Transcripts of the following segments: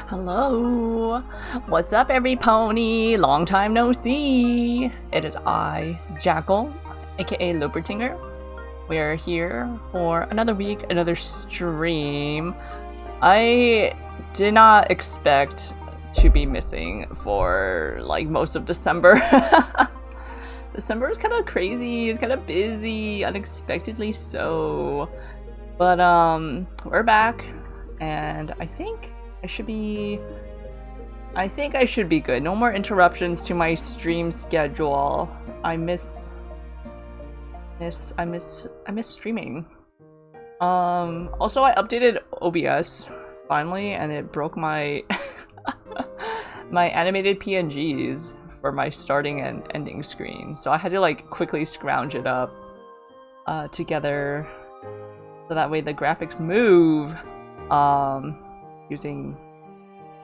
Hello! What's up, every pony? Long time no see! It is I, Jackal, aka Lobertinger. We're here for another week, another stream. I did not expect to be missing for like most of December. December is kind of crazy, it's kind of busy, unexpectedly so. But we're back, and I think I should be good. No more interruptions to my stream schedule. I miss streaming. Also I updated OBS finally, and it broke my my animated PNGs for my starting and ending screen. So I had to like quickly scrounge it up together so that way the graphics move using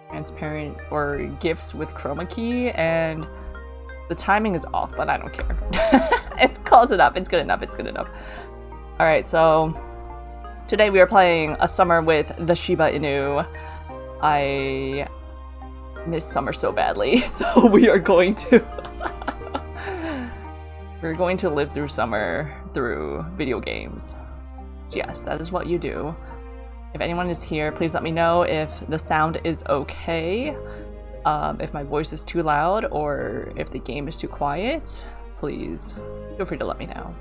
transparent or GIFs with chroma key, and the timing is off, but I don't care. It's close enough, it's good enough, it's good enough. Alright, so today we are playing a summer with the Shiba Inu. I miss summer so badly, so we are going to we're going to live through summer through video games. So yes, that is what you do. If anyone is here, please let me know if the sound is okay, if my voice is too loud, or if the game is too quiet. Please feel free to let me know.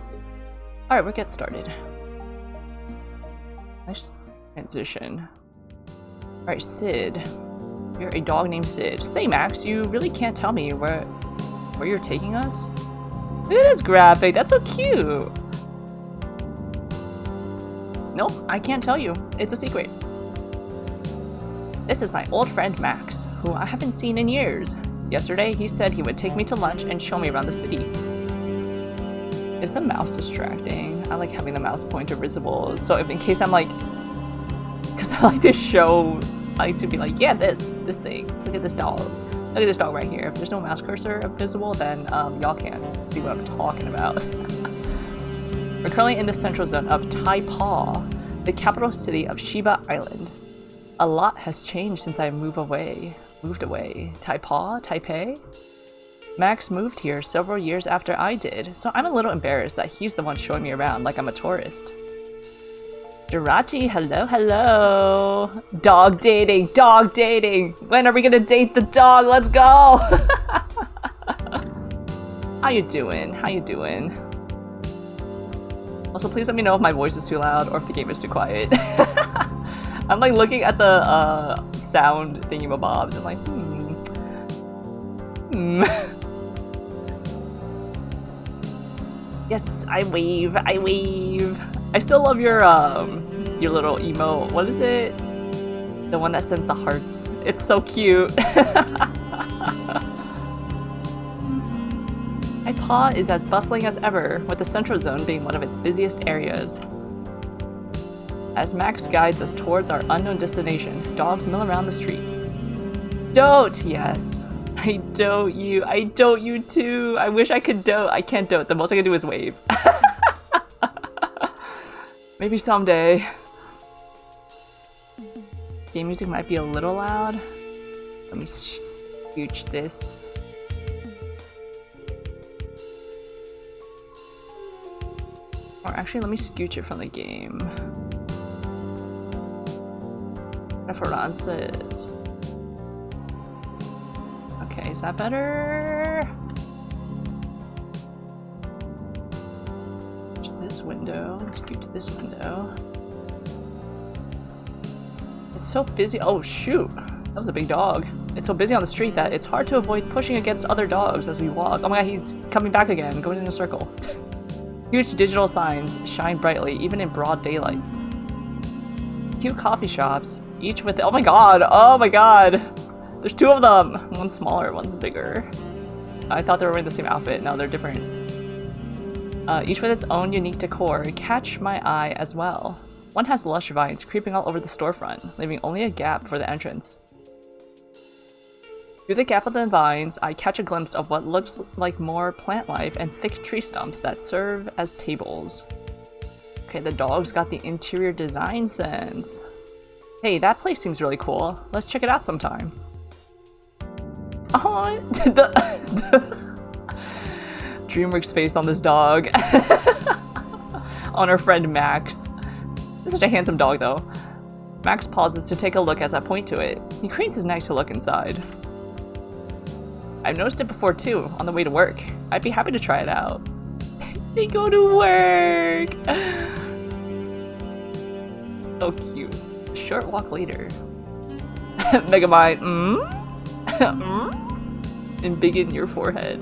Alright, we'll get started. Nice transition. Alright, Sid. You're a dog named Sid. Say, Max, you really can't tell me where you're taking us? It is graphic, that's so cute! Nope, I can't tell you. It's a secret. This is my old friend Max, who I haven't seen in years. Yesterday, he said he would take me to lunch and show me around the city. Is the mouse distracting? I like having the mouse pointer visible, so if in case I'm like... Because I like to show... I like to be like, yeah, this thing. Look at this dog. Look at this dog right here. If there's no mouse cursor visible, then y'all can't see what I'm talking about. We're currently in the central zone of Taipa, the capital city of Shiba Island. A lot has changed since I moved away. Taipa? Taipei? Max moved here several years after I did, so I'm a little embarrassed that he's the one showing me around like I'm a tourist. Jirachi, hello, hello! Dog dating, dog dating! When are we gonna date the dog? Let's go! How you doing? How you doing? Also, please let me know if my voice is too loud or if the game is too quiet. I'm like looking at the sound thingy-mabobs and like, Yes, I wave, I wave. I still love your little emote. What is it? The one that sends the hearts. It's so cute. Taipa is as bustling as ever, with the central zone being one of its busiest areas. As Max guides us towards our unknown destination, dogs mill around the street. Dote, yes. I dote you. I dote you too. I wish I could dote. I can't dote. The most I can do is wave. Maybe someday. Game music might be a little loud. Let me scooch this. Or actually, let me scooch it from the game. References. Okay, is that better? Scooch this window and scooch this window. It's so busy. Oh shoot, that was a big dog. It's so busy on the street that it's hard to avoid pushing against other dogs as we walk. Oh my god, he's coming back again, going in a circle. Huge digital signs shine brightly, even in broad daylight. Cute coffee shops, each with... Oh my god! There's two of them! One's smaller, one's bigger. I thought they were wearing the same outfit. No, they're different. Each with its own unique decor catch my eye as well. One has lush vines creeping all over the storefront, leaving only a gap for the entrance. Through the gap of the vines, I catch a glimpse of what looks like more plant life and thick tree stumps that serve as tables. Okay, the dog's got the interior design sense. Hey, that place seems really cool. Let's check it out sometime. Oh, DreamWorks face on this dog. On our friend Max. This is such a handsome dog though. Max pauses to take a look as I point to it. He cranes his neck to look inside. I've noticed it before too, on the way to work. I'd be happy to try it out. They go to work! So cute. A short walk later. Megamind, and big in your forehead.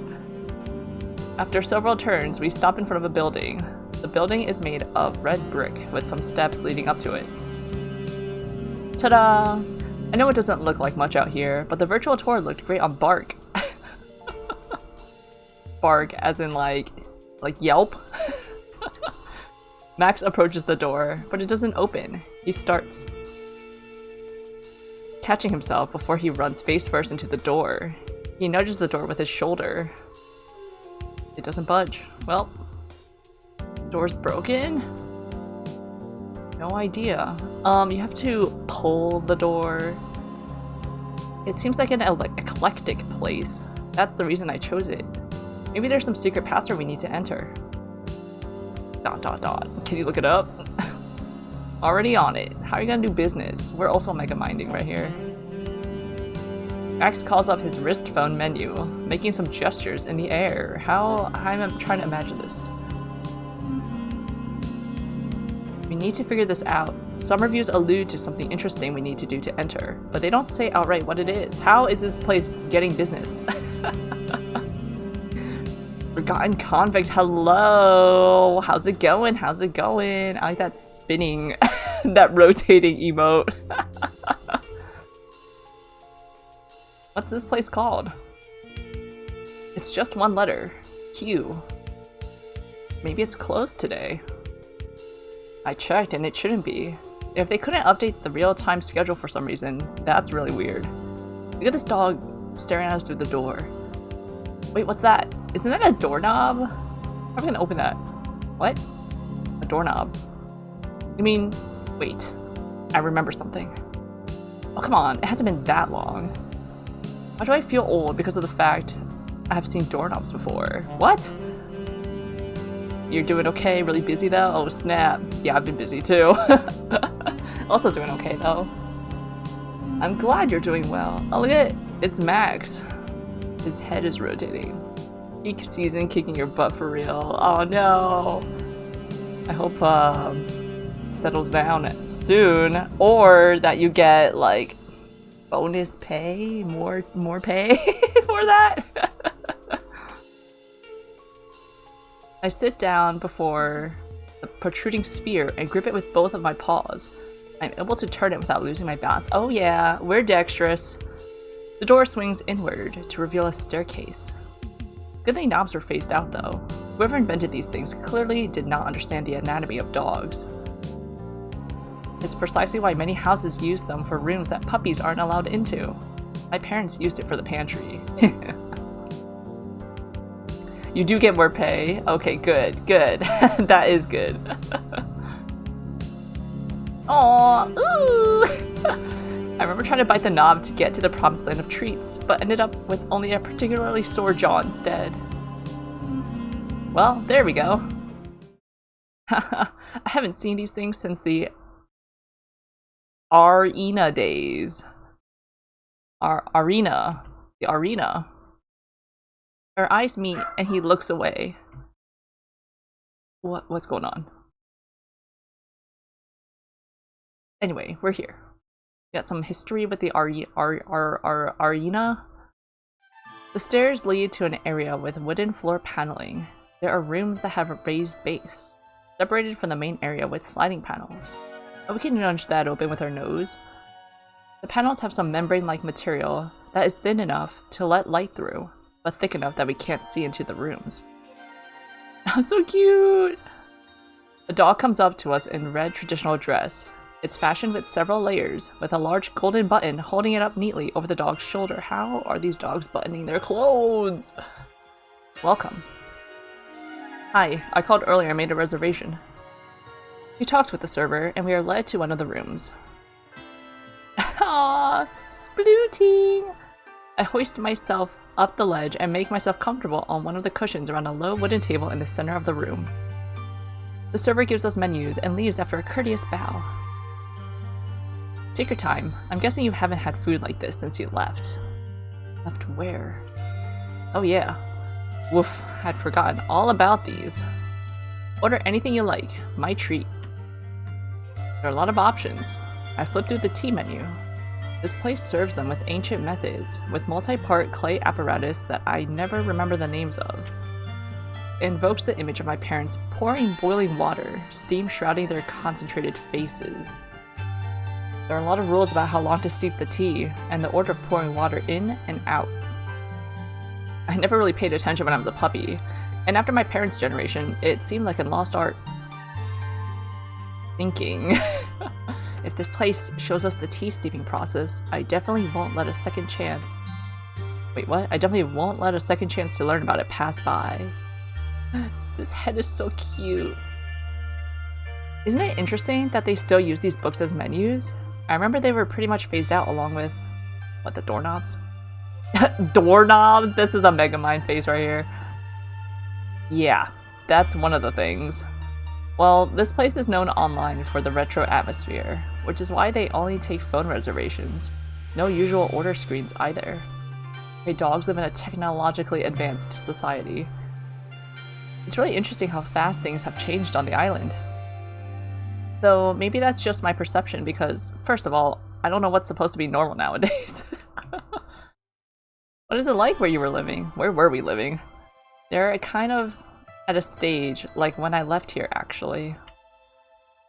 After several turns, we stop in front of a building. The building is made of red brick with some steps leading up to it. Ta-da! I know it doesn't look like much out here, but the virtual tour looked great on Bark. Bark as in like Yelp? Max approaches the door, but it doesn't open. He starts catching himself before he runs face first into the door. He nudges the door with his shoulder. It doesn't budge. Well, door's broken? No idea. You have to pull the door. It seems like an eclectic place. That's the reason I chose it. Maybe there's some secret password we need to enter. ... Can you look it up? Already on it. How are you gonna do business? We're also mega minding right here. Max calls up his wrist phone menu, making some gestures in the air. I'm trying to imagine this. We need to figure this out. Some reviews allude to something interesting we need to do to enter, but they don't say outright what it is. How is this place getting business? Forgotten convict, hello! How's it going? How's it going? I like that spinning, that rotating emote. What's this place called? It's just one letter. Q. Maybe it's closed today. I checked and it shouldn't be. If they couldn't update the real-time schedule for some reason, that's really weird. Look at this dog staring at us through the door. Wait, what's that? Isn't that a doorknob? How am I gonna open that? What? A doorknob. You mean, wait. I remember something. Oh, come on. It hasn't been that long. Why do I feel old because of the fact I have seen doorknobs before? What? You're doing okay? Really busy though? Oh, snap. Yeah, I've been busy too. Also doing okay though. I'm glad you're doing well. Oh, look at it. It's Max. His head is rotating. Peak season kicking your butt for real. Oh no. I hope it settles down soon, or that you get like bonus pay, more pay for that. I sit down before the protruding sphere and grip it with both of my paws. I'm able to turn it without losing my balance. Oh yeah, we're dexterous. The door swings inward to reveal a staircase. Good thing knobs were phased out though. Whoever invented these things clearly did not understand the anatomy of dogs. It's precisely why many houses use them for rooms that puppies aren't allowed into. My parents used it for the pantry. You do get more pay. Okay, good, good. That is good. Aww, ooh! I remember trying to bite the knob to get to the promised land of treats, but ended up with only a particularly sore jaw instead. Well, there we go. I haven't seen these things since the arena days. Arena. The arena. Our eyes meet and he looks away. What's going on? Anyway, we're here. We got some history with the arena. The stairs lead to an area with wooden floor paneling. There are rooms that have a raised base, separated from the main area with sliding panels. But we can nudge that open with our nose. The panels have some membrane-like material that is thin enough to let light through, but thick enough that we can't see into the rooms. Oh, so cute! A dog comes up to us in red traditional dress. It's fashioned with several layers, with a large golden button holding it up neatly over the dog's shoulder. How are these dogs buttoning their clothes? Welcome. Hi, I called earlier and made a reservation. He talks with the server, and we are led to one of the rooms. Aww, splooting! I hoist myself up the ledge and make myself comfortable on one of the cushions around a low wooden table in the center of the room. The server gives us menus and leaves after a courteous bow. Take your time. I'm guessing you haven't had food like this since you left. Left where? Oh yeah. Woof, I'd forgotten all about these. Order anything you like. My treat. There are a lot of options. I flipped through the tea menu. This place serves them with ancient methods, with multi-part clay apparatus that I never remember the names of. It invokes the image of my parents pouring boiling water, steam shrouding their concentrated faces. There are a lot of rules about how long to steep the tea, and the order of pouring water in and out. I never really paid attention when I was a puppy, and after my parents' generation, it seemed like a lost art. Thinking. If this place shows us the tea steeping process, I definitely won't let a second chance. Wait, what? I definitely won't let a second chance to learn about it pass by. This head is so cute. Isn't it interesting that they still use these books as menus? I remember they were pretty much phased out along with... what, the doorknobs? Doorknobs? This is a Megamind face right here. Yeah, that's one of the things. Well, this place is known online for the retro atmosphere, which is why they only take phone reservations. No usual order screens either. Hey, dogs live in a technologically advanced society. It's really interesting how fast things have changed on the island. Though maybe that's just my perception because, first of all, I don't know what's supposed to be normal nowadays. What is it like where you were living? Where were we living? They're kind of at a stage like when I left here, actually.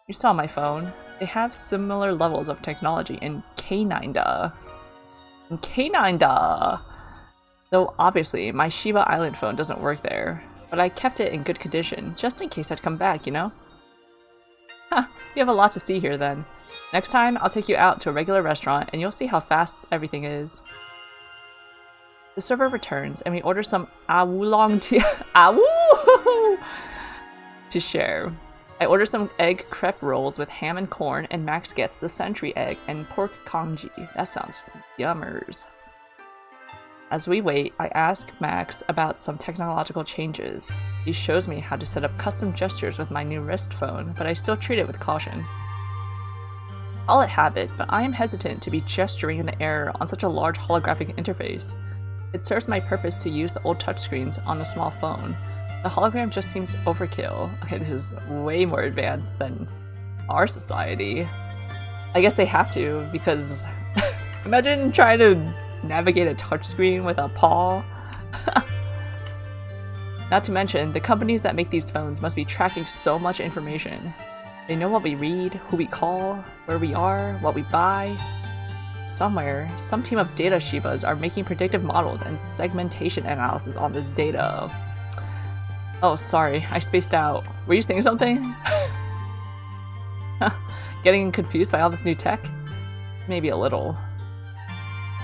You saw my phone. They have similar levels of technology in K9da. In K9da! Though obviously, my Shiba Island phone doesn't work there. But I kept it in good condition, just in case I'd come back, you know? Huh, you have a lot to see here then. Next time, I'll take you out to a regular restaurant and you'll see how fast everything is. The server returns and we order some awulong tea to share. I order some egg crepe rolls with ham and corn, and Max gets the century egg and pork congee. That sounds yummers. As we wait, I ask Max about some technological changes. He shows me how to set up custom gestures with my new wrist phone, but I still treat it with caution. Call it habit, but I am hesitant to be gesturing in the air on such a large holographic interface. It serves my purpose to use the old touchscreens on a small phone. The hologram just seems overkill. Okay, this is way more advanced than our society. I guess they have to, because imagine trying to navigate a touchscreen with a paw. Not to mention, the companies that make these phones must be tracking so much information. They know what we read, who we call, where we are, what we buy. Somewhere, some team of data Shibas are making predictive models and segmentation analysis on this data. Oh, sorry, I spaced out. Were you saying something? Getting confused by all this new tech? Maybe a little.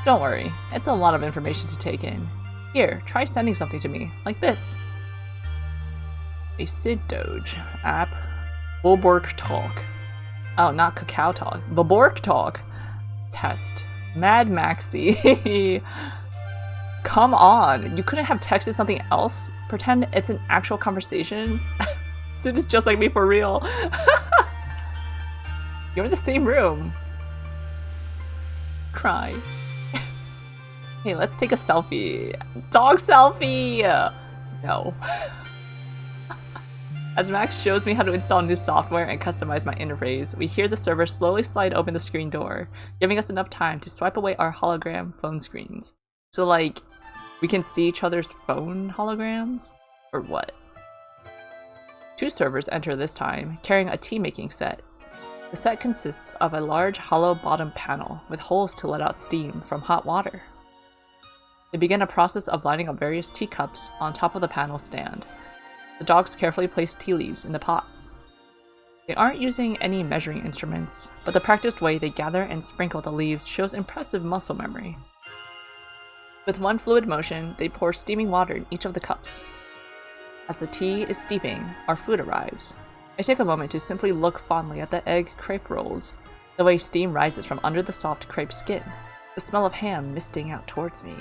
Don't worry, it's a lot of information to take in. Here, try sending something to me, like this. A Sid Doge app. Bobork Talk. Oh, not Cacao Talk. Bobork Talk. Test. Mad Maxi. Come on, you couldn't have texted something else? Pretend it's an actual conversation? Sid is just like me for real. You're in the same room. Cry. Hey, let's take a selfie. Dog selfie! No. As Max shows me how to install new software and customize my interface, we hear the server slowly slide open the screen door, giving us enough time to swipe away our hologram phone screens. So like, we can see each other's phone holograms? Or what? Two servers enter this time, carrying a tea-making set. The set consists of a large hollow bottom panel with holes to let out steam from hot water. They begin a process of lining up various teacups on top of the panel stand. The dogs carefully place tea leaves in the pot. They aren't using any measuring instruments, but the practiced way they gather and sprinkle the leaves shows impressive muscle memory. With one fluid motion, they pour steaming water in each of the cups. As the tea is steeping, our food arrives. I take a moment to simply look fondly at the egg crepe rolls. The way steam rises from under the soft crepe skin. The smell of ham misting out towards me.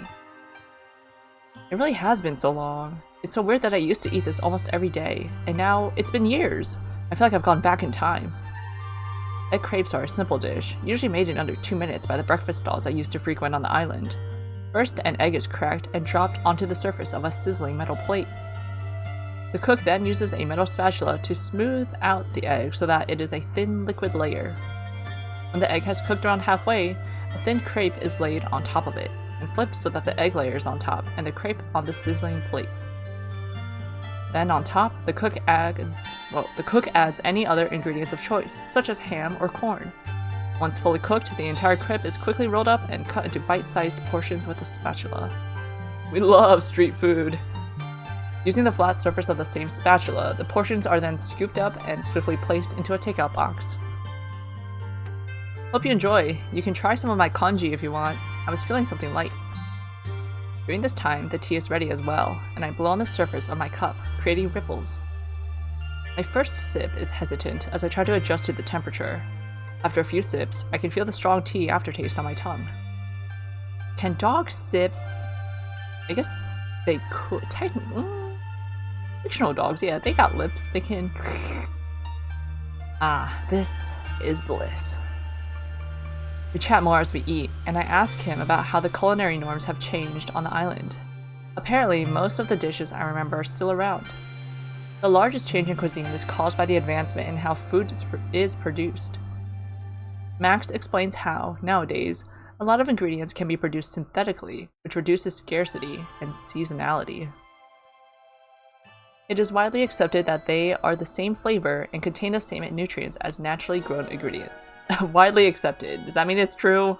It really has been so long. It's so weird that I used to eat this almost every day, and now it's been years. I feel like I've gone back in time. Egg crepes are a simple dish, usually made in under 2 minutes by the breakfast stalls I used to frequent on the island. First, an egg is cracked and dropped onto the surface of a sizzling metal plate. The cook then uses a metal spatula to smooth out the egg so that it is a thin liquid layer. When the egg has cooked around halfway, a thin crepe is laid on top of it, and flipped so that the egg layer is on top and the crepe on the sizzling plate. Then on top, the cook adds any other ingredients of choice, such as ham or corn. Once fully cooked, the entire crepe is quickly rolled up and cut into bite-sized portions with a spatula. We love street food! Using the flat surface of the same spatula, the portions are then scooped up and swiftly placed into a takeout box. Hope you enjoy. You can try some of my congee if you want. I was feeling something light. During this time, the tea is ready as well, and I blow on the surface of my cup, creating ripples. My first sip is hesitant as I try to adjust to the temperature. After a few sips, I can feel the strong tea aftertaste on my tongue. Can dogs sip? I guess they could. Fictional dogs, yeah, they got lips. They can. Ah, this is bliss. We chat more as we eat, and I ask him about how the culinary norms have changed on the island. Apparently, most of the dishes I remember are still around. The largest change in cuisine is caused by the advancement in how food is produced. Max explains how, nowadays, a lot of ingredients can be produced synthetically, which reduces scarcity and seasonality. It is widely accepted that they are the same flavor and contain the same nutrients as naturally grown ingredients. Widely accepted. Does that mean it's true?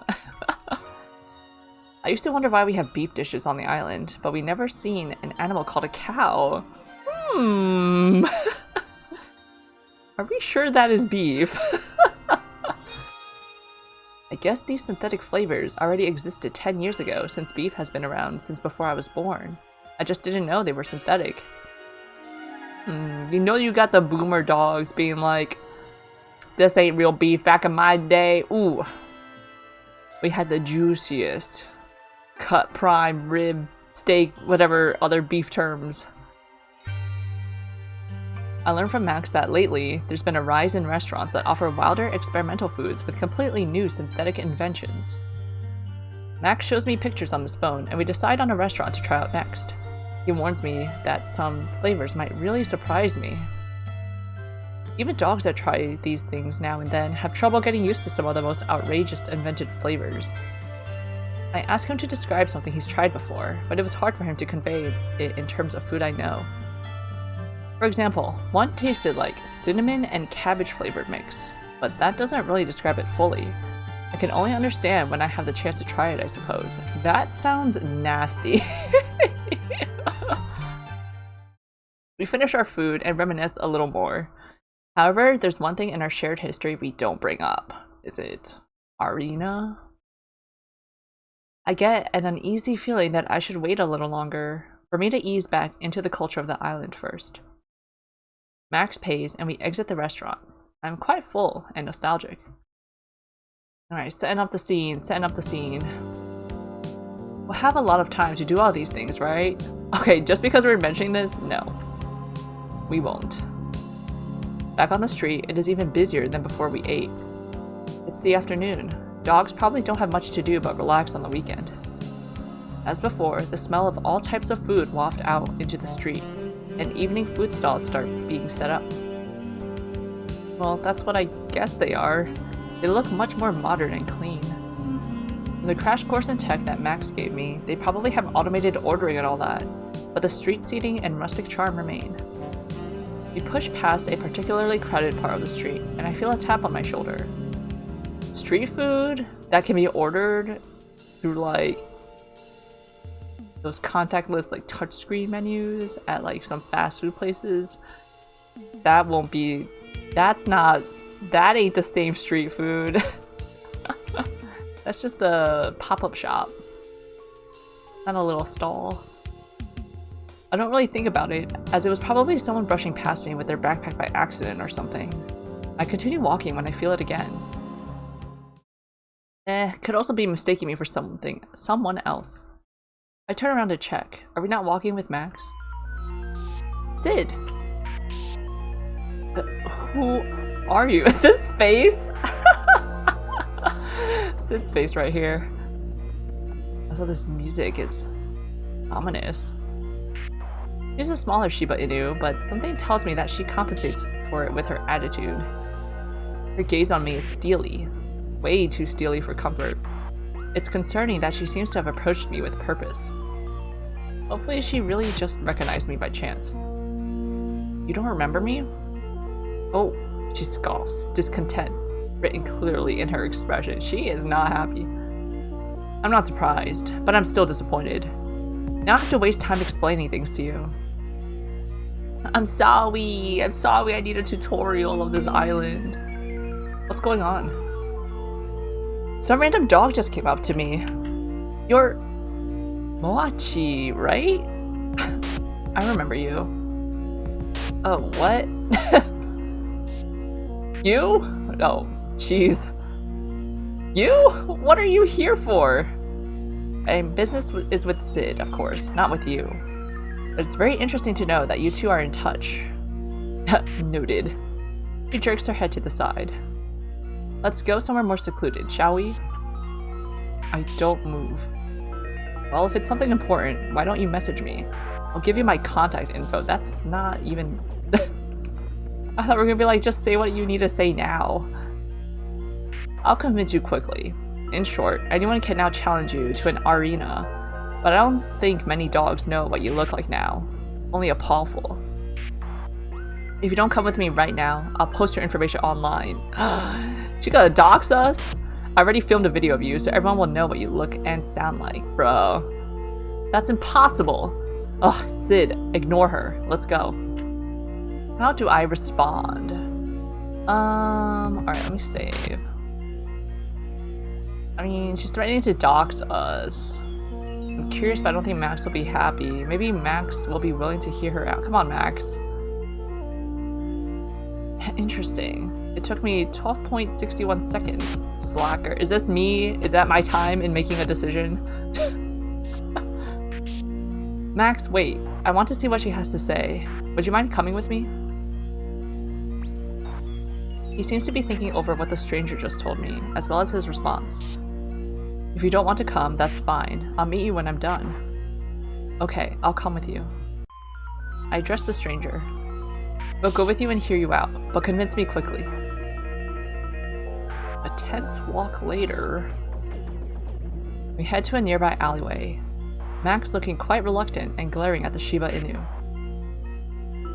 I used to wonder why we have beef dishes on the island, but we never seen an animal called a cow. Are we sure that is beef? I guess these synthetic flavors already existed 10 years ago, since beef has been around since before I was born. I just didn't know they were synthetic. You know you got the boomer dogs being like, this ain't real beef back in my day. Ooh. We had the juiciest cut, prime, rib, steak, whatever other beef terms. I learned from Max that lately, there's been a rise in restaurants that offer wilder experimental foods with completely new synthetic inventions. Max shows me pictures on his phone, and we decide on a restaurant to try out next. He warns me that some flavors might really surprise me. Even dogs that try these things now and then have trouble getting used to some of the most outrageous invented flavors. I asked him to describe something he's tried before, but it was hard for him to convey it in terms of food I know. For example, one tasted like cinnamon and cabbage flavored mix, but that doesn't really describe it fully. I can only understand when I have the chance to try it, I suppose. That sounds nasty. We finish our food and reminisce a little more. However, there's one thing in our shared history we don't bring up. Is it Arena? I get an uneasy feeling that I should wait a little longer for me to ease back into the culture of the island first. Max pays and we exit the restaurant. I'm quite full and nostalgic. Alright, setting up the scene. We'll have a lot of time to do all these things, right? Okay, just because we're mentioning this, no. We won't. Back on the street, it is even busier than before we ate. It's the afternoon. Dogs probably don't have much to do but relax on the weekend. As before, the smell of all types of food waft out into the street, and evening food stalls start being set up. Well, that's what I guess they are. They look much more modern and clean. From the crash course in tech that Max gave me, they probably have automated ordering and all that, but the street seating and rustic charm remain. We push past a particularly crowded part of the street, and I feel a tap on my shoulder. Street food that can be ordered through like those contactless like touchscreen menus at like some fast food places, that ain't the same street food. That's just a pop-up shop, not a little stall. I don't really think about it, as it was probably someone brushing past me with their backpack by accident or something. I continue walking when I feel it again. Could also be mistaking me for someone else. I turn around to check. Are we not walking with Max? Sid! Who are you? This face? Sid's face right here. I thought this music is ominous. She's a smaller Shiba Inu, but something tells me that she compensates for it with her attitude. Her gaze on me is steely. Way too steely for comfort. It's concerning that she seems to have approached me with purpose. Hopefully she really just recognized me by chance. You don't remember me? Oh, she scoffs, discontent, written clearly in her expression. She is not happy. I'm not surprised, but I'm still disappointed. Now I have to waste time explaining things to you. I'm sorry, I need a tutorial of this island. What's going on? Some random dog just came up to me. You're Moachi, right? I remember you. Oh, what? You? Oh, jeez. You? What are you here for? Business is with Sid, of course, not with you. But it's very interesting to know that you two are in touch. Noted. She jerks her head to the side. Let's go somewhere more secluded, shall we? I don't move. Well, if it's something important, why don't you message me? I'll give you my contact info. That's not even... I thought we were gonna be like, just say what you need to say now. I'll convince you quickly. In short, anyone can now challenge you to an arena, but I don't think many dogs know what you look like now. Only a pawful. If you don't come with me right now, I'll post your information online. She gonna dox us? I already filmed a video of you, so everyone will know what you look and sound like, bro. That's impossible. Ugh, Sid, ignore her. Let's go. How do I respond? Alright, let me save. I mean, she's threatening to dox us. I'm curious, but I don't think Max will be happy. Maybe Max will be willing to hear her out. Come on, Max. Interesting. It took me 12.61 seconds. Slacker. Is this me? Is that my time in making a decision? Max, wait. I want to see what she has to say. Would you mind coming with me? He seems to be thinking over what the stranger just told me, as well as his response. If you don't want to come, that's fine. I'll meet you when I'm done. Okay, I'll come with you. I address the stranger. We'll go with you and hear you out, but convince me quickly. A tense walk later. We head to a nearby alleyway. Max looking quite reluctant and glaring at the Shiba Inu.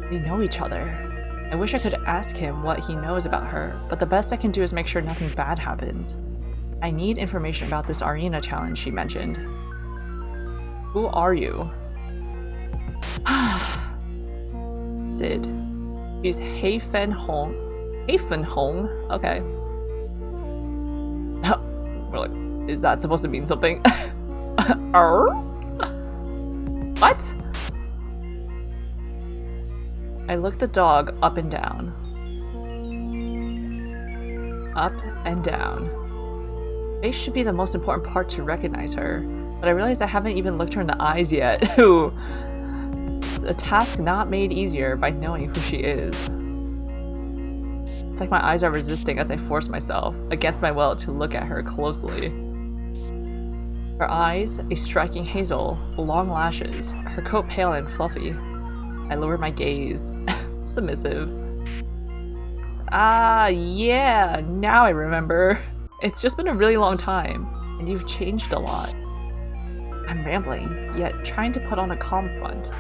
They know each other. I wish I could ask him what he knows about her, but the best I can do is make sure nothing bad happens. I need information about this arena challenge she mentioned. Who are you? Sid. He's Heifen Hong. Heifen Hong? Okay. We're like, is that supposed to mean something? What? I look the dog up and down. Up and down. Face should be the most important part to recognize her, but I realize I haven't even looked her in the eyes yet. Ooh. It's a task not made easier by knowing who she is. It's like my eyes are resisting as I force myself, against my will, to look at her closely. Her eyes, a striking hazel, long lashes, her coat pale and fluffy. I lower my gaze. Submissive. Ah, yeah, now I remember. It's just been a really long time, and you've changed a lot. I'm rambling, yet trying to put on a calm front.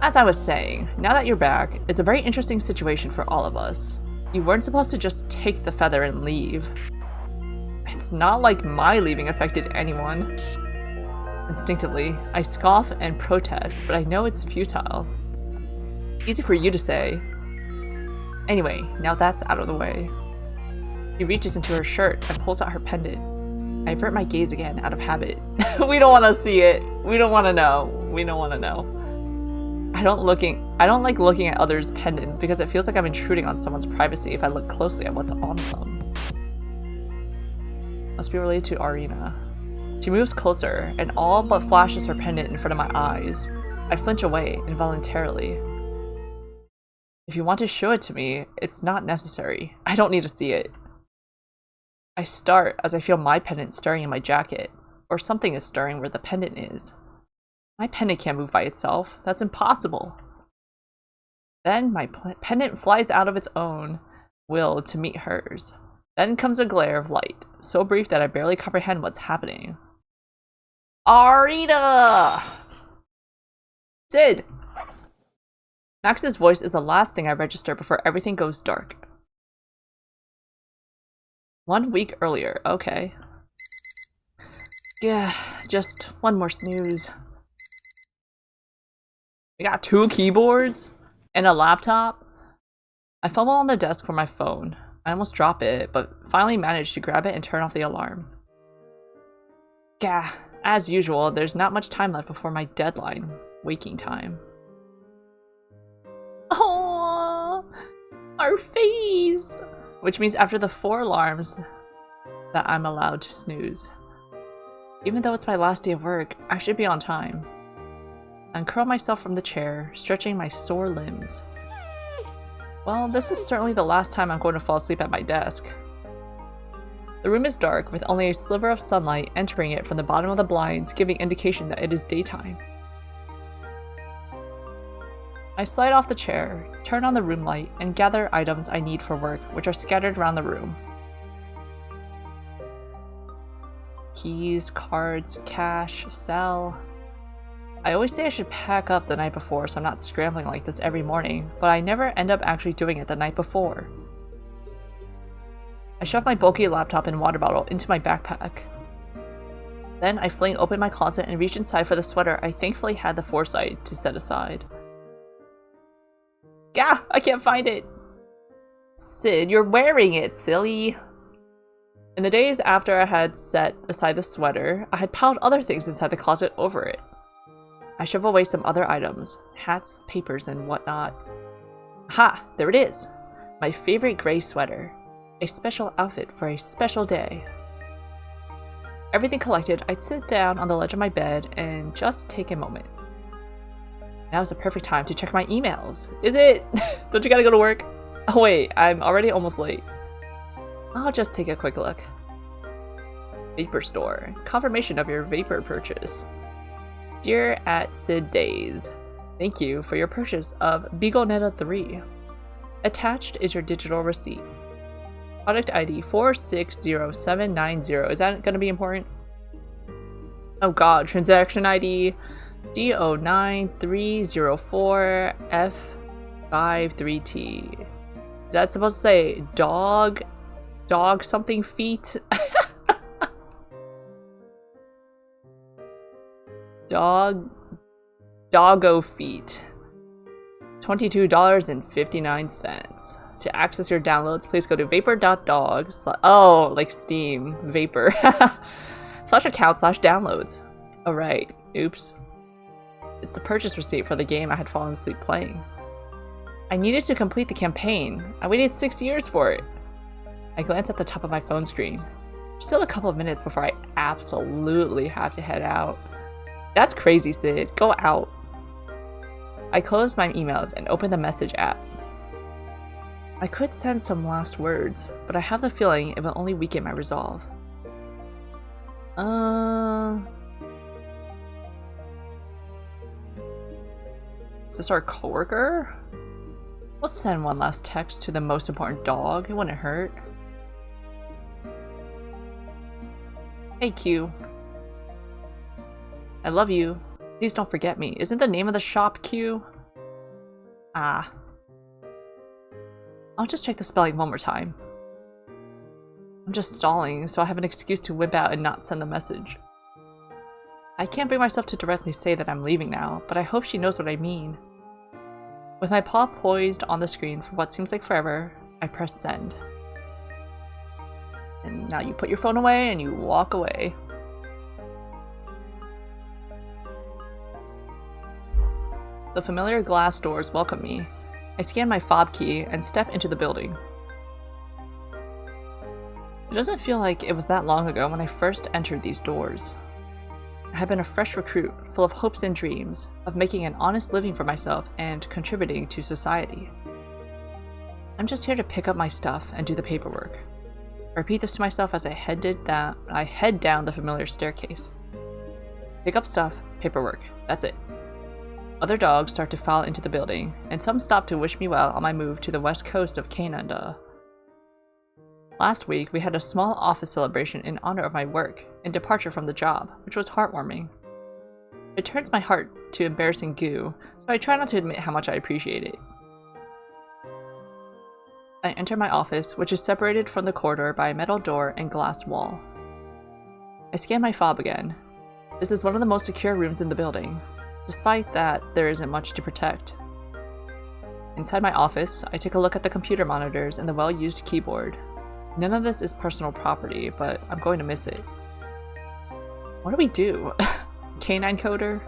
As I was saying, now that you're back, it's a very interesting situation for all of us. You weren't supposed to just take the feather and leave. It's not like my leaving affected anyone. Instinctively, I scoff and protest, but I know it's futile. Easy for you to say. Anyway, now that's out of the way. She reaches into her shirt and pulls out her pendant. I avert my gaze again out of habit. We don't want to see it. We don't want to know. We don't want to know. I don't like looking at others' pendants because it feels like I'm intruding on someone's privacy if I look closely at what's on them. Must be related to Arena. She moves closer and all but flashes her pendant in front of my eyes. I flinch away involuntarily. If you want to show it to me, it's not necessary. I don't need to see it. I start as I feel my pendant stirring in my jacket, or something is stirring where the pendant is. My pendant can't move by itself. That's impossible. Then my pendant flies out of its own will to meet hers. Then comes a glare of light, so brief that I barely comprehend what's happening. Arita! Sid! Max's voice is the last thing I register before everything goes dark. 1 week earlier, okay. Yeah, just one more snooze. We got 2 keyboards and a laptop. I fumble on the desk for my phone. I almost drop it, but finally manage to grab it and turn off the alarm. Gah, as usual, there's not much time left before my deadline, waking time. Oh, our face! Which means after the 4 alarms that I'm allowed to snooze. Even though it's my last day of work, I should be on time. I uncurl myself from the chair, stretching my sore limbs. Well, this is certainly the last time I'm going to fall asleep at my desk. The room is dark, with only a sliver of sunlight entering it from the bottom of the blinds, giving indication that it is daytime. I slide off the chair, turn on the room light, and gather items I need for work, which are scattered around the room. Keys, cards, cash, cell. I always say I should pack up the night before so I'm not scrambling like this every morning, but I never end up actually doing it the night before. I shove my bulky laptop and water bottle into my backpack. Then I fling open my closet and reach inside for the sweater I thankfully had the foresight to set aside. Gah! I can't find it! Sid, you're wearing it, silly! In the days after I had set aside the sweater, I had piled other things inside the closet over it. I shove away some other items, hats, papers, and whatnot. Ha! There it is! My favorite gray sweater. A special outfit for a special day. Everything collected, I'd sit down on the ledge of my bed and just take a moment. Now is the perfect time to check my emails. Is it? Don't you gotta go to work? Oh wait, I'm already almost late. I'll just take a quick look. Vapor store. Confirmation of your vapor purchase. Dear at Sid Days, thank you for your purchase of BeagleNeta 3. Attached is your digital receipt. Product ID 460790. Is that going to be important? Oh god, transaction ID D09304F53T. Is that supposed to say dog something feet? Doggo feet. $22.59. To access your downloads, please go to vapor.dog. Oh, like Steam. Vapor. /account/downloads. Oh, right. Oops. It's the purchase receipt for the game I had fallen asleep playing. I needed to complete the campaign. I waited 6 years for it. I glance at the top of my phone screen. Still a couple of minutes before I absolutely have to head out. That's crazy, Sid. Go out. I close my emails and open the message app. I could send some last words, but I have the feeling it will only weaken my resolve. Is this our coworker? We'll send one last text to the most important dog. It wouldn't hurt. Hey, Q. I love you. Please don't forget me. Isn't the name of the shop Q? Ah. I'll just check the spelling one more time. I'm just stalling, so I have an excuse to whip out and not send the message. I can't bring myself to directly say that I'm leaving now, but I hope she knows what I mean. With my paw poised on the screen for what seems like forever, I press send. And now you put your phone away and you walk away. The familiar glass doors welcome me. I scan my fob key and step into the building. It doesn't feel like it was that long ago when I first entered these doors. I had been a fresh recruit, full of hopes and dreams, of making an honest living for myself and contributing to society. I'm just here to pick up my stuff and do the paperwork. I repeat this to myself as I head down the familiar staircase. Pick up stuff, paperwork, that's it. Other dogs start to file into the building, and some stop to wish me well on my move to the west coast of Canada. Last week, we had a small office celebration in honor of my work and departure from the job, which was heartwarming. It turns my heart to embarrassing goo, so I try not to admit how much I appreciate it. I enter my office, which is separated from the corridor by a metal door and glass wall. I scan my fob again. This is one of the most secure rooms in the building. Despite that, there isn't much to protect. Inside my office, I take a look at the computer monitors and the well-used keyboard. None of this is personal property, but I'm going to miss it. What do we do? Canine coder?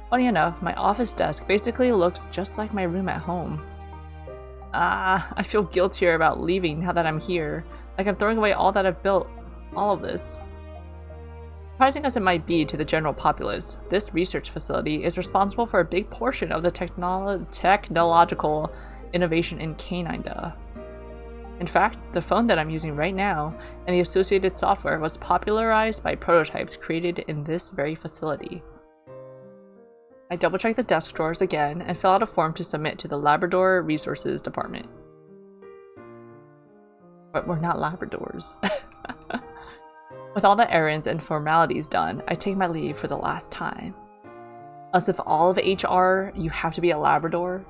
Funny enough, my office desk basically looks just like my room at home. I feel guiltier about leaving now that I'm here. Like I'm throwing away all that I've built. All of this. Surprising as it might be to the general populace, this research facility is responsible for a big portion of the technological innovation in Canada. In fact, the phone that I'm using right now and the associated software was popularized by prototypes created in this very facility. I double-check the desk drawers again and fill out a form to submit to the Labrador Resources Department. But we're not Labradors. With all the errands and formalities done, I take my leave for the last time. As if all of HR, you have to be a Labrador.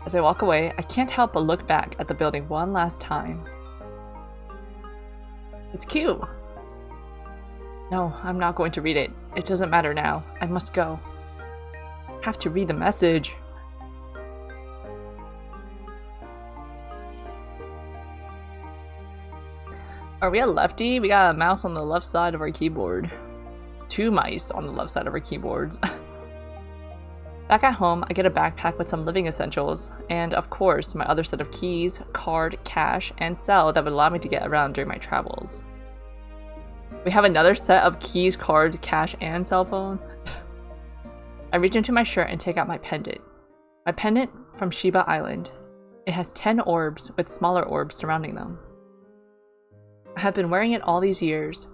As I walk away, I can't help but look back at the building one last time. It's cute. No, I'm not going to read it. It doesn't matter now. I must go. I have to read the message. Are we a lefty? We got a mouse on the left side of our keyboard. 2 mice on the left side of our keyboards. Back at home, I get a backpack with some living essentials, and of course, my other set of keys, card, cash, and cell that would allow me to get around during my travels. We have another set of keys, cards, cash, and cell phone. I reach into my shirt and take out my pendant. My pendant from Shiba Island. It has 10 orbs with smaller orbs surrounding them. I have been wearing it all these years,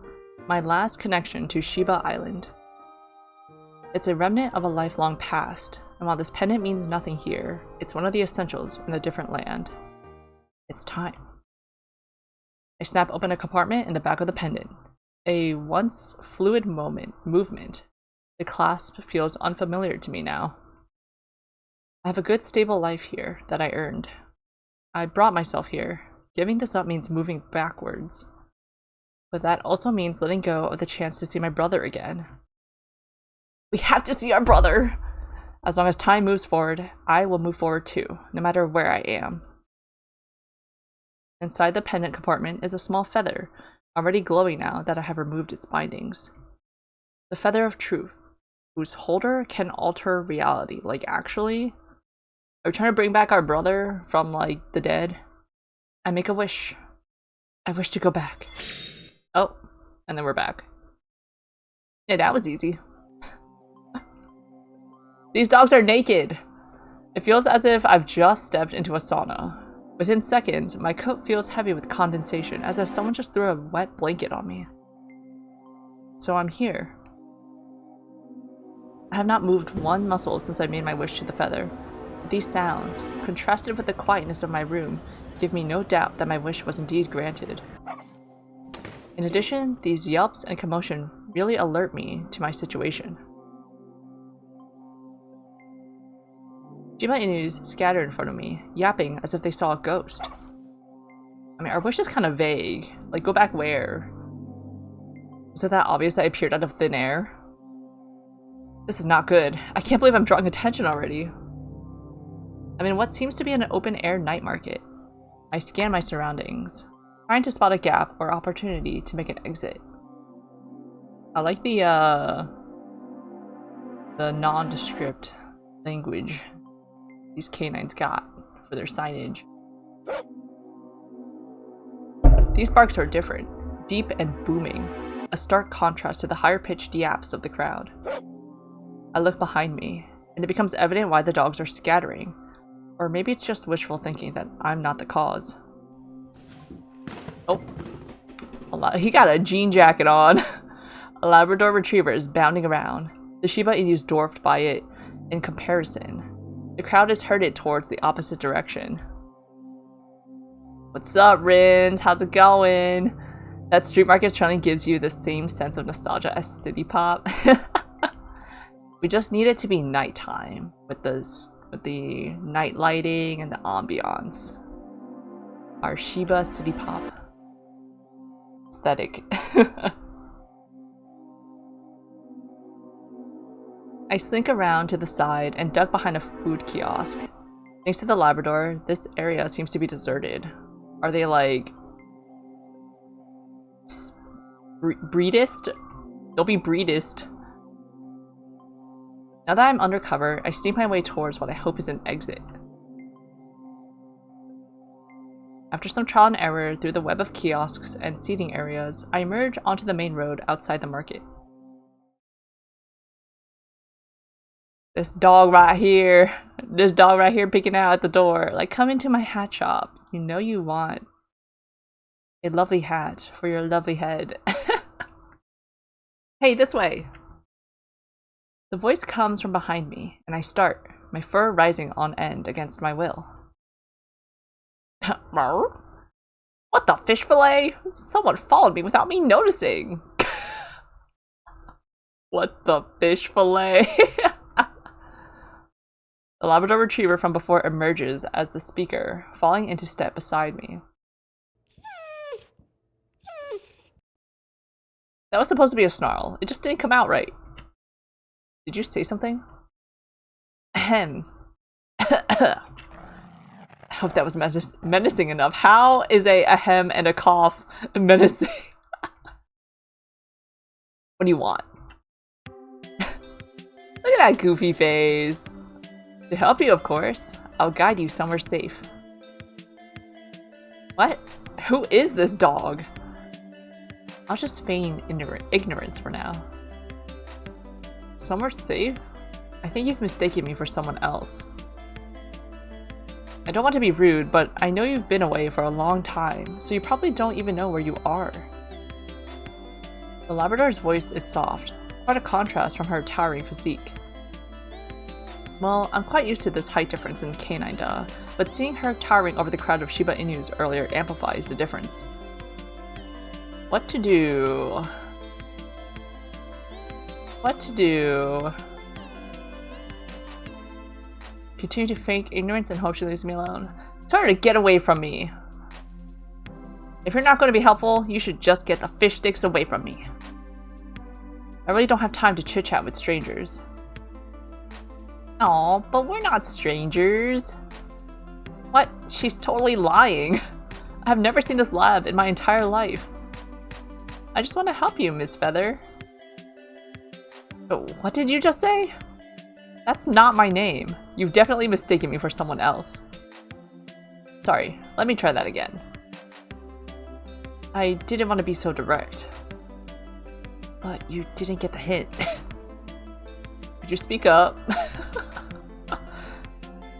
my last connection to Shiba Island. It's a remnant of a lifelong past, and while this pendant means nothing here, it's one of the essentials in a different land. It's time. I snap open a compartment in the back of the pendant. A once fluid movement. The clasp feels unfamiliar to me now. I have a good stable life here that I earned. I brought myself here. Giving this up means moving backwards. But that also means letting go of the chance to see my brother again. We have to see our brother! As long as time moves forward, I will move forward too, no matter where I am. Inside the pendant compartment is a small feather, already glowing now that I have removed its bindings. The feather of truth, whose holder can alter reality. Like, actually? Are we trying to bring back our brother from, like, the dead? I make a wish. I wish to go back. Oh, and then we're back. Yeah, that was easy. These dogs are naked! It feels as if I've just stepped into a sauna. Within seconds, my coat feels heavy with condensation, as if someone just threw a wet blanket on me. So I'm here. I have not moved one muscle since I made my wish to the feather. These sounds, contrasted with the quietness of my room, give me no doubt that my wish was indeed granted. In addition, these yelps and commotion really alert me to my situation. Shiba Inus scatter in front of me, yapping as if they saw a ghost. I mean, our wish is kind of vague. Like, go back where? Was it that obvious I appeared out of thin air? This is not good. I can't believe I'm drawing attention already. I'm in what seems to be an open-air night market. I scan my surroundings, trying to spot a gap or opportunity to make an exit. I like the nondescript language these canines got for their signage. These barks are different, deep and booming, a stark contrast to the higher-pitched yaps of the crowd. I look behind me, and it becomes evident why the dogs are scattering. Or maybe it's just wishful thinking that I'm not the cause. Oh. He got a jean jacket on. A Labrador Retriever is bounding around. The Shiba Inu is dwarfed by it in comparison. The crowd is herded towards the opposite direction. What's up, Rins? How's it going? That street market trailing gives you the same sense of nostalgia as City Pop. We just need it to be nighttime with the night lighting and the ambiance. Our Shiba City Pop aesthetic. I slink around to the side and duck behind a food kiosk. Thanks to the Labrador, this area seems to be deserted. Are they like breedist? They'll be breedist. Now that I'm undercover, I sneak my way towards what I hope is an exit. After some trial and error through the web of kiosks and seating areas, I emerge onto the main road outside the market. This dog right here peeking out at the door. Like, come into my hat shop. You know you want a lovely hat for your lovely head. Hey, this way. The voice comes from behind me, and I start, my fur rising on end against my will. What the fish fillet? Someone followed me without me noticing. What the fish fillet? The Labrador Retriever from before emerges as the speaker, falling into step beside me. That was supposed to be a snarl. It just didn't come out right. Did you say something? Ahem. I hope that was menacing enough. How is a ahem and a cough menacing? What do you want? Look at that goofy face. To help you, of course. I'll guide you somewhere safe. What? Who is this dog? I'll just feign ignorance for now. Somewhere safe? I think you've mistaken me for someone else. I don't want to be rude, but I know you've been away for a long time, so you probably don't even know where you are. The Labrador's voice is soft, quite a contrast from her towering physique. Well, I'm quite used to this height difference in canine duh, but seeing her towering over the crowd of Shiba Inus earlier amplifies the difference. What to do? What to do? Continue to fake ignorance and hope she leaves me alone. Tell her to get away from me. If you're not going to be helpful, you should just get the fish sticks away from me. I really don't have time to chit-chat with strangers. Aw, but we're not strangers. What? She's totally lying. I have never seen this lab in my entire life. I just want to help you, Miss Feather. Oh, what did you just say? That's not my name. You've definitely mistaken me for someone else. Sorry, let me try that again. I didn't want to be so direct. But you didn't get the hint. Could you speak up?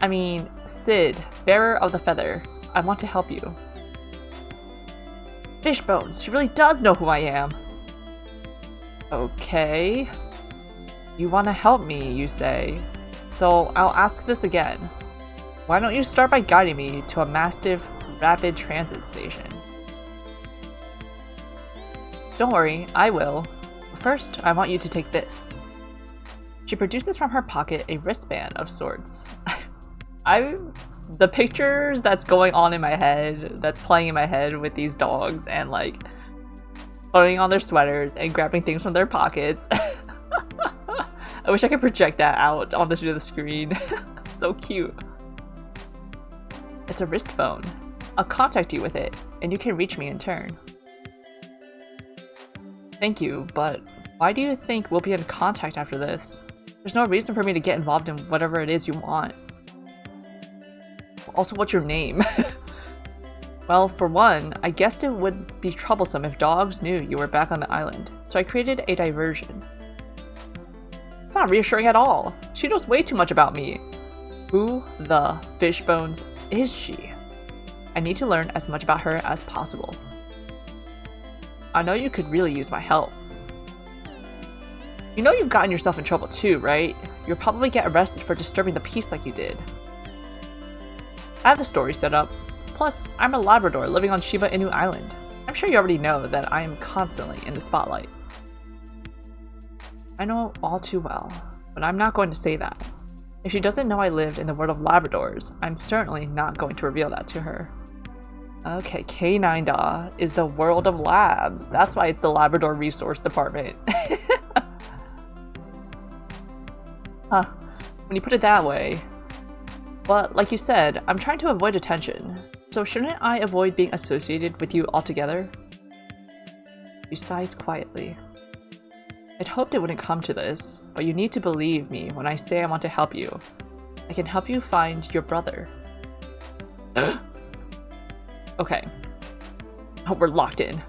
I mean, Sid, bearer of the feather. I want to help you. Fishbones, she really does know who I am. Okay. You want to help me, you say. So I'll ask this again. Why don't you start by guiding me to a massive rapid transit station? Don't worry, I will. First, I want you to take this. She produces from her pocket a wristband of sorts. The pictures that's going on in my head, that's playing in my head with these dogs and like putting on their sweaters and grabbing things from their pockets. I wish I could project that out onto the screen. So cute. It's a wrist phone. I'll contact you with it, and you can reach me in turn. Thank you, but why do you think we'll be in contact after this? There's no reason for me to get involved in whatever it is you want. Also, what's your name? Well, for one, I guessed it would be troublesome if dogs knew you were back on the island, so I created a diversion. It's not reassuring at all. She knows way too much about me. Who the fishbones is she? I need to learn as much about her as possible. I know you could really use my help. You know you've gotten yourself in trouble too, right? You'll probably get arrested for disturbing the peace like you did. I have a story set up. Plus, I'm a Labrador living on Shiba Inu Island. I'm sure you already know that I am constantly in the spotlight. I know all too well, but I'm not going to say that. If she doesn't know I lived in the world of Labradors, I'm certainly not going to reveal that to her. Okay, K9 is the world of labs. That's why it's the Labrador Resource Department. Huh, when you put it that way. But like you said, I'm trying to avoid attention. So shouldn't I avoid being associated with you altogether? She sighs quietly. I'd hoped it wouldn't come to this, but you need to believe me when I say I want to help you. I can help you find your brother. Okay. Oh, we're locked in.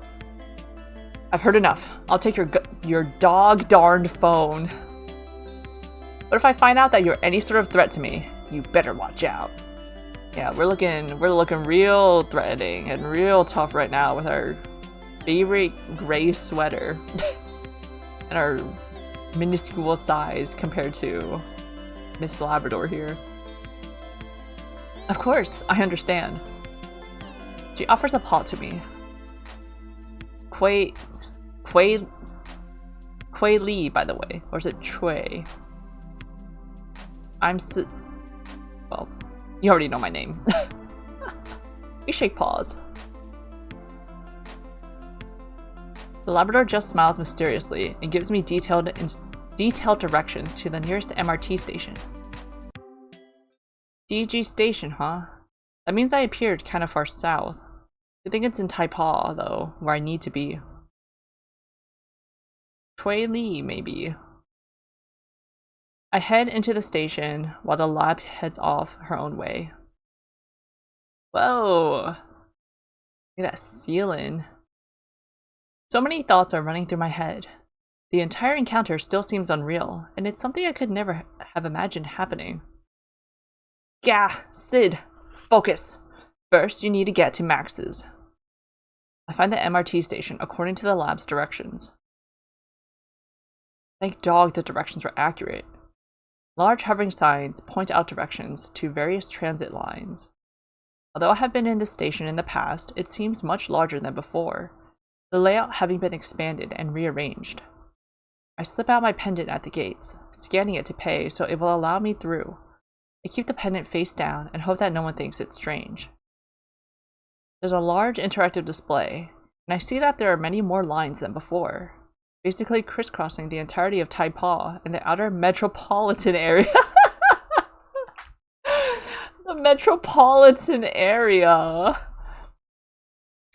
I've heard enough. I'll take your dog-darned phone. But if I find out that you're any sort of threat to me, you better watch out. Yeah, we're looking real threatening and real tough right now with our favorite gray sweater and our minuscule size compared to Miss Labrador here. Of course, I understand. She offers a paw to me. Quay Lee, by the way, or is it Chue? Well, you already know my name. We shake paws. The Labrador just smiles mysteriously and gives me detailed directions to the nearest MRT station. DG station, huh? That means I appeared kind of far south. I think it's in Taipaw, though, where I need to be. Chue Lee, maybe. I head into the station while the lab heads off her own way. Whoa! Look at that ceiling. So many thoughts are running through my head. The entire encounter still seems unreal, and it's something I could never have imagined happening. Gah! Sid! Focus! First, you need to get to Max's. I find the MRT station according to the lab's directions. Thank dog the directions were accurate. Large hovering signs point out directions to various transit lines. Although I have been in this station in the past, it seems much larger than before, the layout having been expanded and rearranged. I slip out my pendant at the gates, scanning it to pay so it will allow me through. I keep the pendant face down and hope that no one thinks it's strange. There's a large interactive display, and I see that there are many more lines than before, basically crisscrossing the entirety of Taipaw in the outer metropolitan area. The metropolitan area!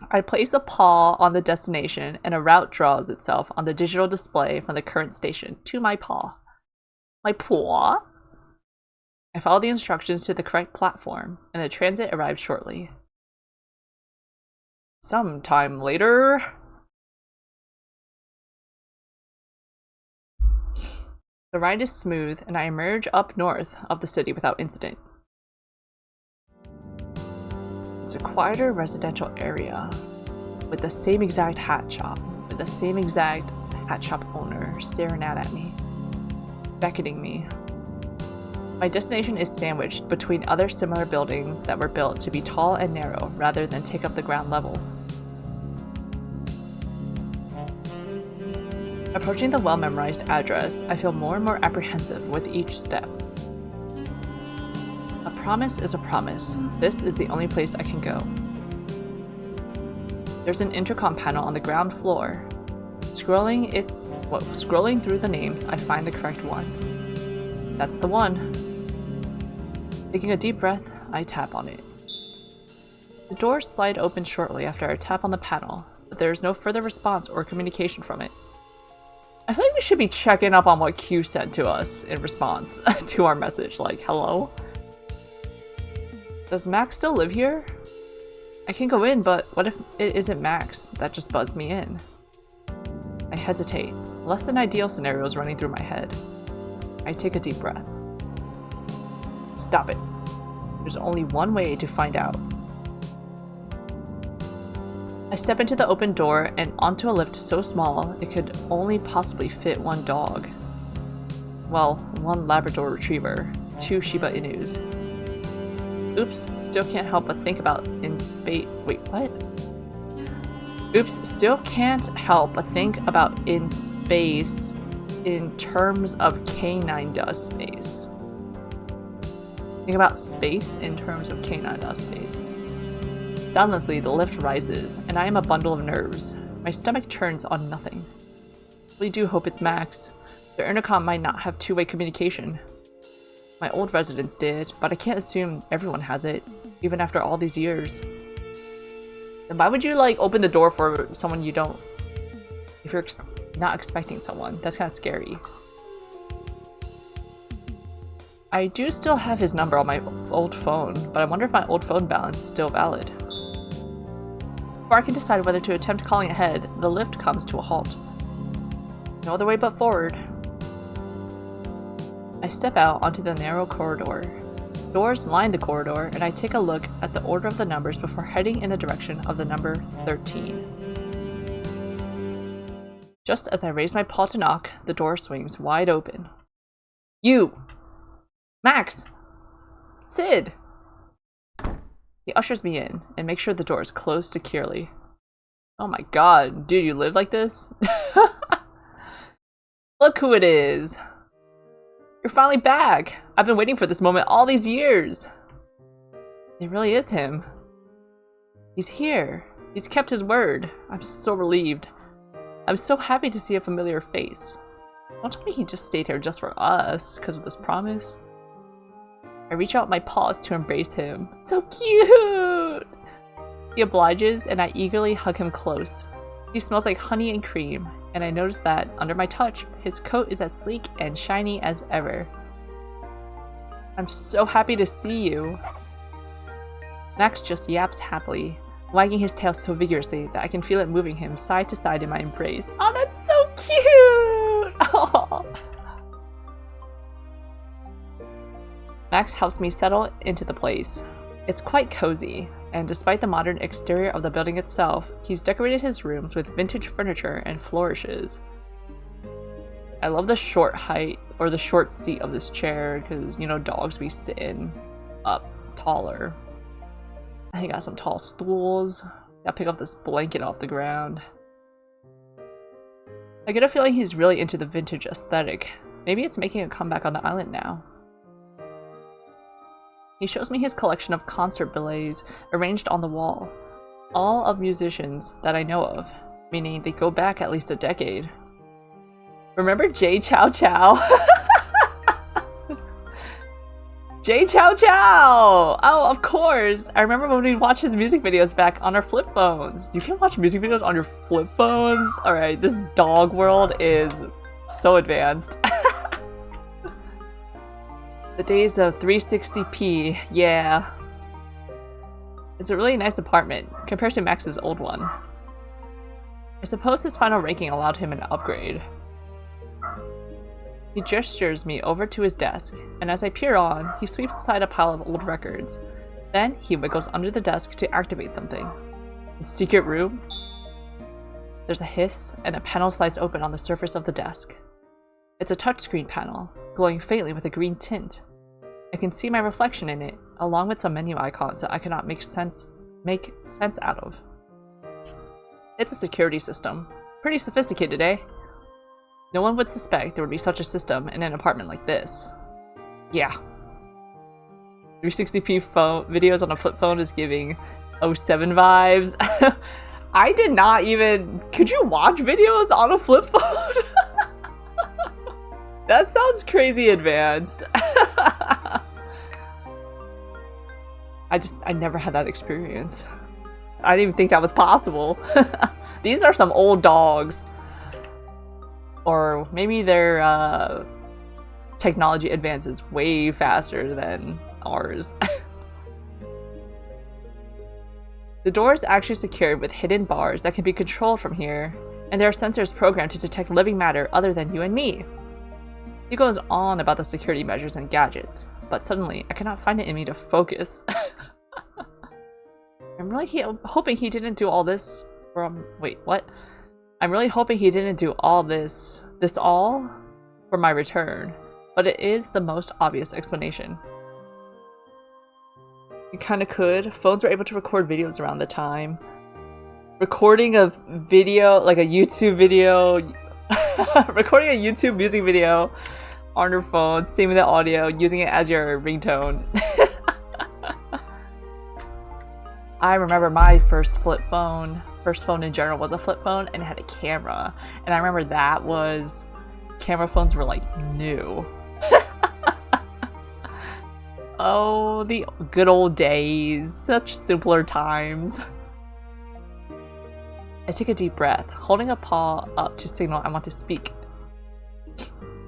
I place a paw on the destination, and a route draws itself on the digital display from the current station to my paw. My paw? I follow the instructions to the correct platform, and the transit arrived shortly. Sometime later... The ride is smooth, and I emerge up north of the city without incident. It's a quieter residential area, with the same exact hat shop, owner staring out at me, beckoning me. My destination is sandwiched between other similar buildings that were built to be tall and narrow rather than take up the ground level. Approaching the well-memorized address, I feel more and more apprehensive with each step. A promise is a promise. This is the only place I can go. There's an intercom panel on the ground floor. Scrolling through the names, I find the correct one. That's the one. Taking a deep breath, I tap on it. The doors slide open shortly after I tap on the panel, but there is no further response or communication from it. I feel like we should be checking up on what Q sent to us in response to our message, like, hello? Does Max still live here? I can go in, but what if it isn't Max that just buzzed me in? I hesitate. Less than ideal scenarios running through my head. I take a deep breath. Stop it. There's only one way to find out. I step into the open door and onto a lift so small it could only possibly fit one dog. Well, one Labrador Retriever, 2 Shiba Inus. Oops, still can't help but think about in space. Wait, what? Oops, still can't help but think about in space in terms of canine dust space. Think about space in terms of canine dust space. Soundlessly, the lift rises, and I am a bundle of nerves. My stomach turns on nothing. I really do hope it's Max. The intercom might not have two-way communication. My old residents did, but I can't assume everyone has it, even after all these years. Then why would you, like, open the door for someone you don't... If you're not expecting someone? That's kind of scary. I do still have his number on my old phone, but I wonder if my old phone balance is still valid. Before I can decide whether to attempt calling ahead, the lift comes to a halt. No other way but forward. I step out onto the narrow corridor. Doors line the corridor, and I take a look at the order of the numbers before heading in the direction of the number 13. Just as I raise my paw to knock, the door swings wide open. You! Max! Sid! He ushers me in and makes sure the door is closed securely. Oh my god, dude, you live like this? Look who it is! You're finally back! I've been waiting for this moment all these years! It really is him. He's here. He's kept his word. I'm so relieved. I'm so happy to see a familiar face. Don't tell me he just stayed here just for us because of this promise. I reach out my paws to embrace him. So cute! He obliges, and I eagerly hug him close. He smells like honey and cream, and I notice that, under my touch, his coat is as sleek and shiny as ever. I'm so happy to see you. Max just yaps happily, wagging his tail so vigorously that I can feel it moving him side to side in my embrace. Oh, that's so cute! Oh. Max helps me settle into the place. It's quite cozy, and despite the modern exterior of the building itself, he's decorated his rooms with vintage furniture and flourishes. I love the short height, or the short seat of this chair, because, you know, dogs be sitting up taller. I got some tall stools. Gotta pick up this blanket off the ground. I get a feeling he's really into the vintage aesthetic. Maybe it's making a comeback on the island now. He shows me his collection of concert billets arranged on the wall. All of musicians that I know of, meaning they go back at least a decade. Remember Jay Chow Chow? Jay Chow Chow! Oh, of course! I remember when we'd watch his music videos back on our flip phones. You can watch music videos on your flip phones? Alright, this dog world is so advanced. The days of 360p, yeah. It's a really nice apartment, compared to Max's old one. I suppose his final ranking allowed him an upgrade. He gestures me over to his desk, and as I peer on, he sweeps aside a pile of old records. Then he wiggles under the desk to activate something. His secret room? There's a hiss, and a panel slides open on the surface of the desk. It's a touchscreen panel, glowing faintly with a green tint. I can see my reflection in it, along with some menu icons that I cannot make sense out of. It's a security system. Pretty sophisticated, eh? No one would suspect there would be such a system in an apartment like this. Yeah. 360p phone videos on a flip phone is giving 07 vibes. I did not even... Could you watch videos on a flip phone? That sounds crazy advanced. I never had that experience. I didn't even think that was possible. These are some old dogs. Or maybe their technology advances way faster than ours. The door is actually secured with hidden bars that can be controlled from here, and there are sensors programmed to detect living matter other than you and me. He goes on about the security measures and gadgets, but suddenly I cannot find it in me to focus. I'm really hoping he didn't do all this from— wait, what? I'm really hoping he didn't do all this all for my return, but it is the most obvious explanation. You kinda could. Phones were able to record videos around the time. Recording a video, like a YouTube video, recording a YouTube music video on your phone, saving the audio, using it as your ringtone. I remember my first flip phone in general was a flip phone, and it had a camera. And I remember that was— camera phones were like new. Oh, the good old days. Such simpler times. I take a deep breath, holding a paw up to signal I want to speak.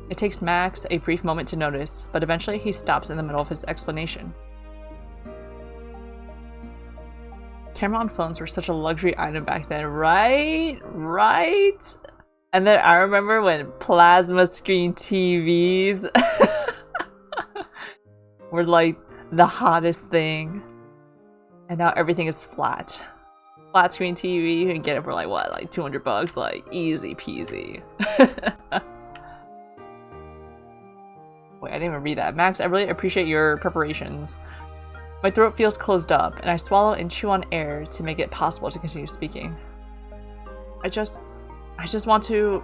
It takes Max a brief moment to notice, but eventually he stops in the middle of his explanation. Camera on phones were such a luxury item back then, right? Right? And then I remember when plasma screen TVs were like the hottest thing. And now everything is flat. Flat screen TV, you can get it for like what, like $200, like easy peasy. Wait, I didn't even read that. Max, I really appreciate your preparations. My throat feels closed up, and I swallow and chew on air to make it possible to continue speaking. I just want to—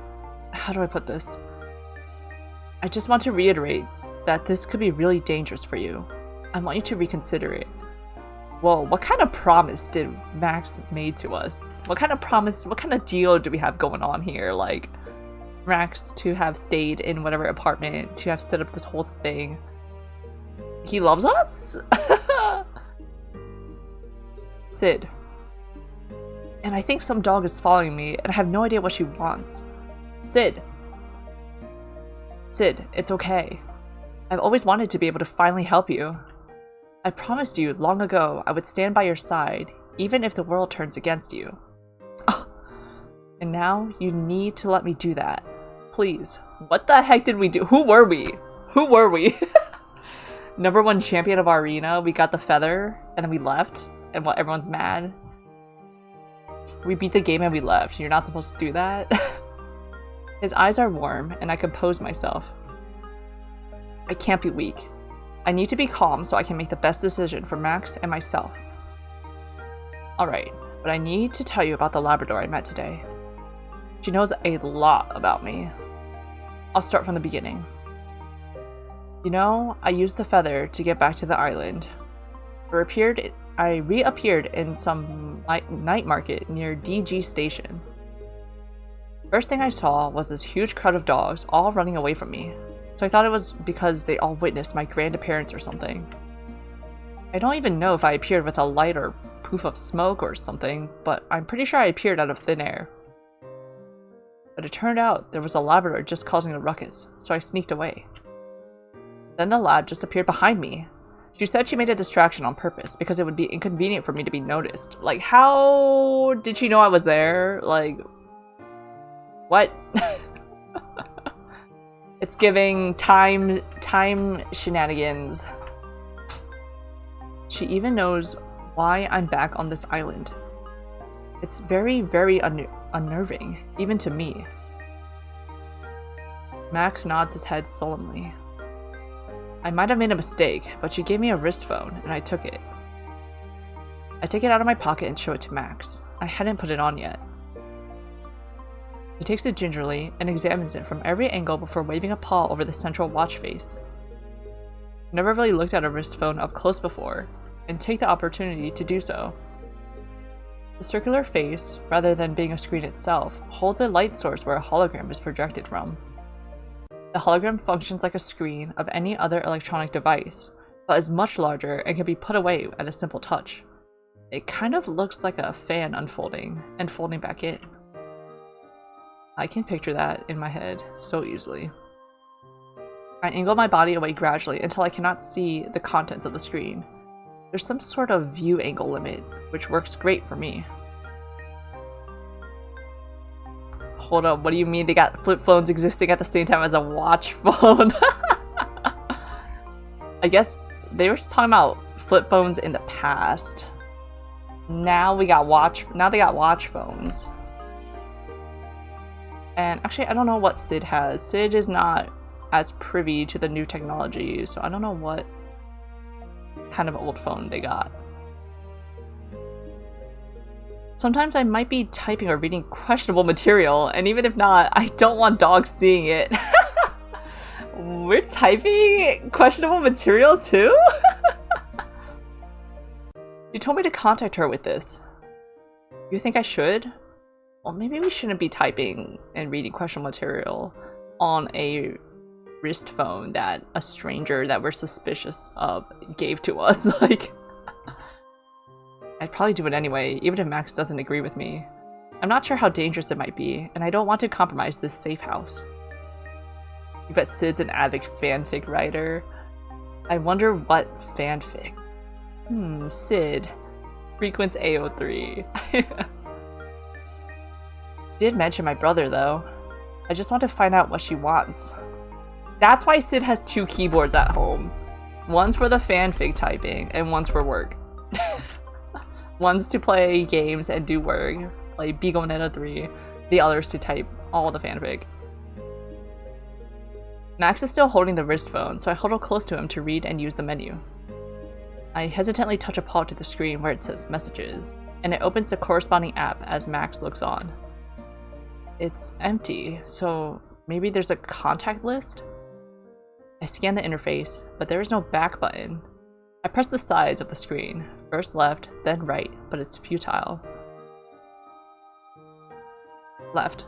how do I put this? I just want to reiterate that this could be really dangerous for you. I want you to reconsider it. Whoa, what kind of promise did Max made to us? What kind of promise, what kind of deal do we have going on here? Like, Max to have stayed in whatever apartment, to have set up this whole thing. He loves us? Sid. And I think some dog is following me, and I have no idea what she wants. Sid. Sid, it's okay. I've always wanted to be able to finally help you. I promised you long ago I would stand by your side, even if the world turns against you. Oh, and now you need to let me do that. Please. What the heck did we do? Who were we? Who were we? Number 1 champion of our arena, we got the feather, and then we left, and what, everyone's mad? We beat the game and we left. You're not supposed to do that? His eyes are warm, and I compose myself. I can't be weak. I need to be calm so I can make the best decision for Max and myself. Alright, but I need to tell you about the Labrador I met today. She knows a lot about me. I'll start from the beginning. You know, I used the feather to get back to the island. I reappeared in some night market near DG Station. First thing I saw was this huge crowd of dogs all running away from me. So I thought it was because they all witnessed my grand appearance or something. I don't even know if I appeared with a light or poof of smoke or something, but I'm pretty sure I appeared out of thin air. But it turned out there was a Labrador just causing a ruckus, so I sneaked away. Then the lab just appeared behind me. She said she made a distraction on purpose because it would be inconvenient for me to be noticed. Like, how did she know I was there? Like, what? It's giving time shenanigans. She even knows why I'm back on this island. It's very, very unnerving, even to me. Max nods his head solemnly. I might have made a mistake, but she gave me a wrist phone, and I took it. I take it out of my pocket and show it to Max. I hadn't put it on yet. He takes it gingerly and examines it from every angle before waving a paw over the central watch face. I've never really looked at a wrist phone up close before, and take the opportunity to do so. The circular face, rather than being a screen itself, holds a light source where a hologram is projected from. The hologram functions like a screen of any other electronic device, but is much larger and can be put away at a simple touch. It kind of looks like a fan unfolding and folding back in. I can picture that in my head so easily. I angle my body away gradually until I cannot see the contents of the screen. There's some sort of view angle limit, which works great for me. Hold up, what do you mean they got flip phones existing at the same time as a watch phone? I guess they were just talking about flip phones in the past. Now they got watch phones. And actually, I don't know what Sid has. Sid is not as privy to the new technology, so I don't know what kind of old phone they got. Sometimes I might be typing or reading questionable material, and even if not, I don't want dogs seeing it. We're typing questionable material too? You told me to contact her with this. You think I should? Well, maybe we shouldn't be typing and reading questionable material on a wrist phone that a stranger that we're suspicious of gave to us. Like, I'd probably do it anyway, even if Max doesn't agree with me. I'm not sure how dangerous it might be, and I don't want to compromise this safe house. You bet Sid's an avid fanfic writer. I wonder what fanfic. Sid. Frequents AO3. Did mention my brother, though. I just want to find out what she wants. That's why Sid has 2 keyboards at home. One's for the fanfic typing, and one's for work. One's to play games and do work, like Bigonetta 3. The other's to type all the fanfic. Max is still holding the wrist phone, so I huddle close to him to read and use the menu. I hesitantly touch a paw to the screen where it says Messages, and it opens the corresponding app as Max looks on. It's empty, so maybe there's a contact list? I scan the interface, but there is no back button. I press the sides of the screen, first left, then right, but it's futile. Left.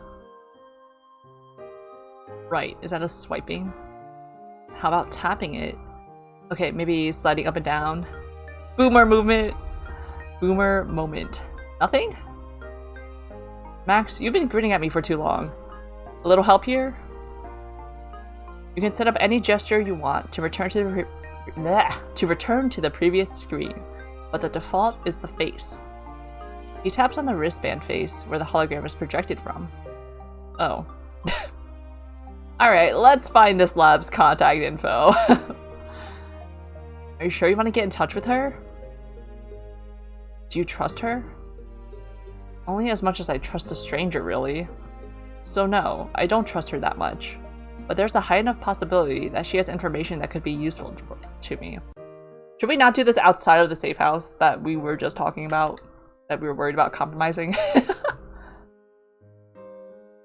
Right, is that a swiping? How about tapping it? Okay, maybe sliding up and down. Boomer movement! Boomer moment. Nothing? Max, you've been grinning at me for too long. A little help here? You can set up any gesture you want to return to the previous screen, but the default is the face. He taps on the wristband face where the hologram is projected from. Oh. Alright, let's find this lab's contact info. Are you sure you want to get in touch with her? Do you trust her? Only as much as I trust a stranger, really. So no, I don't trust her that much. But there's a high enough possibility that she has information that could be useful to me. Should we not do this outside of the safe house that we were just talking about? That we were worried about compromising?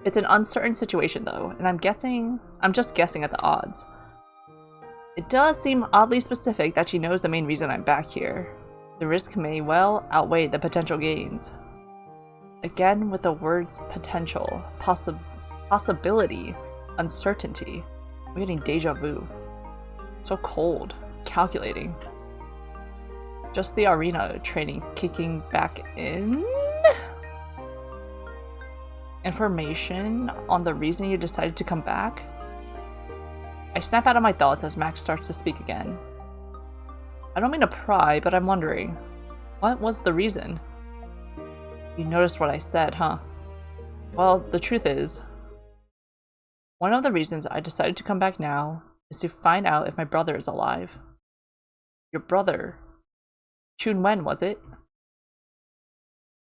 It's an uncertain situation though, and I'm just guessing at the odds. It does seem oddly specific that she knows the main reason I'm back here. The risk may well outweigh the potential gains. Again with the words potential, possibility, uncertainty. I'm getting deja vu. So cold, calculating. Just the arena training kicking back in? Information on the reason you decided to come back? I snap out of my thoughts as Max starts to speak again. I don't mean to pry, but I'm wondering, what was the reason? You noticed what I said, huh? Well, the truth is, one of the reasons I decided to come back now is to find out if my brother is alive. Your brother? Chun Wen, was it?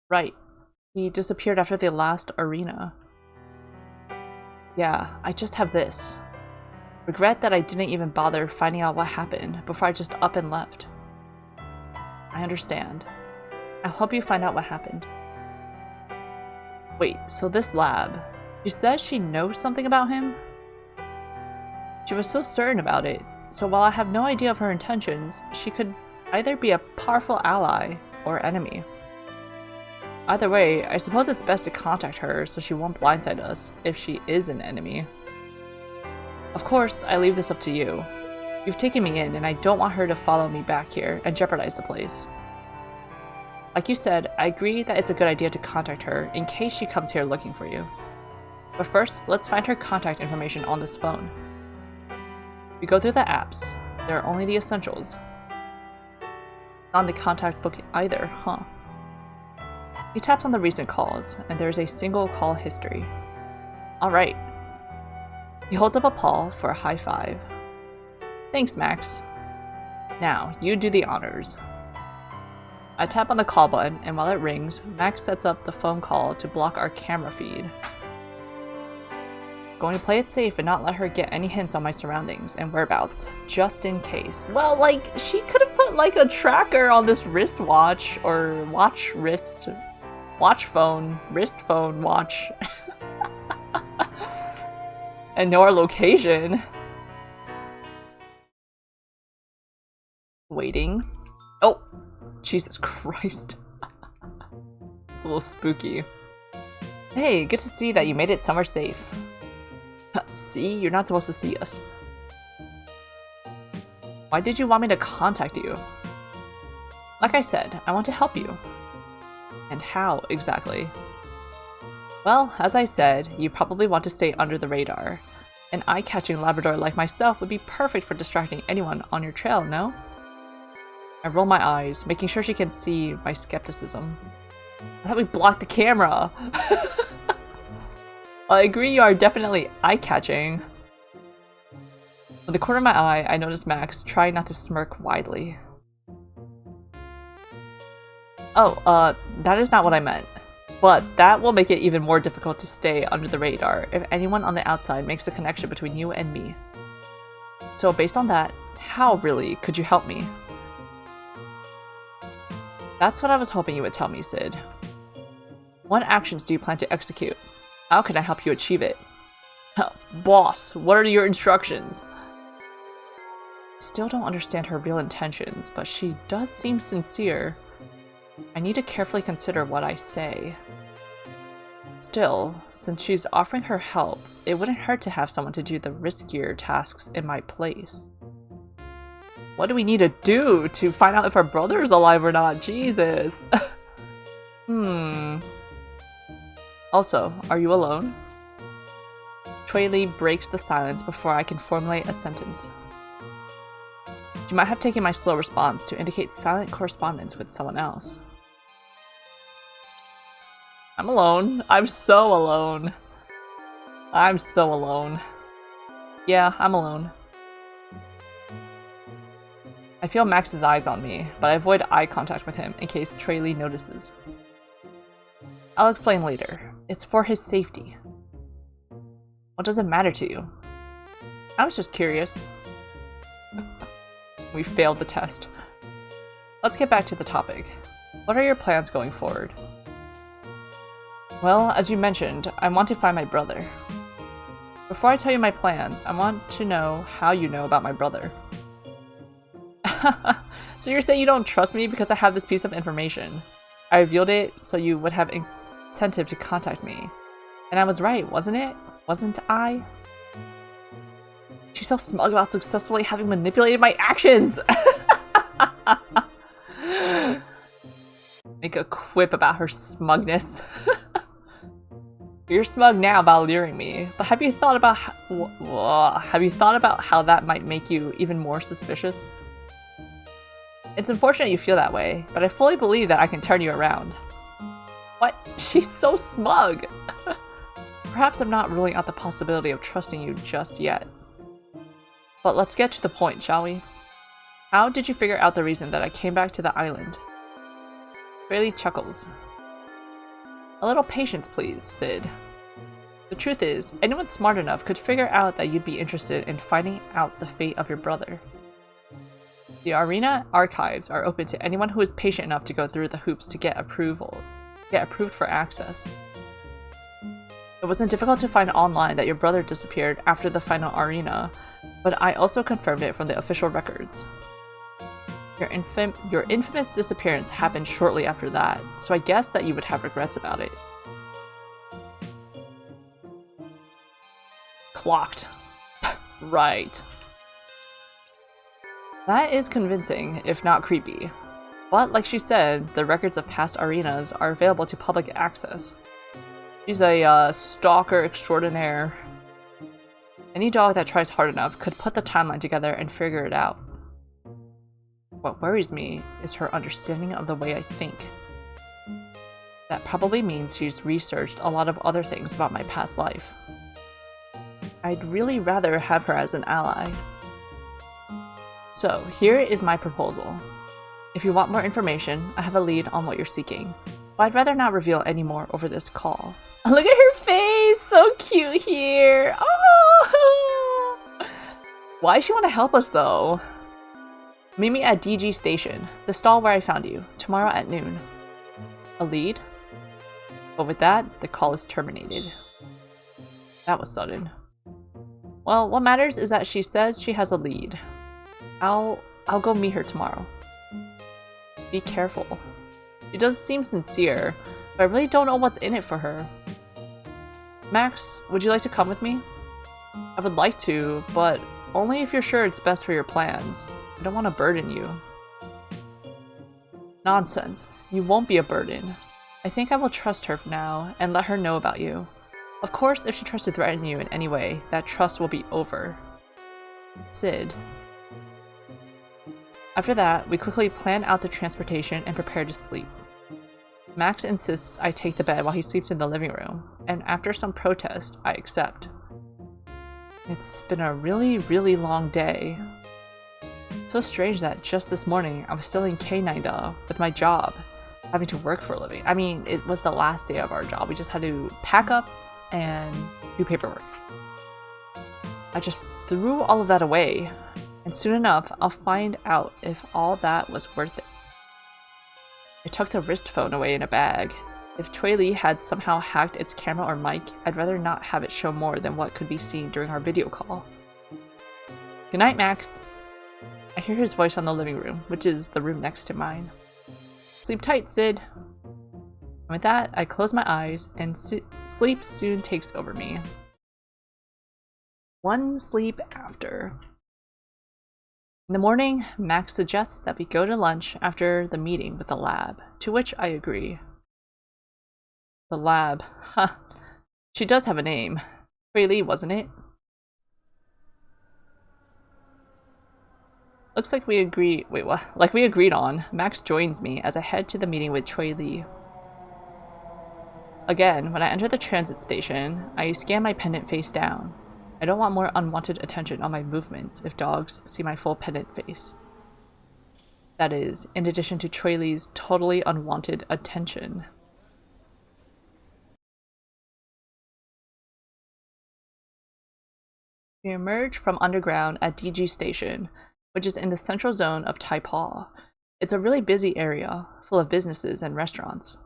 Right. He disappeared after the last arena. Yeah, I just have this. Regret that I didn't even bother finding out what happened before I just up and left. I understand. I'll help you find out what happened. Wait, so this lab, she says she knows something about him? She was so certain about it, so while I have no idea of her intentions, she could either be a powerful ally or enemy. Either way, I suppose it's best to contact her so she won't blindside us if she is an enemy. Of course, I leave this up to you. You've taken me in and I don't want her to follow me back here and jeopardize the place. Like you said, I agree that it's a good idea to contact her in case she comes here looking for you. But first, let's find her contact information on this phone. We go through the apps. There are only the essentials. Not in the contact book either, huh? He taps on the recent calls, and there's a single call history. Alright. He holds up a paw for a high five. Thanks, Max. Now, you do the honors. I tap on the call button, and while it rings, Max sets up the phone call to block our camera feed. Going to play it safe and not let her get any hints on my surroundings and whereabouts, just in case. Well, like, she could have put, like, a tracker on this wristwatch, or wrist phone, watch. And know our location. Waiting. Oh! Jesus Christ. It's a little spooky. Hey, good to see that you made it somewhere safe. See? You're not supposed to see us. Why did you want me to contact you? Like I said, I want to help you. And how, exactly? Well, as I said, you probably want to stay under the radar. An eye-catching Labrador like myself would be perfect for distracting anyone on your trail, no? I roll my eyes, making sure she can see my skepticism. I thought we blocked the camera! I agree you are definitely eye-catching. With the corner of my eye, I notice Max trying not to smirk widely. Oh, that is not what I meant. But that will make it even more difficult to stay under the radar if anyone on the outside makes a connection between you and me. So based on that, how really could you help me? That's what I was hoping you would tell me, Sid. What actions do you plan to execute? How can I help you achieve it? Boss, what are your instructions? Still don't understand her real intentions, but she does seem sincere. I need to carefully consider what I say. Still, since she's offering her help, it wouldn't hurt to have someone to do the riskier tasks in my place. What do we need to do to find out if our brother is alive or not? Jesus! Also, are you alone? Chui Li breaks the silence before I can formulate a sentence. You might have taken my slow response to indicate silent correspondence with someone else. I'm alone. I'm so alone. I'm so alone. Yeah, I'm alone. I feel Max's eyes on me, but I avoid eye contact with him in case Chui Li notices. I'll explain later. It's for his safety. What does it matter to you? I was just curious. We failed the test. Let's get back to the topic. What are your plans going forward? Well, as you mentioned, I want to find my brother. Before I tell you my plans, I want to know how you know about my brother. So you're saying you don't trust me because I have this piece of information. I revealed it so you would have incentive to contact me. And I was right, wasn't it? Wasn't I? She's so smug about successfully having manipulated my actions! Make a quip about her smugness. You're smug now about luring me, but have you thought about how that might make you even more suspicious? It's unfortunate you feel that way, but I fully believe that I can turn you around. What? She's so smug! Perhaps I'm not ruling out the possibility of trusting you just yet. But let's get to the point, shall we? How did you figure out the reason that I came back to the island? Really chuckles. A little patience, please, Sid. The truth is, anyone smart enough could figure out that you'd be interested in finding out the fate of your brother. The arena archives are open to anyone who is patient enough to go through the hoops to get approved for access. It wasn't difficult to find online that your brother disappeared after the final arena, but I also confirmed it from the official records. Your infamous disappearance happened shortly after that, so I guessed that you would have regrets about it. Clocked. Right. That is convincing, if not creepy. But like she said, the records of past arenas are available to public access. She's a stalker extraordinaire. Any dog that tries hard enough could put the timeline together and figure it out. What worries me is her understanding of the way I think. That probably means she's researched a lot of other things about my past life. I'd really rather have her as an ally. So, here is my proposal. If you want more information, I have a lead on what you're seeking, but I'd rather not reveal any more over this call. Look at her face! So cute here! Oh! Why does she want to help us though? Meet me at DG Station, the stall where I found you, tomorrow at noon. A lead? But with that, the call is terminated. That was sudden. Well, what matters is that she says she has a lead. I'll go meet her tomorrow. Be careful. She does seem sincere, but I really don't know what's in it for her. Max, would you like to come with me? I would like to, but only if you're sure it's best for your plans. I don't want to burden you. Nonsense. You won't be a burden. I think I will trust her now and let her know about you. Of course, if she tries to threaten you in any way, that trust will be over. Sid. After that, we quickly plan out the transportation and prepare to sleep. Max insists I take the bed while he sleeps in the living room, and after some protest, I accept. It's been a really, really long day. So strange that just this morning I was still in K9 with my job, having to work for a living. I mean, it was the last day of our job. We just had to pack up and do paperwork. I just threw all of that away, and soon enough, I'll find out if all that was worth it. I tucked a wrist phone away in a bag. If Chui Li had somehow hacked its camera or mic, I'd rather not have it show more than what could be seen during our video call. Good night, Max. I hear his voice on the living room, which is the room next to mine. Sleep tight, Sid. And with that, I close my eyes, and sleep soon takes over me. One sleep after. In the morning, Max suggests that we go to lunch after the meeting with the lab, to which I agree. The lab. Huh. She does have a name. Chui Li, wasn't it? Looks like we agree- wait, what? Like we agreed on, Max joins me as I head to the meeting with Chui Li. Again, when I enter the transit station, I scan my pendant face down. I don't want more unwanted attention on my movements if dogs see my full pendant face. That is, in addition to Chui Li's totally unwanted attention. We emerge from underground at DG Station, which is in the central zone of Taipa. It's a really busy area, full of businesses and restaurants.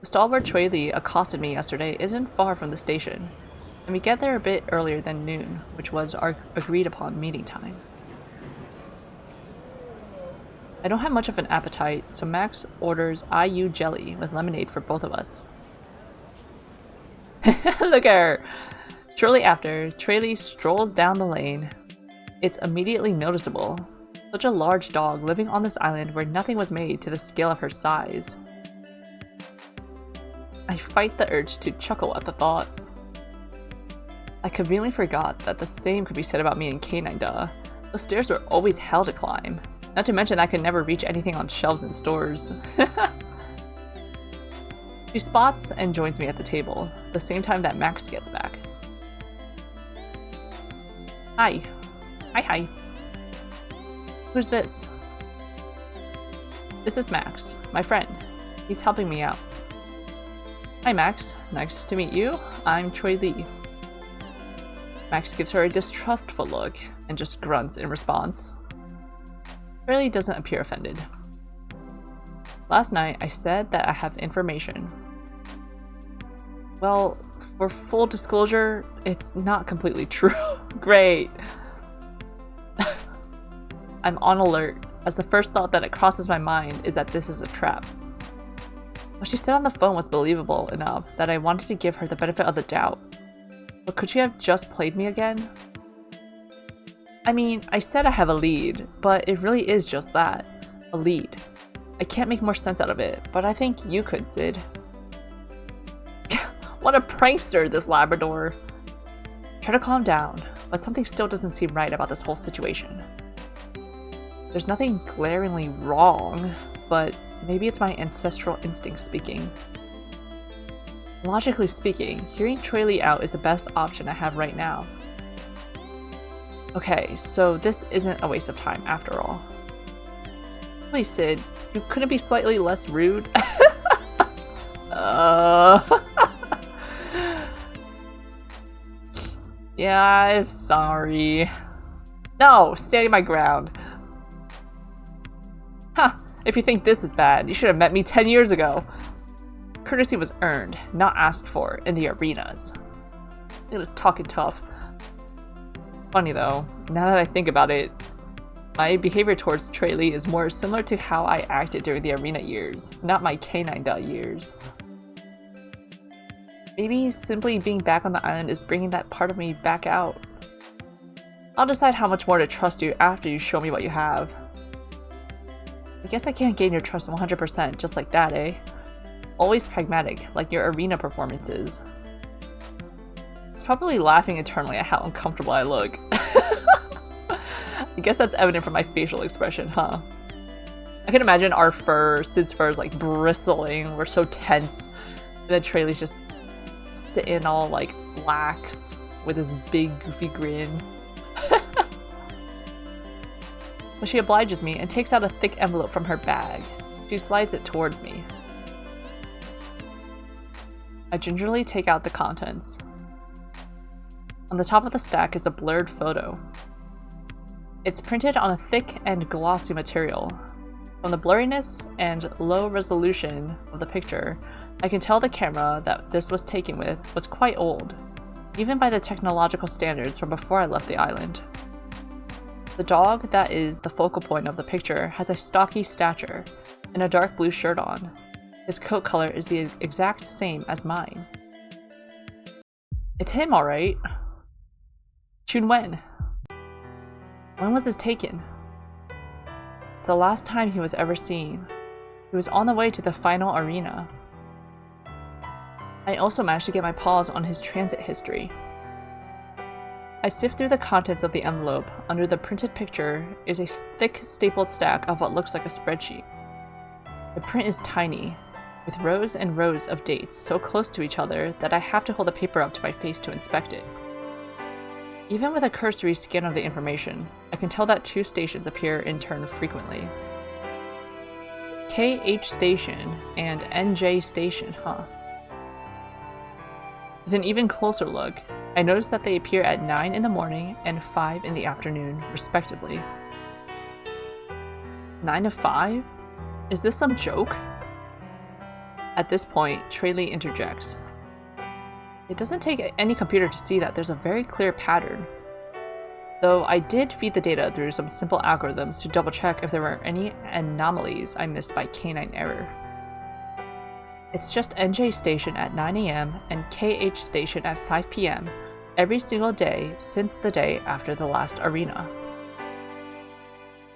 The stall where Chui Li accosted me yesterday isn't far from the station, and we get there a bit earlier than noon, which was our agreed upon meeting time. I don't have much of an appetite, so Max orders IU jelly with lemonade for both of us. Look at her! Shortly after, Chui Li strolls down the lane. It's immediately noticeable. Such a large dog living on this island where nothing was made to the scale of her size. I fight the urge to chuckle at the thought. I conveniently forgot that the same could be said about me in K9. Those stairs were always hell to climb. Not to mention that I could never reach anything on shelves in stores. She spots and joins me at the table, the same time that Max gets back. Hi. Hi. Who's this? This is Max, my friend. He's helping me out. Hi Max, nice to meet you. I'm Chui Li. Max gives her a distrustful look and just grunts in response. Really doesn't appear offended. Last night I said that I have information. Well, for full disclosure, it's not completely true. Great. I'm on alert, as the first thought that crosses my mind is that this is a trap. What she said on the phone was believable enough that I wanted to give her the benefit of the doubt. But could she have just played me again? I mean, I said I have a lead, but it really is just that. A lead. I can't make more sense out of it, but I think you could, Sid. What a prankster, this Labrador! Try to calm down, but something still doesn't seem right about this whole situation. There's nothing glaringly wrong, but maybe it's my ancestral instinct speaking. Logically speaking, hearing Tralee out is the best option I have right now. Okay, so this isn't a waste of time after all. Please, Sid, you couldn't be slightly less rude? Yeah, I'm sorry. No, standing my ground. Huh, if you think this is bad, you should have met me 10 years ago. Courtesy was earned, not asked for, in the arenas. It was talking tough. Funny though, now that I think about it, my behavior towards Tralee is more similar to how I acted during the arena years, not my canine years. Maybe simply being back on the island is bringing that part of me back out. I'll decide how much more to trust you after you show me what you have. I guess I can't gain your trust 100% just like that, eh? Always pragmatic, like your arena performances. He's probably laughing internally at how uncomfortable I look. I guess that's evident from my facial expression, huh? I can imagine our fur, Sid's fur is like bristling, we're so tense, and then Tralee's just sitting all like lax with his big goofy grin. But she obliges me and takes out a thick envelope from her bag. She slides it towards me. I gingerly take out the contents. On the top of the stack is a blurred photo. It's printed on a thick and glossy material. From the blurriness and low resolution of the picture, I can tell the camera that this was taken with was quite old, even by the technological standards from before I left the island. The dog that is the focal point of the picture has a stocky stature and a dark blue shirt on. His coat color is the exact same as mine. It's him, alright. Chun Wen. When was this taken? It's the last time he was ever seen. He was on the way to the final arena. I also managed to get my paws on his transit history. I sift through the contents of the envelope. Under the printed picture is a thick stapled stack of what looks like a spreadsheet. The print is tiny, with rows and rows of dates so close to each other that I have to hold the paper up to my face to inspect it. Even with a cursory scan of the information, I can tell that two stations appear in turn frequently. KH Station and NJ Station, huh? With an even closer look, I notice that they appear at 9 in the morning and 5 in the afternoon, respectively. 9 to 5? Is this some joke? At this point, Tralee interjects. It doesn't take any computer to see that there's a very clear pattern. Though I did feed the data through some simple algorithms to double check if there were any anomalies I missed by canine error. It's just NJ Station at 9 AM and KH Station at 5 PM every single day since the day after the last arena.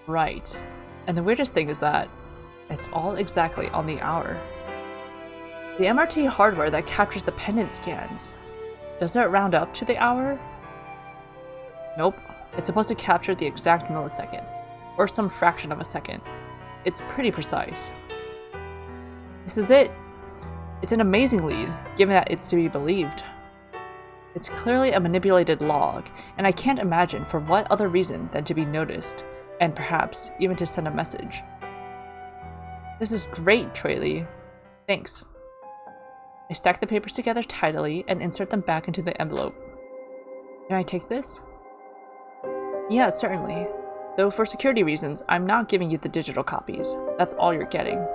Right. And the weirdest thing is that it's all exactly on the hour. The MRT hardware that captures the pendant scans, doesn't it round up to the hour? Nope. It's supposed to capture the exact millisecond, or some fraction of a second. It's pretty precise. This is it. It's an amazing lead, given that it's to be believed. It's clearly a manipulated log, and I can't imagine for what other reason than to be noticed, and perhaps even to send a message. This is great, Tralee. Thanks. I stack the papers together tidily and insert them back into the envelope. Can I take this? Yeah, certainly. Though for security reasons, I'm not giving you the digital copies. That's all you're getting.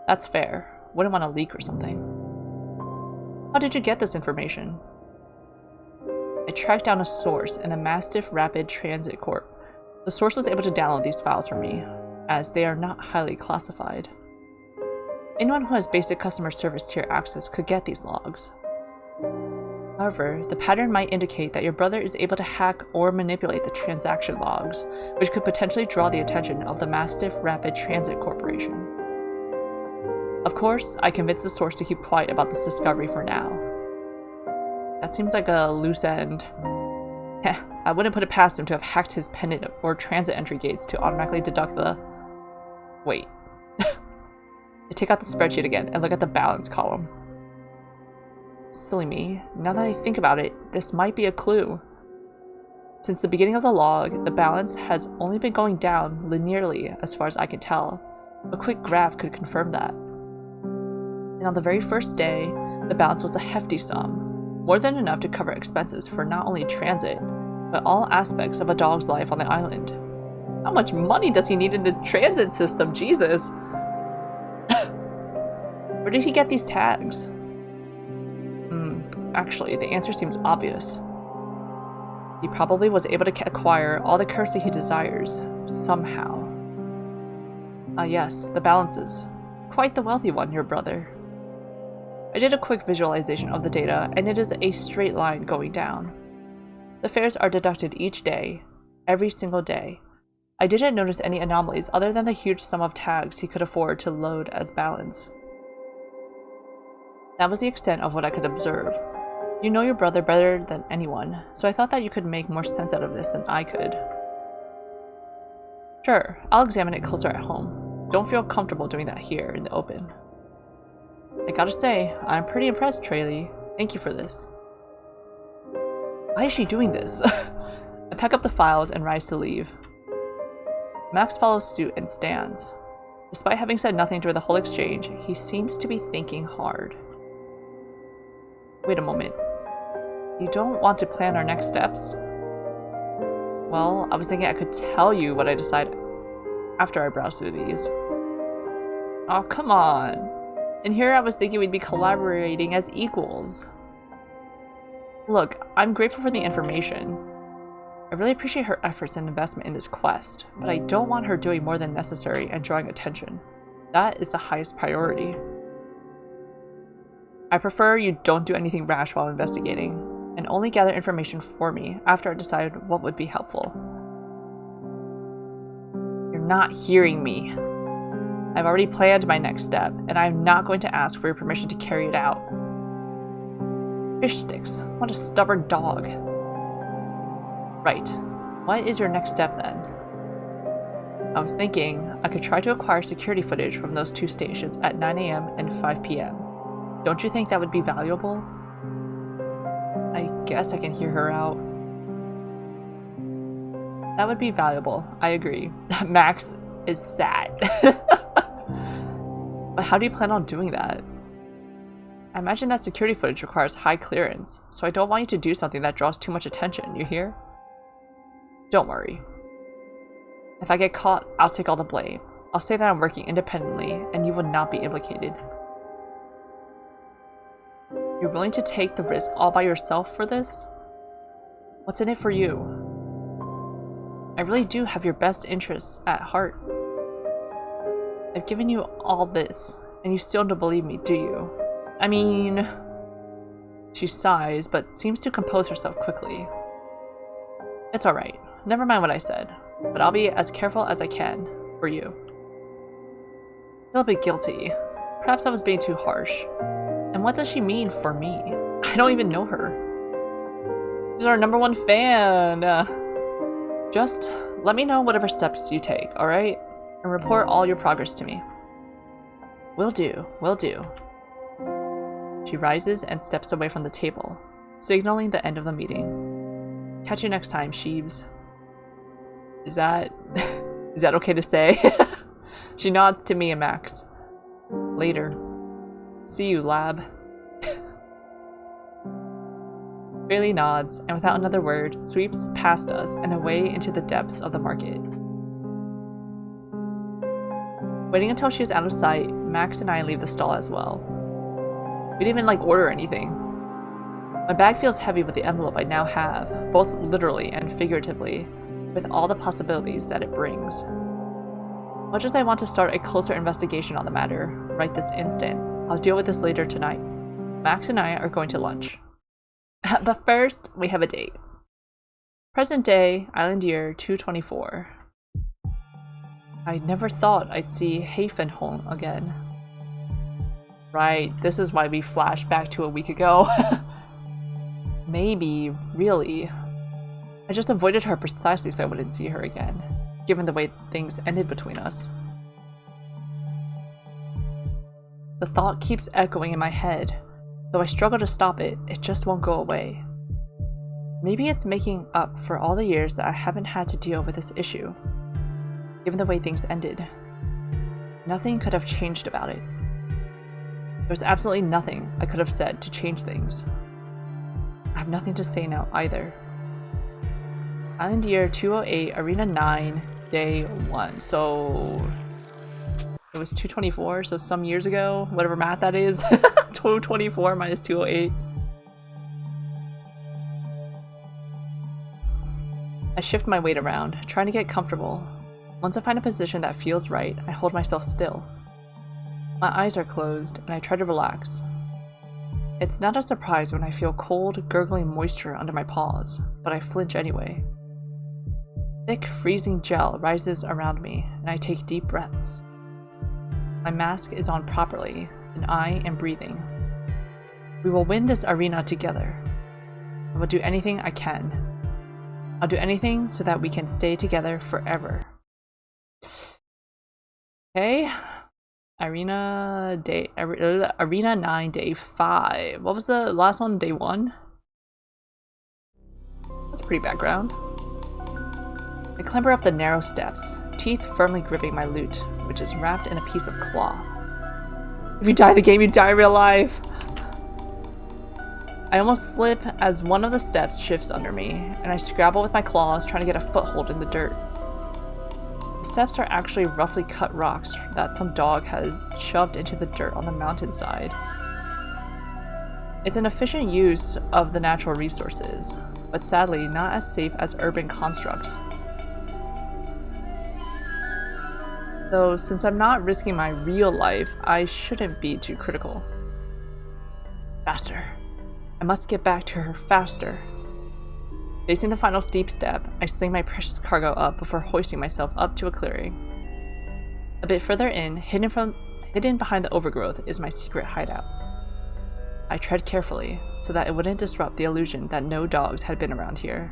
That's fair. Wouldn't want to leak or something. How did you get this information? I tracked down a source in the Mastiff Rapid Transit Corp. The source was able to download these files for me, as they are not highly classified. Anyone who has basic customer service tier access could get these logs. However, the pattern might indicate that your brother is able to hack or manipulate the transaction logs, which could potentially draw the attention of the Mastiff Rapid Transit Corporation. Of course, I convinced the source to keep quiet about this discovery for now. That seems like a loose end. Heh, I wouldn't put it past him to have hacked his pendant or transit entry gates to automatically deduct the... Wait. I take out the spreadsheet again and look at the balance column. Silly me. Now that I think about it, this might be a clue. Since the beginning of the log, the balance has only been going down linearly as far as I can tell. A quick graph could confirm that. And on the very first day, the balance was a hefty sum, more than enough to cover expenses for not only transit, but all aspects of a dog's life on the island. How much money does he need in the transit system? Jesus! Where did he get these tags? Actually, the answer seems obvious. He probably was able to acquire all the currency he desires, somehow. Yes, the balances. Quite the wealthy one, your brother. I did a quick visualization of the data, and it is a straight line going down. The fares are deducted each day, every single day. I didn't notice any anomalies other than the huge sum of tags he could afford to load as balance. That was the extent of what I could observe. You know your brother better than anyone, so I thought that you could make more sense out of this than I could. Sure, I'll examine it closer at home. Don't feel comfortable doing that here in the open. I gotta say, I'm pretty impressed, Traley. Thank you for this. Why is she doing this? I pack up the files and rise to leave. Max follows suit and stands. Despite having said nothing during the whole exchange, he seems to be thinking hard. Wait a moment. You don't want to plan our next steps? Well, I was thinking I could tell you what I decide after I browse through these. Oh, come on. And here I was thinking we'd be collaborating as equals. Look, I'm grateful for the information. I really appreciate her efforts and investment in this quest, but I don't want her doing more than necessary and drawing attention. That is the highest priority. I prefer you don't do anything rash while investigating, and only gather information for me after I decide what would be helpful. You're not hearing me. I've already planned my next step, and I'm not going to ask for your permission to carry it out. Fish sticks, what a stubborn dog. Right. What is your next step then? I was thinking I could try to acquire security footage from those two stations at 9 AM and 5 PM. Don't you think that would be valuable? I guess I can hear her out. That would be valuable, I agree. Max is sad. But how do you plan on doing that? I imagine that security footage requires high clearance, so I don't want you to do something that draws too much attention, you hear? Don't worry. If I get caught, I'll take all the blame. I'll say that I'm working independently, and you will not be implicated. You're willing to take the risk all by yourself for this? What's in it for you? I really do have your best interests at heart. I've given you all this, and you still don't believe me, do you? I mean... She sighs, but seems to compose herself quickly. It's alright. Never mind what I said, but I'll be as careful as I can, for you. I feel a bit guilty. Perhaps I was being too harsh. And what does she mean, for me? I don't even know her. She's our #1 fan! Just let me know whatever steps you take, alright? And report all your progress to me. Will do, will do. She rises and steps away from the table, signaling the end of the meeting. Catch you next time, Sheeves. Is that okay to say? She nods to me and Max. Later. See you, lab. Bailey nods, and without another word, sweeps past us and away into the depths of the market. Waiting until she is out of sight, Max and I leave the stall as well. We didn't even, order anything. My bag feels heavy with the envelope I now have, both literally and figuratively, with all the possibilities that it brings. Much as I want to start a closer investigation on the matter, right this instant, I'll deal with this later tonight. Max and I are going to lunch. But first, we have a date. Present day, island year 224. I never thought I'd see Haefenholm again. Right, this is why we flashed back to a week ago. Maybe, really. I just avoided her precisely so I wouldn't see her again, given the way things ended between us. The thought keeps echoing in my head. Though I struggle to stop it, it just won't go away. Maybe it's making up for all the years that I haven't had to deal with this issue. Given the way things ended, nothing could have changed about it. There was absolutely nothing I could have said to change things. I have nothing to say now either. Island year 208, Arena 9, day 1. So it was 224, so some years ago, whatever math that is. 224 minus 208. I shift my weight around, trying to get comfortable. Once I find a position that feels right, I hold myself still. My eyes are closed, and I try to relax. It's not a surprise when I feel cold, gurgling moisture under my paws, but I flinch anyway. Thick, freezing gel rises around me, and I take deep breaths. My mask is on properly, and I am breathing. We will win this arena together. I will do anything I can. I'll do anything so that we can stay together forever. Okay. Arena 9, day 5. What was the last one? Day 1? That's a pretty background. I clamber up the narrow steps, teeth firmly gripping my loot, which is wrapped in a piece of cloth. If you die in the game, you die in real life! I almost slip as one of the steps shifts under me, and I scrabble with my claws trying to get a foothold in the dirt. The steps are actually roughly cut rocks that some dog has shoved into the dirt on the mountainside. It's an efficient use of the natural resources, but sadly not as safe as urban constructs. Though, since I'm not risking my real life, I shouldn't be too critical. Faster. I must get back to her faster. Facing the final steep step, I sling my precious cargo up before hoisting myself up to a clearing. A bit further in, hidden behind the overgrowth, is my secret hideout. I tread carefully, so that it wouldn't disrupt the illusion that no dogs had been around here.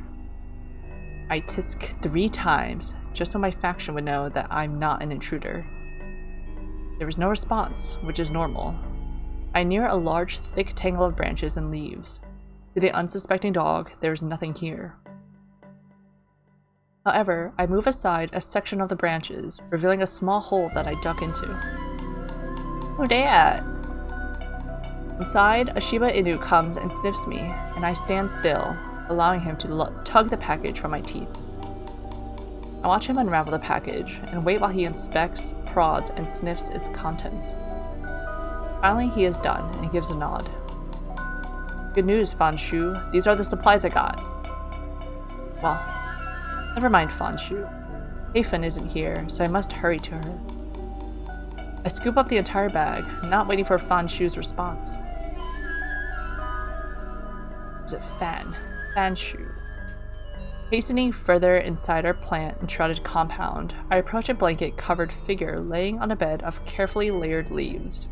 I tisk 3 times, just so my faction would know that I'm not an intruder. There was no response, which is normal. I near a large, thick tangle of branches and leaves. To the unsuspecting dog, there is nothing here. However, I move aside a section of the branches, revealing a small hole that I duck into. Who dat? Inside, a Shiba Inu comes and sniffs me, and I stand still, allowing him to tug the package from my teeth. I watch him unravel the package, and wait while he inspects, prods, and sniffs its contents. Finally, he is done, and gives a nod. Good news, Fanshu. These are the supplies I got. Well, never mind Fanshu. Heifan isn't here, so I must hurry to her. I scoop up the entire bag, not waiting for Fanshu's response. Is it Fanshu? Hastening further inside our plant and shrouded compound, I approach a blanket-covered figure laying on a bed of carefully layered leaves.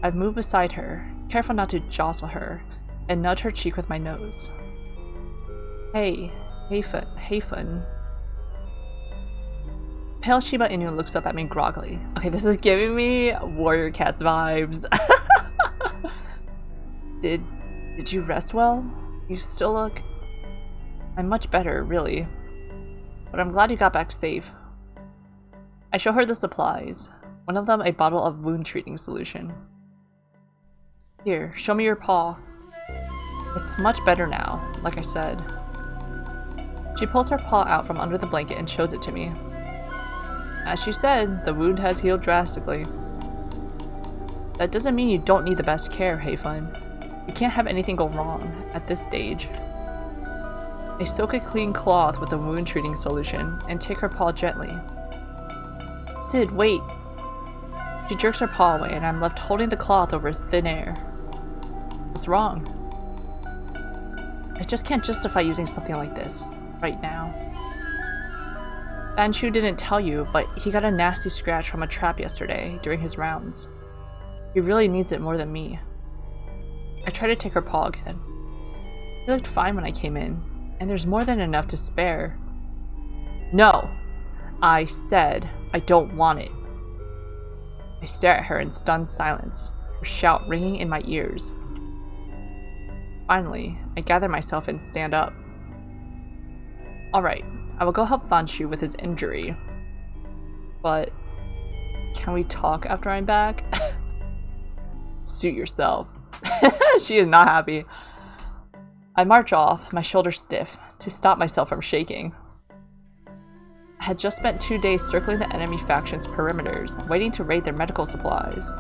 I've moved beside her, careful not to jostle her, and nudge her cheek with my nose. Hey, Heifan. Pale Shiba Inu looks up at me groggily. Okay, this is giving me Warrior Cats vibes. Did you rest well? You still look... I'm much better, really. But I'm glad you got back safe. I show her the supplies. One of them a bottle of wound treating solution. Here, show me your paw. It's much better now, like I said. She pulls her paw out from under the blanket and shows it to me. As she said, the wound has healed drastically. That doesn't mean you don't need the best care, Heifan. You can't have anything go wrong at this stage. I soak a clean cloth with the wound treating solution and take her paw gently. Sid, wait! She jerks her paw away and I'm left holding the cloth over thin air. What's wrong? I just can't justify using something like this, right now. Fanshu didn't tell you, but he got a nasty scratch from a trap yesterday during his rounds. He really needs it more than me. I try to take her paw again. He looked fine when I came in. And there's more than enough to spare. No! I said I don't want it. I stare at her in stunned silence, her shout ringing in my ears. Finally, I gather myself and stand up. Alright, I will go help Fanshu with his injury. But can we talk after I'm back? Suit yourself. She is not happy. I march off, my shoulders stiff, to stop myself from shaking. I had just spent 2 days circling the enemy faction's perimeters, waiting to raid their medical supplies.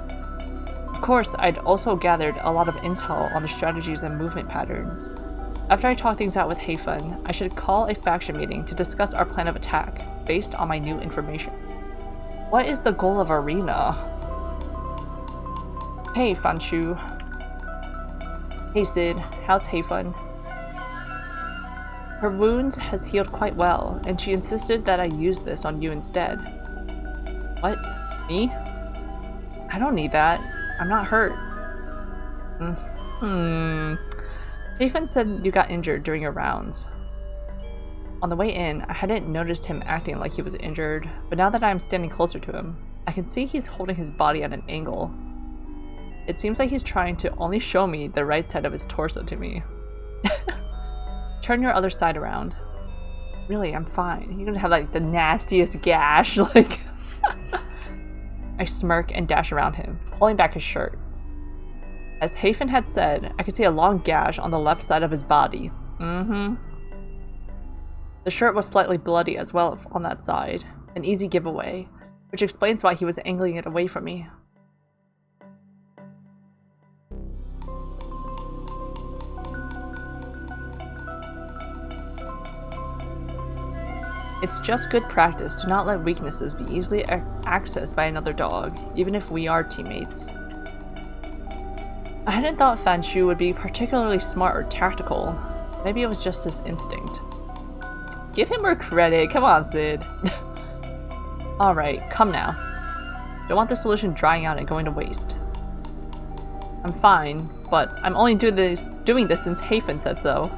Of course, I'd also gathered a lot of intel on the strategies and movement patterns. After I talk things out with Hafen, I should call a faction meeting to discuss our plan of attack, based on my new information. What is the goal of Arena? Hey, Fanshu. Hey, Sid. How's Hafen? Her wound has healed quite well, and she insisted that I use this on you instead. What? Me? I don't need that. I'm not hurt. Hafen said you got injured during your rounds. On the way in, I hadn't noticed him acting like he was injured, but now that I'm standing closer to him, I can see he's holding his body at an angle. It seems like he's trying to only show me the right side of his torso to me. Turn your other side around. Really, I'm fine. You're gonna have like the nastiest gash, like... I smirk and dash around him, pulling back his shirt. As Hafen had said, I could see a long gash on the left side of his body. The shirt was slightly bloody as well on that side, an easy giveaway, which explains why he was angling it away from me. It's just good practice to not let weaknesses be easily accessed by another dog, even if we are teammates. I hadn't thought Fanshu would be particularly smart or tactical. Maybe it was just his instinct. Give him more credit, come on, Sid. Alright, come now. Don't want the solution drying out and going to waste. I'm fine, but I'm only doing this since Hafen said so.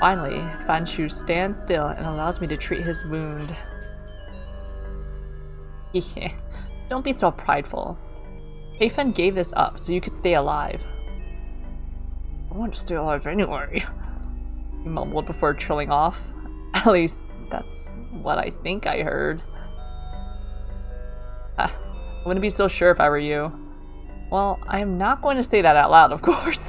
Finally, Fanshu stands still and allows me to treat his wound. Don't be so prideful. Hafen gave this up so you could stay alive. I want to stay alive anyway, he mumbled before trilling off. At least, that's what I think I heard. I wouldn't be so sure if I were you. Well, I am not going to say that out loud, of course.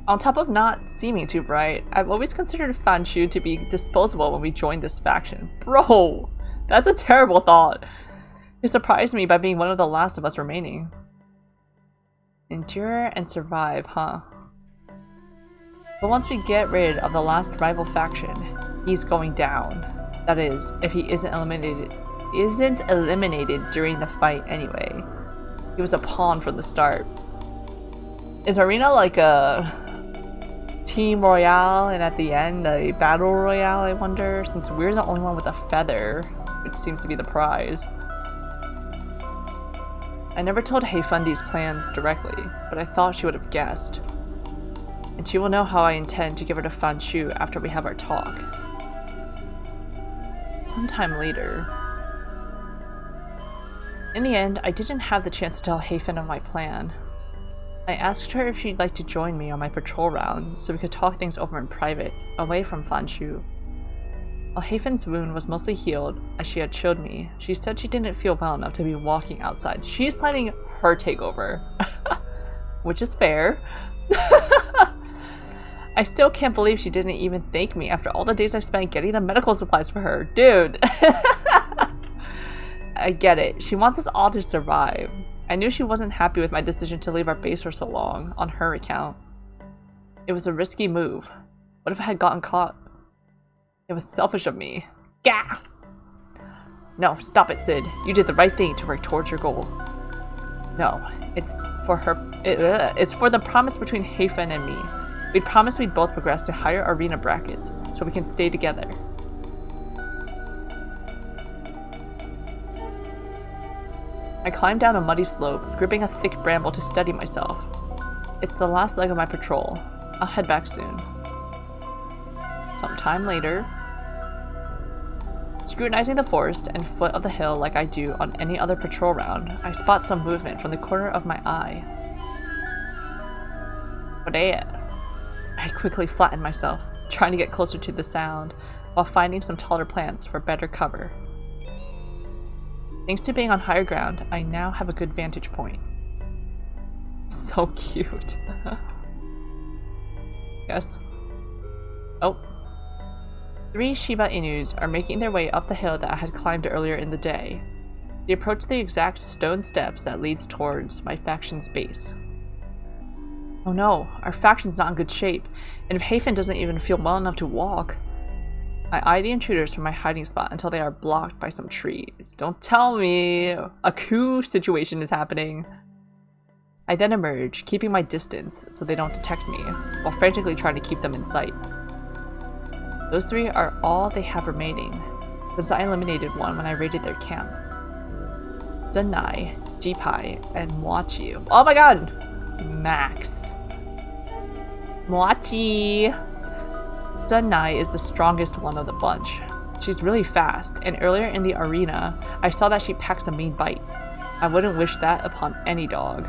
On top of not seeming too bright, I've always considered Fanshu to be disposable when we joined this faction. Bro, that's a terrible thought. He surprised me by being one of the last of us remaining. Endure and survive, huh? But once we get rid of the last rival faction, he's going down. That is, if he isn't eliminated during the fight anyway. He was a pawn from the start. Is Arena like a team royale and at the end a battle royale, I wonder, since we're the only one with a feather, which seems to be the prize. I never told Hafen these plans directly, but I thought she would have guessed. And she will know how I intend to give her to Fanshu after we have our talk. Sometime later. In the end, I didn't have the chance to tell Hafen of my plan. I asked her if she'd like to join me on my patrol round so we could talk things over in private, away from Fanshu. While Hafen's wound was mostly healed, as she had showed me, she said she didn't feel well enough to be walking outside. She's planning her takeover. Which is fair. I still can't believe she didn't even thank me after all the days I spent getting the medical supplies for her. Dude! I get it. She wants us all to survive. I knew she wasn't happy with my decision to leave our base for so long, on her account. It was a risky move. What if I had gotten caught? It was selfish of me. Gah! No, stop it, Sid. You did the right thing to work towards your goal. No, it's for it's for the promise between Hafen and me. We'd promised we'd both progress to higher arena brackets, so we can stay together. I climbed down a muddy slope, gripping a thick bramble to steady myself. It's the last leg of my patrol. I'll head back soon. Sometime later, scrutinizing the forest and foot of the hill like I do on any other patrol round, I spot some movement from the corner of my eye. What is it? I quickly flatten myself, trying to get closer to the sound, while finding some taller plants for better cover. Thanks to being on higher ground, I now have a good vantage point. So cute. Yes. Oh. 3 Shiba Inus are making their way up the hill that I had climbed earlier in the day. They approach the exact stone steps that leads towards my faction's base. Oh no, our faction's not in good shape, and if Hafen doesn't even feel well enough to walk. I eye the intruders from my hiding spot until they are blocked by some trees. Don't tell me a coup situation is happening. I then emerge, keeping my distance so they don't detect me, while frantically trying to keep them in sight. Those 3 are all they have remaining, since I eliminated one when I raided their camp. Zanai, Jipai, and Moachi. Oh my god! Max. Moachi! Zanai is the strongest one of the bunch. She's really fast, and earlier in the arena, I saw that she packs a mean bite. I wouldn't wish that upon any dog.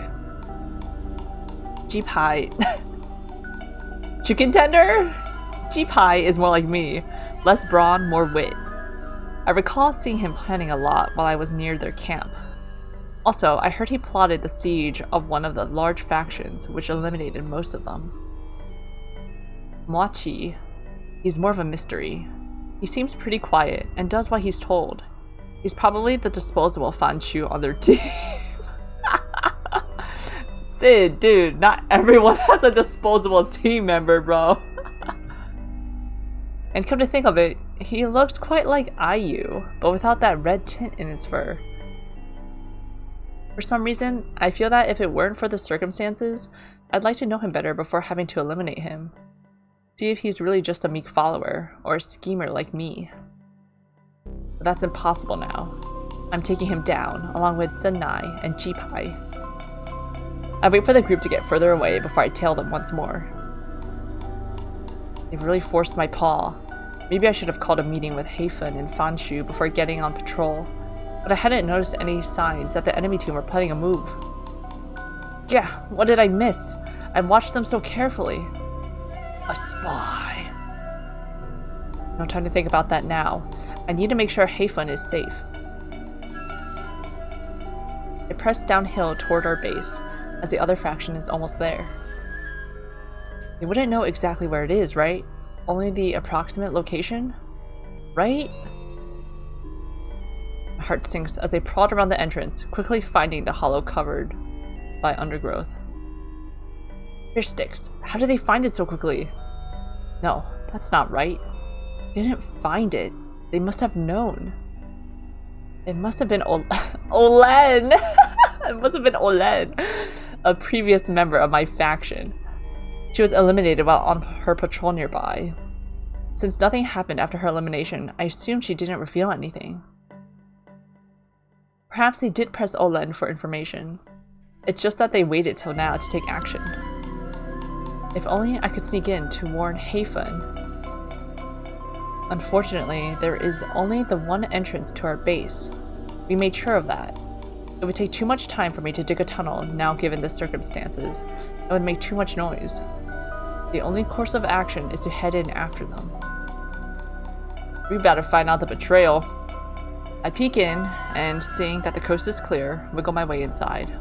Jipai. Chicken tender? Jipai is more like me. Less brawn, more wit. I recall seeing him planning a lot while I was near their camp. Also, I heard he plotted the siege of one of the large factions, which eliminated most of them. Moachi. He's more of a mystery. He seems pretty quiet and does what he's told. He's probably the disposable Fanchu on their team. Sid, dude, not everyone has a disposable team member, bro. And come to think of it, he looks quite like IU, but without that red tint in his fur. For some reason, I feel that if it weren't for the circumstances, I'd like to know him better before having to eliminate him. See if he's really just a meek follower, or a schemer like me. But that's impossible now. I'm taking him down, along with Zanai and Jipai. I wait for the group to get further away before I tail them once more. They've really forced my paw. Maybe I should have called a meeting with Hafen and Fanshu before getting on patrol, but I hadn't noticed any signs that the enemy team were planning a move. Yeah, what did I miss? I watched them so carefully. A spy. No time to think about that now. I need to make sure Hafen is safe. I press downhill toward our base, as the other faction is almost there. They wouldn't know exactly where it is, right? Only the approximate location? Right? My heart sinks as they prod around the entrance, quickly finding the hollow covered by undergrowth. Fish sticks. How did they find it so quickly? No, that's not right. They didn't find it. They must have known. It must have been Olen! It must have been Olen, a previous member of my faction. She was eliminated while on her patrol nearby. Since nothing happened after her elimination, I assumed she didn't reveal anything. Perhaps they did press Olen for information. It's just that they waited till now to take action. If only I could sneak in to warn Hafen. Unfortunately, there is only the one entrance to our base. We made sure of that. It would take too much time for me to dig a tunnel now given the circumstances. It would make too much noise. The only course of action is to head in after them. We better find out the betrayal. I peek in, and seeing that the coast is clear, wiggle my way inside.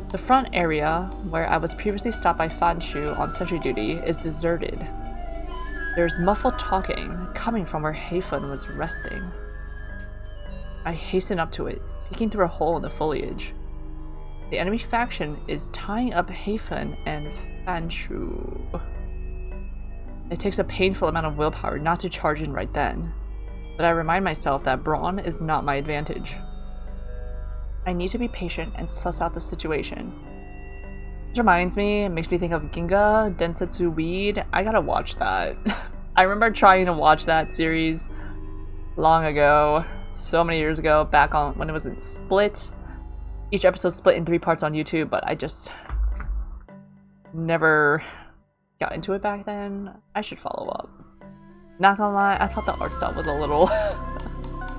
The front area, where I was previously stopped by Fanshu on sentry duty, is deserted. There's muffled talking, coming from where Hafen was resting. I hasten up to it, peeking through a hole in the foliage. The enemy faction is tying up Hafen and Fanshu. It takes a painful amount of willpower not to charge in right then, but I remind myself that brawn is not my advantage. I need to be patient and suss out the situation. This reminds me, it makes me think of Ginga Densetsu Weed. I gotta watch that. I remember trying to watch that series long ago, so many years ago, back on when it was in Split. Each episode split in 3 parts on YouTube, but I just Never got into it back then. I should follow up. Not gonna lie, I thought the art style was a little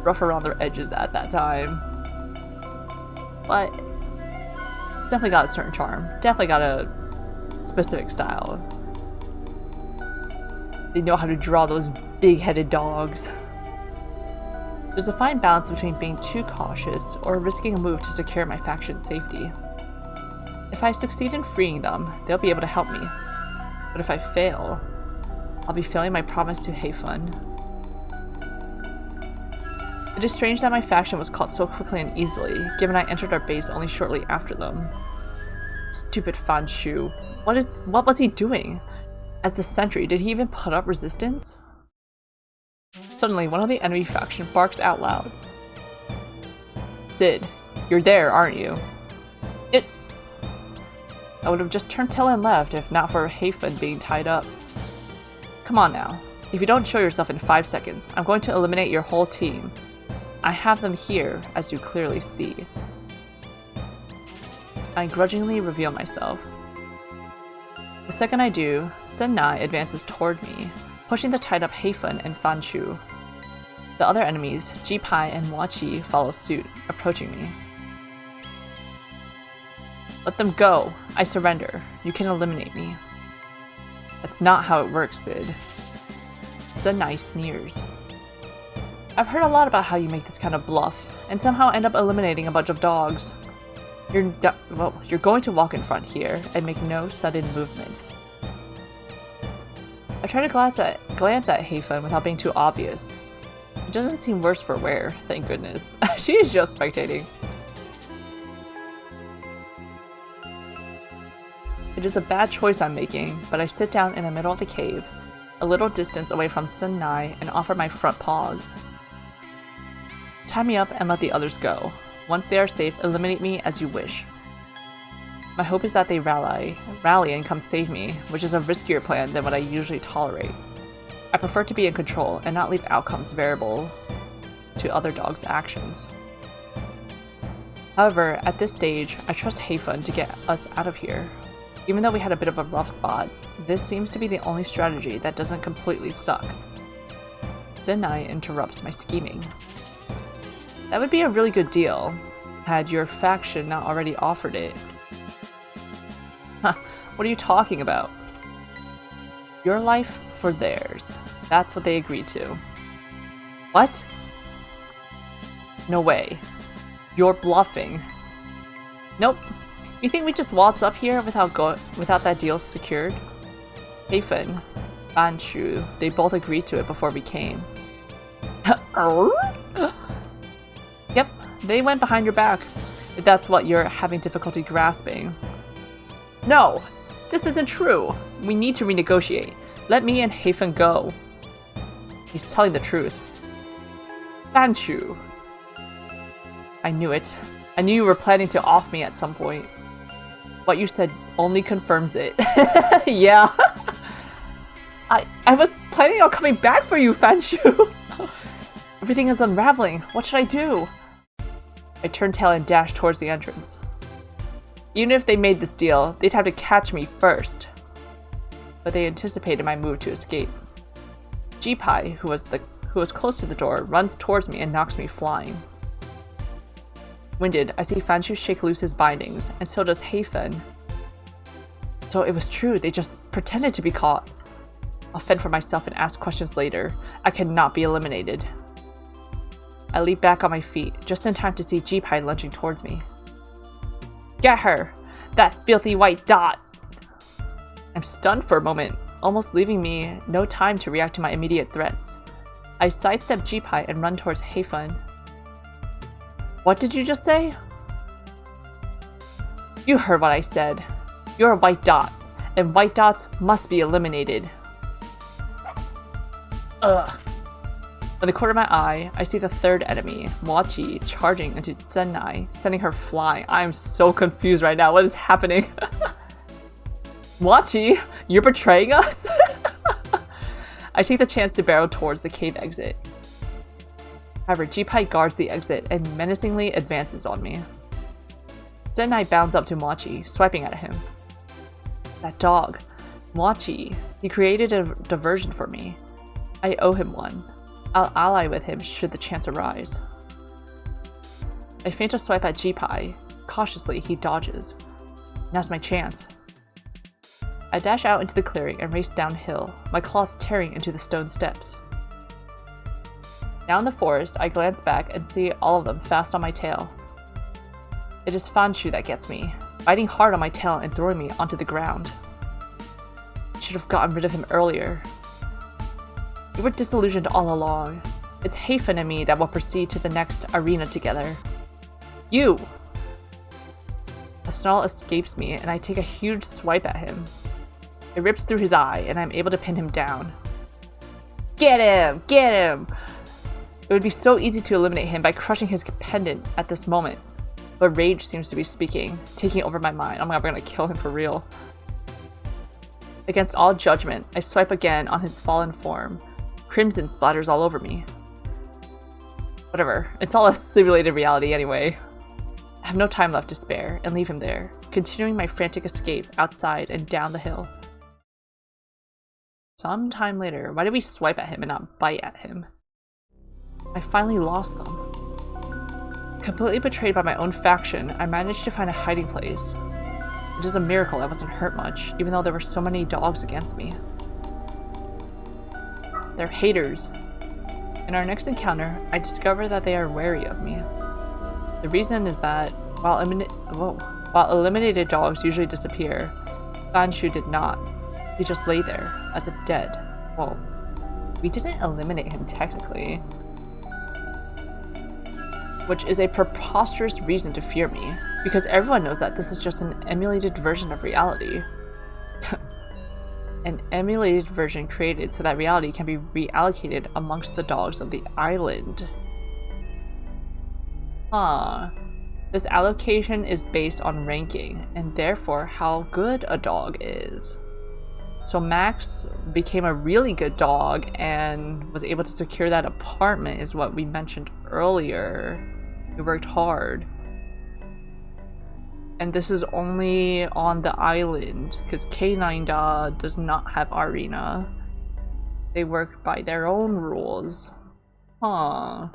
rough around their edges at that time. But definitely got a certain charm. Definitely got a specific style. They know how to draw those big-headed dogs. There's a fine balance between being too cautious or risking a move to secure my faction's safety. If I succeed in freeing them, they'll be able to help me. But if I fail, I'll be failing my promise to Heifun. It is strange that my faction was caught so quickly and easily, given I entered our base only shortly after them. Stupid Fan Shu. What was he doing? As the sentry, did he even put up resistance? Suddenly, one of the enemy faction barks out loud. Sid, you're there, aren't you? I would have just turned tail and left if not for Heifun being tied up. Come on now. If you don't show yourself in 5 seconds, I'm going to eliminate your whole team. I have them here, as you clearly see. I grudgingly reveal myself. The second I do, Zen'ai advances toward me, pushing the tied up Heifun and Fan Shu. The other enemies, Jipai and Huachi, follow suit, approaching me. Let them go. I surrender. You can eliminate me. That's not how it works, Sid. Zen'ai sneers. I've heard a lot about how you make this kind of bluff, and somehow end up eliminating a bunch of dogs. You're going to walk in front here, and make no sudden movements. I try to glance at Heifun without being too obvious. It doesn't seem worse for wear, thank goodness. She is just spectating. It is a bad choice I'm making, but I sit down in the middle of the cave, a little distance away from Zen'ai, and offer my front paws. Tie me up and let the others go. Once they are safe, eliminate me as you wish. My hope is that they rally and come save me, which is a riskier plan than what I usually tolerate. I prefer to be in control and not leave outcomes variable to other dogs' actions. However, at this stage, I trust Heifun to get us out of here. Even though we had a bit of a rough spot, this seems to be the only strategy that doesn't completely suck. Zen'ai interrupts my scheming. That would be a really good deal, had your faction not already offered it. Huh, what are you talking about? Your life for theirs. That's what they agreed to. What? No way. You're bluffing. Nope. You think we just waltz up here without that deal secured? Heifun, Fan Shu, they both agreed to it before we came. Yep, they went behind your back, if that's what you're having difficulty grasping. No, this isn't true. We need to renegotiate. Let me and Heifun go. He's telling the truth. Fan Shu. I knew it. I knew you were planning to off me at some point. What you said only confirms it. Yeah. I was planning on coming back for you, Fan Shu. Everything is unraveling. What should I do? I turned tail and dashed towards the entrance. Even if they made this deal, they'd have to catch me first. But they anticipated my move to escape. Jipai, who was close to the door, runs towards me and knocks me flying. Winded, I see Fan Shu shake loose his bindings, and so does Heifun. So it was true, they just pretended to be caught. I'll fend for myself and ask questions later. I cannot be eliminated. I leap back on my feet, just in time to see Jipai lunging towards me. Get her! That filthy white dot! I'm stunned for a moment, almost leaving me no time to react to my immediate threats. I sidestep Jipai and run towards Heifun. What did you just say? You heard what I said. You're a white dot, and white dots must be eliminated. Ugh. From the corner of my eye, I see the third enemy, Huachi, charging into Zen'ai, sending her flying. I am so confused right now. What is happening? Huachi, you're betraying us? I take the chance to barrel towards the cave exit. However, Jipai guards the exit and menacingly advances on me. Zen'ai bounds up to Huachi, swiping at him. That dog, Mochi, he created a diversion for me. I owe him one. I'll ally with him should the chance arise. I feint a swipe at Jipai. Cautiously, he dodges. Now's my chance. I dash out into the clearing and race downhill, my claws tearing into the stone steps. Now in the forest, I glance back and see all of them fast on my tail. It is Fanshu that gets me, biting hard on my tail and throwing me onto the ground. I should have gotten rid of him earlier. We were disillusioned all along. It's Hafen and me that will proceed to the next arena together. You! A snarl escapes me and I take a huge swipe at him. It rips through his eye and I'm able to pin him down. Get him! Get him! It would be so easy to eliminate him by crushing his pendant at this moment. But rage seems to be speaking, taking over my mind. Oh my god, we're gonna kill him for real. Against all judgment, I swipe again on his fallen form. Crimson splatters all over me. Whatever, it's all a simulated reality anyway. I have no time left to spare and leave him there, continuing my frantic escape outside and down the hill. Some time later, why did we swipe at him and not bite at him? I finally lost them. Completely betrayed by my own faction, I managed to find a hiding place. It is a miracle I wasn't hurt much, even though there were so many dogs against me. They're haters. In our next encounter, I discover that they are wary of me. The reason is that, while eliminated dogs usually disappear, Fanshu did not. He just lay there, as if dead. Well, we didn't eliminate him technically. Which is a preposterous reason to fear me, because everyone knows that this is just an emulated version of reality. An emulated version created so that reality can be reallocated amongst the dogs of the island. Huh. This allocation is based on ranking, and therefore how good a dog is. So Max became a really good dog and was able to secure that apartment is what we mentioned earlier. He worked hard. And this is only on the island, because K9 does not have arena. They work by their own rules. Huh.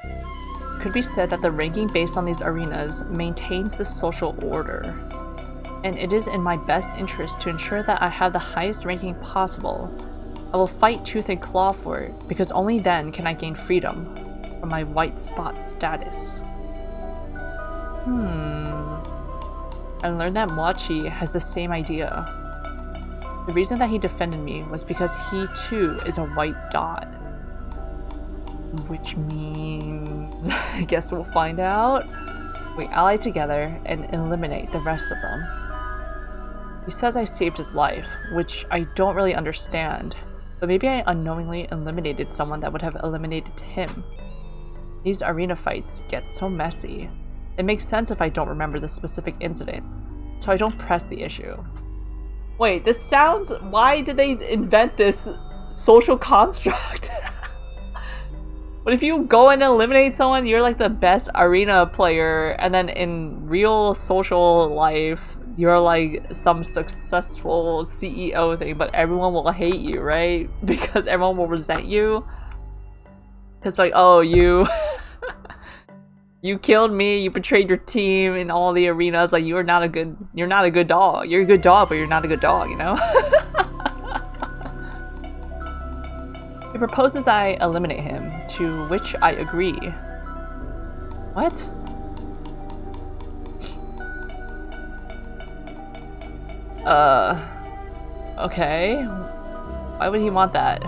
It could be said that the ranking based on these arenas maintains the social order. And it is in my best interest to ensure that I have the highest ranking possible. I will fight tooth and claw for it, because only then can I gain freedom from my white spot status. I learned that Mochi has the same idea. The reason that he defended me was because he too is a white dot. Which means, I guess we'll find out. We ally together and eliminate the rest of them. He says I saved his life, which I don't really understand. But maybe I unknowingly eliminated someone that would have eliminated him. These arena fights get so messy. It makes sense if I don't remember the specific incident, so I don't press the issue. Wait, this sounds... Why did they invent this social construct? What if you go and eliminate someone, you're like the best arena player, and then in real social life, you're like some successful CEO thing, but everyone will hate you, right? Because everyone will resent you. It's like, oh, you you killed me, you betrayed your team in all the arenas, like you're not a good dog. You're a good dog, but you're not a good dog, you know? He proposes that I eliminate him, to which I agree. What? Okay. Why would he want that?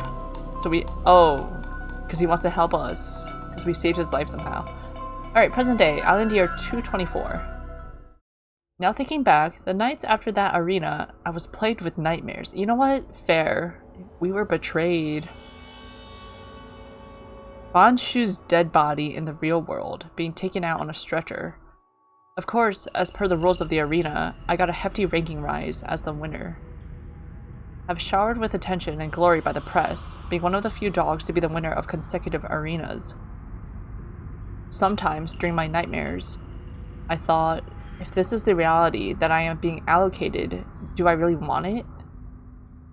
So because he wants to help us. Because we saved his life somehow. Alright, present day, island year 224. Now thinking back, the nights after that arena, I was plagued with nightmares. You know what? Fair. We were betrayed. Banshu's dead body in the real world, being taken out on a stretcher. Of course, as per the rules of the arena, I got a hefty ranking rise as the winner. I've showered with attention and glory by the press, being one of the few dogs to be the winner of consecutive arenas. Sometimes, during my nightmares, I thought, if this is the reality that I am being allocated, do I really want it?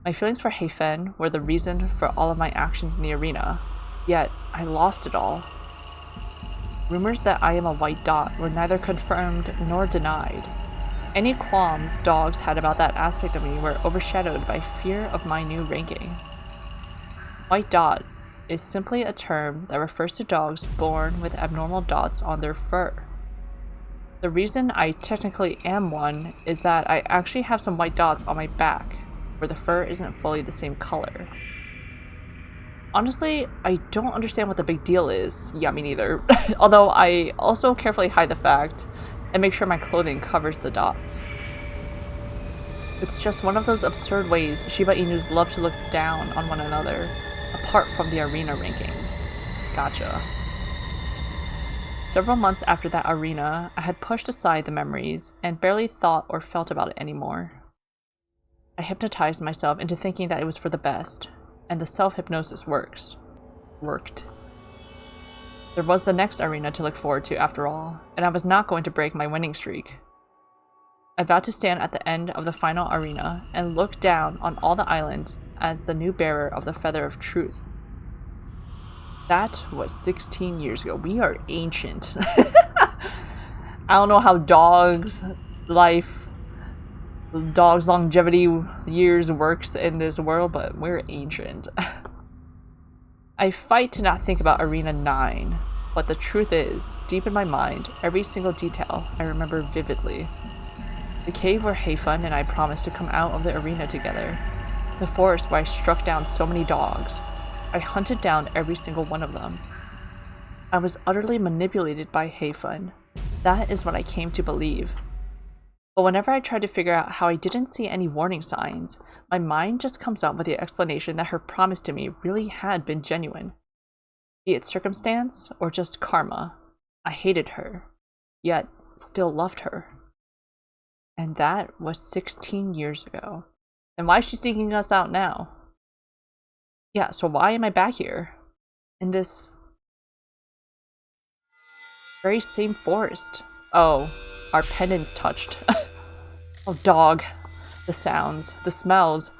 My feelings for Heifen were the reason for all of my actions in the arena, yet I lost it all. Rumors that I am a white dot were neither confirmed nor denied. Any qualms dogs had about that aspect of me were overshadowed by fear of my new ranking. White dot is simply a term that refers to dogs born with abnormal dots on their fur. The reason I technically am one is that I actually have some white dots on my back, where the fur isn't fully the same color. Honestly, I don't understand what the big deal is. Yeah, me neither. Although I also carefully hide the fact and make sure my clothing covers the dots. It's just one of those absurd ways Shiba Inus love to look down on one another, apart from the arena rankings. Gotcha. Several months after that arena, I had pushed aside the memories and barely thought or felt about it anymore. I hypnotized myself into thinking that it was for the best, and the self-hypnosis worked. There was the next arena to look forward to after all, and I was not going to break my winning streak. I vowed to stand at the end of the final arena and look down on all the islands as the new bearer of the Feather of Truth. That was 16 years ago. We are ancient. I don't know how dogs' longevity years works in this world, but we're ancient. I fight to not think about Arena 9, but the truth is, deep in my mind, every single detail I remember vividly. The cave where Heifen and I promised to come out of the arena together. The forest where I struck down so many dogs. I hunted down every single one of them. I was utterly manipulated by Heifen. That is what I came to believe. But whenever I tried to figure out how I didn't see any warning signs, my mind just comes up with the explanation that her promise to me really had been genuine. Be it circumstance or just karma, I hated her, yet still loved her. And that was 16 years ago. And why is she seeking us out now? Yeah, so why am I back here? In this very same forest. Oh, our pendants touched. Oh, dog. The sounds, the smells.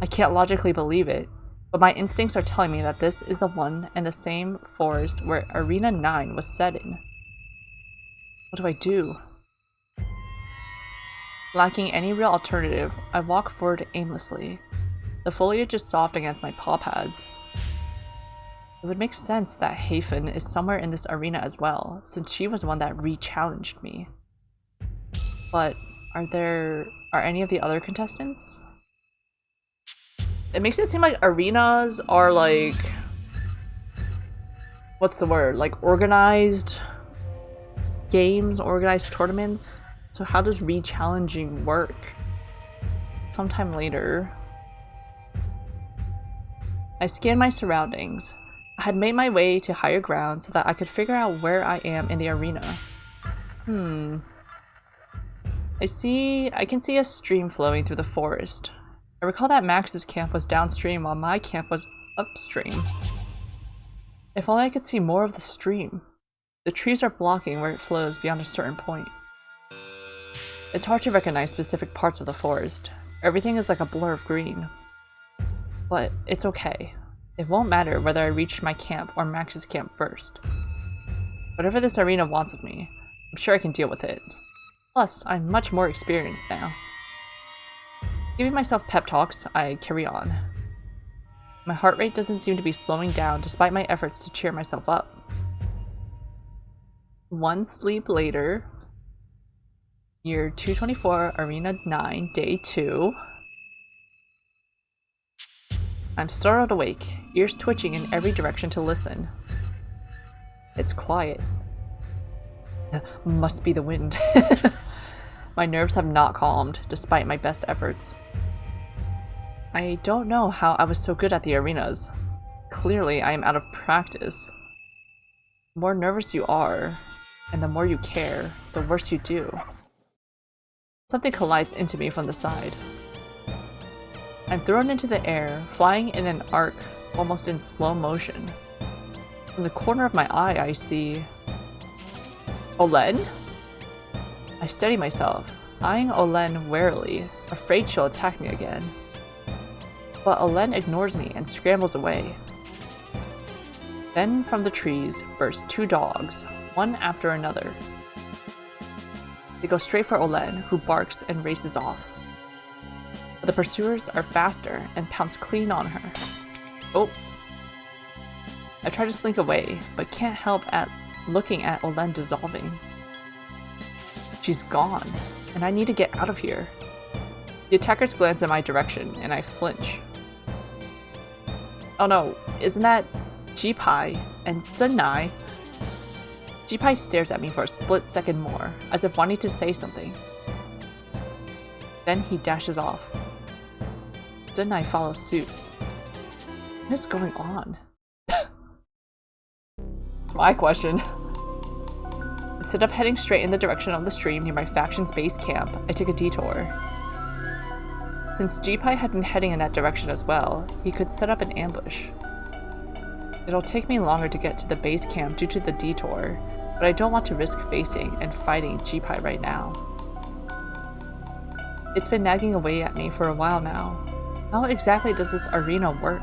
I can't logically believe it, but my instincts are telling me that this is the one and the same forest where Arena 9 was set in. What do I do? Lacking any real alternative, I walk forward aimlessly. The foliage is soft against my paw pads. It would make sense that Heifen is somewhere in this arena as well, since she was the one that re-challenged me. But are any of the other contestants? It makes it seem like arenas are like, what's the word? Like organized games, organized tournaments? So how does re-challenging work? Sometime later. I scanned my surroundings. I had made my way to higher ground so that I could figure out where I am in the arena. I can see a stream flowing through the forest. I recall that Max's camp was downstream while my camp was upstream. If only I could see more of the stream. The trees are blocking where it flows beyond a certain point. It's hard to recognize specific parts of the forest. Everything is like a blur of green. But it's okay. It won't matter whether I reach my camp or Max's camp first. Whatever this arena wants of me, I'm sure I can deal with it. Plus, I'm much more experienced now. Giving myself pep talks, I carry on. My heart rate doesn't seem to be slowing down despite my efforts to cheer myself up. One sleep later, year 224, Arena 9, Day 2. I'm startled awake, ears twitching in every direction to listen. It's quiet. Must be the wind. My nerves have not calmed, despite my best efforts. I don't know how I was so good at the arenas. Clearly, I am out of practice. The more nervous you are, and the more you care, the worse you do. Something collides into me from the side. I'm thrown into the air, flying in an arc, almost in slow motion. From the corner of my eye, I see... Olen? I steady myself, eyeing Olen warily, afraid she'll attack me again. But Olen ignores me and scrambles away. Then from the trees burst 2 dogs, one after another. They go straight for Olen, who barks and races off. But the pursuers are faster and pounce clean on her. Oh! I try to slink away, but can't help at looking at Olen dissolving. She's gone, and I need to get out of here. The attackers glance in my direction, and I flinch. Oh no, isn't that Jipai and Zhenai? Jipai stares at me for a split second more, as if wanting to say something. Then he dashes off. Zhenai follows suit. What is going on? It's my question. Instead of heading straight in the direction of the stream near my faction's base camp, I took a detour. Since Jipai had been heading in that direction as well, he could set up an ambush. It'll take me longer to get to the base camp due to the detour, but I don't want to risk facing and fighting Jipai right now. It's been nagging away at me for a while now. How exactly does this arena work?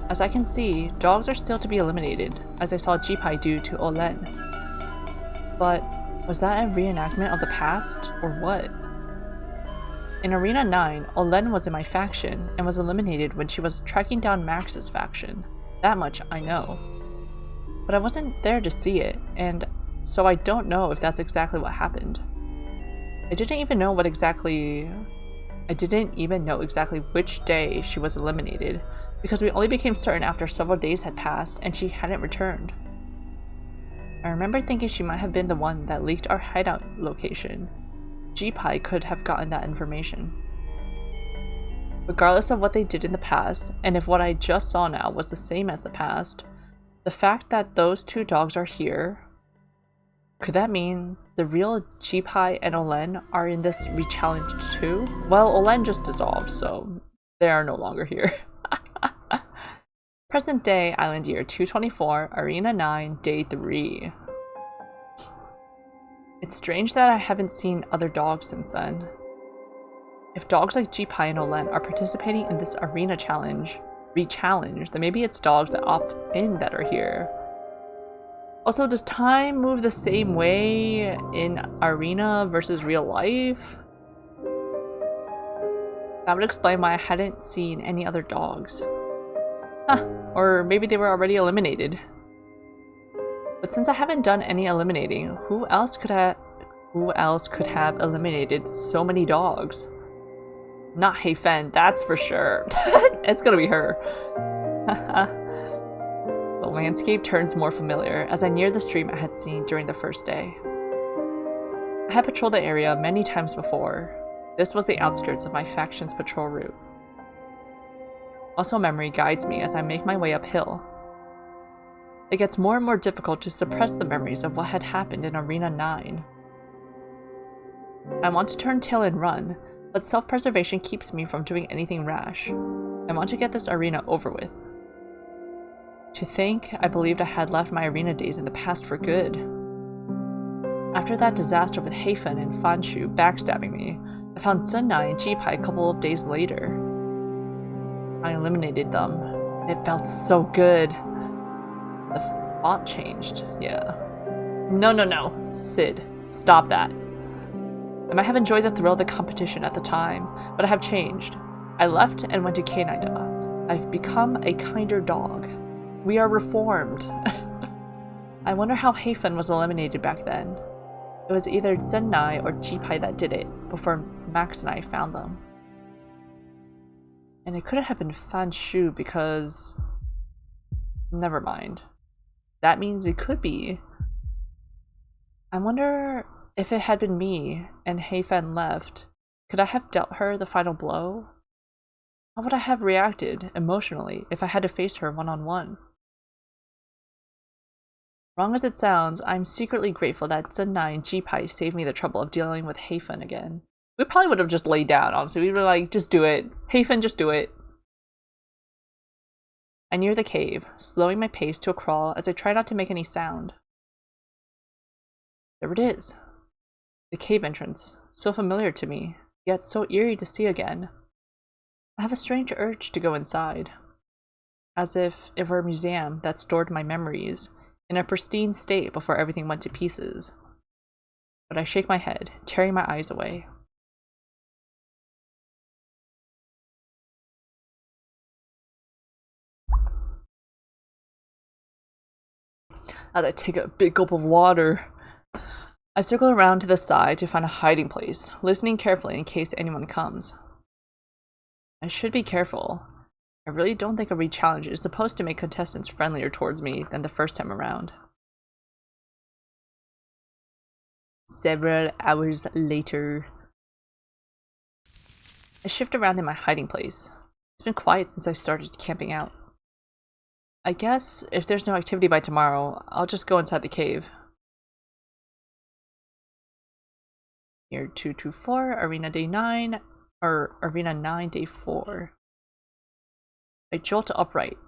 As I can see, dogs are still to be eliminated, as I saw Jipai do to Olen. But was that a reenactment of the past, or what? In Arena 9, Olen was in my faction and was eliminated when she was tracking down Max's faction. That much I know. But I wasn't there to see it, and so I don't know if that's exactly what happened. I didn't even know exactly which day she was eliminated, because we only became certain after several days had passed and she hadn't returned. I remember thinking she might have been the one that leaked our hideout location. Jipai could have gotten that information. Regardless of what they did in the past, and if what I just saw now was the same as the past, the fact that those 2 dogs are here, could that mean the real Jipai and Olen are in this re-challenge too? Well, Olen just dissolved, so they are no longer here. Present day, Island Year 224, Arena 9, Day 3. It's strange that I haven't seen other dogs since then. If dogs like Jipai and Olen are participating in this arena challenge, re-challenge, then maybe it's dogs that opt in that are here. Also, does time move the same way in arena versus real life? That would explain why I hadn't seen any other dogs. Huh, or maybe they were already eliminated. But since I haven't done any eliminating, who else could have eliminated so many dogs? Not Hei Fen, that's for sure. It's gonna be her. The landscape turns more familiar as I near the stream I had seen during the first day. I had patrolled the area many times before. This was the outskirts of my faction's patrol route. Muscle memory guides me as I make my way uphill. It gets more and more difficult to suppress the memories of what had happened in Arena 9. I want to turn tail and run, but self-preservation keeps me from doing anything rash. I want to get this arena over with. To think I believed I had left my arena days in the past for good. After that disaster with Hei Fen and Fanshu backstabbing me, I found Zhenai and Jipai a couple of days later. I eliminated them. It felt so good. The font changed, yeah. No. Sid, stop that. I might have enjoyed the thrill of the competition at the time, but I have changed. I left and went to Canada. I've become a kinder dog. We are reformed. I wonder how Hei Fen was eliminated back then. It was either Zhenai or Jipai that did it, before Max and I found them. And it couldn't have been Fanshu because... Never mind. That means it could be. I wonder if it had been me and Hei Fen left, could I have dealt her the final blow? How would I have reacted emotionally if I had to face her one-on-one? Wrong as it sounds, I'm secretly grateful that Zhenai and Jipai saved me the trouble of dealing with Hei Fen again. We probably would have just laid down, honestly. We'd be like, just do it. Hei Fen, just do it. I near the cave, slowing my pace to a crawl as I try not to make any sound. There it is. The cave entrance, so familiar to me, yet so eerie to see again. I have a strange urge to go inside, as if it were a museum that stored my memories in a pristine state before everything went to pieces. But I shake my head, tearing my eyes away. As I take a big gulp of water, I circle around to the side to find a hiding place, listening carefully in case anyone comes. I should be careful. I really don't think a re-challenge is supposed to make contestants friendlier towards me than the first time around. Several hours later, I shift around in my hiding place. It's been quiet since I started camping out. I guess if there's no activity by tomorrow, I'll just go inside the cave. Year 224, Arena Day 9, or Arena 9 Day 4. I jolt upright.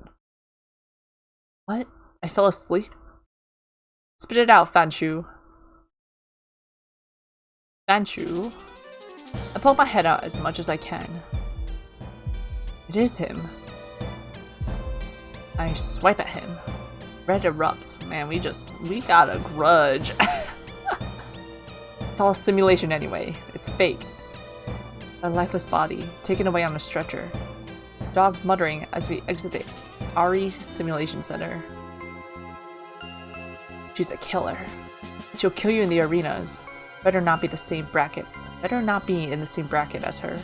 What? I fell asleep? Spit it out, Fanshu. Fanshu? I poke my head out as much as I can. It is him. I swipe at him. Red erupts. Man, we got a grudge. It's all a simulation anyway. It's fake. A lifeless body, taken away on a stretcher. Dogs muttering as we exit the Ari Simulation Center. She's a killer. She'll kill you in the arenas. Better not be the same bracket. Better not be in the same bracket as her.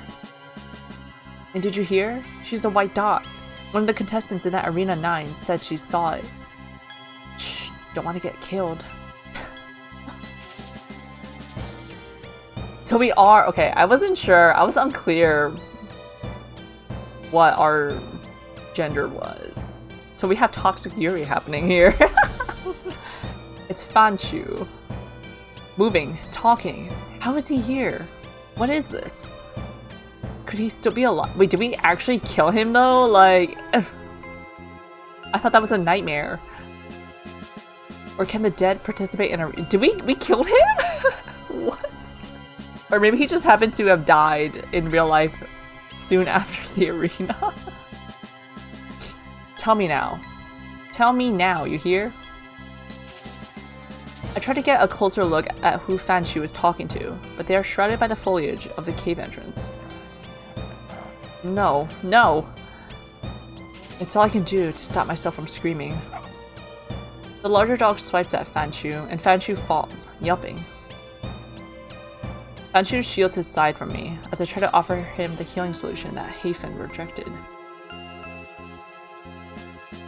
And did you hear? She's a white dot. One of the contestants in that Arena 9 said she saw it. Shh, don't want to get killed. So we are, okay, I wasn't sure, I was unclear what our gender was. So we have toxic Yuri happening here. It's Fanshu. Moving, talking. How is he here? What is this? Could he still be alive? Wait, did we actually kill him though? Like, I thought that was a nightmare. Or can the dead participate in a... Did we killed him? What? Or maybe he just happened to have died in real life soon after the arena. Tell me now. Tell me now, you hear? I try to get a closer look at who Fanshu is talking to, but they are shrouded by the foliage of the cave entrance. No, no! It's all I can do to stop myself from screaming. The larger dog swipes at Fanshu, and Fanshu falls, yelping. Fanshu shields his side from me as I try to offer him the healing solution that Hafen rejected.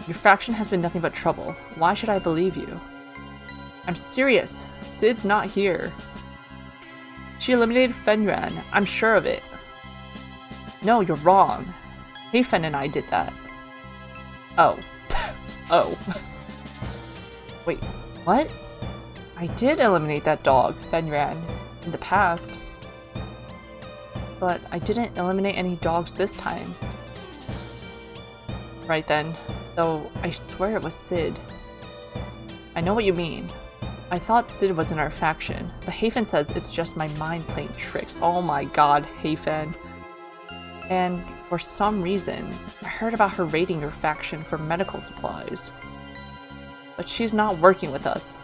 Your faction has been nothing but trouble. Why should I believe you? I'm serious. Sid's not here. She eliminated Fenran. I'm sure of it. No, you're wrong. Hafen and I did that. Oh. Oh. Wait, what? I did eliminate that dog, Fenran, in the past. But I didn't eliminate any dogs this time. Right then, though I swear it was Sid. I know what you mean. I thought Sid was in our faction, but Hafen says it's just my mind playing tricks. Oh my god, Hafen. And for some reason, I heard about her raiding your faction for medical supplies. But she's not working with us.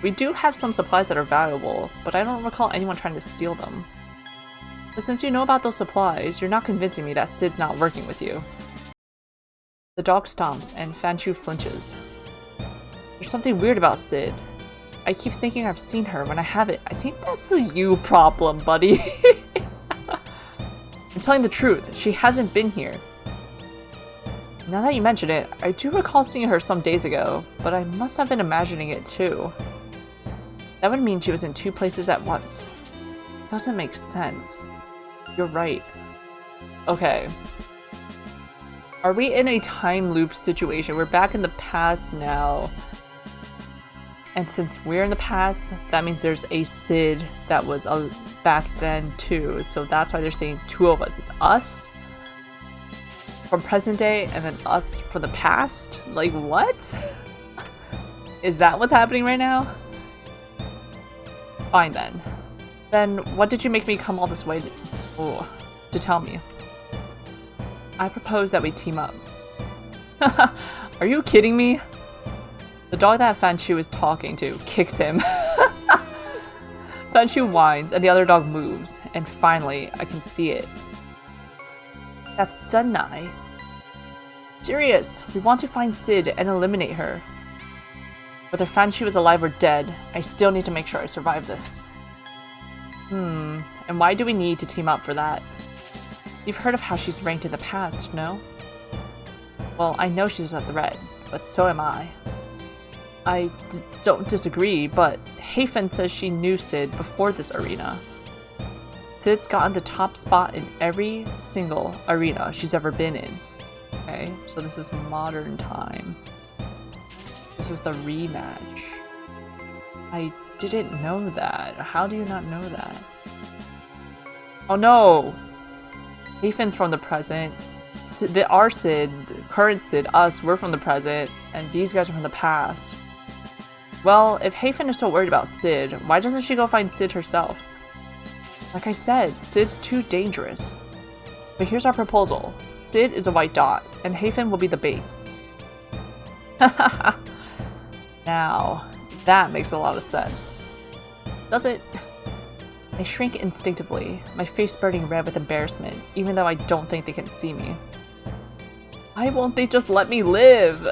We do have some supplies that are valuable, but I don't recall anyone trying to steal them. But since you know about those supplies, you're not convincing me that Sid's not working with you. The dog stomps and Fanshu flinches. There's something weird about Sid. I keep thinking I've seen her when I haven't. I think that's a you problem, buddy. I'm telling the truth, she hasn't been here. Now that you mention it, I do recall seeing her some days ago, but I must have been imagining it too. That would mean she was in two places at once. Doesn't make sense. You're right. Okay. Are we in a time loop situation? We're back in the past now. And since we're in the past, that means there's a Sid that was back then too. So that's why they're saying two of us. It's us from present day and then us from the past? Like what? Is that what's happening right now? Fine then. Then what did you make me come all this way to tell me? I propose that we team up. Are you kidding me? The dog that Fanchu is talking to kicks him. Fanchu whines and the other dog moves, and finally I can see it. That's Zennai. Serious, we want to find Sid and eliminate her. Whether Fanchu is alive or dead, I still need to make sure I survive this. And why do we need to team up for that? You've heard of how she's ranked in the past, no? Well, I know she's a threat, but so am I. I don't disagree, but Hafen says she knew Sid before this arena. Sid's gotten the top spot in every single arena she's ever been in. Okay, so this is modern time. This is the rematch. I didn't know that. How do you not know that? Oh no! Hafen's from the present. Our Sid, current Sid, us, we're from the present, and these guys are from the past. Well, if Hafen is so worried about Sid, why doesn't she go find Sid herself? Like I said, Sid's too dangerous. But here's our proposal. Sid is a white dot, and Hafen will be the bait. Now, that makes a lot of sense. Does it? I shrink instinctively, my face burning red with embarrassment, even though I don't think they can see me. Why won't they just let me live?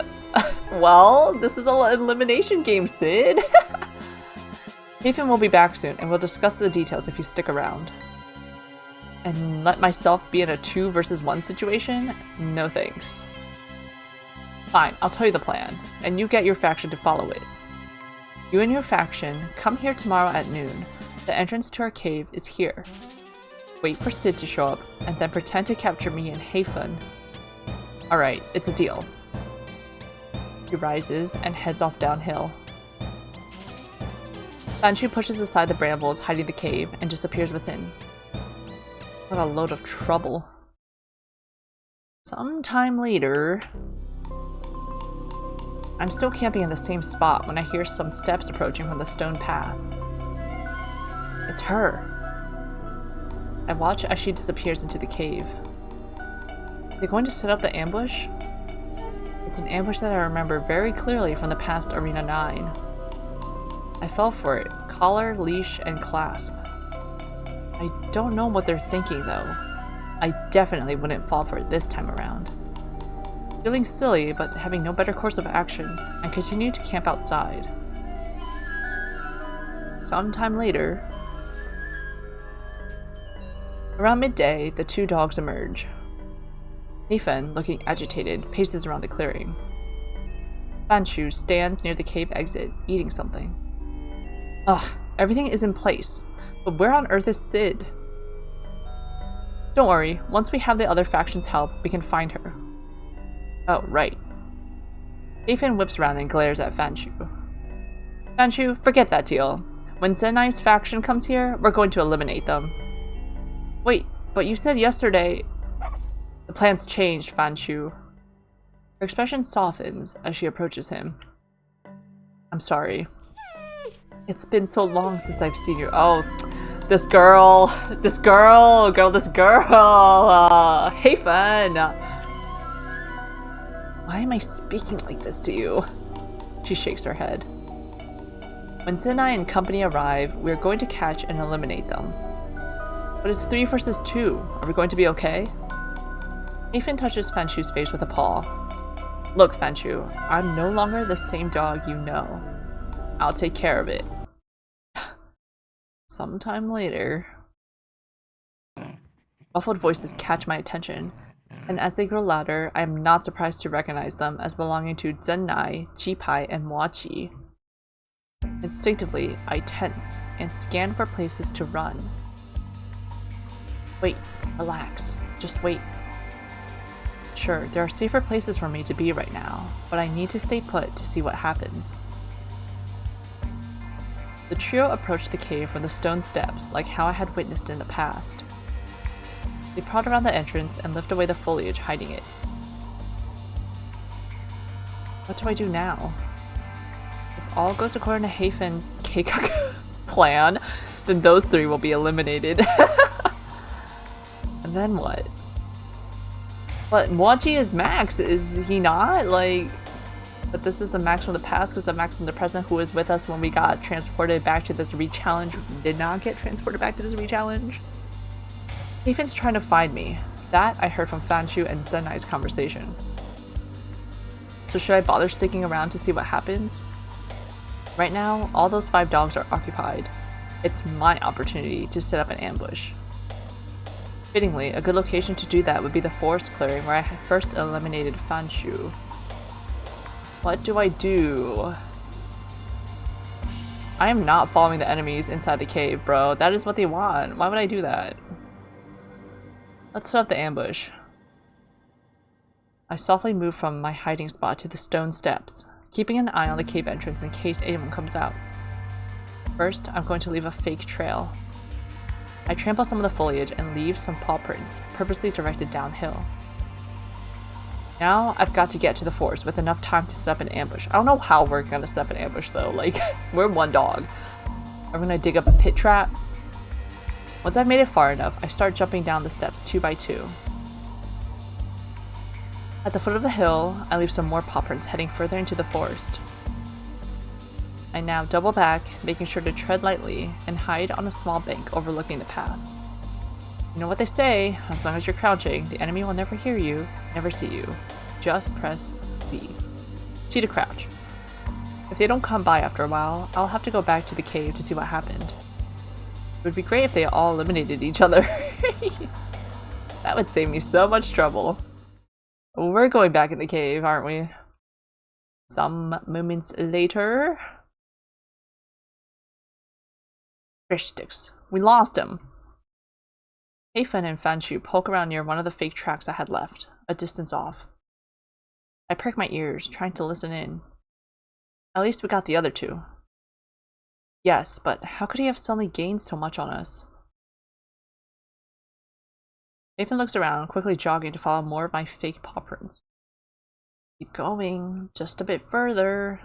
Well, this is an elimination game, Sid. Hafen will be back soon, and we'll discuss the details if you stick around. And let myself be in a 2 versus 1 situation? No thanks. Fine, I'll tell you the plan, and you get your faction to follow it. You and your faction come here tomorrow at noon. The entrance to our cave is here. Wait for Sid to show up, and then pretend to capture me and Hafen. Alright, it's a deal. He rises and heads off downhill. Fanchu pushes aside the brambles hiding the cave and disappears within. What a load of trouble. Sometime later... I'm still camping in the same spot when I hear some steps approaching from the stone path. It's her. I watch as she disappears into the cave. Are they going to set up the ambush? It's an ambush that I remember very clearly from the past Arena 9. I fell for it. Collar, leash, and clasp. I don't know what they're thinking though. I definitely wouldn't fall for it this time around. Feeling silly, but having no better course of action, I continue to camp outside. Sometime later... Around midday, the 2 dogs emerge. Hafen, looking agitated, paces around the clearing. Fanchu stands near the cave exit, eating something. Ugh, everything is in place, but where on earth is Sid? Don't worry, once we have the other faction's help, we can find her. Oh, right. Hafen whips around and glares at Fanchu. Fanchu, forget that deal. When Zennai's faction comes here, we're going to eliminate them. Wait, but you said yesterday... The plan's changed, Fanchu. Her expression softens as she approaches him. I'm sorry. It's been so long since I've seen you. Oh, this girl. Hafen. Why am I speaking like this to you? She shakes her head. When Zennai and company arrive, we are going to catch and eliminate them. But it's 3 versus 2. Are we going to be okay? Hafen touches Fanchu's face with a paw. Look, Fanchu, I'm no longer the same dog you know. I'll take care of it. Sometime later... Muffled voices catch my attention, and as they grow louder, I am not surprised to recognize them as belonging to Zennai, Jipai, and Moachi. Instinctively, I tense and scan for places to run. Wait, relax, just wait. Sure, there are safer places for me to be right now, but I need to stay put to see what happens. The trio approached the cave from the stone steps like how I had witnessed in the past. They prod around the entrance and lift away the foliage hiding it. What do I do now? If all goes according to Hafen's plan, then those three will be eliminated. And then what? But Mochi is Max, is he not? Like, but this is the Max from the past because the Max from the present who was with us when we got transported back to this re-challenge did not get transported back to this re-challenge. Haven's trying to find me. That I heard from Fanshu and Zenai's conversation. So should I bother sticking around to see what happens? Right now, all those 5 dogs are occupied. It's my opportunity to set up an ambush. Fittingly, a good location to do that would be the forest clearing where I first eliminated Fanshu. What do I do? I am not following the enemies inside the cave, bro. That is what they want. Why would I do that? Let's set up the ambush. I softly move from my hiding spot to the stone steps, keeping an eye on the cave entrance in case anyone comes out. First, I'm going to leave a fake trail. I trample some of the foliage and leave some paw prints, purposely directed downhill. Now, I've got to get to the forest with enough time to set up an ambush. I don't know how we're gonna set up an ambush though, like, we're 1 dog. I'm gonna dig up a pit trap. Once I've made it far enough, I start jumping down the steps 2 by 2. At the foot of the hill, I leave some more paw prints heading further into the forest. I now double back, making sure to tread lightly, and hide on a small bank overlooking the path. You know what they say, as long as you're crouching, the enemy will never hear you, never see you. Just press C. C to crouch. If they don't come by after a while, I'll have to go back to the cave to see what happened. It would be great if they all eliminated each other. That would save me so much trouble. We're going back in the cave, aren't we? Some moments later... Fish sticks. We lost him. Heifen and Fanshu poke around near one of the fake tracks I had left, a distance off. I prick my ears, trying to listen in. At least we got the other 2. Yes, but how could he have suddenly gained so much on us? Heifen looks around, quickly jogging to follow more of my fake paw prints. Keep going, just a bit further.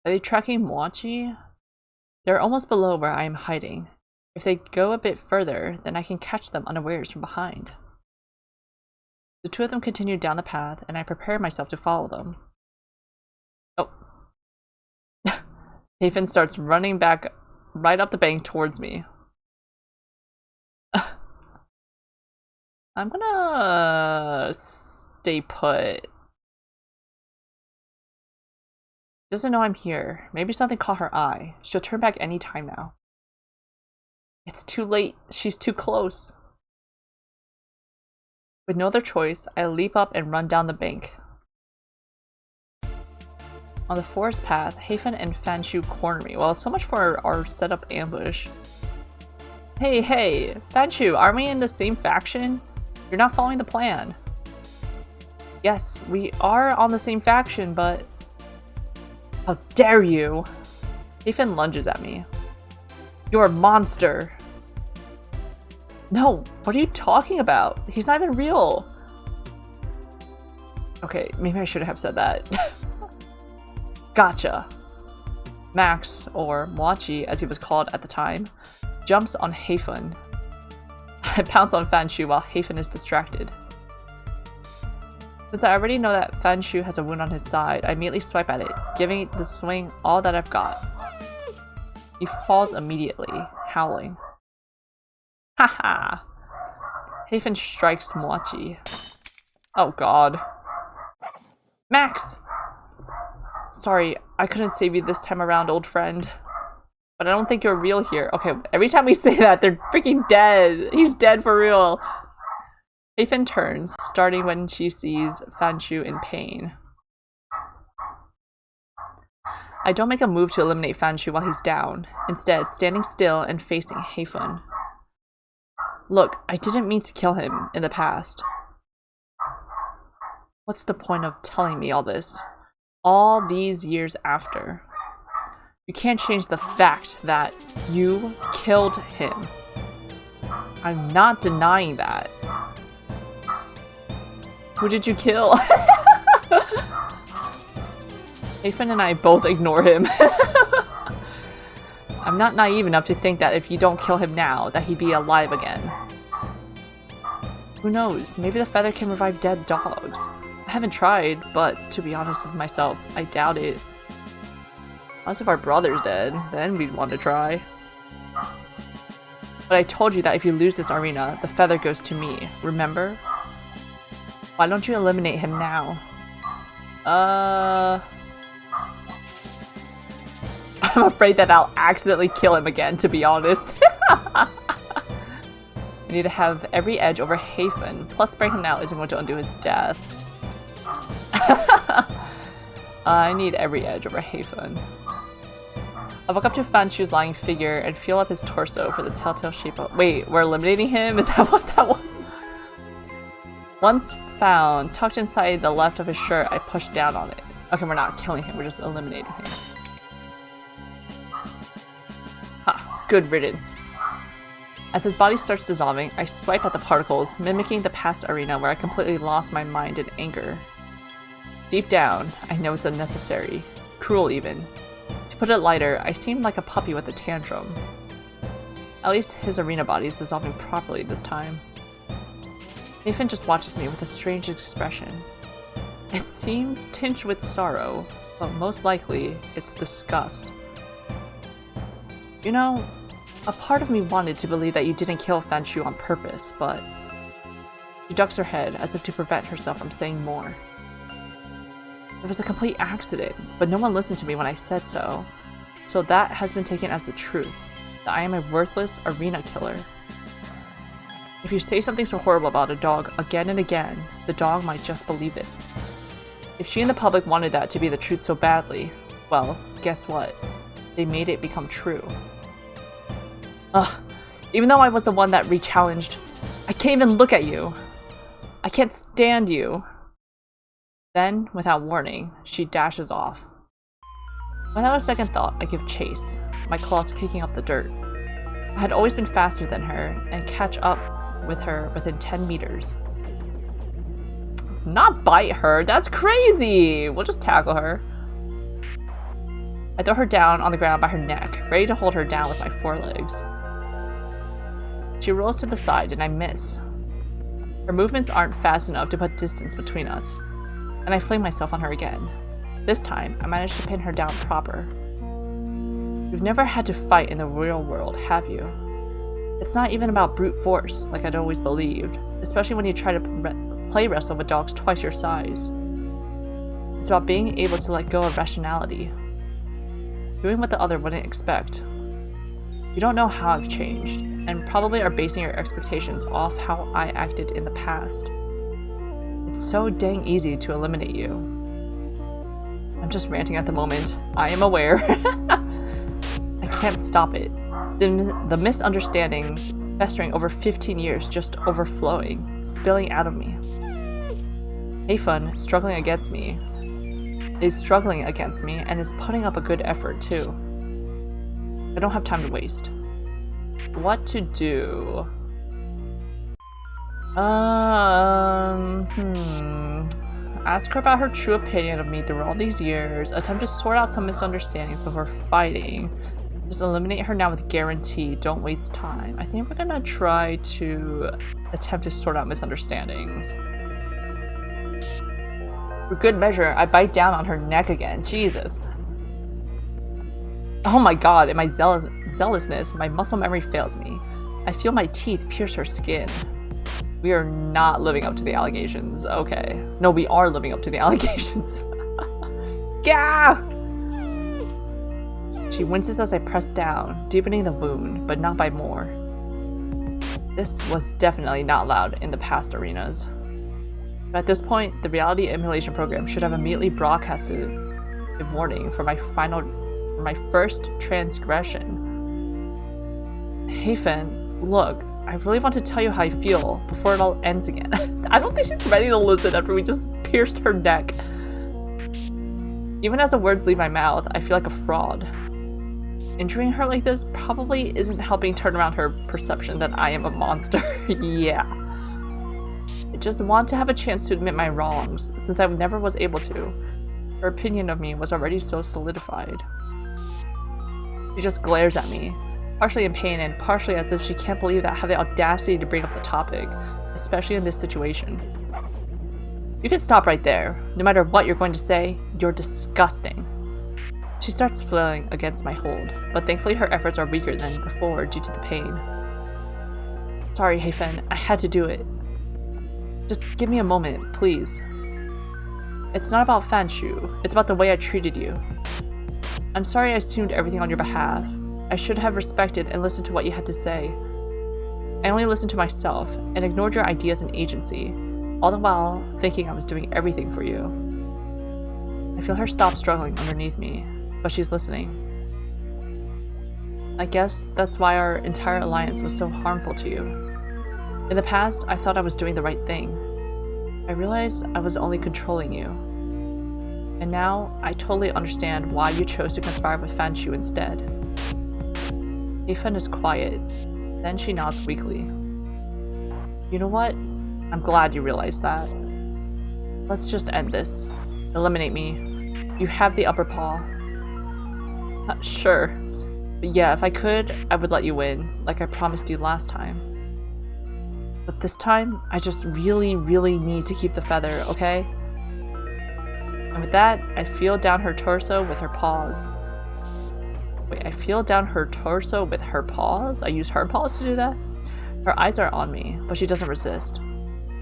Are they tracking Mochi? They're almost below where I am hiding. If they go a bit further, then I can catch them unawares from behind. The 2 of them continue down the path, and I prepare myself to follow them. Oh. Heifen starts running back right up the bank towards me. I'm gonna stay put. Doesn't know I'm here. Maybe something caught her eye. She'll turn back any time now. It's too late. She's too close. With no other choice, I leap up and run down the bank. On the forest path, Heifen and Fanshu corner me. Well, so much for our setup ambush. Hey, Fanshu, aren't we in the same faction? You're not following the plan. Yes, we are on the same faction, but... How dare you! Heifen lunges at me. You're a monster! No, what are you talking about? He's not even real! Okay, maybe I should have said that. Gotcha! Max, or Mochi as he was called at the time, jumps on Heifen. I pounce on Fanshu while Heifen is distracted. Since I already know that Fanshu has a wound on his side, I immediately swipe at it, giving it the swing all that I've got. He falls immediately, howling. Haha! Heifen strikes Mochi. Oh god. Max! Sorry, I couldn't save you this time around, old friend. But I don't think you're real here. Okay, every time we say that, they're freaking dead. He's dead for real. Heifen turns, starting when she sees Fanshu in pain. I don't make a move to eliminate Fanshu while he's down, instead standing still and facing Heifen. Look, I didn't mean to kill him in the past. What's the point of telling me all this? All these years after. You can't change the fact that you killed him. I'm not denying that. Who did you kill? Heifen and I both ignore him. I'm not naive enough to think that if you don't kill him now, that he'd be alive again. Who knows? Maybe the feather can revive dead dogs. I haven't tried, but to be honest with myself, I doubt it. Unless if our brother's dead, then we'd want to try. But I told you that if you lose this arena, the feather goes to me, remember? Why don't you eliminate him now? I'm afraid that I'll accidentally kill him again, to be honest. I need to have every edge over Hafen, plus spraying him now isn't going to undo his death. I need every edge over Hafen. I walk up to Fanshu's lying figure and feel up his torso for the telltale shape of— Wait, we're eliminating him? Is that what that was? Once found, tucked inside the left of his shirt, I push down on it. Okay, we're not killing him, we're just eliminating him. Ha, good riddance. As his body starts dissolving, I swipe at the particles, mimicking the past arena where I completely lost my mind in anger. Deep down, I know it's unnecessary. Cruel even. To put it lighter, I seem like a puppy with a tantrum. At least his arena body is dissolving properly this time. Nathan just watches me with a strange expression. It seems tinged with sorrow, but most likely it's disgust. You know, a part of me wanted to believe that you didn't kill Fanshu on purpose, but... She ducks her head as if to prevent herself from saying more. It was a complete accident, but no one listened to me when I said so. So that has been taken as the truth, that I am a worthless arena killer. If you say something so horrible about a dog again and again, the dog might just believe it. If she and the public wanted that to be the truth so badly, well, guess what? They made it become true. Ugh, even though I was the one that re-challenged, I can't even look at you. I can't stand you. Then, without warning, she dashes off. Without a second thought, I give chase, my claws kicking up the dirt. I had always been faster than her, and catch up with her within 10 meters. Not bite her, that's crazy! We'll just tackle her. I throw her down on the ground by her neck, ready to hold her down with my forelegs. She rolls to the side and I miss. Her movements aren't fast enough to put distance between us, and I fling myself on her again. This time, I manage to pin her down proper. You've never had to fight in the real world, have you? It's not even about brute force, like I'd always believed, especially when you try to play wrestle with dogs twice your size. It's about being able to let go of rationality, doing what the other wouldn't expect. You don't know how I've changed, and probably are basing your expectations off how I acted in the past. It's so dang easy to eliminate you. I'm just ranting at the moment. I am aware. I can't stop it. The misunderstandings festering over 15 years just overflowing, spilling out of me. Hafen, struggling against me, is struggling against me and is putting up a good effort too. I don't have time to waste. What to do? Ask her about her true opinion of me through all these years, attempt to sort out some misunderstandings before fighting. Just eliminate her now with guarantee, don't waste time. I think we're gonna try to attempt to sort out misunderstandings. For good measure, I bite down on her neck again, Jesus. Oh my god, in my zealousness, my muscle memory fails me. I feel my teeth pierce her skin. We are not living up to the allegations. Okay. No, we are living up to the allegations. Gah! She winces as I press down, deepening the wound, but not by more. This was definitely not allowed in the past arenas. But at this point, the reality emulation program should have immediately broadcasted a warning for my first transgression. Hafen, look, I really want to tell you how I feel before it all ends again. I don't think she's ready to listen after we just pierced her neck. Even as the words leave my mouth, I feel like a fraud. Injuring her like this probably isn't helping turn around her perception that I am a monster. Yeah. I just want to have a chance to admit my wrongs, since I never was able to. Her opinion of me was already so solidified. She just glares at me, partially in pain and partially as if she can't believe that I have the audacity to bring up the topic, especially in this situation. You can stop right there. No matter what you're going to say, you're disgusting. She starts flailing against my hold, but thankfully her efforts are weaker than before due to the pain. Sorry, Heifen, I had to do it. Just give me a moment, please. It's not about Fanshu, it's about the way I treated you. I'm sorry I assumed everything on your behalf. I should have respected and listened to what you had to say. I only listened to myself and ignored your ideas and agency, all the while thinking I was doing everything for you. I feel her stop struggling underneath me, but she's listening. I guess that's why our entire alliance was so harmful to you. In the past, I thought I was doing the right thing. I realized I was only controlling you. And now, I totally understand why you chose to conspire with Fanshu instead. Heifen is quiet, then she nods weakly. You know what? I'm glad you realized that. Let's just end this. Eliminate me. You have the upper paw. Sure. But yeah, if I could, I would let you win, like I promised you last time. But this time, I just really need to keep the feather, okay? And with that, I feel down her torso with her paws. Wait, I feel down her torso with her paws? I use her paws to do that? Her eyes are on me, but she doesn't resist.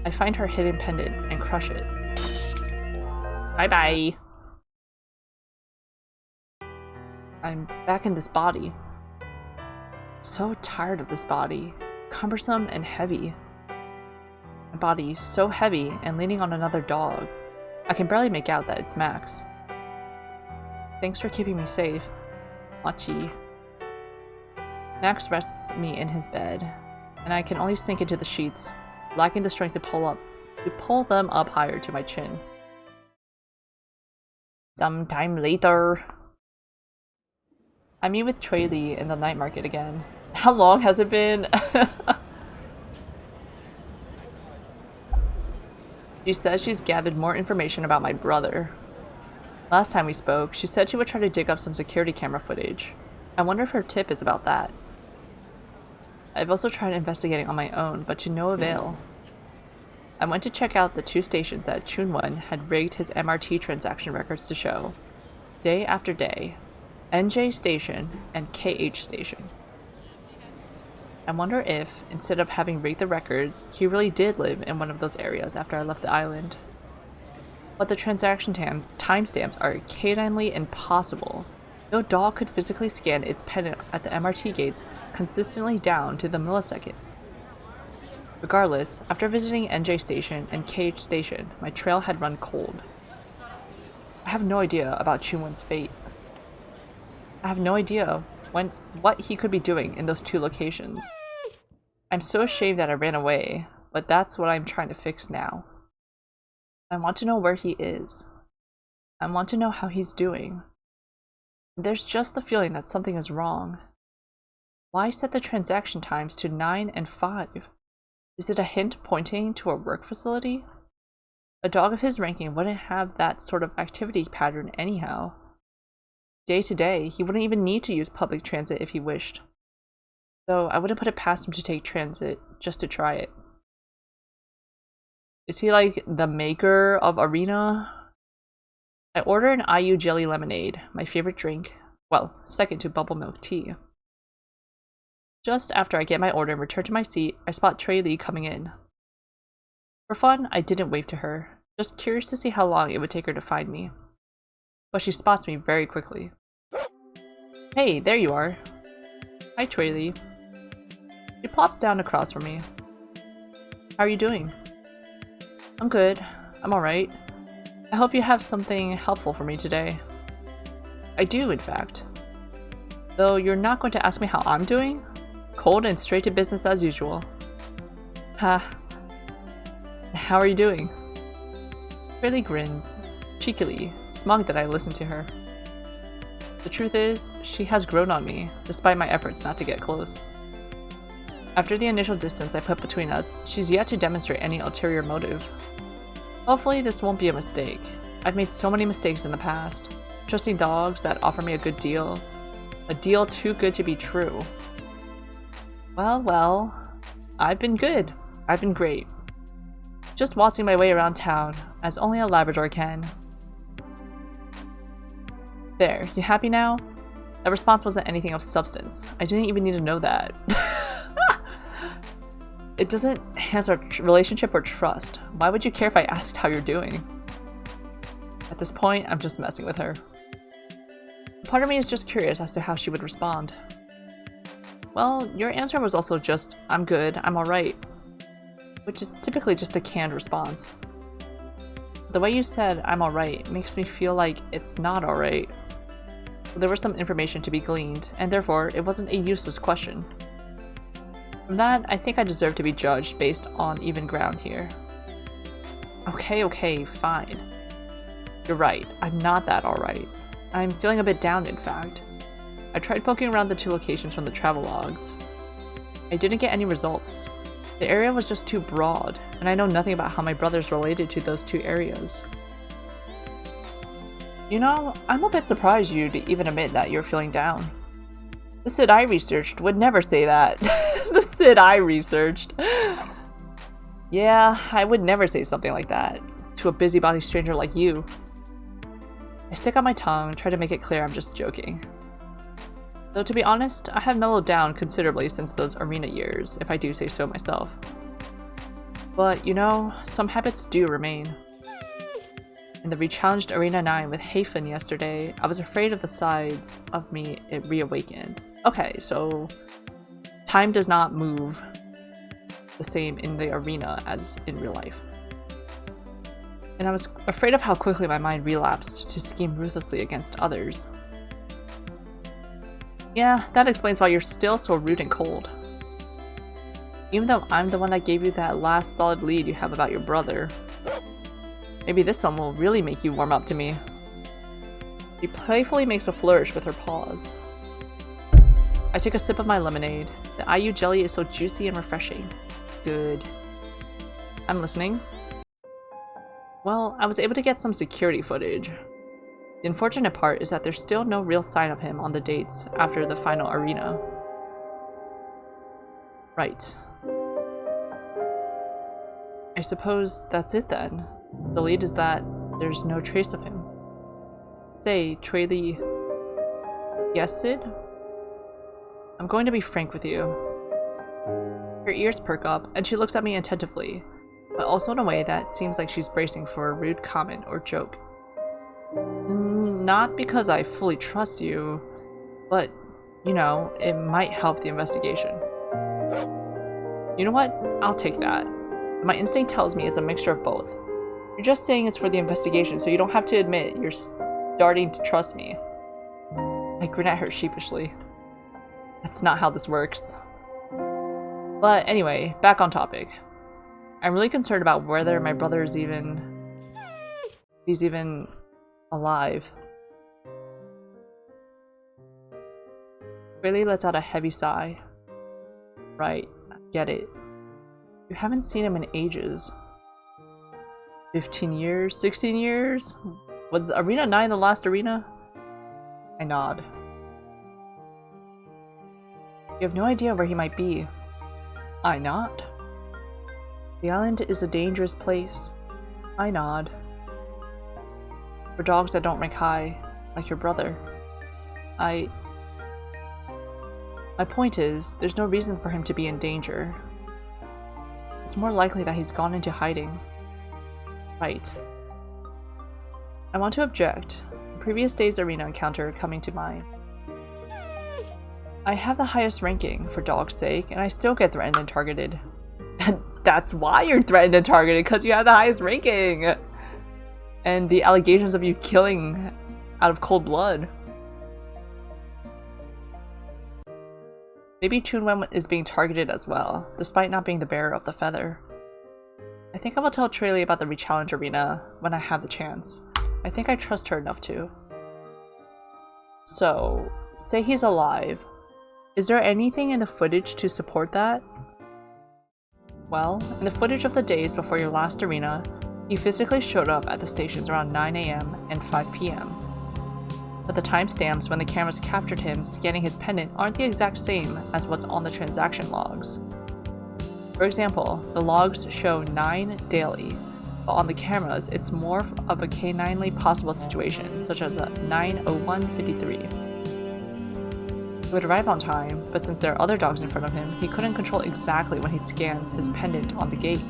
I find her hidden pendant and crush it. Bye-bye. I'm back in this body. So tired of this body. Cumbersome and heavy. My body is so heavy and leaning on another dog. I can barely make out that it's Max. Thanks for keeping me safe, Machi. Max rests me in his bed, and I can only sink into the sheets, lacking the strength to pull them up higher to my chin. Sometime later. I meet with Cui Li in the night market again. How long has it been? She says she's gathered more information about my brother. Last time we spoke, she said she would try to dig up some security camera footage. I wonder if her tip is about that. I've also tried investigating on my own, but to no avail. I went to check out the 2 stations that Chunwon had rigged his MRT transaction records to show, day after day, NJ Station and KH Station. I wonder if, instead of having rigged the records, he really did live in one of those areas after I left the island. But the transaction timestamps are caninely impossible. No dog could physically scan its pendant at the MRT gates consistently down to the millisecond. Regardless, after visiting NJ Station and KH Station, my trail had run cold. I have no idea about Chunwon's fate. I have no idea what he could be doing in those 2 locations. I'm so ashamed that I ran away, but that's what I'm trying to fix now. I want to know where he is. I want to know how he's doing. There's just the feeling that something is wrong. Why set the transaction times to 9 and 5? Is it a hint pointing to a work facility? A dog of his ranking wouldn't have that sort of activity pattern anyhow. Day to day, he wouldn't even need to use public transit if he wished. Though I wouldn't put it past him to take transit just to try it. Is he like the maker of Arena? I order an IU jelly lemonade, my favorite drink. Well, second to bubble milk tea. Just after I get my order and return to my seat, I spot Cui Li coming in. For fun, I didn't wave to her, just curious to see how long it would take her to find me. But she spots me very quickly. Hey, there you are. Hi, Cui Li. She plops down across from me. How are you doing? I'm good. I'm alright. I hope you have something helpful for me today. I do, in fact. Though you're not going to ask me how I'm doing? Cold and straight to business as usual. Ha. How are you doing? Cui Li grins, cheekily, smug that I listen to her. The truth is, she has grown on me, despite my efforts not to get close. After the initial distance I put between us, she's yet to demonstrate any ulterior motive. Hopefully this won't be a mistake. I've made so many mistakes in the past, trusting dogs that offer me a good deal, A deal too good to be true. Well, I've been good. I've been great. Just waltzing my way around town, as only a Labrador can. There, you happy now? That response wasn't anything of substance. I didn't even need to know that. It doesn't enhance our relationship or trust. Why would you care if I asked how you're doing? At this point, I'm just messing with her. Part of me is just curious as to how she would respond. Well, your answer was also just, I'm good, I'm alright. Which is typically just a canned response. The way you said, I'm alright, makes me feel like it's not alright. There was some information to be gleaned, and therefore, it wasn't a useless question. From that, I think I deserve to be judged based on even ground here. Okay, fine. You're right, I'm not that alright. I'm feeling a bit down, in fact. I tried poking around the 2 locations from the travel logs. I didn't get any results. The area was just too broad, and I know nothing about how my brother's related to those 2 areas. You know, I'm a bit surprised you'd even admit that you're feeling down. The Sid I researched would never say that. The Sid I researched. Yeah, I would never say something like that to a busybody stranger like you. I stick out my tongue and try to make it clear I'm just joking. Though to be honest, I have mellowed down considerably since those arena years, if I do say so myself. But, you know, some habits do remain. In the rechallenged Arena 9 with Hafen yesterday, I was afraid of the sides of me it reawakened. Okay, so time does not move the same in the arena as in real life. And I was afraid of how quickly my mind relapsed to scheme ruthlessly against others. Yeah, that explains why you're still so rude and cold. Even though I'm the one that gave you that last solid lead you have about your brother. Maybe this one will really make you warm up to me. She playfully makes a flourish with her paws. I take a sip of my lemonade. The IU jelly is so juicy and refreshing. Good. I'm listening. Well, I was able to get some security footage. The unfortunate part is that there's still no real sign of him on the dates after the final arena. Right. I suppose that's it then. The lead is that there's no trace of him. Say, Traley... Yes, Sid? I'm going to be frank with you. Her ears perk up, and she looks at me attentively, but also in a way that seems like she's bracing for a rude comment or joke. Not because I fully trust you, but, you know, it might help the investigation. You know what? I'll take that. My instinct tells me it's a mixture of both. You're just saying it's for the investigation, so you don't have to admit you're starting to trust me. I grin at her sheepishly. That's not how this works. But anyway, back on topic. I'm really concerned about whether my brother is he's even alive. Rayleigh lets out a heavy sigh. Right, I get it. You haven't seen him in ages. 15 years? 16 years? Was Arena 9 the last arena? I nod. You have no idea where he might be. I nod. The island is a dangerous place. I nod. For dogs that don't rank high, like your brother. My point is, there's no reason for him to be in danger. It's more likely that he's gone into hiding. Right. I want to object. The previous day's arena encounter coming to mind. I have the highest ranking, for dog's sake, and I still get threatened and targeted. And that's why you're threatened and targeted, because you have the highest ranking! And the allegations of you killing out of cold blood. Maybe Chunwen is being targeted as well, despite not being the bearer of the feather. I think I will tell Traley about the rechallenge arena when I have the chance. I think I trust her enough to. So, say he's alive. Is there anything in the footage to support that? Well, in the footage of the days before your last arena, he physically showed up at the stations around 9 AM and 5 PM. but the timestamps when the cameras captured him scanning his pendant aren't the exact same as what's on the transaction logs. For example, the logs show 9 daily, but on the cameras it's more of a caninely possible situation, such as a 9:01:53. He would arrive on time, but since there are other dogs in front of him, he couldn't control exactly when he scans his pendant on the gate.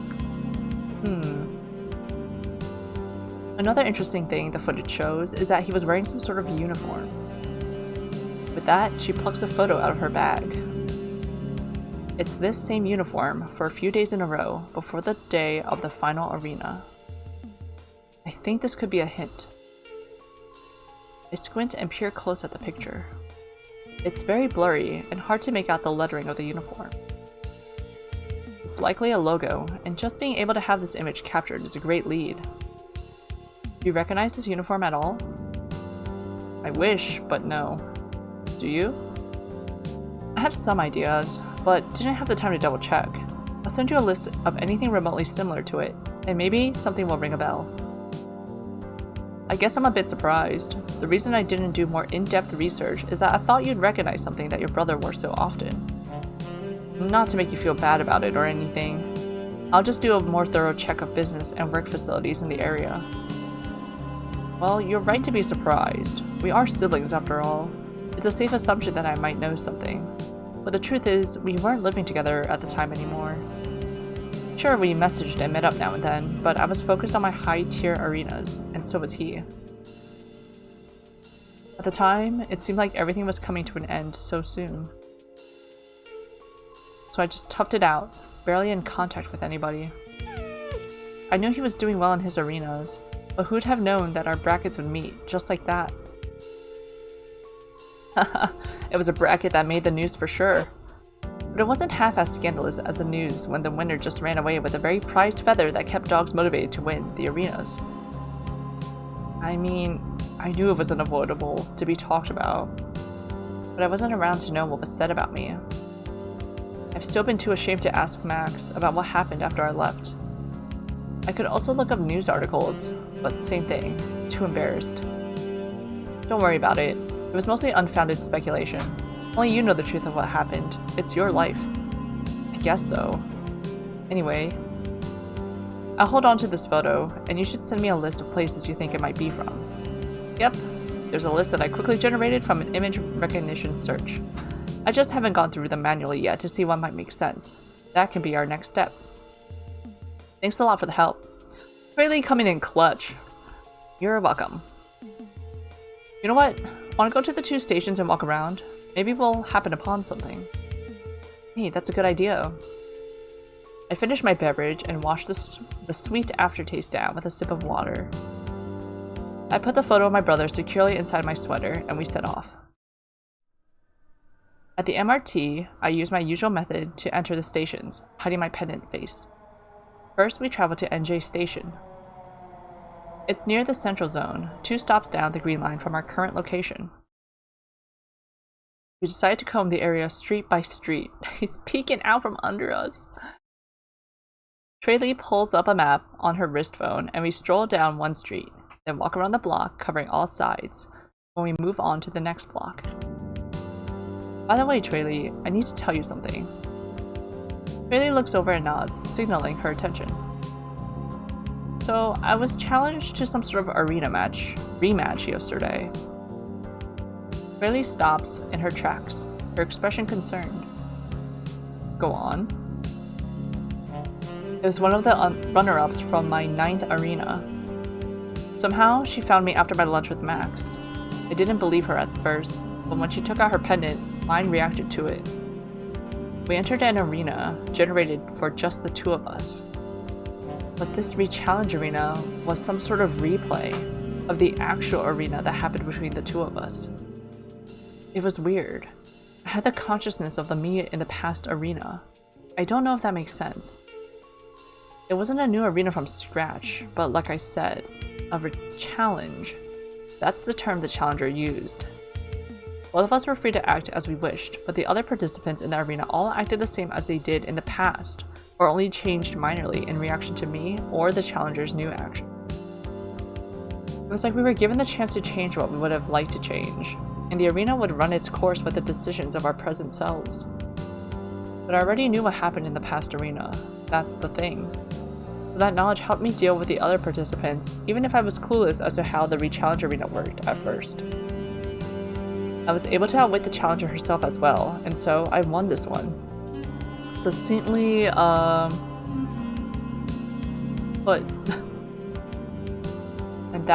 Another interesting thing the footage shows is that he was wearing some sort of uniform. With that, she plucks a photo out of her bag. It's this same uniform for a few days in a row before the day of the final arena. I think this could be a hint. I squint and peer close at the picture. It's very blurry and hard to make out the lettering of the uniform. It's likely a logo, and just being able to have this image captured is a great lead. Do you recognize this uniform at all? I wish, but no. Do you? I have some ideas, but didn't have the time to double check. I'll send you a list of anything remotely similar to it, and maybe something will ring a bell. I guess I'm a bit surprised. The reason I didn't do more in-depth research is that I thought you'd recognize something that your brother wore so often. Not to make you feel bad about it or anything. I'll just do a more thorough check of business and work facilities in the area. Well, you're right to be surprised. We are siblings after all. It's a safe assumption that I might know something. But the truth is, we weren't living together at the time anymore. Sure, we messaged and met up now and then, but I was focused on my high-tier arenas, and so was he. At the time, it seemed like everything was coming to an end so soon. So I just toughed it out, barely in contact with anybody. I knew he was doing well in his arenas, but who'd have known that our brackets would meet just like that? It was a bracket that made the news for sure. But it wasn't half as scandalous as the news when the winner just ran away with a very prized feather that kept dogs motivated to win the arenas. I mean, I knew it was unavoidable to be talked about, but I wasn't around to know what was said about me. I've still been too ashamed to ask Max about what happened after I left. I could also look up news articles, but same thing, too embarrassed. Don't worry about it. It was mostly unfounded speculation. Only you know the truth of what happened. It's your life. I guess so. Anyway, I'll hold on to this photo, and you should send me a list of places you think it might be from. Yep, there's a list that I quickly generated from an image recognition search. I just haven't gone through them manually yet to see what might make sense. That can be our next step. Thanks a lot for the help. Really coming in clutch. You're welcome. You know what? Want to go to the 2 stations and walk around? Maybe we'll happen upon something. Hey, that's a good idea. I finished my beverage and washed the sweet aftertaste down with a sip of water. I put the photo of my brother securely inside my sweater and we set off. At the MRT, I used my usual method to enter the stations, hiding my pendant face. First, we traveled to NJ Station. It's near the Central Zone, 2 stops down the Green Line from our current location. We decided to comb the area street by street. He's peeking out from under us. Traley pulls up a map on her wrist phone and we stroll down one street, then walk around the block covering all sides when we move on to the next block. By the way, Traley, I need to tell you something. Traley looks over and nods, signaling her attention. So, I was challenged to some sort of arena rematch yesterday. Traley stops in her tracks, her expression concerned. Go on. It was one of the runner-ups from my 9th arena. Somehow, she found me after my lunch with Max. I didn't believe her at first, but when she took out her pendant, mine reacted to it. We entered an arena generated for just the 2 of us. But this re-challenge arena was some sort of replay of the actual arena that happened between the 2 of us. It was weird. I had the consciousness of the me in the past arena. I don't know if that makes sense. It wasn't a new arena from scratch, but like I said, a challenge. That's the term the challenger used. Both of us were free to act as we wished, but the other participants in the arena all acted the same as they did in the past, or only changed minorly in reaction to me or the challenger's new action. It was like we were given the chance to change what we would have liked to change, and the arena would run its course with the decisions of our present selves. But I already knew what happened in the past arena. That's the thing. So that knowledge helped me deal with the other participants, even if I was clueless as to how the re-challenge arena worked at first. I was able to outwit the challenger herself as well, and so I won this one. Succinctly, but and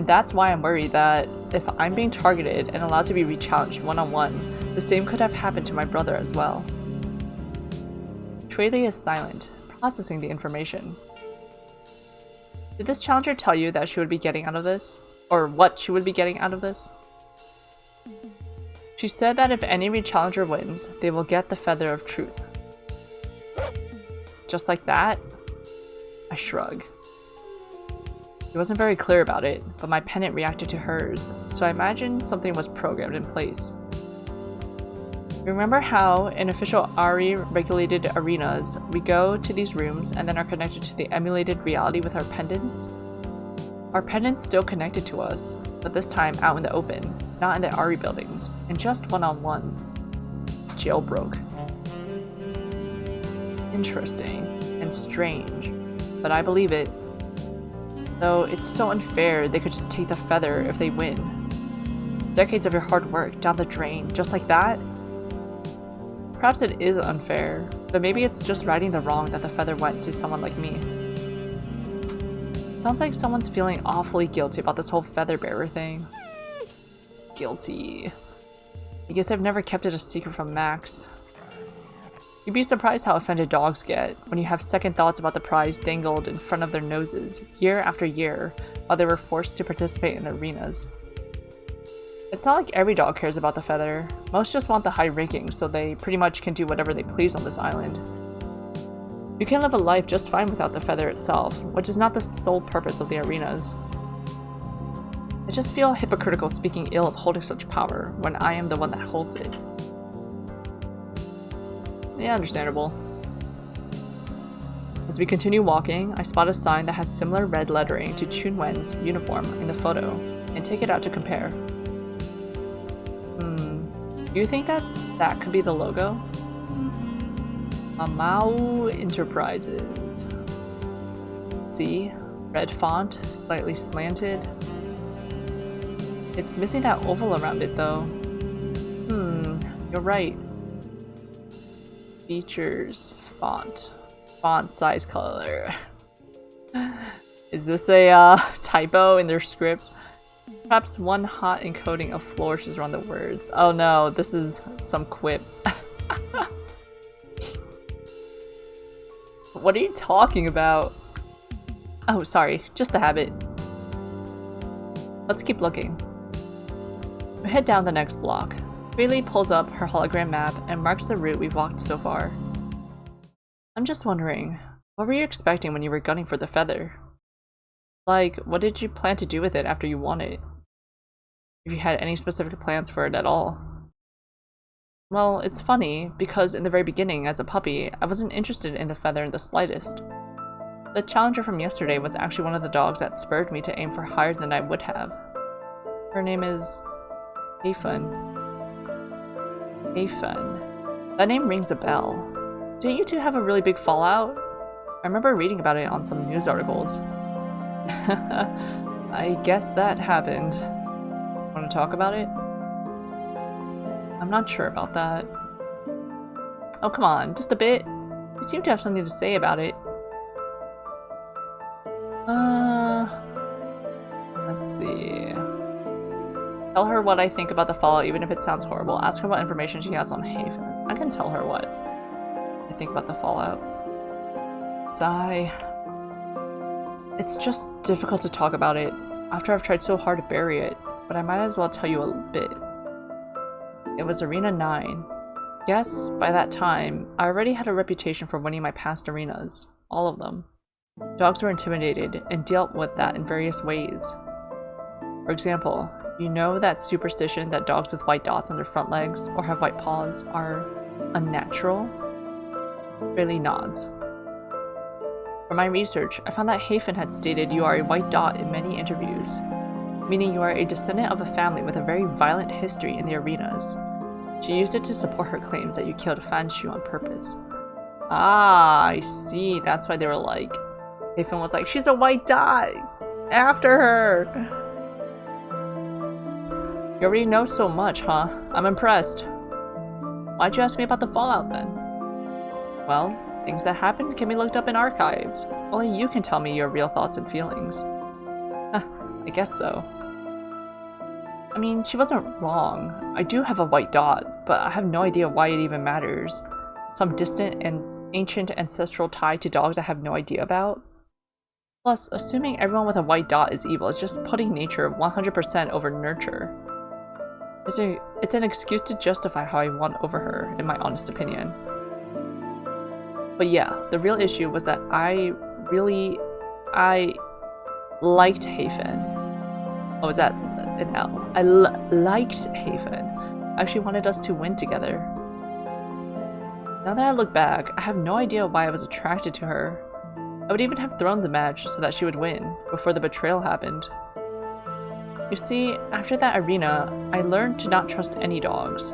that's why I'm worried that if I'm being targeted and allowed to be re-challenged one-on-one, the same could have happened to my brother as well. Traley is silent, processing the information. Did this challenger tell you that she would be getting out of this? Or what she would be getting out of this? She said that if any re-challenger wins, they will get the Feather of Truth. Just like that? I shrug. She wasn't very clear about it, but my pennant reacted to hers, so I imagined something was programmed in place. Remember how, in official ARI-regulated arenas, we go to these rooms and then are connected to the emulated reality with our pendants? Our pendants still connected to us, but this time out in the open, not in the ARI buildings, and just one-on-one. Jailbroke. Interesting and strange, but I believe it. Though it's so unfair they could just take the feather if they win. Decades of your hard work down the drain, just like that? Perhaps it is unfair, but maybe it's just righting the wrong that the feather went to someone like me. Sounds like someone's feeling awfully guilty about this whole feather bearer thing. Guilty. I guess I've never kept it a secret from Max. You'd be surprised how offended dogs get when you have second thoughts about the prize dangled in front of their noses year after year while they were forced to participate in the arenas. It's not like every dog cares about the feather. Most just want the high ranking so they pretty much can do whatever they please on this island. You can live a life just fine without the feather itself, which is not the sole purpose of the arenas. I just feel hypocritical speaking ill of holding such power when I am the one that holds it. Yeah, understandable. As we continue walking, I spot a sign that has similar red lettering to Chunwen's uniform in the photo, and take it out to compare. Do you think that could be the logo? Amau Enterprises. See? Red font, slightly slanted. It's missing that oval around it though. You're right. Features, font size, color. Is this a typo in their script? Perhaps one hot encoding of flourishes around the words. Oh no, this is some quip. What are you talking about? Oh, sorry, just a habit. Let's keep looking. We head down the next block. Bailey pulls up her hologram map and marks the route we've walked so far. I'm just wondering, what were you expecting when you were gunning for the feather? Like, what did you plan to do with it after you won it? If you had any specific plans for it at all? Well, it's funny, because in the very beginning, as a puppy, I wasn't interested in the feather in the slightest. The challenger from yesterday was actually one of the dogs that spurred me to aim for higher than I would have. Her name is... Hayfun. Hayfun. That name rings a bell. Didn't you two have a really big fallout? I remember reading about it on some news articles. I guess that happened. Want to talk about it? I'm not sure about that. Oh, come on, just a bit. You seem to have something to say about it. Let's see. Tell her what I think about the fallout, even if it sounds horrible. Ask her what information she has on Haven. I can tell her what I think about the fallout. Sigh. It's just difficult to talk about it after I've tried so hard to bury it, but I might as well tell you a bit. It was Arena 9. Yes, by that time, I already had a reputation for winning my past arenas. All of them. Dogs were intimidated and dealt with that in various ways. For example, you know that superstition that dogs with white dots on their front legs or have white paws are unnatural? Really nods. For my research, I found that Hafen had stated you are a white dot in many interviews, meaning you are a descendant of a family with a very violent history in the arenas. She used it to support her claims that you killed Fanshu on purpose. Ah, I see. That's why they were like... Hafen was like, she's a white dot! After her! You already know so much, huh? I'm impressed. Why'd you ask me about the fallout then? Well, things that happened can be looked up in archives. Only you can tell me your real thoughts and feelings. I guess so. I mean, she wasn't wrong. I do have a white dot, but I have no idea why it even matters. Some distant and ancient ancestral tie to dogs I have no idea about? Plus, assuming everyone with a white dot is evil is just putting nature 100% over nurture. It's an excuse to justify how I won over her, in my honest opinion. But yeah, the real issue was that I liked Hafen. Oh, is that an L? I liked Hafen. I actually wanted us to win together. Now that I look back, I have no idea why I was attracted to her. I would even have thrown the match so that she would win, before the betrayal happened. You see, after that arena, I learned to not trust any dogs.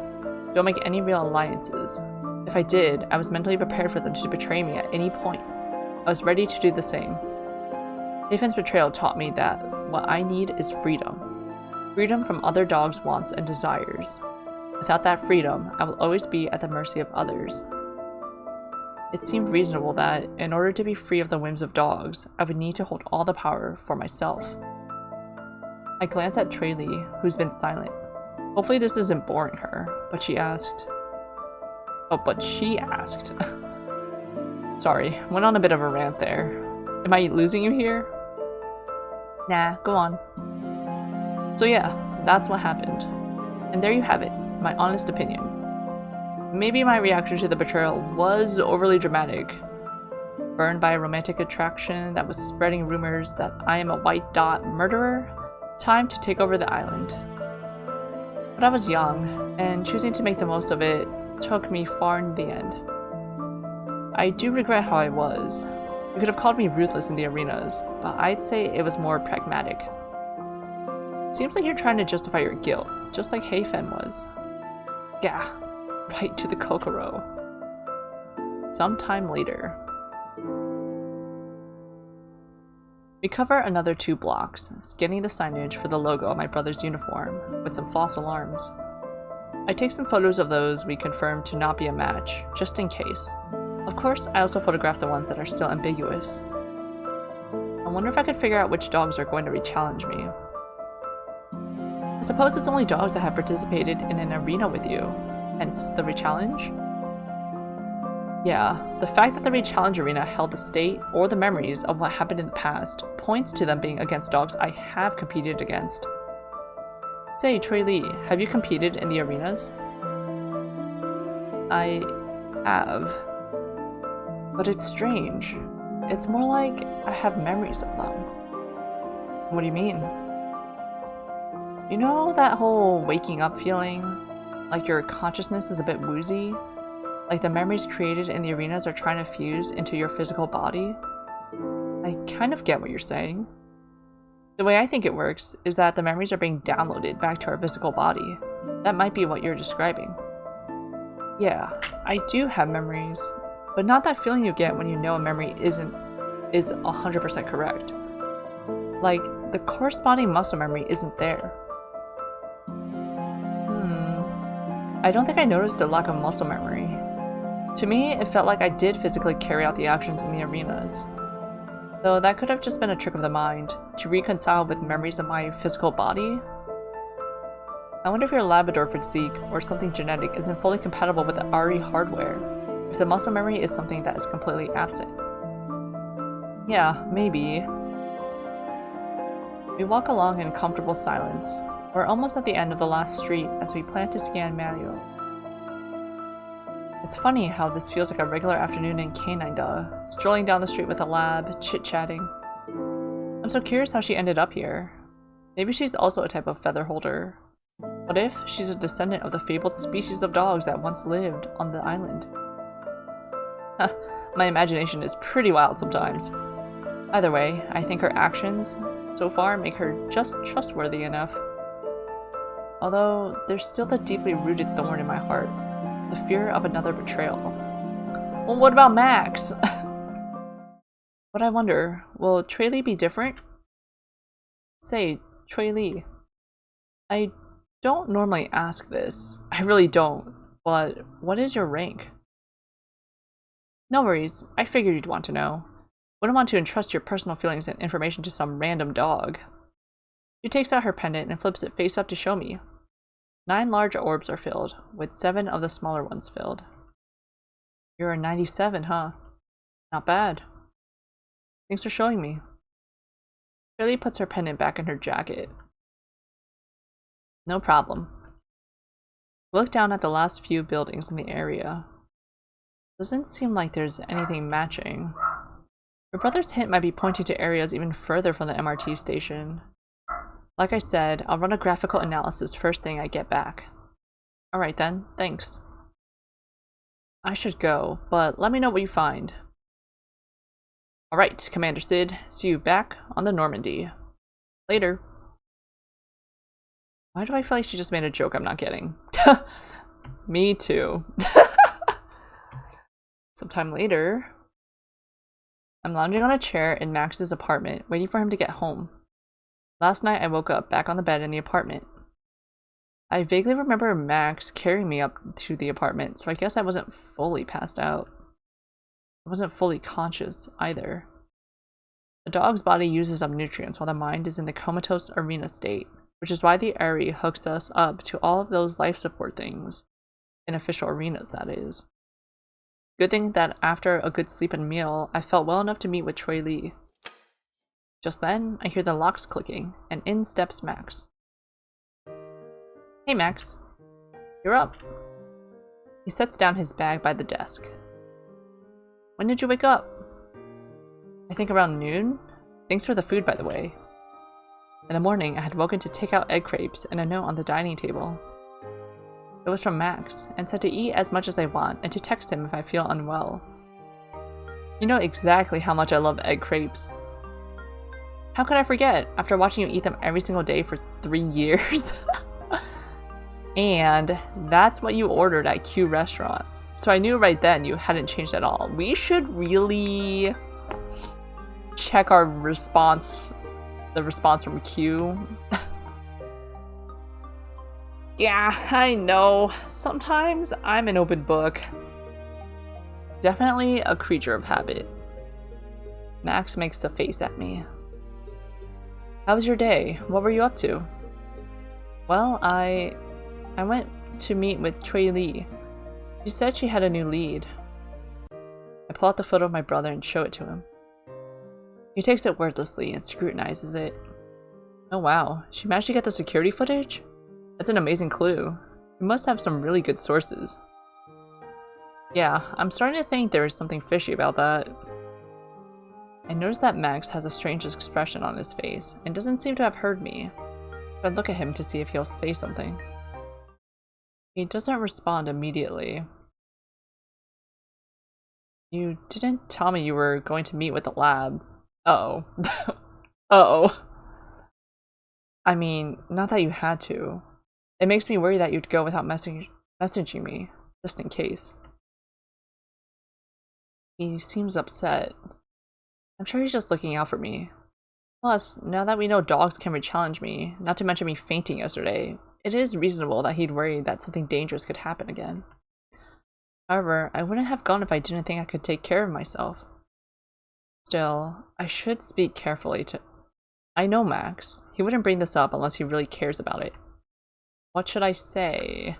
Don't make any real alliances. If I did, I was mentally prepared for them to betray me at any point. I was ready to do the same. Hafen's betrayal taught me that what I need is freedom. Freedom from other dogs' wants and desires. Without that freedom, I will always be at the mercy of others. It seemed reasonable that, in order to be free of the whims of dogs, I would need to hold all the power for myself. I glanced at Traley, who's been silent. Hopefully this isn't boring her, but she asked. Sorry, went on a bit of a rant there. Am I losing you here? Nah, go on. So yeah, that's what happened. And there you have it, my honest opinion. Maybe my reaction to the betrayal was overly dramatic. Burned by a romantic attraction that was spreading rumors that I am a white dot murderer? Time to take over the island. But I was young, and choosing to make the most of it took me far in the end. I do regret how I was. You could have called me ruthless in the arenas, but I'd say it was more pragmatic. Seems like you're trying to justify your guilt, just like Hafen was. Yeah, right to the Kokoro. Sometime later. We cover another 2 blocks, scanning the signage for the logo of my brother's uniform, with some false alarms. I take some photos of those we confirmed to not be a match, just in case. Of course, I also photograph the ones that are still ambiguous. I wonder if I could figure out which dogs are going to re-challenge me. I suppose it's only dogs that have participated in an arena with you, hence the re-challenge? Yeah, the fact that the re-challenge arena held the state or the memories of what happened in the past points to them being against dogs I have competed against. Say, Traley, have you competed in the arenas? I have. But it's strange. It's more like I have memories of them. What do you mean? You know that whole waking up feeling? Like your consciousness is a bit woozy? Like the memories created in the arenas are trying to fuse into your physical body? I kind of get what you're saying. The way I think it works is that the memories are being downloaded back to our physical body. That might be what you're describing. Yeah, I do have memories, but not that feeling you get when you know a memory is 100% correct. Like, the corresponding muscle memory isn't there. I don't think I noticed a lack of muscle memory. To me, it felt like I did physically carry out the actions in the arenas. Though that could have just been a trick of the mind, to reconcile with memories of my physical body. I wonder if your Labrador physique or something genetic isn't fully compatible with the RE hardware, if the muscle memory is something that is completely absent. Yeah, maybe. We walk along in comfortable silence. We're almost at the end of the last street as we plan to scan Manuel. It's funny how this feels like a regular afternoon in Canada, strolling down the street with a lab, chit-chatting. I'm so curious how she ended up here. Maybe she's also a type of feather holder. What if she's a descendant of the fabled species of dogs that once lived on the island? My imagination is pretty wild sometimes. Either way, I think her actions so far make her just trustworthy enough. Although, there's still the deeply rooted thorn in my heart. The fear of another betrayal. Well, what about Max? But I wonder, will Trey Lee be different? Say, Trey Lee. I don't normally ask this. I really don't. But what is your rank? No worries. I figured you'd want to know. Wouldn't want to entrust your personal feelings and information to some random dog. She takes out her pendant and flips it face up to show me. 9 large orbs are filled, with 7 of the smaller ones filled. You're a 97, huh? Not bad. Thanks for showing me. Shirley puts her pendant back in her jacket. No problem. Look down at the last few buildings in the area. Doesn't seem like there's anything matching. Your brother's hint might be pointing to areas even further from the MRT station. Like I said, I'll run a graphical analysis first thing I get back. Alright then, thanks. I should go, but let me know what you find. Alright, Commander Sid. See you back on the Normandy. Later. Why do I feel like she just made a joke I'm not getting? Me too. Sometime later, I'm lounging on a chair in Max's apartment, waiting for him to get home. Last night I woke up back on the bed in the apartment. I vaguely remember Max carrying me up to the apartment, so I guess I wasn't fully passed out. I wasn't fully conscious either. The dog's body uses up nutrients while the mind is in the comatose arena state, which is why the Airy hooks us up to all of those life support things. In official arenas, that is. Good thing that after a good sleep and meal, I felt well enough to meet with Trey Lee. Just then, I hear the locks clicking, and in steps Max. Hey Max, you're up. He sets down his bag by the desk. When did you wake up? I think around noon? Thanks for the food, by the way. In the morning, I had woken to take out egg crepes and a note on the dining table. It was from Max, and said to eat as much as I want and to text him if I feel unwell. You know exactly how much I love egg crepes. How could I forget, after watching you eat them every single day for 3 years? And that's what you ordered at Q Restaurant. So I knew right then you hadn't changed at all. We should really check our response, the response from Q. Yeah, I know. Sometimes I'm an open book. Definitely a creature of habit. Max makes a face at me. How was your day? What were you up to? Well, I went to meet with Trey Lee. She said she had a new lead. I pull out the photo of my brother and show it to him. He takes it wordlessly and scrutinizes it. Oh wow, she managed to get the security footage? That's an amazing clue. You must have some really good sources. Yeah, I'm starting to think there is something fishy about that. I notice that Max has a strange expression on his face and doesn't seem to have heard me. I look at him to see if he'll say something. He doesn't respond immediately. You didn't tell me you were going to meet with the lab. Uh-oh. Uh-oh. I mean, not that you had to. It makes me worry that you'd go without messaging me, just in case. He seems upset. I'm sure he's just looking out for me. Plus, now that we know dogs can re-challenge me, not to mention me fainting yesterday, it is reasonable that he'd worry that something dangerous could happen again. However, I wouldn't have gone if I didn't think I could take care of myself. Still, I should speak carefully to... I know Max. He wouldn't bring this up unless he really cares about it. What should I say?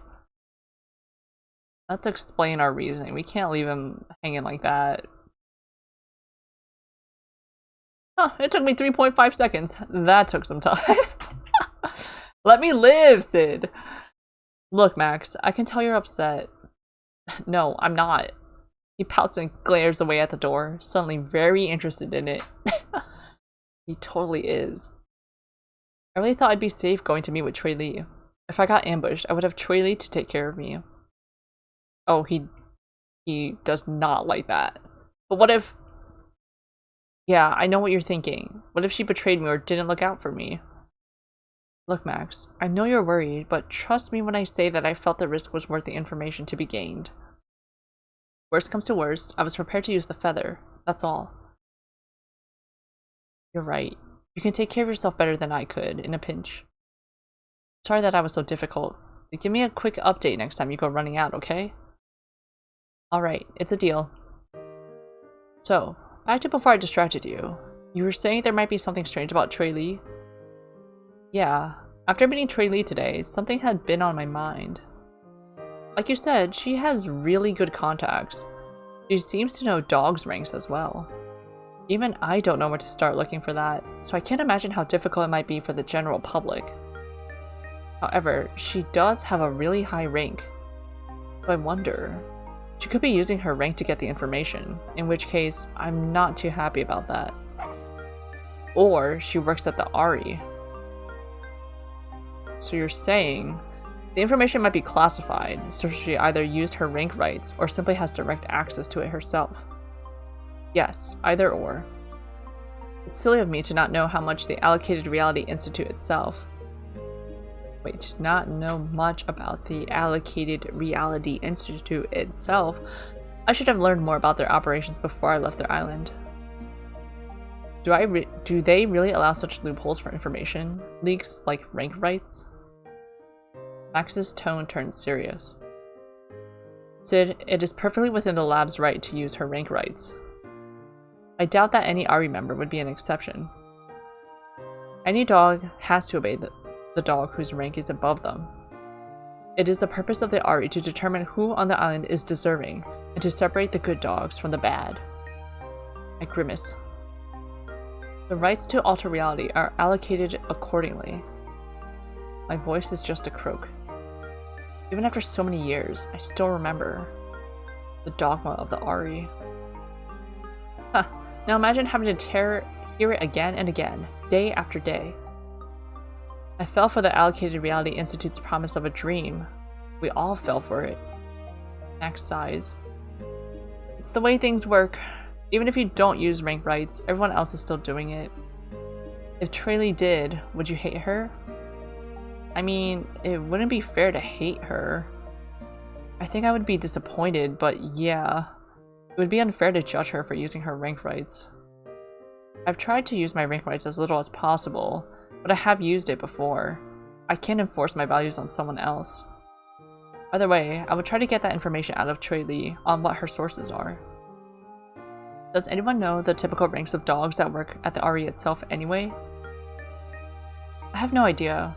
Let's explain our reasoning. We can't leave him hanging like that. Huh, it took me 3.5 seconds. That took some time. Let me live, Sid. Look, Max, I can tell you're upset. No, I'm not. He pouts and glares away at the door, suddenly very interested in it. He totally is. I really thought I'd be safe going to meet with Trey Lee. If I got ambushed, I would have Trey Lee to take care of me. Oh, he He does not like that. But what if... Yeah, I know what you're thinking. What if she betrayed me or didn't look out for me? Look, Max, I know you're worried, but trust me when I say that I felt the risk was worth the information to be gained. Worst comes to worst, I was prepared to use the feather. That's all. You're right. You can take care of yourself better than I could, in a pinch. Sorry that I was so difficult. Give me a quick update next time you go running out, okay? Alright, it's a deal. So, back to before I distracted you. You were saying there might be something strange about Trey Lee? Yeah, after meeting Trey Lee today, something had been on my mind. Like you said, she has really good contacts. She seems to know dogs' ranks as well. Even I don't know where to start looking for that, so I can't imagine how difficult it might be for the general public. However, she does have a really high rank. So I wonder, she could be using her rank to get the information, in which case, I'm not too happy about that. Or she works at the RE. So you're saying, the information might be classified, so she either used her rank rights or simply has direct access to it herself. Yes, either or. It's silly of me to not know how much the Allocated Reality Institute itself. Wait, not know much about the Allocated Reality Institute itself. I should have learned more about their operations before I left their island. Do they really allow such loopholes for information leaks like rank rights? Max's tone turned serious. Sid, it is perfectly within the lab's right to use her rank rights. I doubt that any RE member would be an exception. Any dog has to obey the dog whose rank is above them. It is the purpose of the RE to determine who on the island is deserving, and to separate the good dogs from the bad. I grimace. The rights to alter reality are allocated accordingly. My voice is just a croak. Even after so many years, I still remember the dogma of the RE. Huh. Now imagine having to hear it again and again, day after day. I fell for the Allocated Reality Institute's promise of a dream. We all fell for it. Max sighs. It's the way things work. Even if you don't use rank rights, everyone else is still doing it. If Trey Lee did, would you hate her? I mean, it wouldn't be fair to hate her. I think I would be disappointed, but yeah. It would be unfair to judge her for using her rank rights. I've tried to use my rank rights as little as possible, but I have used it before. I can't enforce my values on someone else. Either way, I would try to get that information out of Trey Lee on what her sources are. Does anyone know the typical ranks of dogs that work at the RE itself anyway? I have no idea.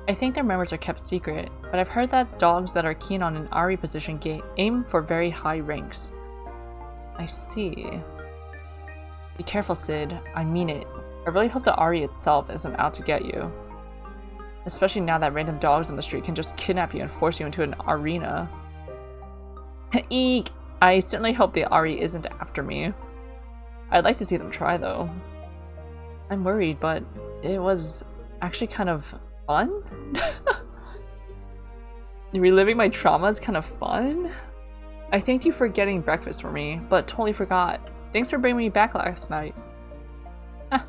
I think their members are kept secret, but I've heard that dogs that are keen on an RE position aim for very high ranks. I see. Be careful, Sid. I mean it. I really hope the RE itself isn't out to get you. Especially now that random dogs on the street can just kidnap you and force you into an arena. Eek! I certainly hope the RE isn't after me. I'd like to see them try, though. I'm worried, but it was actually kind of fun? Reliving my trauma is kind of fun? I thanked you for getting breakfast for me, but totally forgot. Thanks for bringing me back last night.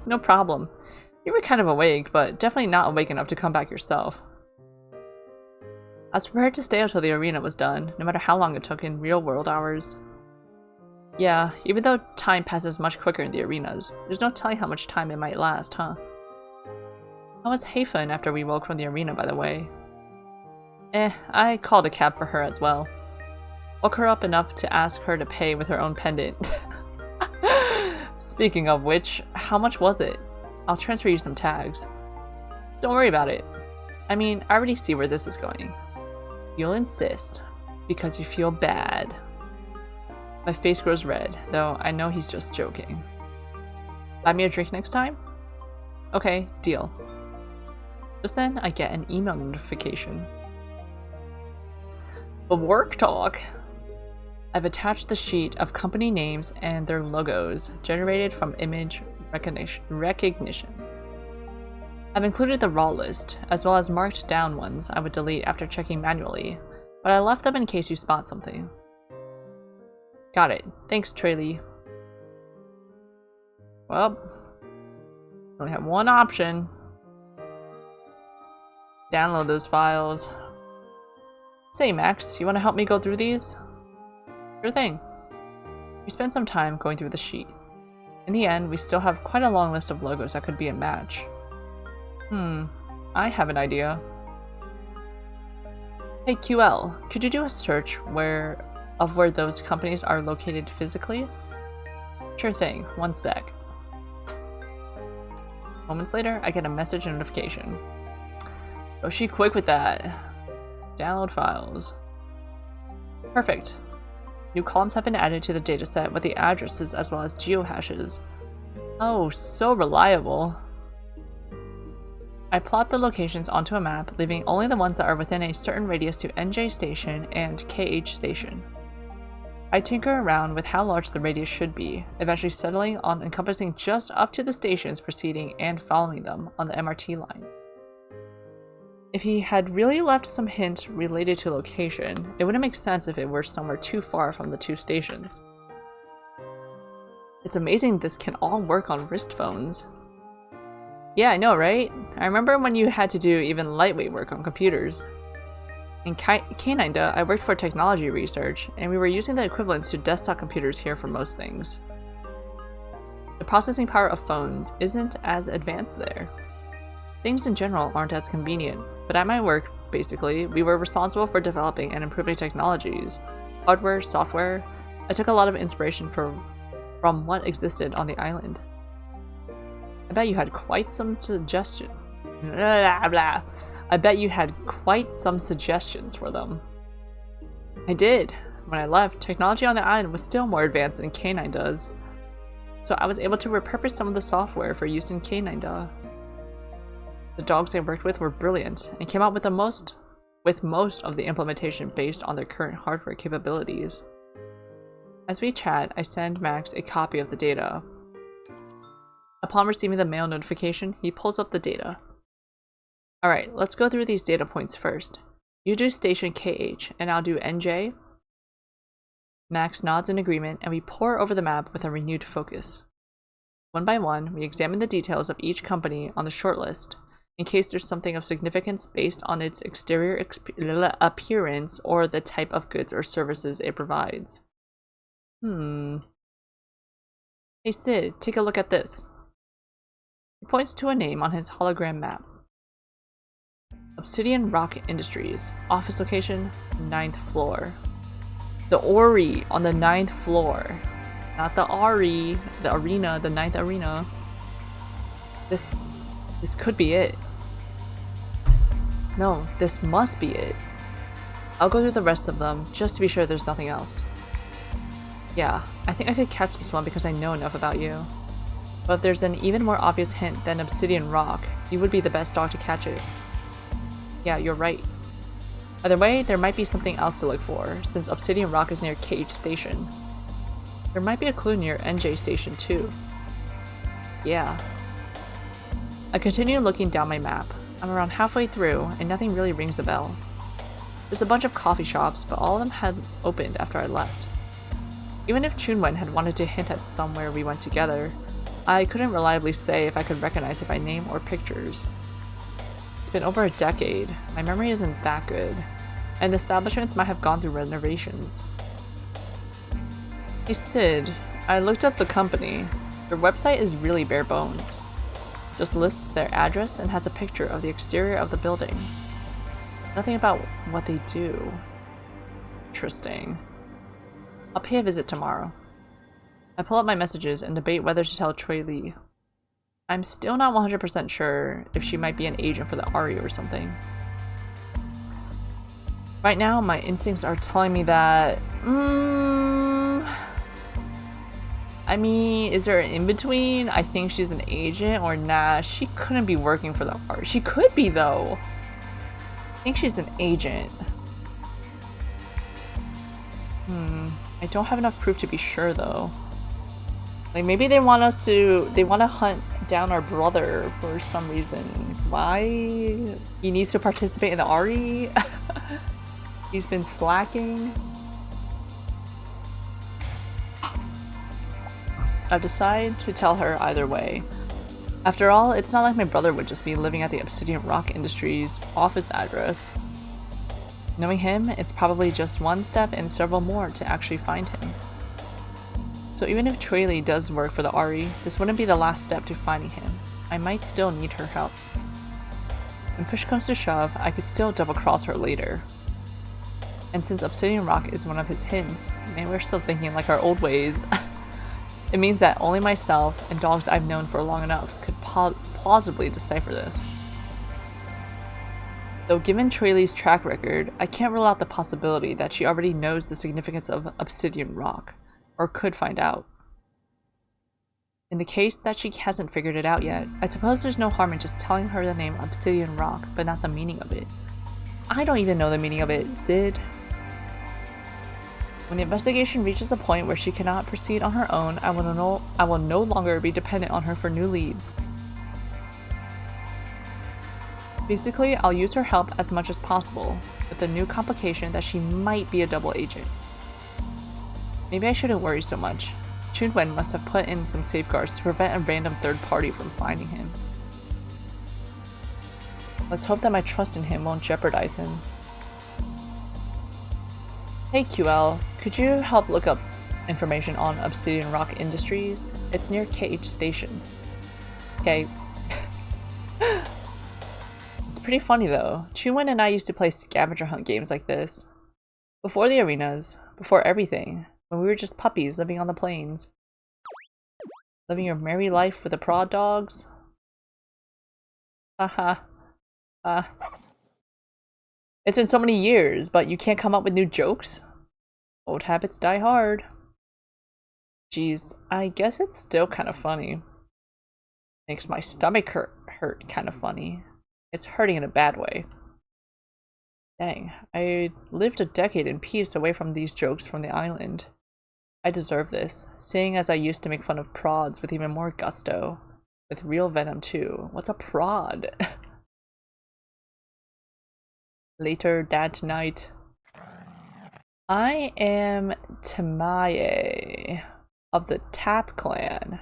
No problem. You were kind of awake, but definitely not awake enough to come back yourself. I was prepared to stay until the arena was done, no matter how long it took in real-world hours. Yeah, even though time passes much quicker in the arenas, there's no telling how much time it might last, huh? How was Hafen after we woke from the arena, by the way? I called a cab for her as well. Woke her up enough to ask her to pay with her own pendant. Speaking of which, how much was it? I'll transfer you some tags. Don't worry about it. I mean, I already see where this is going. You'll insist, because you feel bad. My face grows red, though I know he's just joking. Buy me a drink next time? Okay, deal. Just then, I get an email notification. The work talk! I've attached the sheet of company names and their logos generated from image recognition. I've included the raw list, as well as marked down ones I would delete after checking manually, but I left them in case you spot something. Got it. Thanks, Trey. Well, only have one option. Download those files. Say, Max, you want to help me go through these? Sure thing. We spent some time going through the sheet. In the end, we still have quite a long list of logos that could be a match. I have an idea. Hey QL, could you do a search of where those companies are located physically? Sure thing, one sec. Moments later, I get a message notification. Oh, she quick with that. Download files. Perfect. New columns have been added to the dataset with the addresses as well as geohashes. Oh, so reliable. I plot the locations onto a map, leaving only the ones that are within a certain radius to NJ station and KH station. I tinker around with how large the radius should be, eventually settling on encompassing just up to the stations preceding and following them on the MRT line. If he had really left some hint related to location, it wouldn't make sense if it were somewhere too far from the two stations. It's amazing this can all work on wrist phones. Yeah, I know, right? I remember when you had to do even lightweight work on computers. In Canada, I worked for technology research, and we were using the equivalents to desktop computers here for most things. The processing power of phones isn't as advanced there. Things in general aren't as convenient, but at my work, basically, we were responsible for developing and improving technologies. Hardware, software. I took a lot of inspiration from what existed on the island. I bet you had quite some suggestions. I bet you had quite some suggestions for them. I did. When I left, technology on the island was still more advanced than K9 does. So I was able to repurpose some of the software for use in K9. The dogs I worked with were brilliant and came out with most of the implementation based on their current hardware capabilities. As we chat, I send Max a copy of the data. Upon receiving the mail notification, he pulls up the data. Alright, let's go through these data points first. You do station KH, and I'll do NJ. Max nods in agreement, and we pore over the map with a renewed focus. One by one, we examine the details of each company on the shortlist, in case there's something of significance based on its exterior appearance or the type of goods or services it provides. Hey Sid, take a look at this. He points to a name on his hologram map. Obsidian Rock Industries. Office location, 9th floor. The Ori on the 9th floor. Not the Ari, the arena, the 9th arena. This could be it. No, this must be it. I'll go through the rest of them, just to be sure there's nothing else. Yeah, I think I could catch this one because I know enough about you. But if there's an even more obvious hint than Obsidian Rock, you would be the best dog to catch it. Yeah, you're right. Either way, there might be something else to look for, since Obsidian Rock is near KH Station. There might be a clue near NJ Station too. Yeah. I continue looking down my map. I'm around halfway through, and nothing really rings a bell. There's a bunch of coffee shops, but all of them had opened after I left. Even if Chunwen had wanted to hint at somewhere we went together, I couldn't reliably say if I could recognize it by name or pictures. It's been over a decade, my memory isn't that good, and the establishments might have gone through renovations. Hey Sid, I looked up the company. Their website is really bare bones. Just lists their address and has a picture of the exterior of the building. Nothing about what they do. Interesting. I'll pay a visit tomorrow. I pull up my messages and debate whether to tell Trey Lee. I'm still not 100% sure if she might be an agent for the Ari or something. Right now, my instincts are telling me that... I mean, is there an in-between? I think she's an agent, or nah, she couldn't be working for the Ari. She could be, though. I think she's an agent. I don't have enough proof to be sure, though. Like, maybe they want to hunt down our brother for some reason. Why? He needs to participate in the Ari? He's been slacking. I've decided to tell her either way. After all, it's not like my brother would just be living at the Obsidian Rock Industries office address. Knowing him, it's probably just one step and several more to actually find him. So even if Traley does work for the RE, this wouldn't be the last step to finding him. I might still need her help. When push comes to shove, I could still double-cross her later. And since Obsidian Rock is one of his hints, maybe we're still thinking like our old ways. It means that only myself and dogs I've known for long enough could plausibly decipher this. Though given Traley's track record, I can't rule out the possibility that she already knows the significance of Obsidian Rock, or could find out. In the case that she hasn't figured it out yet, I suppose there's no harm in just telling her the name Obsidian Rock, but not the meaning of it. I don't even know the meaning of it, Sid. When the investigation reaches a point where she cannot proceed on her own, I will no longer be dependent on her for new leads. Basically, I'll use her help as much as possible, with the new complication that she might be a double agent. Maybe I shouldn't worry so much. Chunwen must have put in some safeguards to prevent a random third party from finding him. Let's hope that my trust in him won't jeopardize him. Hey QL, could you help look up information on Obsidian Rock Industries? It's near KH Station. Okay. It's pretty funny though. Chunwen and I used to play scavenger hunt games like this. Before the arenas, before everything. When we were just puppies living on the plains. Living your merry life with the prod dogs. Haha. It's been so many years, but you can't come up with new jokes? Old habits die hard. Geez, I guess it's still kind of funny. Makes my stomach hurt kind of funny. It's hurting in a bad way. Dang, I lived a decade in peace away from these jokes from the island. I deserve this, seeing as I used to make fun of prods with even more gusto. With real venom too. What's a prod? Later that night. I am Tamaye of the Tap Clan.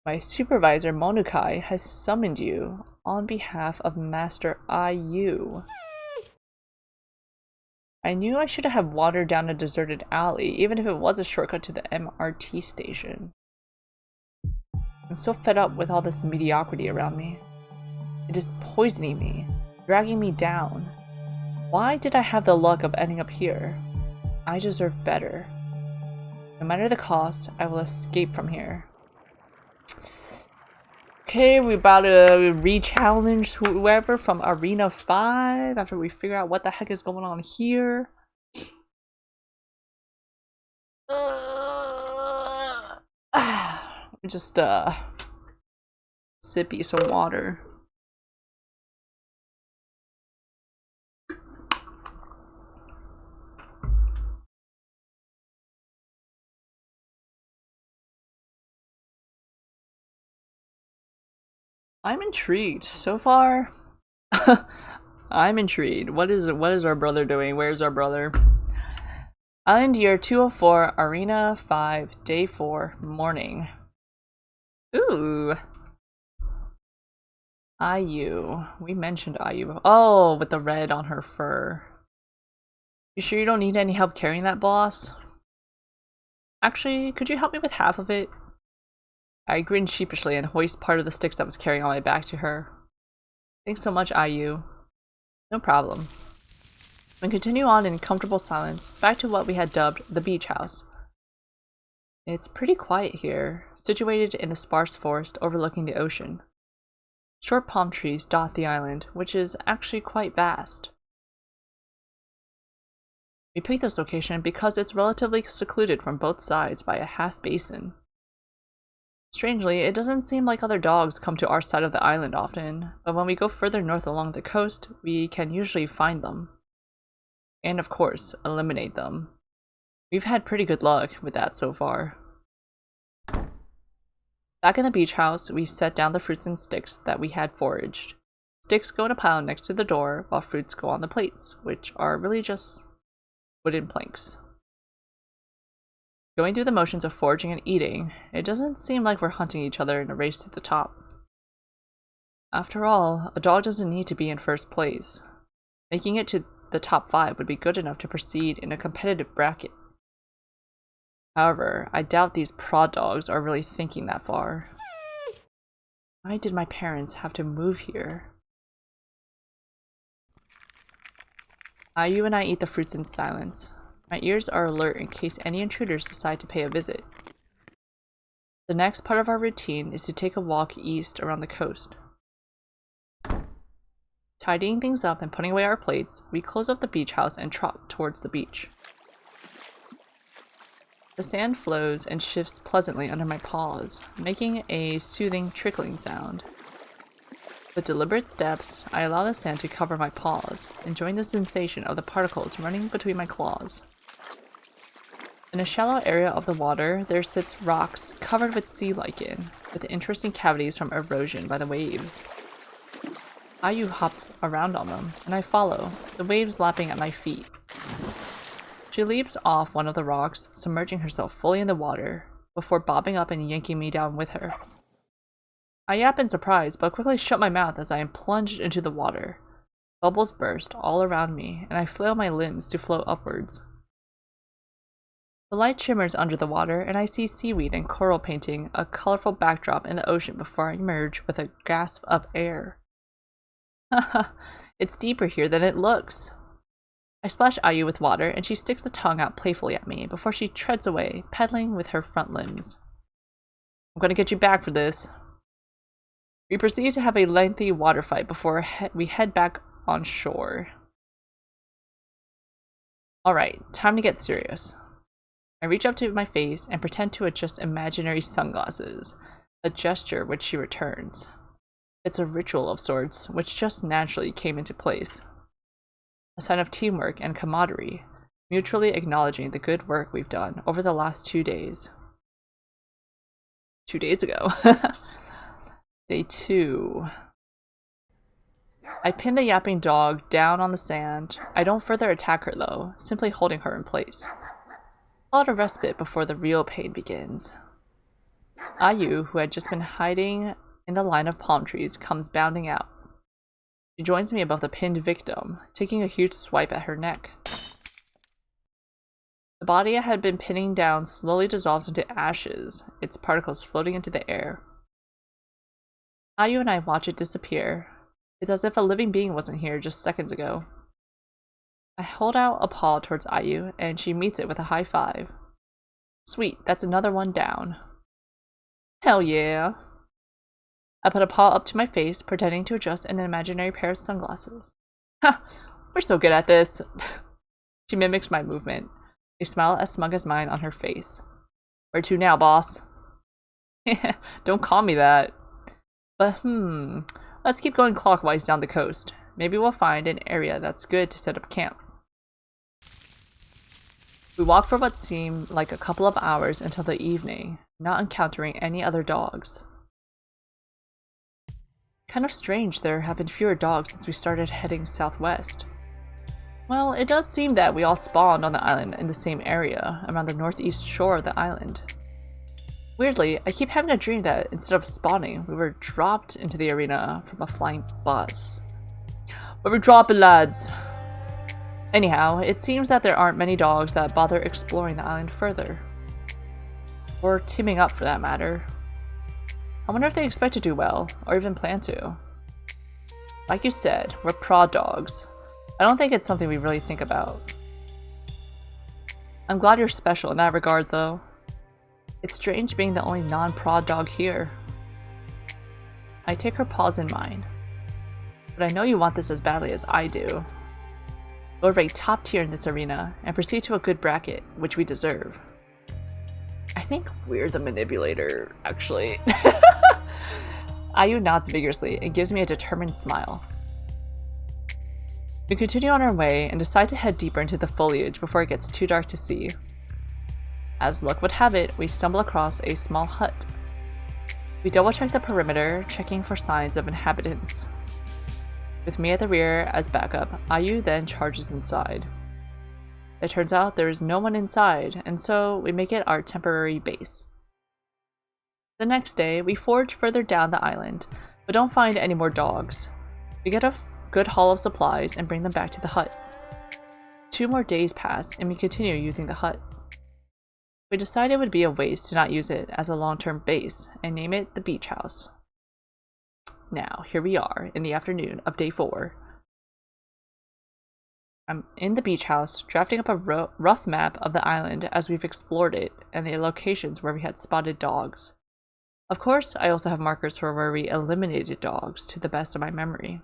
My supervisor Monukai has summoned you on behalf of Master IU. I knew I should have watered down a deserted alley, even if it was a shortcut to the MRT station. I'm so fed up with all this mediocrity around me. It is poisoning me, dragging me down. Why did I have the luck of ending up here? I deserve better. No matter the cost, I will escape from here. Okay, we're about to re-challenge whoever from Arena 5 after we figure out what the heck is going on here. Just sippy some water. I'm intrigued. So far, I'm intrigued. What is our brother doing? Where's our brother? Island year 204, Arena 5, day 4, morning. Ooh. IU. We mentioned IU. Oh, with the red on her fur. You sure you don't need any help carrying that, boss? Actually, could you help me with half of it? I grinned sheepishly and hoisted part of the sticks that was carrying on my back to her. Thanks so much, IU. No problem. We continue on in comfortable silence, back to what we had dubbed the beach house. It's pretty quiet here, situated in a sparse forest overlooking the ocean. Short palm trees dot the island, which is actually quite vast. We picked this location because it's relatively secluded from both sides by a half basin. Strangely, it doesn't seem like other dogs come to our side of the island often, but when we go further north along the coast, we can usually find them. And of course, eliminate them. We've had pretty good luck with that so far. Back in the beach house, we set down the fruits and sticks that we had foraged. Sticks go in a pile next to the door, while fruits go on the plates, which are really just wooden planks. Going through the motions of foraging and eating, it doesn't seem like we're hunting each other in a race to the top. After all, a dog doesn't need to be in first place. Making it to the top 5 would be good enough to proceed in a competitive bracket. However, I doubt these prod dogs are really thinking that far. Why did my parents have to move here? Ayu and I eat the fruits in silence. My ears are alert in case any intruders decide to pay a visit. The next part of our routine is to take a walk east around the coast. Tidying things up and putting away our plates, we close up the beach house and trot towards the beach. The sand flows and shifts pleasantly under my paws, making a soothing trickling sound. With deliberate steps, I allow the sand to cover my paws, enjoying the sensation of the particles running between my claws. In a shallow area of the water, there sits rocks covered with sea lichen, with interesting cavities from erosion by the waves. Ayu hops around on them, and I follow, the waves lapping at my feet. She leaps off one of the rocks, submerging herself fully in the water, before bobbing up and yanking me down with her. I yap in surprise, but quickly shut my mouth as I am plunged into the water. Bubbles burst all around me, and I flail my limbs to float upwards. The light shimmers under the water, and I see seaweed and coral painting a colorful backdrop in the ocean before I emerge with a gasp of air. Haha, it's deeper here than it looks. I splash Ayu with water, and she sticks a tongue out playfully at me before she treads away, pedaling with her front limbs. I'm gonna get you back for this. We proceed to have a lengthy water fight before we head back on shore. Alright, time to get serious. I reach up to my face and pretend to adjust imaginary sunglasses, a gesture which she returns. It's a ritual of sorts, which just naturally came into place. A sign of teamwork and camaraderie, mutually acknowledging the good work we've done over the last 2 days. 2 days ago. Day 2. I pin the yapping dog down on the sand. I don't further attack her though, simply holding her in place. Call it a respite before the real pain begins. Ayu, who had just been hiding in the line of palm trees, comes bounding out. She joins me above the pinned victim, taking a huge swipe at her neck. The body I had been pinning down slowly dissolves into ashes, its particles floating into the air. Ayu and I watch it disappear. It's as if a living being wasn't here just seconds ago. I hold out a paw towards Ayu, and she meets it with a high five. Sweet, that's another one down. Hell yeah. I put a paw up to my face, pretending to adjust an imaginary pair of sunglasses. Ha! We're so good at this. She mimics my movement, a smile as smug as mine on her face. Where to now, boss? Don't call me that. But let's keep going clockwise down the coast. Maybe we'll find an area that's good to set up camp. We walk for what seemed like a couple of hours until the evening, not encountering any other dogs. Kind of strange there have been fewer dogs since we started heading southwest. Well, it does seem that we all spawned on the island in the same area, around the northeast shore of the island. Weirdly, I keep having a dream that instead of spawning, we were dropped into the arena from a flying bus. Where we dropping, lads? Anyhow, it seems that there aren't many dogs that bother exploring the island further. Or teaming up for that matter. I wonder if they expect to do well, or even plan to. Like you said, we're prod dogs. I don't think it's something we really think about. I'm glad you're special in that regard, though. It's strange being the only non-prod dog here. I take her paws in mine. But I know you want this as badly as I do. We'll rate top tier in this arena, and proceed to a good bracket, which we deserve. I think we're the manipulator, actually. Ayu nods vigorously and gives me a determined smile. We continue on our way and decide to head deeper into the foliage before it gets too dark to see. As luck would have it, we stumble across a small hut. We double-check the perimeter, checking for signs of inhabitants. With me at the rear as backup, Ayu then charges inside. It turns out there is no one inside, and so we make it our temporary base. The next day, we forage further down the island, but don't find any more dogs. We get a good haul of supplies and bring them back to the hut. 2 more days pass, and we continue using the hut. We decided it would be a waste to not use it as a long-term base and name it the beach house. Now, here we are in the afternoon of day 4. I'm in the beach house, drafting up a rough map of the island as we've explored it and the locations where we had spotted dogs. Of course, I also have markers for where we eliminated dogs to the best of my memory.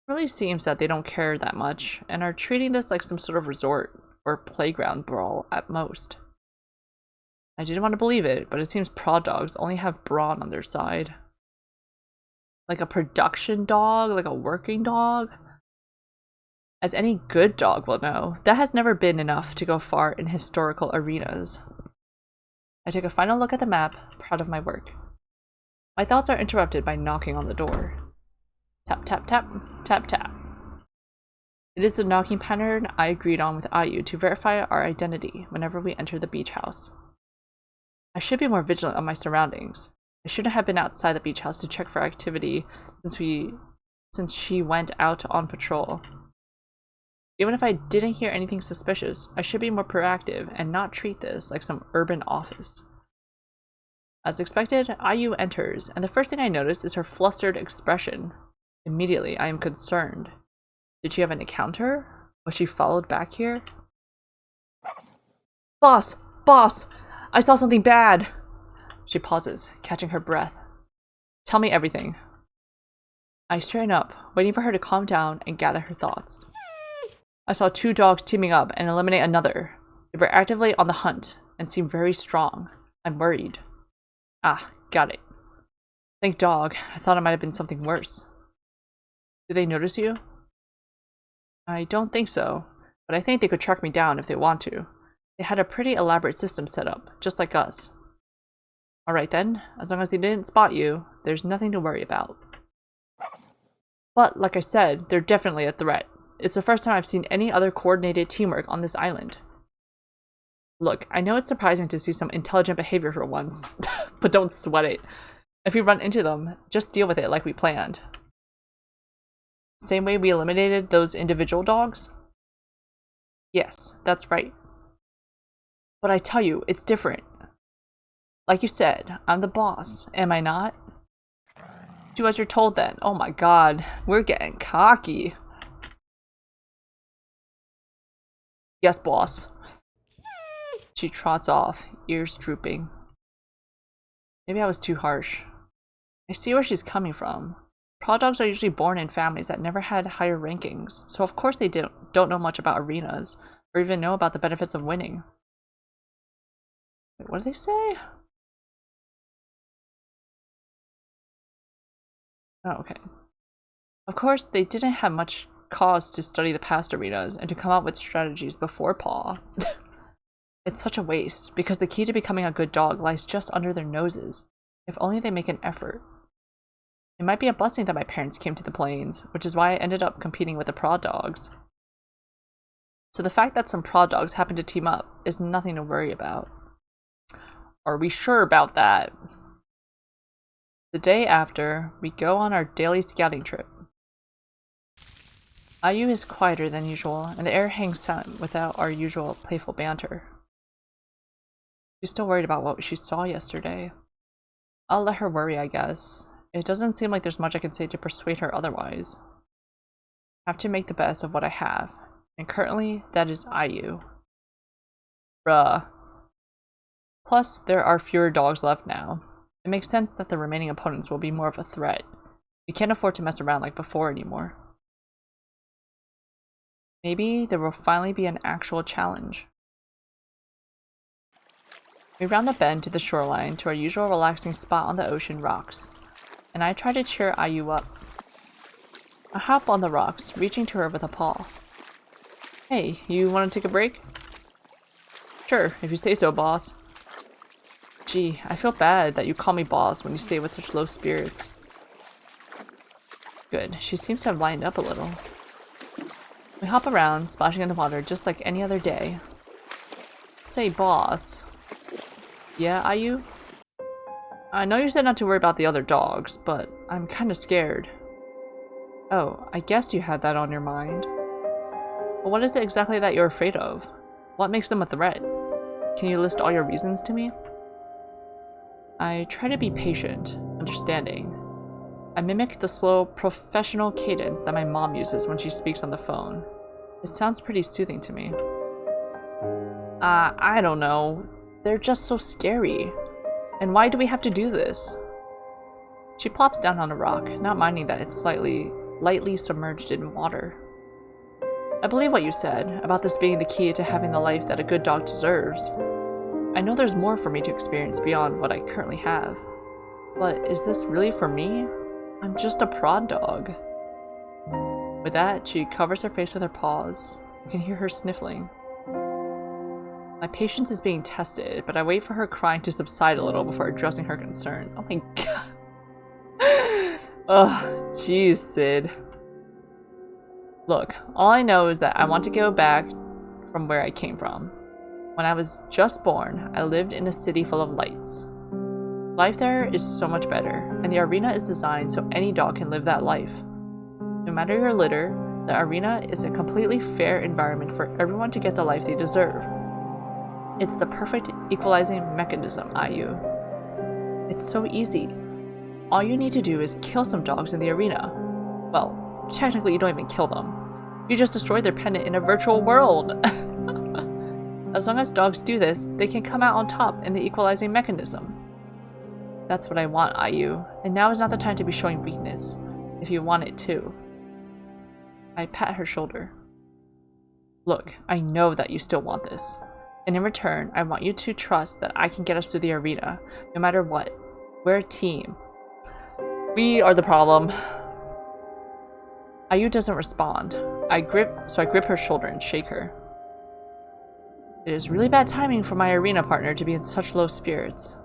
It really seems that they don't care that much and are treating this like some sort of resort or playground brawl at most. I didn't want to believe it, but it seems prod dogs only have brawn on their side. Like a production dog, like a working dog? As any good dog will know, that has never been enough to go far in historical arenas. I take a final look at the map, proud of my work. My thoughts are interrupted by knocking on the door. Tap, tap, tap, tap, tap. It is the knocking pattern I agreed on with Ayu to verify our identity whenever we enter the beach house. I should be more vigilant on my surroundings. I shouldn't have been outside the beach house to check for activity since she went out on patrol. Even if I didn't hear anything suspicious, I should be more proactive and not treat this like some urban office. As expected, Ayu enters, and the first thing I notice is her flustered expression. Immediately, I am concerned. Did she have an encounter? Was she followed back here? Boss! Boss! I saw something bad! She pauses, catching her breath. Tell me everything. I straighten up, waiting for her to calm down and gather her thoughts. I saw 2 dogs teaming up and eliminate another. They were actively on the hunt and seemed very strong. I'm worried. Ah, got it. Thank dog. I thought it might have been something worse. Did they notice you? I don't think so, but I think they could track me down if they want to. They had a pretty elaborate system set up, just like us. Alright then, as long as they didn't spot you, there's nothing to worry about. But, like I said, they're definitely a threat. It's the first time I've seen any other coordinated teamwork on this island. Look, I know it's surprising to see some intelligent behavior for once, but don't sweat it. If we run into them, just deal with it like we planned. Same way we eliminated those individual dogs? Yes, that's right. But I tell you, it's different. Like you said, I'm the boss, am I not? Do as you're told then. Oh my god, we're getting cocky. Yes, boss. She trots off, ears drooping. Maybe I was too harsh. I see where she's coming from. Prod dogs are usually born in families that never had higher rankings, so of course they don't know much about arenas, or even know about the benefits of winning. Wait, what did they say? Oh, okay. Of course, they didn't have much cause to study the past arenas and to come up with strategies before Paw. It's such a waste, because the key to becoming a good dog lies just under their noses, if only they make an effort. It might be a blessing that my parents came to the plains, which is why I ended up competing with the prod dogs. So the fact that some prod dogs happen to team up is nothing to worry about. Are we sure about that? The day after, we go on our daily scouting trip. Ayu is quieter than usual, and the air hangs silent without our usual playful banter. She's still worried about what she saw yesterday. I'll let her worry, I guess. It doesn't seem like there's much I can say to persuade her otherwise. I have to make the best of what I have, and currently, that is Ayu. Bruh. Plus, there are fewer dogs left now. It makes sense that the remaining opponents will be more of a threat. We can't afford to mess around like before anymore. Maybe there will finally be an actual challenge. We round a bend to the shoreline to our usual relaxing spot on the ocean rocks, and I try to cheer Ayu up. I hop on the rocks, reaching to her with a paw. Hey, you want to take a break? Sure, if you say so, boss. Gee, I feel bad that you call me boss when you say it with such low spirits. Good, she seems to have lightened up a little. We hop around, splashing in the water just like any other day. Say, boss. Yeah, Ayu? I know you said not to worry about the other dogs, but I'm kinda scared. Oh, I guessed you had that on your mind. But what is it exactly that you're afraid of? What makes them a threat? Can you list all your reasons to me? I try to be patient, understanding. I mimic the slow, professional cadence that my mom uses when she speaks on the phone. It sounds pretty soothing to me. I don't know. They're just so scary. And why do we have to do this? She plops down on a rock, not minding that it's lightly submerged in water. I believe what you said, about this being the key to having the life that a good dog deserves. I know there's more for me to experience beyond what I currently have. But is this really for me? I'm just a prod dog. With that, she covers her face with her paws. You can hear her sniffling. My patience is being tested, but I wait for her crying to subside a little before addressing her concerns. Oh my god. Ugh, jeez, Sid. Look, all I know is that I want to go back from where I came from. When I was just born, I lived in a city full of lights. Life there is so much better, and the arena is designed so any dog can live that life. No matter your litter, the arena is a completely fair environment for everyone to get the life they deserve. It's the perfect equalizing mechanism, Ayu. It's so easy. All you need to do is kill some dogs in the arena. Well, technically you don't even kill them. You just destroy their pennant in a virtual world. As long as dogs do this, they can come out on top in the equalizing mechanism. That's what I want, Ayu, and now is not the time to be showing weakness, if you want it too. I pat her shoulder. Look, I know that you still want this. And in return, I want you to trust that I can get us through the arena, no matter what. We're a team. We are the problem. Ayu doesn't respond. I grip her shoulder and shake her. It is really bad timing for my arena partner to be in such low spirits.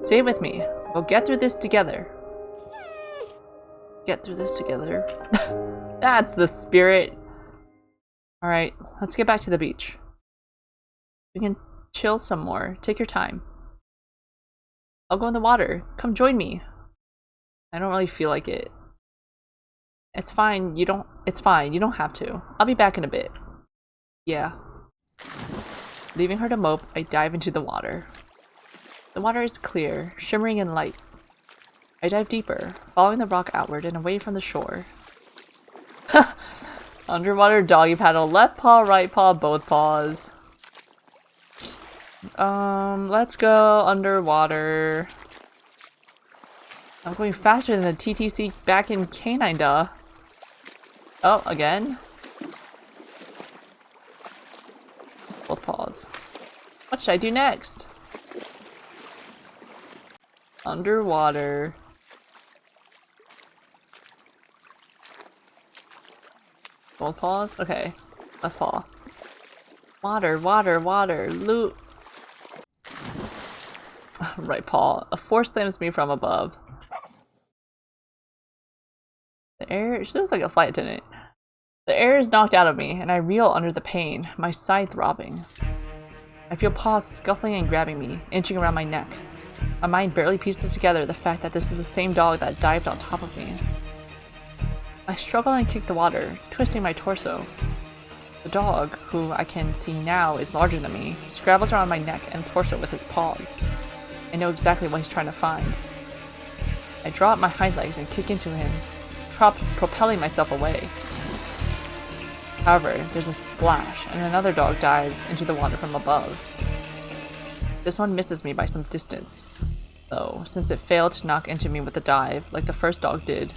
Stay with me. We'll get through this together. Get through this together. That's the spirit. Alright, let's get back to the beach. We can chill some more. Take your time. I'll go in the water. Come join me. I don't really feel like it. It's fine. It's fine. You don't have to. I'll be back in a bit. Yeah. Leaving her to mope, I dive into the water. The water is clear, shimmering and light. I dive deeper, following the rock outward and away from the shore. Underwater doggy paddle, left paw, right paw, both paws. Let's go underwater. I'm going faster than the TTC back in Canine, duh. Oh, again? Both paws. What should I do next? Underwater. Both paws? Okay. Left paw. Water, water, water. Loot. Right paw. A force slams me from above. The air... She looks like a flight attendant. The air is knocked out of me, and I reel under the pain, my side throbbing. I feel paws scuffling and grabbing me, inching around my neck. My mind barely pieces together the fact that this is the same dog that dived on top of me. I struggle and kick the water, twisting my torso. The dog, who I can see now is larger than me, scrabbles around my neck and torso with his paws. I know exactly what he's trying to find. I draw up my hind legs and kick into him, propelling myself away. However, there's a splash, and another dog dives into the water from above. This one misses me by some distance, though, since it failed to knock into me with a dive, like the first dog did.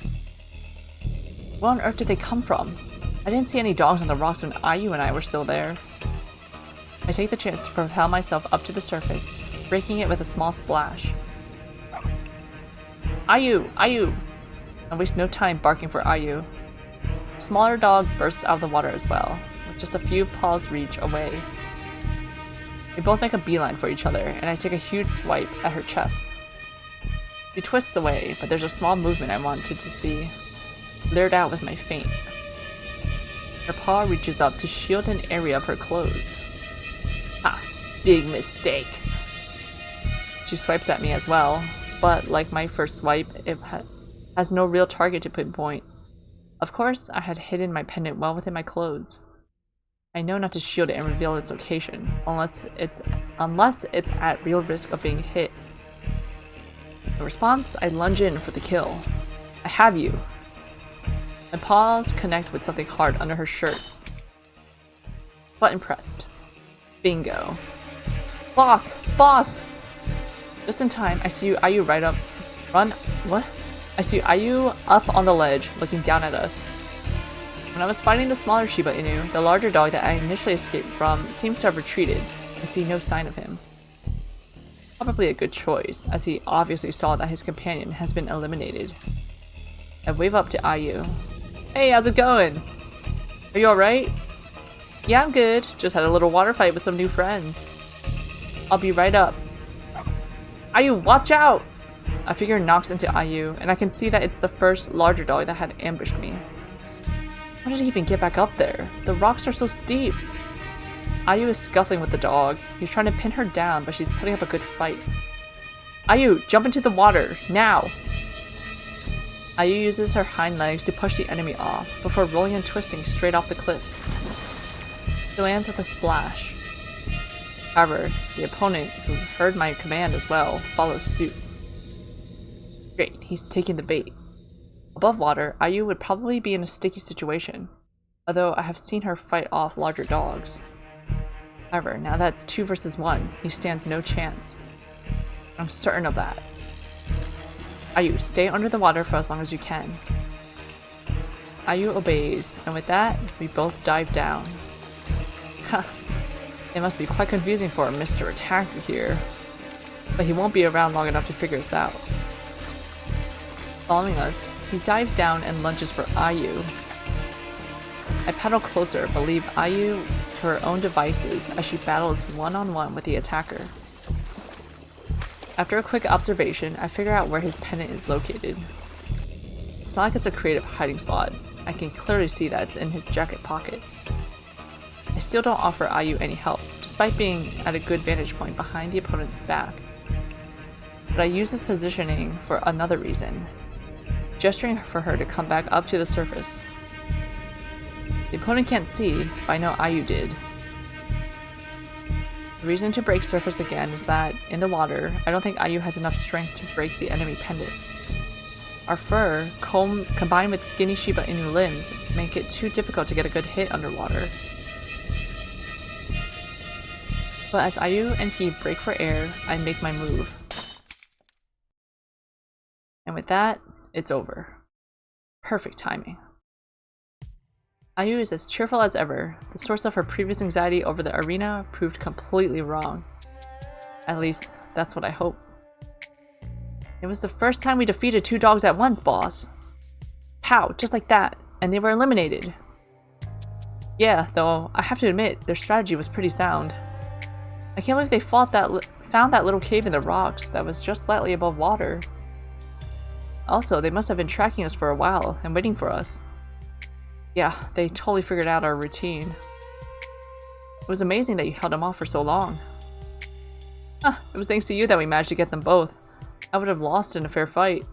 Where on earth did they come from? I didn't see any dogs on the rocks when Ayu and I were still there. I take the chance to propel myself up to the surface, breaking it with a small splash. Ayu! Ayu! I waste no time barking for Ayu. A smaller dog bursts out of the water as well, with just a few paws reach away. We both make a beeline for each other, and I take a huge swipe at her chest. She twists away, but there's a small movement I wanted to see, lured out with my feint. Her paw reaches up to shield an area of her clothes. Ha! Big mistake. She swipes at me as well, but like my first swipe, it has no real target to pinpoint. Of course, I had hidden my pendant well within my clothes. I know not to shield it and reveal its location, unless it's at real risk of being hit. In response, I lunge in for the kill. I have you. My paws connect with something hard under her shirt. Button pressed. Bingo. Boss! Boss! Just in time, I see Ayu right up. Run. What? I see Ayu up on the ledge, looking down at us. When I was fighting the smaller Shiba Inu, the larger dog that I initially escaped from seems to have retreated. I see no sign of him. Probably a good choice, as he obviously saw that his companion has been eliminated. I wave up to Ayu. Hey, how's it going? Are you alright? Yeah, I'm good. Just had a little water fight with some new friends. I'll be right up. Ayu, watch out! A figure knocks into Ayu, and I can see that it's the first larger dog that had ambushed me. How did he even get back up there? The rocks are so steep. Ayu is scuffling with the dog. He's trying to pin her down, but she's putting up a good fight. Ayu, jump into the water, now! Ayu uses her hind legs to push the enemy off, before rolling and twisting straight off the cliff. She lands with a splash. However, the opponent, who heard my command as well, follows suit. Great, he's taking the bait. Above water, Ayu would probably be in a sticky situation, although I have seen her fight off larger dogs. However, now that it's 2 versus 1, he stands no chance. I'm certain of that. Ayu, stay under the water for as long as you can. Ayu obeys, and with that, we both dive down. Ha! It must be quite confusing for a Mr. Attacker here, but he won't be around long enough to figure us out. Following us, he dives down and lunges for Ayu. I paddle closer but leave Ayu to her own devices as she battles one-on-one with the attacker. After a quick observation, I figure out where his pendant is located. It's not like it's a creative hiding spot. I can clearly see that it's in his jacket pocket. I still don't offer Ayu any help, despite being at a good vantage point behind the opponent's back. But I use this positioning for another reason, gesturing for her to come back up to the surface. The opponent can't see, but I know Ayu did. The reason to break surface again is that, in the water, I don't think Ayu has enough strength to break the enemy pendant. Our fur, combined with skinny Shiba Inu limbs, make it too difficult to get a good hit underwater. But as Ayu and he break for air, I make my move. And with that, it's over. Perfect timing. Ayu is as cheerful as ever. The source of her previous anxiety over the arena proved completely wrong. At least, that's what I hope. It was the first time we defeated 2 dogs at once, boss. Pow, just like that, and they were eliminated. Yeah, though, I have to admit, their strategy was pretty sound. I can't believe they found that little cave in the rocks that was just slightly above water. Also, they must have been tracking us for a while and waiting for us. Yeah, they totally figured out our routine. It was amazing that you held them off for so long. Huh, it was thanks to you that we managed to get them both. I would have lost in a fair fight.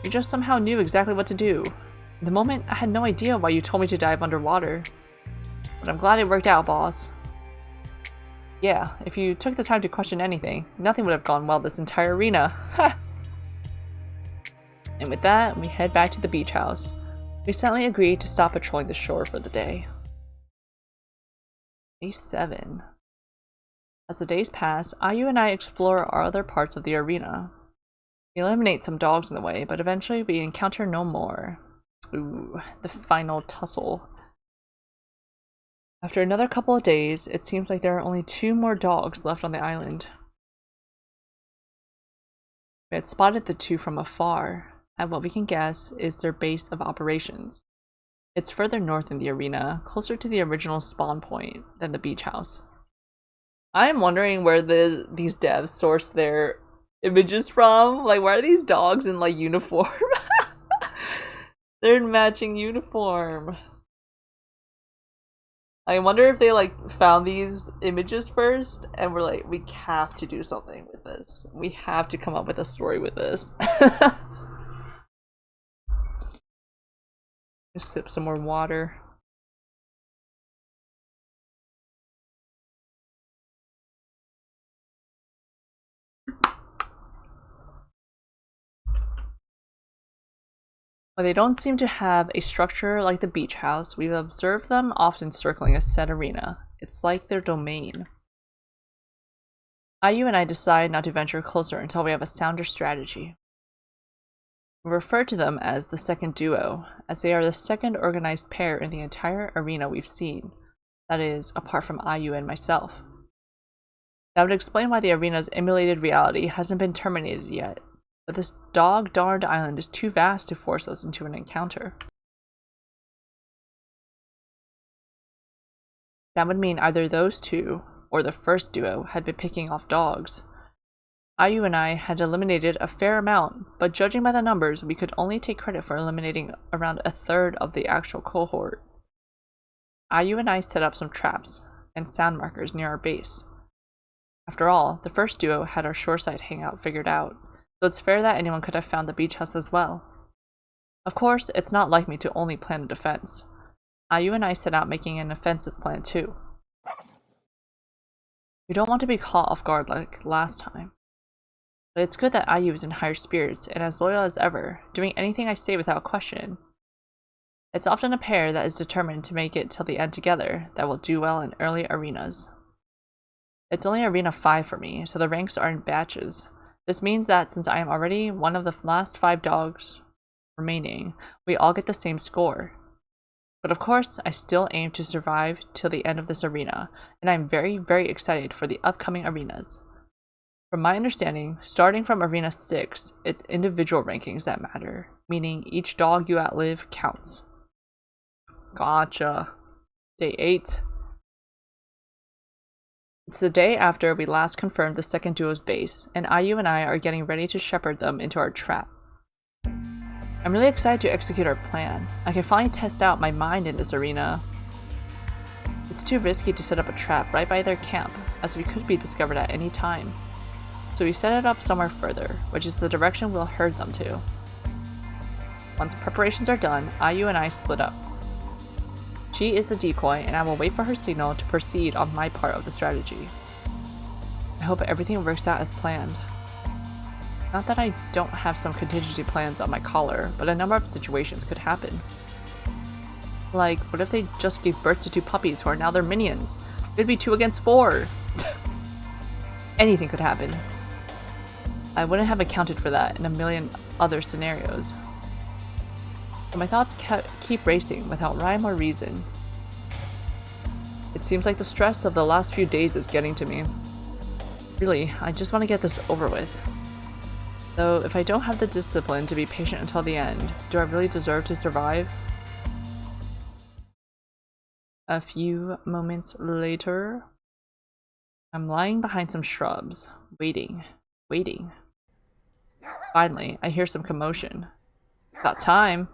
You just somehow knew exactly what to do. In the moment, I had no idea why you told me to dive underwater. But I'm glad it worked out, boss. Yeah, if you took the time to question anything, nothing would have gone well this entire arena. Ha! And with that, we head back to the beach house. We suddenly agreed to stop patrolling the shore for the day. Day 7. As the days pass, Ayu and I explore our other parts of the arena. We eliminate some dogs in the way, but eventually we encounter no more. Ooh, the final tussle. After another couple of days, it seems like there are only 2 more dogs left on the island. We had spotted the 2 from afar, and what we can guess is their base of operations. It's further north in the arena, closer to the original spawn point than the beach house. I'm wondering where these devs source their images from. Like, why are these dogs in like uniform? They're in matching uniform. I wonder if they like found these images first and were like, we have to do something with this. We have to come up with a story with this. Just sip some more water. While they don't seem to have a structure like the beach house, we've observed them often circling a set arena. It's like their domain. Ayu and I decide not to venture closer until we have a sounder strategy. We refer to them as the second duo, as they are the second organized pair in the entire arena we've seen. That is, apart from Ayu and myself. That would explain why the arena's emulated reality hasn't been terminated yet. But this dog-darned island is too vast to force us into an encounter. That would mean either those two, or the first duo, had been picking off dogs. Ayu and I had eliminated a fair amount, but judging by the numbers, we could only take credit for eliminating around a third of the actual cohort. Ayu and I set up some traps and sound markers near our base. After all, the first duo had our shoreside hangout figured out, so it's fair that anyone could have found the beach house as well. Of course, it's not like me to only plan a defense. Ayu and I set out making an offensive plan too. We don't want to be caught off guard like last time. But it's good that Ayu is in higher spirits and as loyal as ever, doing anything I say without question. It's often a pair that is determined to make it till the end together that will do well in early arenas. It's only Arena 5 for me, so the ranks are in batches. This means that since I am already one of the last 5 dogs remaining, we all get the same score. But of course, I still aim to survive till the end of this arena, and I'm very, very excited for the upcoming arenas. From my understanding, starting from Arena 6, it's individual rankings that matter, meaning each dog you outlive counts. Gotcha. Day 8. It's the day after we last confirmed the second duo's base, and Ayu and I are getting ready to shepherd them into our trap. I'm really excited to execute our plan. I can finally test out my mind in this arena. It's too risky to set up a trap right by their camp, as we could be discovered at any time. So we set it up somewhere further, which is the direction we'll herd them to. Once preparations are done, Ayu and I split up. She is the decoy, and I will wait for her signal to proceed on my part of the strategy. I hope everything works out as planned. Not that I don't have some contingency plans on my collar, but a number of situations could happen. Like, what if they just gave birth to 2 puppies who are now their minions? It'd be 2 against 4! Anything could happen. I wouldn't have accounted for that in a million other scenarios. But my thoughts keep racing without rhyme or reason. It seems like the stress of the last few days is getting to me. Really, I just want to get this over with. Though, if I don't have the discipline to be patient until the end, do I really deserve to survive? A few moments later, I'm lying behind some shrubs, waiting. Finally, I hear some commotion. About time!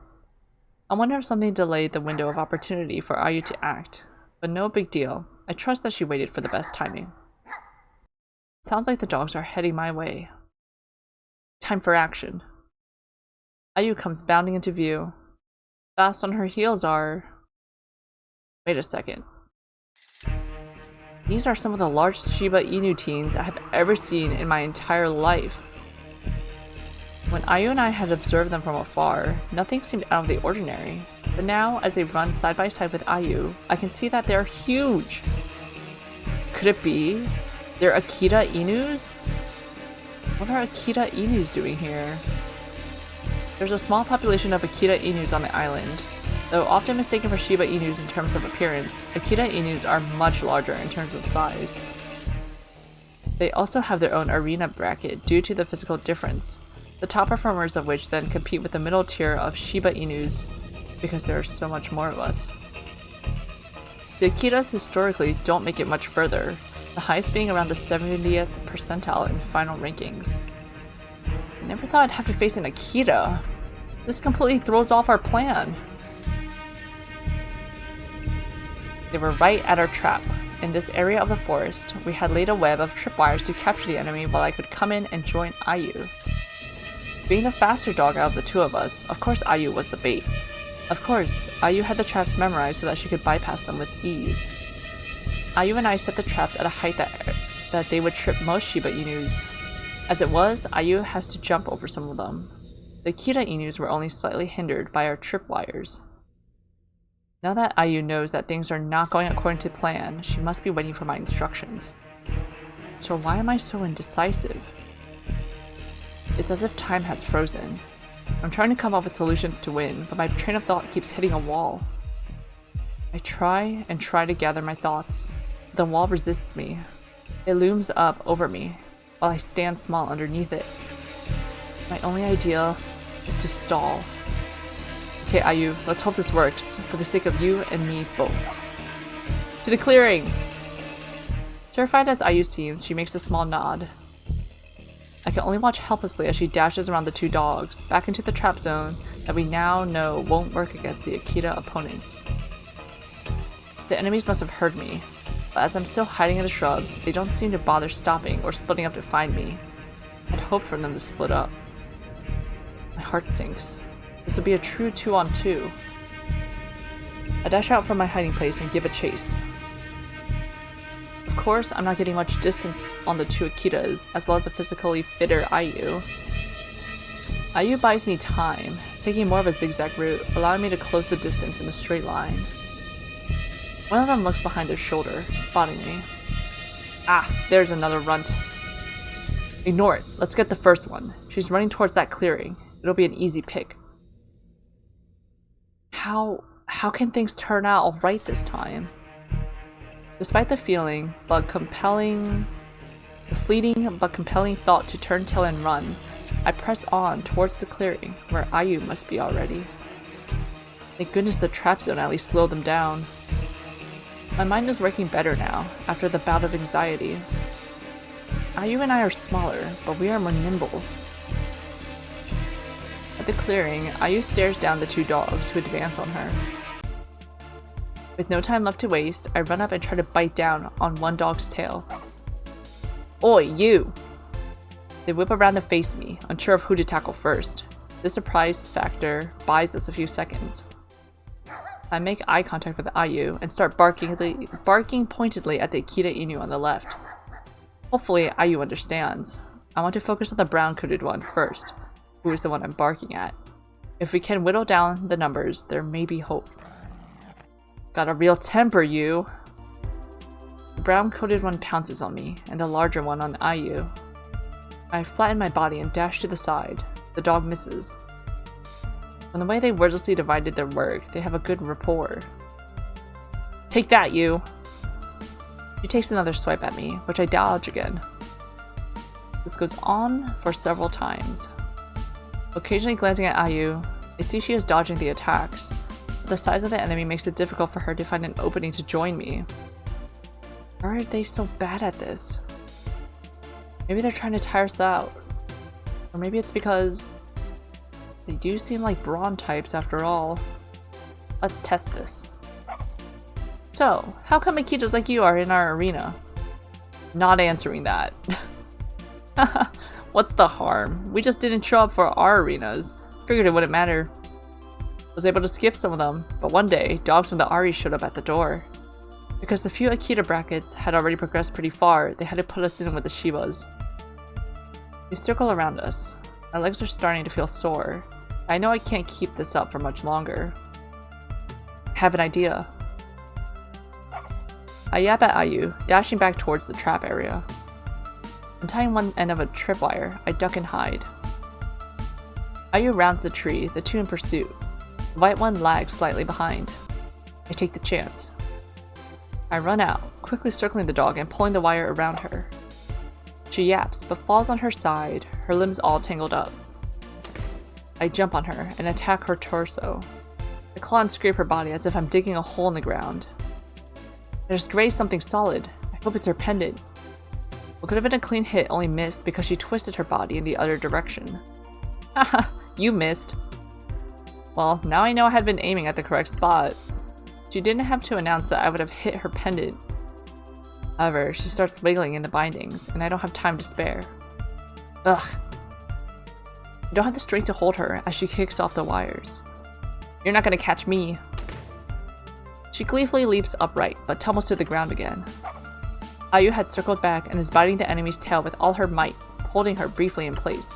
I wonder if something delayed the window of opportunity for Ayu to act, but no big deal. I trust that she waited for the best timing. It sounds like the dogs are heading my way. Time for action. Ayu comes bounding into view. Fast on her heels are... Wait a second. These are some of the largest Shiba Inu teens I have ever seen in my entire life. When Ayu and I had observed them from afar, nothing seemed out of the ordinary. But now, as they run side by side with Ayu, I can see that they are huge. Could it be? They're Akita Inus? What are Akita Inus doing here? There's a small population of Akita Inus on the island. Though often mistaken for Shiba Inus in terms of appearance, Akita Inus are much larger in terms of size. They also have their own arena bracket due to the physical difference, the top performers of which then compete with the middle tier of Shiba Inus because there are so much more of us. The Akitas historically don't make it much further, the highest being around the 70th percentile in final rankings. I never thought I'd have to face an Akita. This completely throws off our plan. They were right at our trap. In this area of the forest, we had laid a web of tripwires to capture the enemy while I could come in and join Ayu. Being the faster dog out of the two of us, of course Ayu was the bait. Of course, Ayu had the traps memorized so that she could bypass them with ease. Ayu and I set the traps at a height that they would trip most Shiba Inus. As it was, Ayu has to jump over some of them. The Akita Inus were only slightly hindered by our tripwires. Now that Ayu knows that things are not going according to plan, she must be waiting for my instructions. So why am I so indecisive? It's as if time has frozen. I'm trying to come up with solutions to win, but my train of thought keeps hitting a wall. I try and try to gather my thoughts. The wall resists me. It looms up over me, while I stand small underneath it. My only idea is to stall. Okay, Ayu, let's hope this works, for the sake of you and me both. To the clearing! Terrified as Ayu seems, she makes a small nod. I can only watch helplessly as she dashes around the two dogs, back into the trap zone that we now know won't work against the Akita opponents. The enemies must have heard me, but as I'm still hiding in the shrubs, they don't seem to bother stopping or splitting up to find me. I'd hoped for them to split up. My heart sinks. This will be a true 2-on-2. I dash out from my hiding place and give a chase. Of course, I'm not getting much distance on the two Akitas, as well as a physically fitter Ayu. Ayu buys me time, taking more of a zigzag route, allowing me to close the distance in a straight line. One of them looks behind their shoulder, spotting me. Ah, there's another runt. Ignore it. Let's get the first one. She's running towards that clearing. It'll be an easy pick. How can things turn out all right this time? Despite the fleeting but compelling thought to turn tail and run, I press on towards the clearing, where Ayu must be already. Thank goodness the trap zone at least slowed them down. My mind is working better now, after the bout of anxiety. Ayu and I are smaller, but we are more nimble. At the clearing, Ayu stares down the two dogs who advance on her. With no time left to waste, I run up and try to bite down on one dog's tail. Oi, you! They whip around to face me, unsure of who to tackle first. This surprise factor buys us a few seconds. I make eye contact with Ayu and start barking pointedly at the Akita Inu on the left. Hopefully, Ayu understands. I want to focus on the brown-coated one first, who is the one I'm barking at. If we can whittle down the numbers, there may be hope. Got a real temper, you! The brown-coated one pounces on me, and the larger one on Ayu. I flatten my body and dash to the side. The dog misses. From the way they wordlessly divided their work, they have a good rapport. Take that, you! She takes another swipe at me, which I dodge again. This goes on for several times. Occasionally glancing at Ayu, I see she is dodging the attacks, but the size of the enemy makes it difficult for her to find an opening to join me. Why are they so bad at this? Maybe they're trying to tire us out. Or maybe it's because they do seem like brawn types after all. Let's test this. So, how come Akitas like you are in our arena? Not answering that. What's the harm? We just didn't show up for our arenas. Figured it wouldn't matter. Was able to skip some of them, but one day, dogs from the Ari showed up at the door. Because the few Akita brackets had already progressed pretty far, they had to put us in with the Shibas. They circle around us. My legs are starting to feel sore. I know I can't keep this up for much longer. I have an idea. I yap at Ayu, dashing back towards the trap area. Untying one end of a tripwire, I duck and hide. Ayu rounds the tree, the two in pursuit. The white one lags slightly behind. I take the chance. I run out, quickly circling the dog and pulling the wire around her. She yaps, but falls on her side, her limbs all tangled up. I jump on her and attack her torso. I claw and scrape her body as if I'm digging a hole in the ground. I just grazed something solid. I hope it's her pendant. What could have been a clean hit only missed because she twisted her body in the other direction. Haha, you missed. Well, now I know I had been aiming at the correct spot. She didn't have to announce that I would have hit her pendant. However, she starts wiggling in the bindings, and I don't have time to spare. Ugh. I don't have the strength to hold her as she kicks off the wires. You're not gonna catch me. She gleefully leaps upright, but tumbles to the ground again. Ayu had circled back and is biting the enemy's tail with all her might, holding her briefly in place.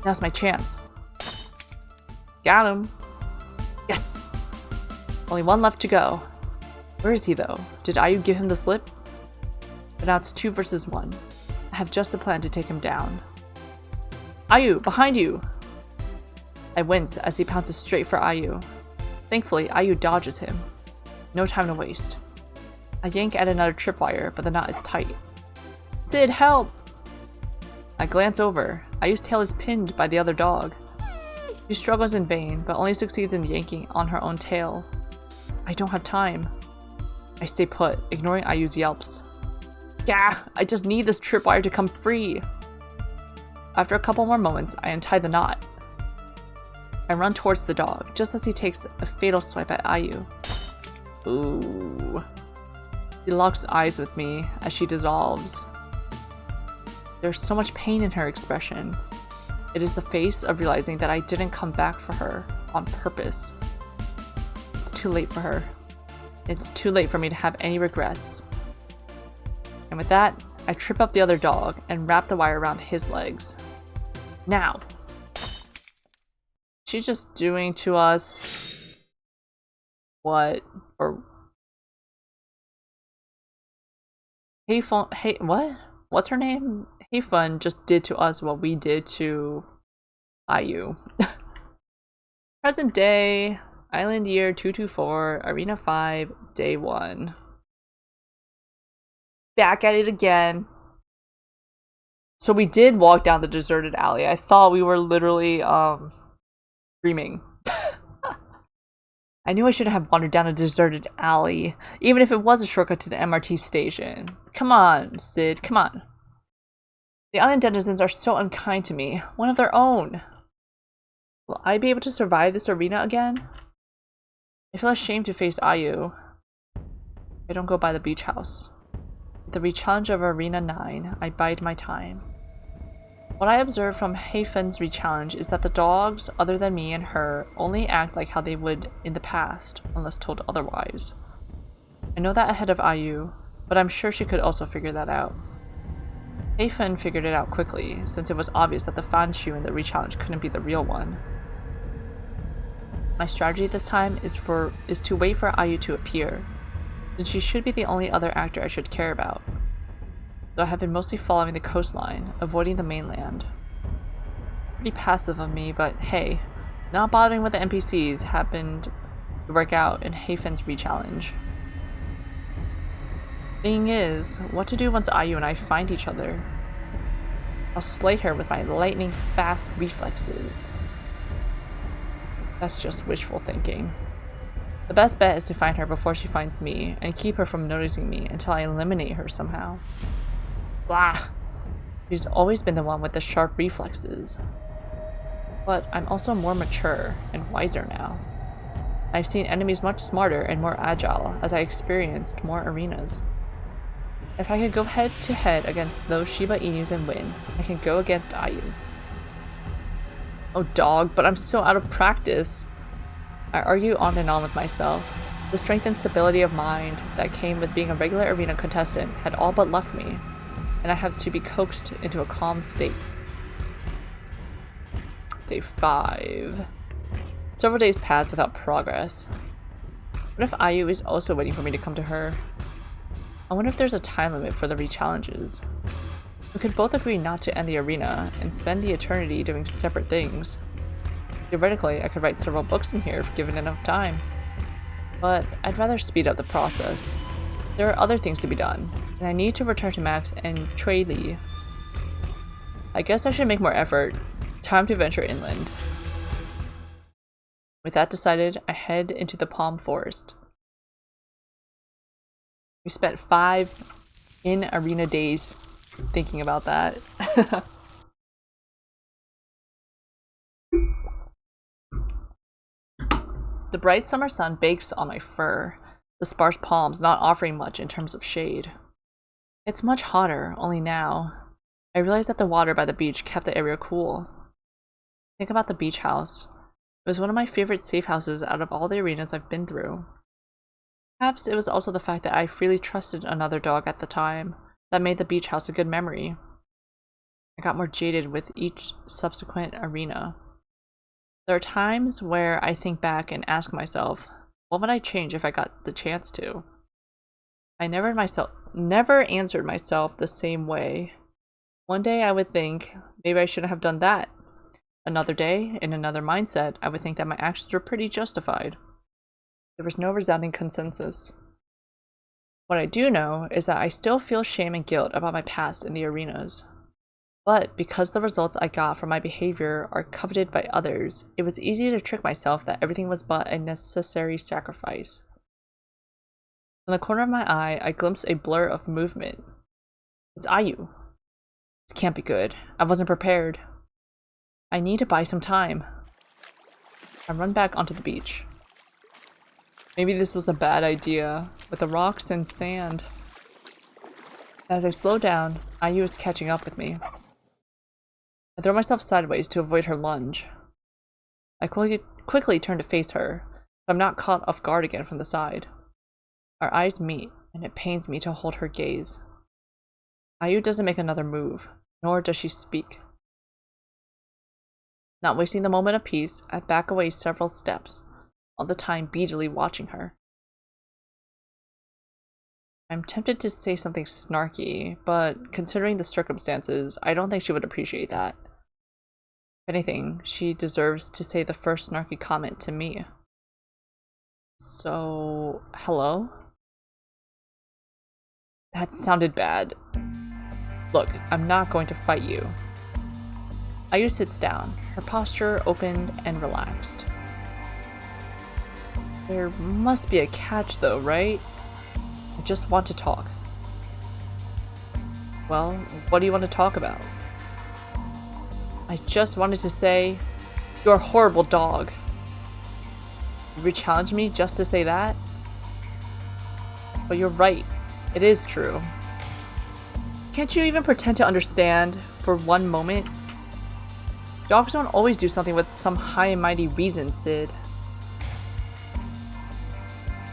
Now's my chance. Got him. Yes! Only one left to go. Where is he though? Did Ayu give him the slip? But now it's 2 versus 1. I have just the plan to take him down. Ayu, behind you! I wince as he pounces straight for Ayu. Thankfully, Ayu dodges him. No time to waste. I yank at another tripwire, but the knot is tight. Sid, help! I glance over. Ayu's tail is pinned by the other dog. She struggles in vain, but only succeeds in yanking on her own tail. I don't have time. I stay put, ignoring Ayu's yelps. Gah! I just need this tripwire to come free! After a couple more moments, I untie the knot. I run towards the dog, just as he takes a fatal swipe at Ayu. Ooh. She locks eyes with me as she dissolves. There's so much pain in her expression. It is the face of realizing that I didn't come back for her on purpose. It's too late for her. It's too late for me to have any regrets. And with that, I trip up the other dog and wrap the wire around his legs. Now! She's just doing to us what? Or what? What's her name? Heifun just did to us what we did to Ayu. Present day, island year 224, arena 5, day 1. Back at it again. So we did walk down the deserted alley. I thought we were literally dreaming. I knew I shouldn't have wandered down a deserted alley, even if it was a shortcut to the MRT station. Come on, Sid, come on. The island denizens are so unkind to me, one of their own. Will I be able to survive this arena again? I feel ashamed to face Ayu. I don't go by the beach house. With the re-challenge of Arena 9, I bide my time. What I observed from Heifun's re-challenge is that the dogs, other than me and her, only act like how they would in the past, unless told otherwise. I know that ahead of Ayu, but I'm sure she could also figure that out. Heifun figured it out quickly, since it was obvious that the fan shoe in the re-challenge couldn't be the real one. My strategy this time is to wait for Ayu to appear, since she should be the only other actor I should care about. Though I have been mostly following the coastline, avoiding the mainland. Pretty passive of me, but hey, not bothering with the NPCs happened to work out in Heifun's re-challenge. Thing is, what to do once Ayu and I find each other? I'll slay her with my lightning fast reflexes. That's just wishful thinking. The best bet is to find her before she finds me, and keep her from noticing me until I eliminate her somehow. Blah! She's always been the one with the sharp reflexes. But I'm also more mature and wiser now. I've seen enemies much smarter and more agile as I experienced more arenas. If I could go head to head against those Shiba Inus and win, I can go against Ayu. Oh dog, but I'm so out of practice. I argue on and on with myself. The strength and stability of mind that came with being a regular arena contestant had all but left me, and I had to be coaxed into a calm state. Day 5. Several days pass without progress. What if Ayu is also waiting for me to come to her? I wonder if there's a time limit for the re-challenges. We could both agree not to end the arena and spend the eternity doing separate things. Theoretically, I could write several books in here if given enough time. But I'd rather speed up the process. There are other things to be done, and I need to return to Max and Trey Lee. I guess I should make more effort. Time to venture inland. With that decided, I head into the Palm Forest. We spent 5 in-arena days thinking about that. The bright summer sun bakes on my fur, the sparse palms not offering much in terms of shade. It's much hotter, only now. I realized that the water by the beach kept the area cool. Think about the beach house. It was one of my favorite safe houses out of all the arenas I've been through. Perhaps it was also the fact that I freely trusted another dog at the time that made the beach house a good memory. I got more jaded with each subsequent arena. There are times where I think back and ask myself, what would I change if I got the chance to? I never answered myself the same way. One day I would think, maybe I shouldn't have done that. Another day, in another mindset, I would think that my actions were pretty justified. There was no resounding consensus. What I do know is that I still feel shame and guilt about my past in the arenas. But because the results I got from my behavior are coveted by others, it was easy to trick myself that everything was but a necessary sacrifice. In the corner of my eye, I glimpsed a blur of movement. It's Ayu. This can't be good. I wasn't prepared. I need to buy some time. I run back onto the beach. Maybe this was a bad idea, with the rocks and sand. As I slow down, Ayu is catching up with me. I throw myself sideways to avoid her lunge. I quickly turn to face her, so I'm not caught off guard again from the side. Our eyes meet, and it pains me to hold her gaze. Ayu doesn't make another move, nor does she speak. Not wasting the moment of peace, I back away several steps, all the time beadily watching her. I'm tempted to say something snarky, but considering the circumstances, I don't think she would appreciate that. If anything, she deserves to say the first snarky comment to me. So, hello? That sounded bad. Look, I'm not going to fight you. Ayu sits down, her posture opened and relaxed. There must be a catch though, right? I just want to talk. Well, what do you want to talk about? I just wanted to say, you're a horrible dog. You re-challenge me just to say that? But you're right, it is true. Can't you even pretend to understand for one moment? Dogs don't always do something with some high and mighty reason, Sid.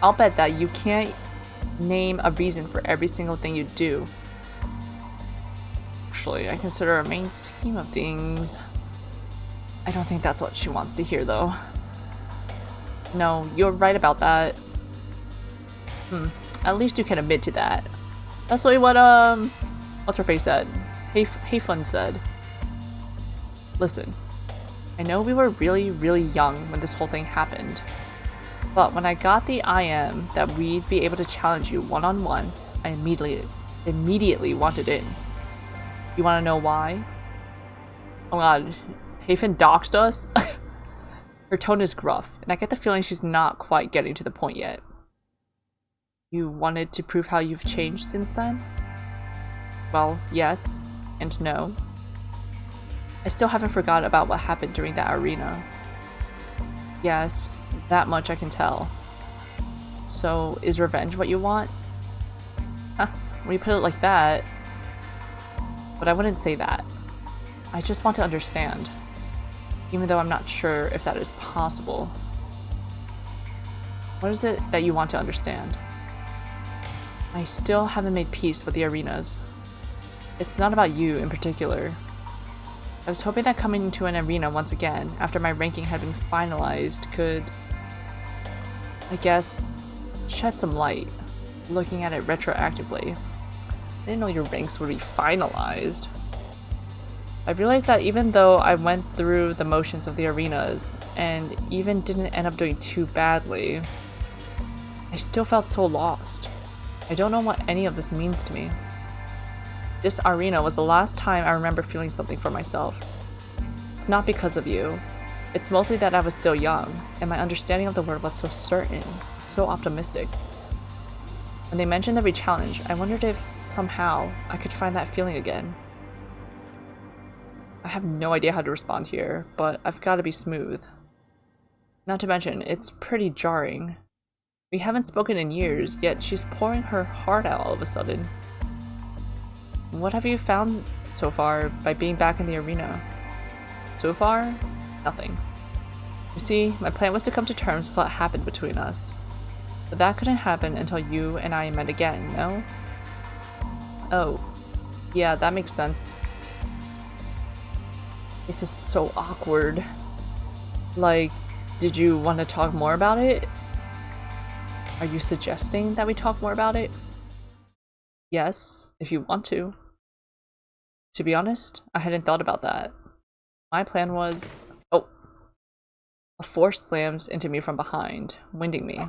I'll bet that you can't name a reason for every single thing you do. Actually, I consider a main scheme of things. I don't think that's what she wants to hear, though. No, you're right about that. At least you can admit to that. That's really what, what's her face said? Hayfun said. Listen, I know we were really, really young when this whole thing happened. But when I got the IM that we'd be able to challenge you one-on-one, I immediately wanted in. You want to know why? Oh god, Hayfun doxed us? Her tone is gruff, and I get the feeling she's not quite getting to the point yet. You wanted to prove how you've changed since then? Well, yes, and no. I still haven't forgot about what happened during that arena. Yes, that much I can tell. So, is revenge what you want? Huh, when you put it like that. But I wouldn't say that. I just want to understand. Even though I'm not sure if that is possible. What is it that you want to understand? I still haven't made peace with the arenas. It's not about you in particular. I was hoping that coming to an arena once again, after my ranking had been finalized, could, I guess, shed some light, looking at it retroactively. I didn't know your ranks would be finalized. I realized that even though I went through the motions of the arenas, and even didn't end up doing too badly, I still felt so lost. I don't know what any of this means to me. This arena was the last time I remember feeling something for myself. It's not because of you. It's mostly that I was still young, and my understanding of the world was so certain, so optimistic. When they mentioned the re-challenge, I wondered if, somehow, I could find that feeling again. I have no idea how to respond here, but I've got to be smooth. Not to mention, it's pretty jarring. We haven't spoken in years, yet she's pouring her heart out all of a sudden. What have you found so far by being back in the arena? So far, nothing. You see, my plan was to come to terms with what happened between us. But that couldn't happen until you and I met again, no? Oh, yeah, that makes sense. This is so awkward. Like, did you want to talk more about it? Are you suggesting that we talk more about it? Yes, if you want to. To be honest, I hadn't thought about that. My plan was... Oh. A force slams into me from behind, winding me.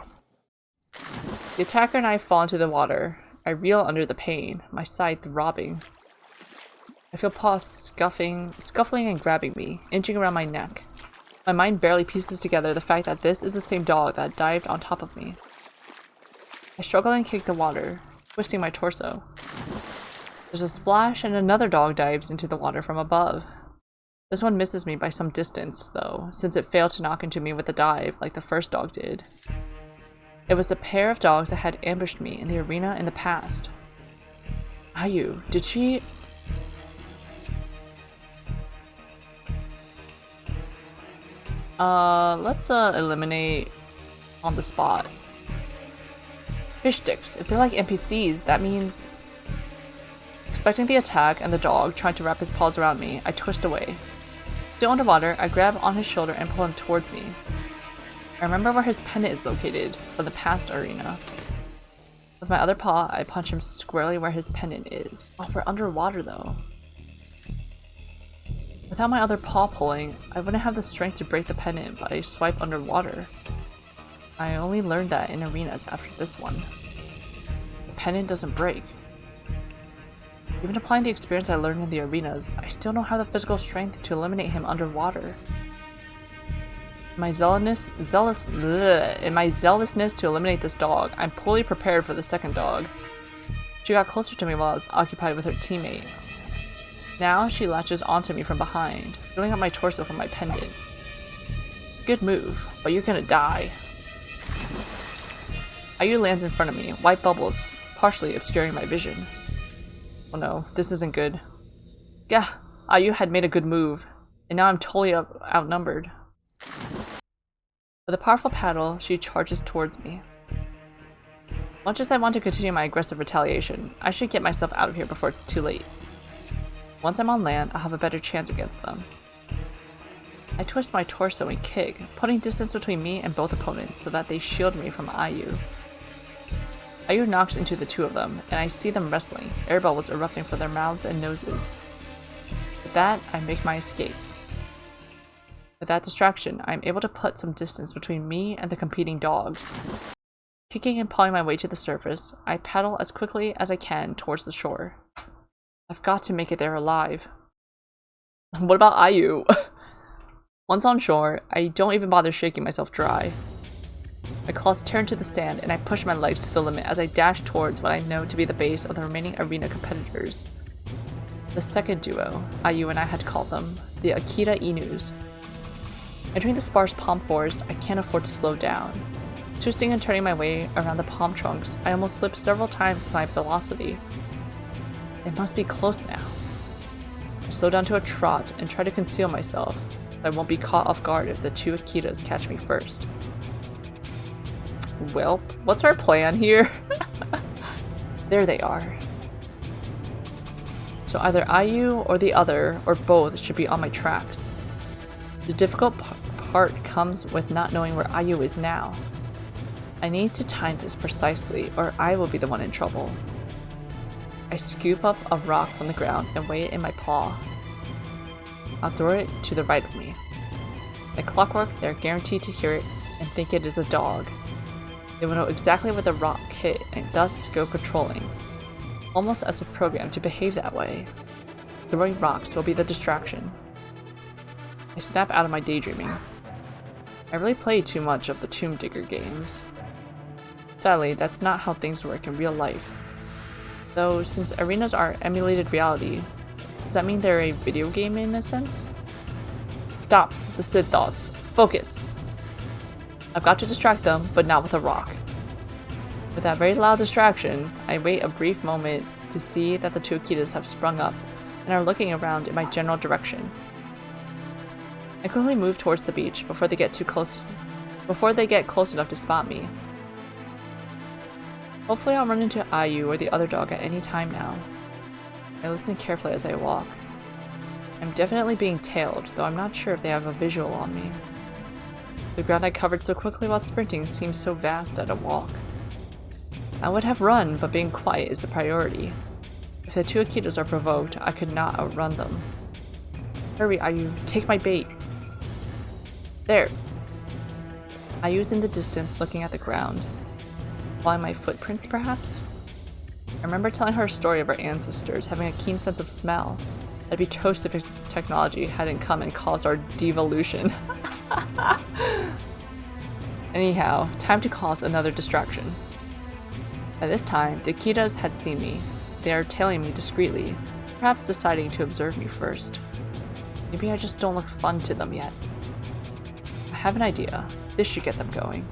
The attacker and I fall into the water. I reel under the pain, my side throbbing. I feel paws scuffling and grabbing me, inching around my neck. My mind barely pieces together the fact that this is the same dog that dived on top of me. I struggle and kick the water, twisting my torso. There's a splash and another dog dives into the water from above. This one misses me by some distance, though, since it failed to knock into me with a dive like the first dog did. It was the pair of dogs that had ambushed me in the arena in the past. Ayu, did she... let's eliminate on the spot. Fish sticks. If they're like NPCs, that means... Expecting the attack and the dog trying to wrap his paws around me, I twist away. Still underwater, I grab on his shoulder and pull him towards me. I remember where his pendant is located from the past arena. With my other paw, I punch him squarely where his pendant is. Oh, we're underwater though. Without my other paw pulling, I wouldn't have the strength to break the pendant, but I swipe underwater. I only learned that in arenas after this one. The pendant doesn't break. Even applying the experience I learned in the arenas, I still don't have the physical strength to eliminate him underwater. In my zealousness to eliminate this dog, I'm poorly prepared for the second dog. She got closer to me while I was occupied with her teammate. Now she latches onto me from behind, filling up my torso from my pendant. Good move, but you're gonna die. Ayu lands in front of me, white bubbles partially obscuring my vision. Oh no, this isn't good. Gah! Ayu had made a good move, and now I'm totally outnumbered. With a powerful paddle, she charges towards me. Much as I want to continue my aggressive retaliation, I should get myself out of here before it's too late. Once I'm on land, I'll have a better chance against them. I twist my torso and kick, putting distance between me and both opponents so that they shield me from Ayu. Ayu knocks into the two of them, and I see them wrestling, air bubbles erupting from their mouths and noses. With that, I make my escape. With that distraction, I am able to put some distance between me and the competing dogs. Kicking and pawing my way to the surface, I paddle as quickly as I can towards the shore. I've got to make it there alive. What about Ayu? Once on shore, I don't even bother shaking myself dry. My claws tear into the sand, and I push my legs to the limit as I dash towards what I know to be the base of the remaining arena competitors. The second duo, Ayu and I had called them, the Shiba Inus. Entering the sparse palm forest, I can't afford to slow down. Twisting and turning my way around the palm trunks, I almost slipped several times with my velocity. It must be close now. I slow down to a trot and try to conceal myself, so I won't be caught off guard if the two Akitas catch me first. Well, what's our plan here? There they are. So either Ayu or the other, or both, should be on my tracks. The difficult part comes with not knowing where Ayu is now. I need to time this precisely, or I will be the one in trouble. I scoop up a rock from the ground and weigh it in my paw. I'll throw it to the right of me. Like clockwork, they're guaranteed to hear it and think it is a dog. They will know exactly where the rock hit and thus go patrolling, almost as if programmed to behave that way. Throwing rocks will be the distraction. I snap out of my daydreaming. I really play too much of the Tomb Digger games. Sadly, that's not how things work in real life. Though, since arenas are emulated reality, does that mean they're a video game in a sense? Stop the Sid thoughts. Focus! I've got to distract them, but not with a rock. With that very loud distraction, I wait a brief moment to see that the two Akitas have sprung up and are looking around in my general direction. I quickly move towards the beach before they get close enough to spot me. Hopefully I'll run into Ayu or the other dog at any time now. I listen carefully as I walk. I'm definitely being tailed, though I'm not sure if they have a visual on me. The ground I covered so quickly while sprinting seems so vast at a walk. I would have run, but being quiet is the priority. If the two Akitas are provoked, I could not outrun them. Hurry, Ayu, take my bait. There. Ayu's in the distance looking at the ground. Following my footprints, perhaps? I remember telling her a story of our ancestors having a keen sense of smell. I'd be toast if technology hadn't come and caused our devolution. Anyhow, time to cause another distraction. By this time, the Akitas had seen me. They are tailing me discreetly, perhaps deciding to observe me first. Maybe I just don't look fun to them yet. I have an idea. This should get them going.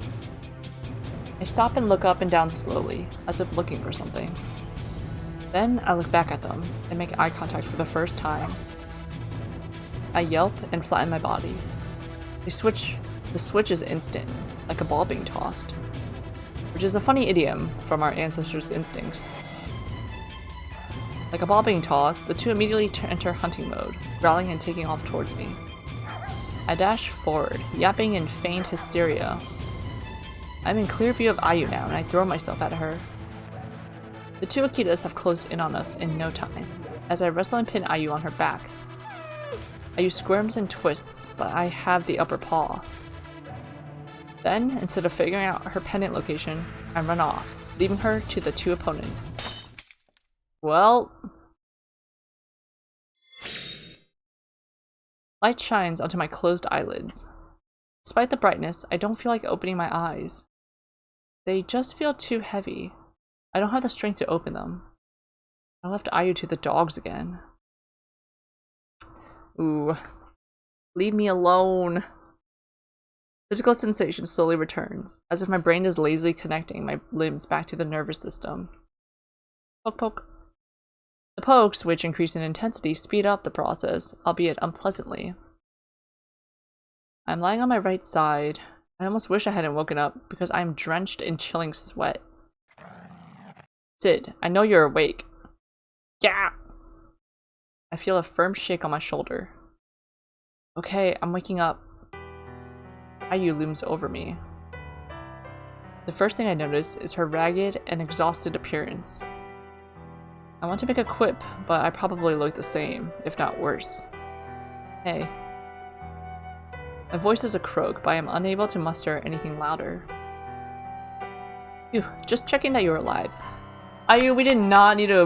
I stop and look up and down slowly, as if looking for something. Then I look back at them and make eye contact for the first time. I yelp and flatten my body. The switch is instant, like a ball being tossed, which is a funny idiom from our ancestors' instincts. Like a ball being tossed, the two immediately enter hunting mode, growling and taking off towards me. I dash forward, yapping in feigned hysteria. I'm in clear view of Ayu now, and I throw myself at her. The two Akitas have closed in on us in no time, as I wrestle and pin Ayu on her back. Ayu squirms and twists, but I have the upper paw. Then, instead of figuring out her pendant location, I run off, leaving her to the two opponents. Well... Light shines onto my closed eyelids. Despite the brightness, I don't feel like opening my eyes. They just feel too heavy. I don't have the strength to open them. I left Ayu to the dogs again. Ooh. Leave me alone. Physical sensation slowly returns, as if my brain is lazily connecting my limbs back to the nervous system. Poke, poke. The pokes, which increase in intensity, speed up the process, albeit unpleasantly. I'm lying on my right side. I almost wish I hadn't woken up, because I am drenched in chilling sweat. Sid, I know you're awake. Yeah! I feel a firm shake on my shoulder. Okay, I'm waking up. Ayu looms over me. The first thing I notice is her ragged and exhausted appearance. I want to make a quip, but I probably look the same, if not worse. Hey. My voice is a croak, but I am unable to muster anything louder. Phew, just checking that you're alive. Ayu, we did not need to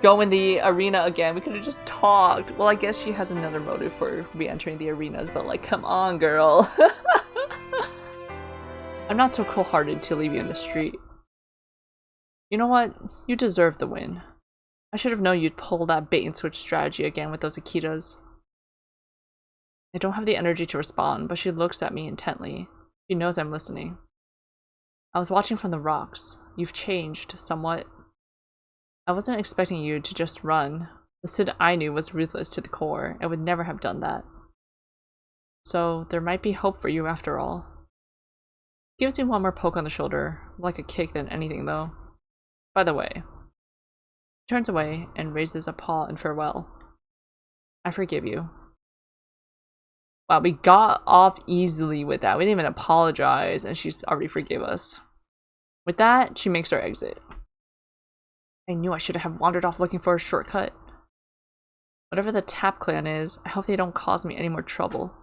go in the arena again. We could have just talked. Well, I guess she has another motive for re-entering the arenas, but like, come on, girl. I'm not so cold-hearted to leave you in the street. You know what? You deserve the win. I should have known you'd pull that bait-and-switch strategy again with those Akitas. I don't have the energy to respond, but she looks at me intently. She knows I'm listening. I was watching from the rocks. You've changed somewhat. I wasn't expecting you to just run. The Sid I knew was ruthless to the core and would never have done that. So there might be hope for you after all. Gives me one more poke on the shoulder, like a kick than anything though. By the way. She turns away and raises a paw in farewell. I forgive you. Wow, we got off easily with that. We didn't even apologize and she's already forgive us. With that, she makes her exit. I knew I should have wandered off looking for a shortcut. Whatever the Tap clan is, I hope they don't cause me any more trouble.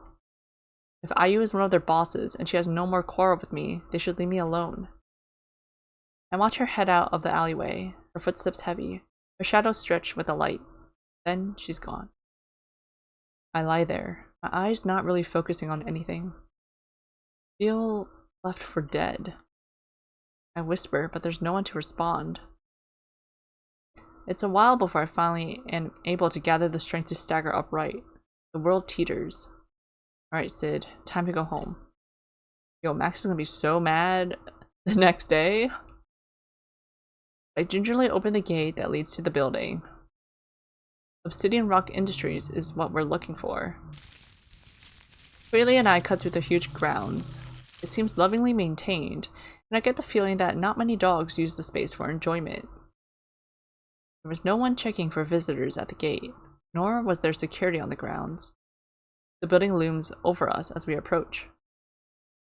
If Ayu is one of their bosses and she has no more quarrel with me, they should leave me alone. I watch her head out of the alleyway, her footsteps heavy, her shadow stretch with the light. Then she's gone. I lie there, my eyes not really focusing on anything. I feel left for dead. I whisper, but there's no one to respond. It's a while before I finally am able to gather the strength to stagger upright. The world teeters. Alright, Sid, time to go home. Yo, Max is gonna be so mad. The next day, I gingerly open the gate that leads to the building. Obsidian Rock Industries is what we're looking for. Whaley and I cut through the huge grounds. It seems lovingly maintained, and I get the feeling that not many dogs use the space for enjoyment. There was no one checking for visitors at the gate, nor was there security on the grounds. The building looms over us as we approach.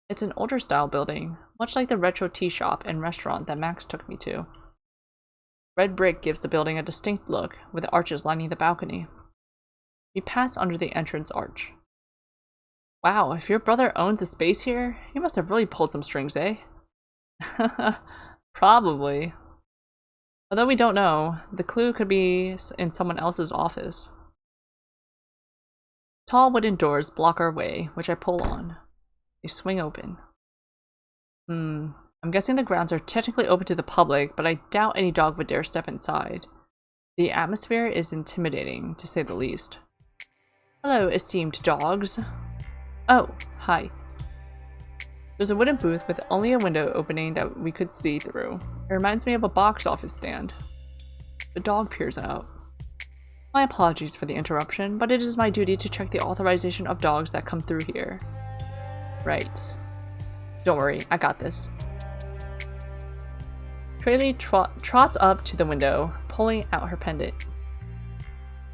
It's an older style building, much like the retro tea shop and restaurant that Max took me to. Red brick gives the building a distinct look, with arches lining the balcony. We pass under the entrance arch. Wow, if your brother owns a space here, he must have really pulled some strings, eh? Probably. Although we don't know, the clue could be in someone else's office. Tall wooden doors block our way, which I pull on. They swing open. I'm guessing the grounds are technically open to the public, but I doubt any dog would dare step inside. The atmosphere is intimidating, to say the least. Hello, esteemed dogs. Oh, hi. There's a wooden booth with only a window opening that we could see through. It reminds me of a box office stand. The dog peers out. My apologies for the interruption, but it is my duty to check the authorization of dogs that come through here. Right. Don't worry, I got this. Traley trots up to the window, pulling out her pendant.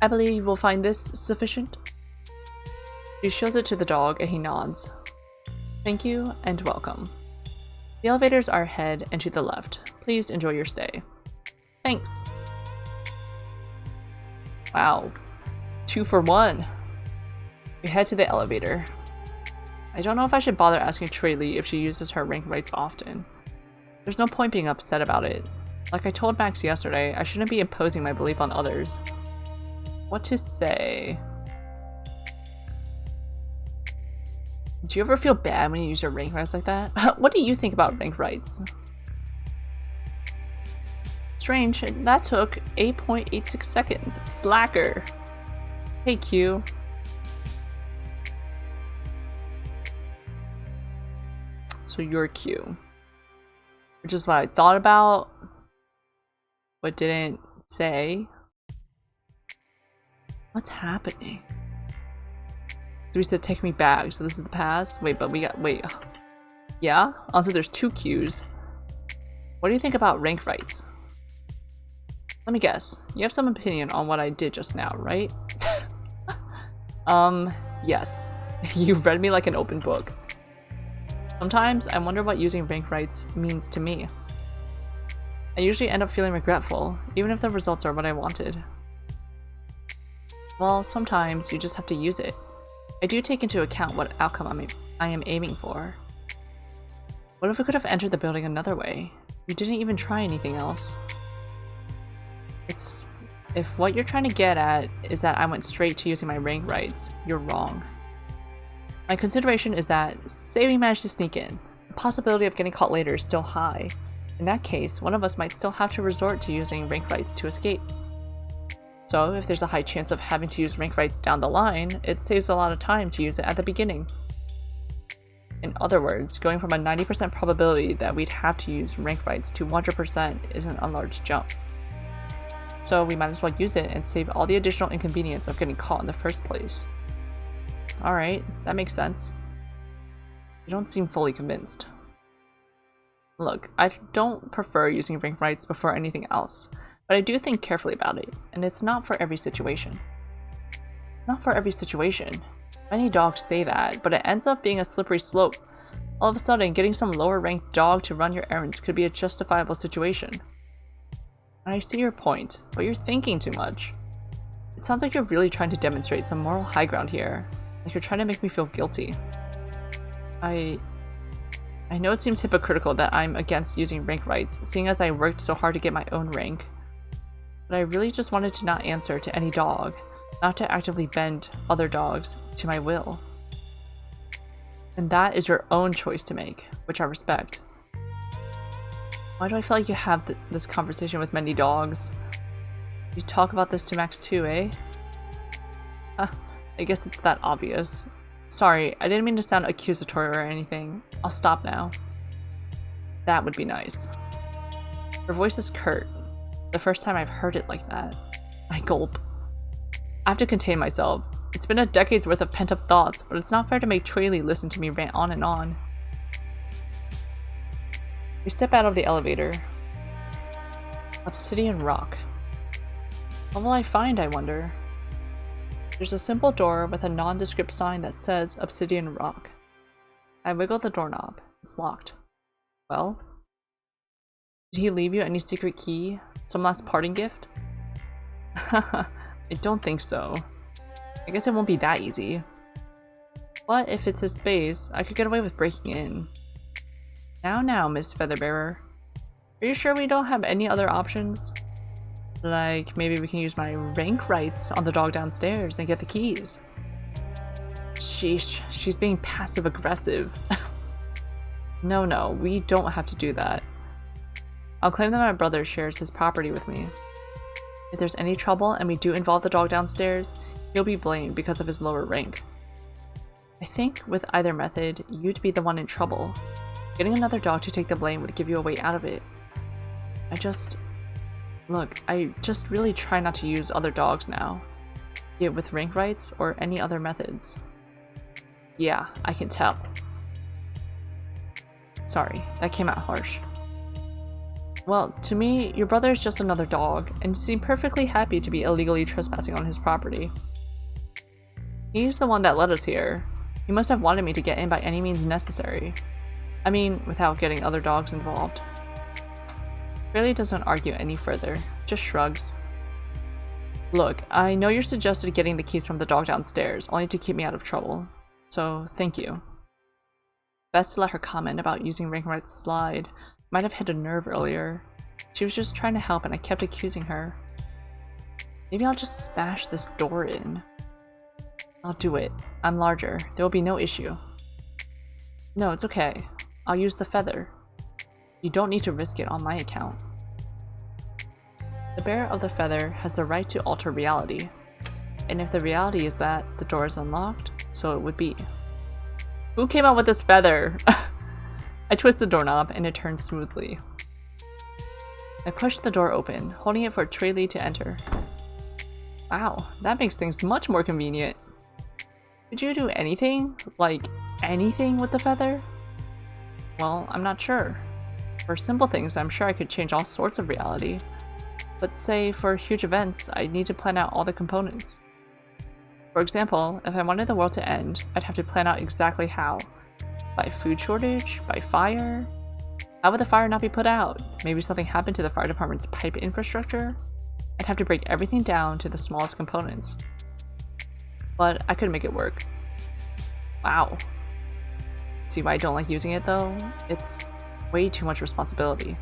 I believe you will find this sufficient. She shows it to the dog and he nods. Thank you and welcome. The elevators are ahead and to the left. Please enjoy your stay. Thanks. Wow. 2 for 1. We head to the elevator. I don't know if I should bother asking Traley if she uses her rank rights often. There's no point being upset about it. Like I told Max yesterday, I shouldn't be imposing my belief on others. What to say? Do you ever feel bad when you use your rank rights like that? What do you think about rank rights? Strange, that took 8.86 seconds. Slacker. Hey, Q. So you're Q. Which is what I thought about, but didn't say. What's happening? So we said take me back, so this is the past? Wait, but we got, wait. Yeah? Also there's 2 Qs. What do you think about rank rights? Let me guess. You have some opinion on what I did just now, right? Yes. You've read me like an open book. Sometimes I wonder what using rank rights means to me. I usually end up feeling regretful, even if the results are what I wanted. Well, sometimes you just have to use it. I do take into account what outcome I am aiming for. What if we could have entered the building another way? We didn't even try anything else. If what you're trying to get at is that I went straight to using my rank rights, you're wrong. My consideration is that, say we managed to sneak in, the possibility of getting caught later is still high. In that case, one of us might still have to resort to using rank rights to escape. So, if there's a high chance of having to use rank rights down the line, it saves a lot of time to use it at the beginning. In other words, going from a 90% probability that we'd have to use rank rights to 100% isn't a large jump. So we might as well use it and save all the additional inconvenience of getting caught in the first place. Alright, that makes sense. You don't seem fully convinced. Look, I don't prefer using rank rights before anything else, but I do think carefully about it, and it's not for every situation. Not for every situation. Many dogs say that, but it ends up being a slippery slope. All of a sudden, getting some lower ranked dog to run your errands could be a justifiable situation. I see your point, but you're thinking too much. It sounds like you're really trying to demonstrate some moral high ground here, like you're trying to make me feel guilty. I know it seems hypocritical that I'm against using rank rights, seeing as I worked so hard to get my own rank. But I really just wanted to not answer to any dog, not to actively bend other dogs to my will. And that is your own choice to make, which I respect. Why do I feel like you have this conversation with many dogs? You talk about this to Max too, eh? I guess it's that obvious. Sorry, I didn't mean to sound accusatory or anything. I'll stop now. That would be nice. Her voice is curt. The first time I've heard it like that. I gulp. I have to contain myself. It's been a decade's worth of pent-up thoughts, but it's not fair to make Trayley listen to me rant on and on. We step out of the elevator. Obsidian rock. What will I find, I wonder? There's a simple door with a nondescript sign that says Obsidian rock. I wiggle the doorknob. It's locked. Well? Did he leave you any secret key? Some last parting gift? I don't think so. I guess it won't be that easy. But if it's his space, I could get away with breaking in. Now, Miss Featherbearer. Are you sure we don't have any other options? Like, maybe we can use my rank rights on the dog downstairs and get the keys. Sheesh, she's being passive-aggressive. No, we don't have to do that. I'll claim that my brother shares his property with me. If there's any trouble and we do involve the dog downstairs, he'll be blamed because of his lower rank. I think with either method, you'd be the one in trouble. Getting another dog to take the blame would give you a way out of it. Look, I just really try not to use other dogs now, be it with rank rights or any other methods. Yeah, I can tell. Sorry, that came out harsh. Well, to me, your brother is just another dog, and seemed perfectly happy to be illegally trespassing on his property. He's the one that led us here. He must have wanted me to get in by any means necessary. I mean, without getting other dogs involved. Riley doesn't argue any further, just shrugs. Look, I know you suggested getting the keys from the dog downstairs, only to keep me out of trouble. So, thank you. Best to let her comment about using rank rights slide. Might have hit a nerve earlier. She was just trying to help and I kept accusing her. Maybe I'll just smash this door in. I'll do it. I'm larger. There will be no issue. No, it's okay. I'll use the feather. You don't need to risk it on my account. The bearer of the feather has the right to alter reality. And if the reality is that the door is unlocked, so it would be. Who came up with this feather? I twist the doorknob and it turns smoothly. I push the door open, holding it for Trayley to enter. Wow, that makes things much more convenient. Could you do anything? Like, anything with the feather? Well, I'm not sure. For simple things, I'm sure I could change all sorts of reality. But say, for huge events, I'd need to plan out all the components. For example, if I wanted the world to end, I'd have to plan out exactly how. By food shortage? By fire? How would the fire not be put out? Maybe something happened to the fire department's pipe infrastructure? I'd have to break everything down to the smallest components. But I could make it work. Wow. See why I don't like using it though? It's way too much responsibility.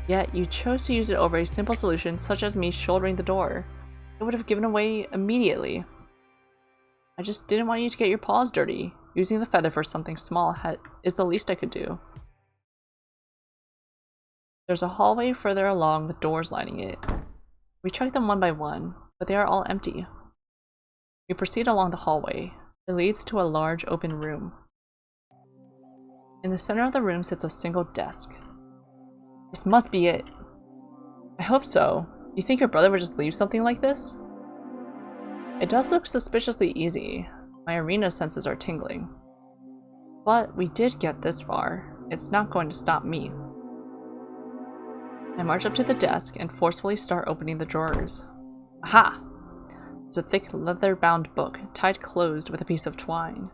Yet you chose to use it over a simple solution such as me shouldering the door. It would have given away immediately. I just didn't want you to get your paws dirty. Using the feather for something small is the least I could do. There's a hallway further along with doors lining it. We check them one by one, but they are all empty. We proceed along the hallway. It leads to a large open room. In the center of the room sits a single desk. This must be it. I hope so. You think your brother would just leave something like this? It does look suspiciously easy. My arena senses are tingling. But we did get this far. It's not going to stop me. I march up to the desk and forcefully start opening the drawers. Aha! There's a thick leather-bound book tied closed with a piece of twine.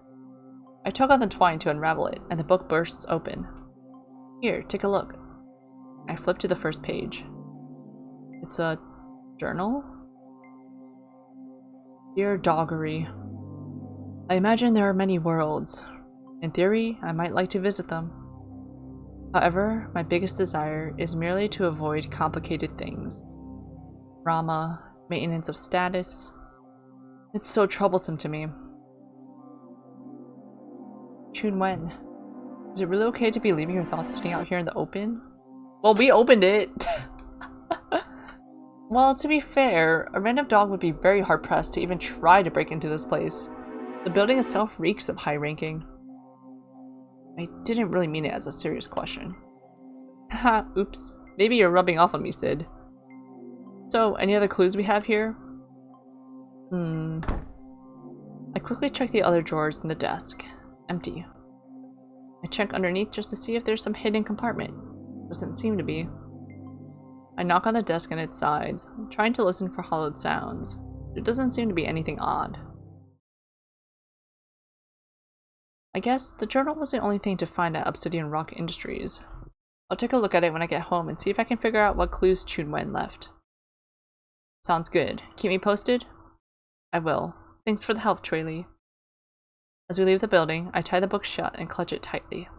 I tug on the twine to unravel it, and the book bursts open. Here, take a look. I flip to the first page. It's a journal? Dear Doggery. I imagine there are many worlds. In theory, I might like to visit them. However, my biggest desire is merely to avoid complicated things. Drama, maintenance of status. It's so troublesome to me. Chun Wen. Is it really okay to be leaving your thoughts sitting out here in the open? Well, we opened it! Well, to be fair, a random dog would be very hard-pressed to even try to break into this place. The building itself reeks of high ranking. I didn't really mean it as a serious question. Haha, oops. Maybe you're rubbing off on me, Sid. So, any other clues we have here? I quickly check the other drawers in the desk. Empty. I check underneath just to see if there's some hidden compartment. Doesn't seem to be. I knock on the desk and its sides, trying to listen for hollowed sounds. There doesn't seem to be anything odd. I guess the journal was the only thing to find at Obsidian Rock Industries. I'll take a look at it when I get home and see if I can figure out what clues Chunwen left. Sounds good. Keep me posted? I will. Thanks for the help, Truely. As we leave the building, I tie the book shut and clutch it tightly.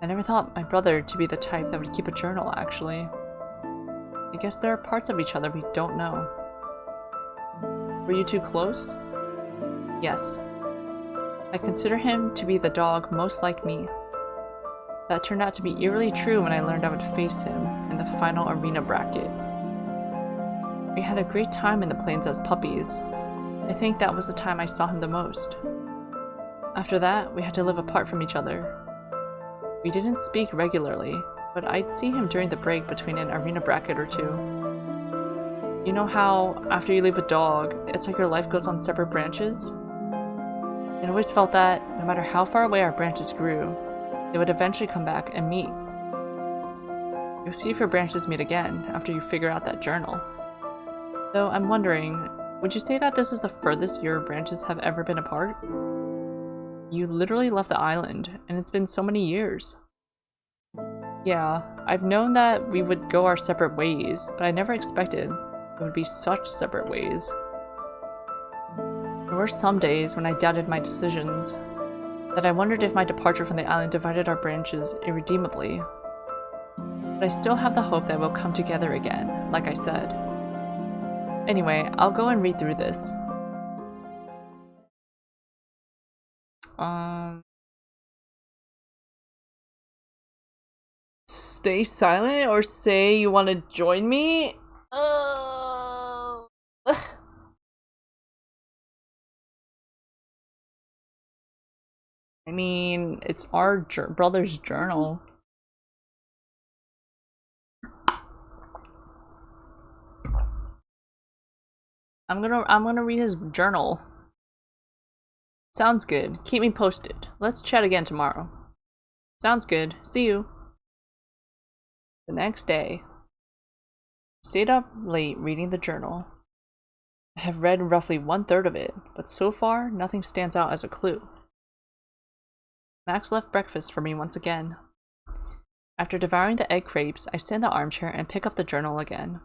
I never thought my brother to be the type that would keep a journal, actually. I guess there are parts of each other we don't know. Were you two close? Yes. I consider him to be the dog most like me. That turned out to be eerily true when I learned I would face him in the final arena bracket. We had a great time in the plains as puppies. I think that was the time I saw him the most. After that, we had to live apart from each other. We didn't speak regularly, but I'd see him during the break between an arena bracket or two. You know how, after you leave a dog, it's like your life goes on separate branches? I always felt that, no matter how far away our branches grew, they would eventually come back and meet. You'll see if your branches meet again after you figure out that journal. Though I'm wondering, would you say that this is the furthest your branches have ever been apart? You literally left the island, and it's been so many years. Yeah, I've known that we would go our separate ways, but I never expected it would be such separate ways. There were some days when I doubted my decisions, that I wondered if my departure from the island divided our branches irredeemably. But I still have the hope that we'll come together again, like I said. Anyway, I'll go and read through this. Stay silent or say you want to join me? I mean, it's our brother's journal. I'm gonna read his journal. Sounds good. Keep me posted. Let's chat again tomorrow. Sounds good. See you. The next day. Stayed up late reading the journal. I have read roughly 1/3 of it, but so far nothing stands out as a clue. Max left breakfast for me once again. After devouring the egg crepes, I sit in the armchair and pick up the journal again.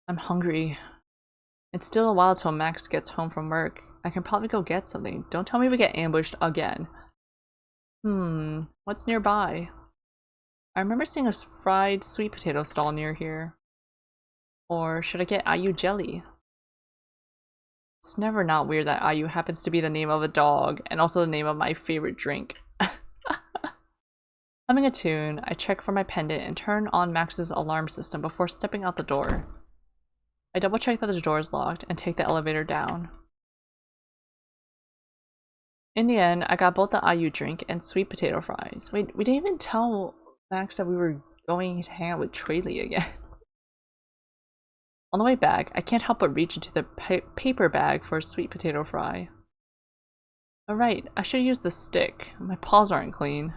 I'm hungry. It's still a while till Max gets home from work. I can probably go get something. Don't tell me we get ambushed again. What's nearby? I remember seeing a fried sweet potato stall near here. Or should I get Ayu jelly? It's never not weird that Ayu happens to be the name of a dog and also the name of my favorite drink. Humming a tune, I check for my pendant and turn on Max's alarm system before stepping out the door. I double check that the door is locked and take the elevator down. In the end, I got both the Ayu drink and sweet potato fries. Wait, we didn't even tell Max that we were going to hang out with Traley again. On the way back, I can't help but reach into the paper bag for a sweet potato fry. Alright, I should use the stick. My paws aren't clean.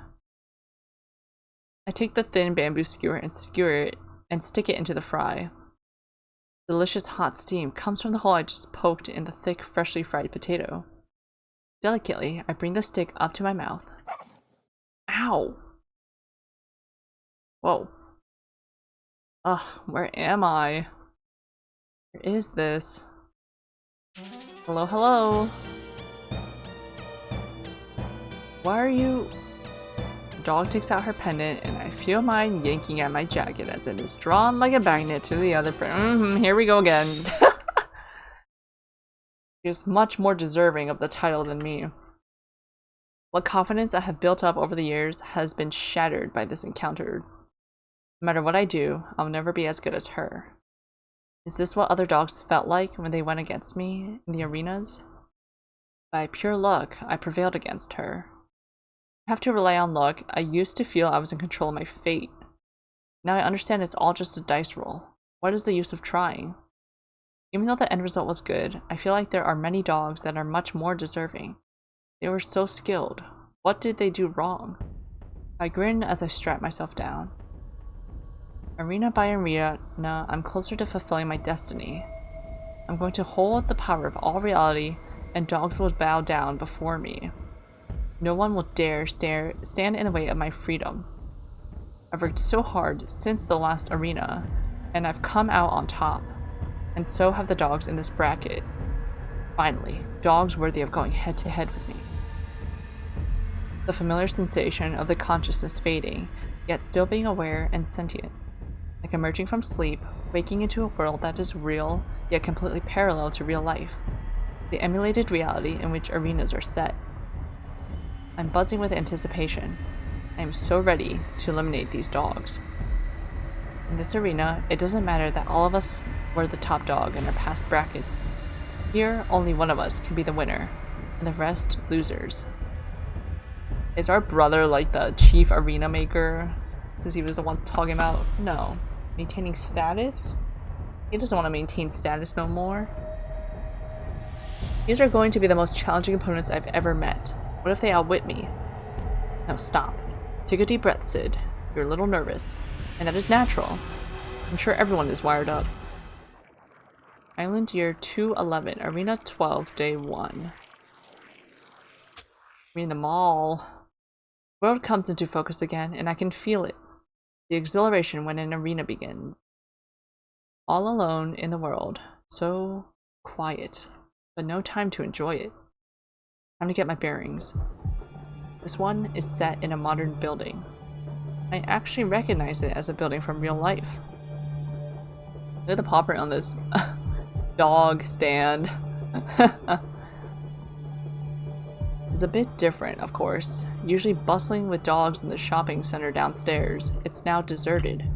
I take the thin bamboo skewer and stick it into the fry. Delicious hot steam comes from the hole I just poked in the thick, freshly fried potato. Delicately, I bring the stick up to my mouth. Ow! Whoa. Ugh, where am I? Where is this? Hello, hello? Why are you... The dog takes out her pendant and I feel mine yanking at my jacket as it is drawn like a magnet to the other here we go again. He is much more deserving of the title than me. What confidence I have built up over the years has been shattered by this encounter. No matter what I do, I'll never be as good as her. Is this what other dogs felt like when they went against me in the arenas? By pure luck, I prevailed against her. I have to rely on luck. I used to feel I was in control of my fate. Now I understand it's all just a dice roll. What is the use of trying? Even though the end result was good, I feel like there are many dogs that are much more deserving. They were so skilled. What did they do wrong? I grin as I strap myself down. Arena by arena, I'm closer to fulfilling my destiny. I'm going to hold the power of all reality, and dogs will bow down before me. No one will dare stand in the way of my freedom. I've worked so hard since the last arena, and I've come out on top. And so have the dogs in this bracket. Finally, dogs worthy of going head to head with me. The familiar sensation of the consciousness fading, yet still being aware and sentient. Like emerging from sleep, waking into a world that is real, yet completely parallel to real life. The emulated reality in which arenas are set. I'm buzzing with anticipation. I am so ready to eliminate these dogs. In this arena, it doesn't matter that all of us were the top dog in our past brackets. Here, only one of us can be the winner, and the rest losers. Is our brother like the chief arena maker? Since he was the one talking about, no. Maintaining status? He doesn't want to maintain status no more. These are going to be the most challenging opponents I've ever met. What if they outwit me? No, stop. Take a deep breath, Sid. You're a little nervous. And that is natural. I'm sure everyone is wired up. Island year 211, Arena 12, day 1. We're in the mall. World comes into focus again, and I can feel it. The exhilaration when an arena begins. All alone in the world. So quiet. But no time to enjoy it. Time to get my bearings. This one is set in a modern building. I actually recognize it as a building from real life. Look at the popper on this dog stand. It's a bit different, of course. Usually bustling with dogs in the shopping center downstairs, it's now deserted.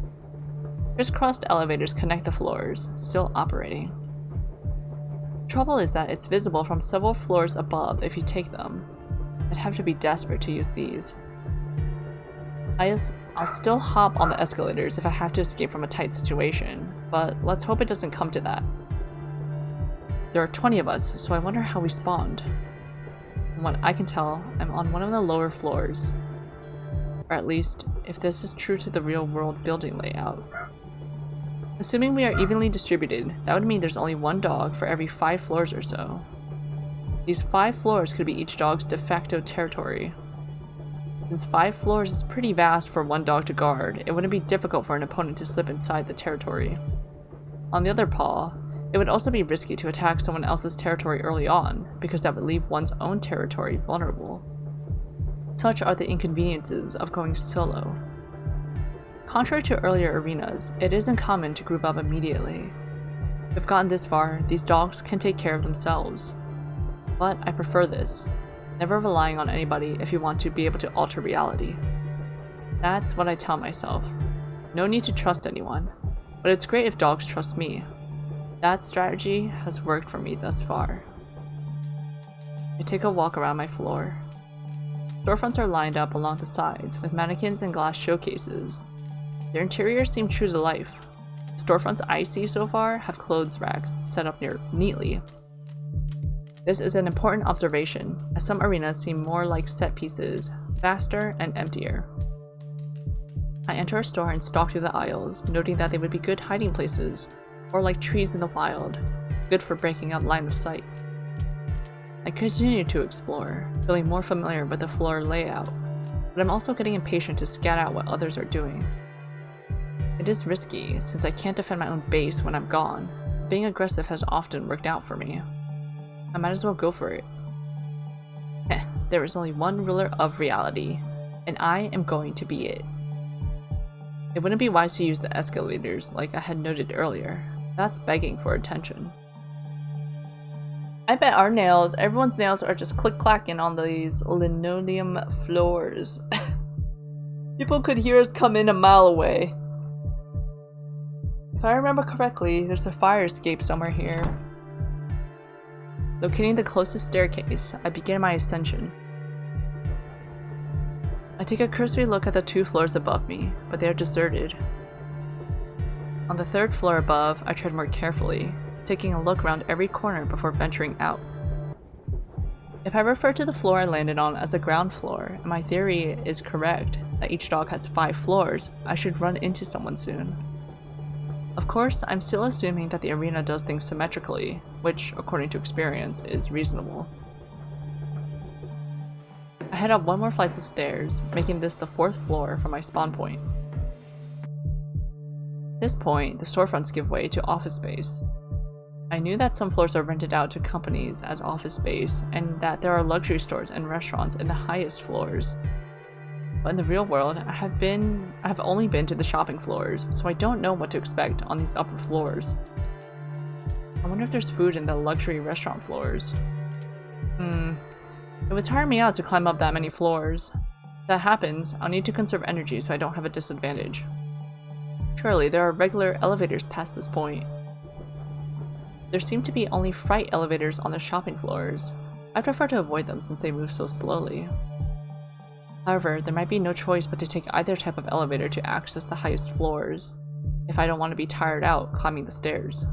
Crisscrossed elevators connect the floors, still operating. The trouble is that it's visible from several floors above if you take them. I'd have to be desperate to use these. I'll still hop on the escalators if I have to escape from a tight situation, but let's hope it doesn't come to that. There are 20 of us, so I wonder how we spawned. From what I can tell, I'm on one of the lower floors. Or at least, if this is true to the real-world building layout. Assuming we are evenly distributed, that would mean there's only one dog for every 5 floors or so. These 5 floors could be each dog's de facto territory. Since 5 floors is pretty vast for one dog to guard, it wouldn't be difficult for an opponent to slip inside the territory. On the other paw, it would also be risky to attack someone else's territory early on, because that would leave one's own territory vulnerable. Such are the inconveniences of going solo. Contrary to earlier arenas, it isn't common to group up immediately. If gotten this far, these dogs can take care of themselves. But I prefer this, never relying on anybody if you want to be able to alter reality. That's what I tell myself. No need to trust anyone, but it's great if dogs trust me. That strategy has worked for me thus far. I take a walk around my floor. Storefronts are lined up along the sides with mannequins and glass showcases. Their interiors seem true to life. The storefronts I see so far have clothes racks set up neatly. This is an important observation, as some arenas seem more like set pieces, faster and emptier. I enter a store and stalk through the aisles, noting that they would be good hiding places, or like trees in the wild, good for breaking up line of sight. I continue to explore, feeling more familiar with the floor layout, but I'm also getting impatient to scat out what others are doing. It is risky, since I can't defend my own base when I'm gone. Being aggressive has often worked out for me. I might as well go for it. There is only one ruler of reality, and I am going to be it. It wouldn't be wise to use the escalators like I had noted earlier. That's begging for attention. I bet our nails, everyone's nails are just click-clacking on these linoleum floors. People could hear us come in a mile away. If I remember correctly, there's a fire escape somewhere here. Locating the closest staircase, I begin my ascension. I take a cursory look at the 2 floors above me, but they are deserted. On the 3rd floor above, I tread more carefully, taking a look around every corner before venturing out. If I refer to the floor I landed on as the ground floor, and my theory is correct that each dog has 5 floors, I should run into someone soon. Of course, I'm still assuming that the arena does things symmetrically, which, according to experience, is reasonable. I head up 1 more flight of stairs, making this the 4th floor from my spawn point. At this point, the storefronts give way to office space. I knew that some floors are rented out to companies as office space, and that there are luxury stores and restaurants in the highest floors. But in the real world, I have only been to the shopping floors, so I don't know what to expect on these upper floors. I wonder if there's food in the luxury restaurant floors. It would tire me out to climb up that many floors. If that happens, I'll need to conserve energy so I don't have a disadvantage. Surely, there are regular elevators past this point. There seem to be only freight elevators on the shopping floors. I prefer to avoid them since they move so slowly. However, there might be no choice but to take either type of elevator to access the highest floors, if I don't want to be tired out climbing the stairs.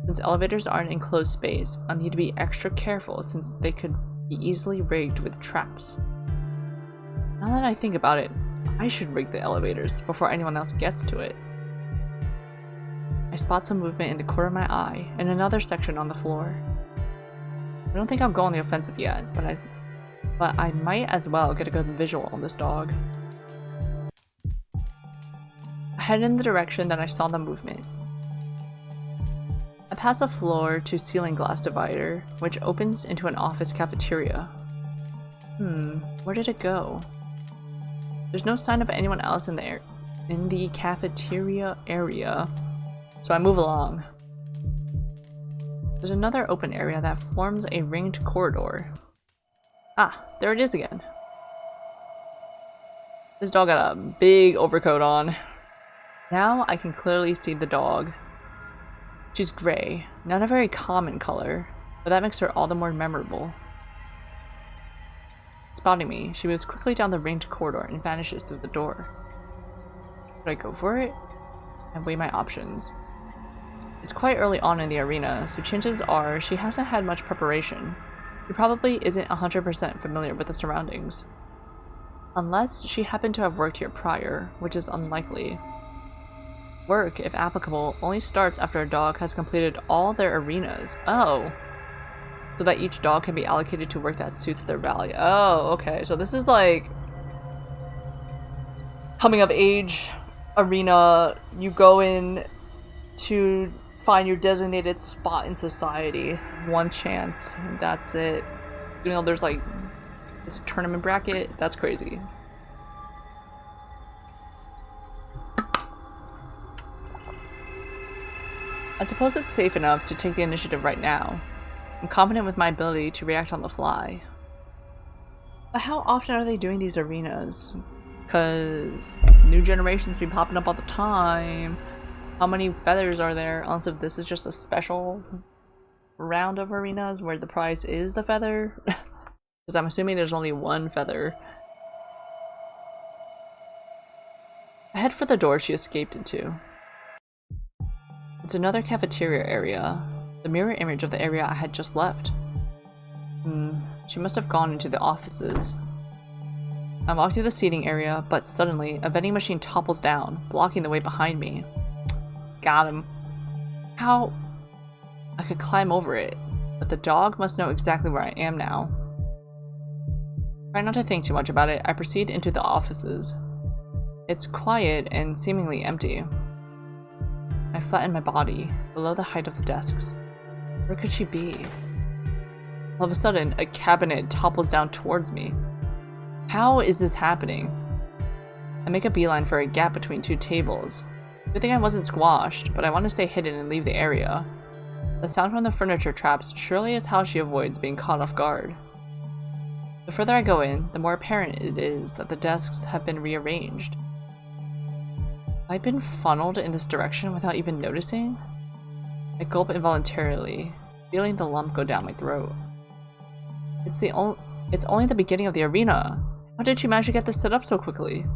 Since elevators are an enclosed space, I'll need to be extra careful since they could be easily rigged with traps. Now that I think about it, I should rig the elevators before anyone else gets to it. I spot some movement in the corner of my eye in another section on the floor. I don't think I'll go on the offensive yet, but I might as well get a good visual on this dog. I head in the direction that I saw the movement. I pass a floor to ceiling glass divider, which opens into an office cafeteria. Where did it go? There's no sign of anyone else in the cafeteria area, so I move along. There's another open area that forms a ringed corridor. Ah, there it is again. This dog got a big overcoat on. Now I can clearly see the dog. She's gray, not a very common color, but that makes her all the more memorable. Spotting me, she moves quickly down the ringed corridor and vanishes through the door. Should I go for it? I weigh my options. It's quite early on in the arena, so chances are she hasn't had much preparation. She probably isn't 100% familiar with the surroundings. Unless she happened to have worked here prior, which is unlikely. Work, if applicable, only starts after a dog has completed all their arenas. Oh! So that each dog can be allocated to work that suits their value. Oh, okay. So this is like coming of age arena. You go in to find your designated spot in society. One chance. That's it. You know, there's like this tournament bracket. That's crazy. I suppose it's safe enough to take the initiative right now. I'm confident with my ability to react on the fly. But how often are they doing these arenas? Because new generations be popping up all the time. How many feathers are there? Unless if this is just a special round of arenas where the prize is the feather. Because I'm assuming there's only one feather. I head for the door she escaped into. It's another cafeteria area, the mirror image of the area I had just left. She must have gone into the offices. I walk through the seating area, but suddenly a vending machine topples down, blocking the way behind me. Got him. How? I could climb over it, but the dog must know exactly where I am now. Try not to think too much about it, I proceed into the offices. It's quiet and seemingly empty. I flatten my body, below the height of the desks. Where could she be? All of a sudden, a cabinet topples down towards me. How is this happening? I make a beeline for a gap between 2 tables. Good thing I wasn't squashed, but I want to stay hidden and leave the area. The sound from the furniture traps surely is how she avoids being caught off guard. The further I go in, the more apparent it is that the desks have been rearranged. I've been funneled in this direction without even noticing? I gulp involuntarily. feeling the lump go down my throat. It's only the beginning of the arena. How did she manage to get this set up so quickly?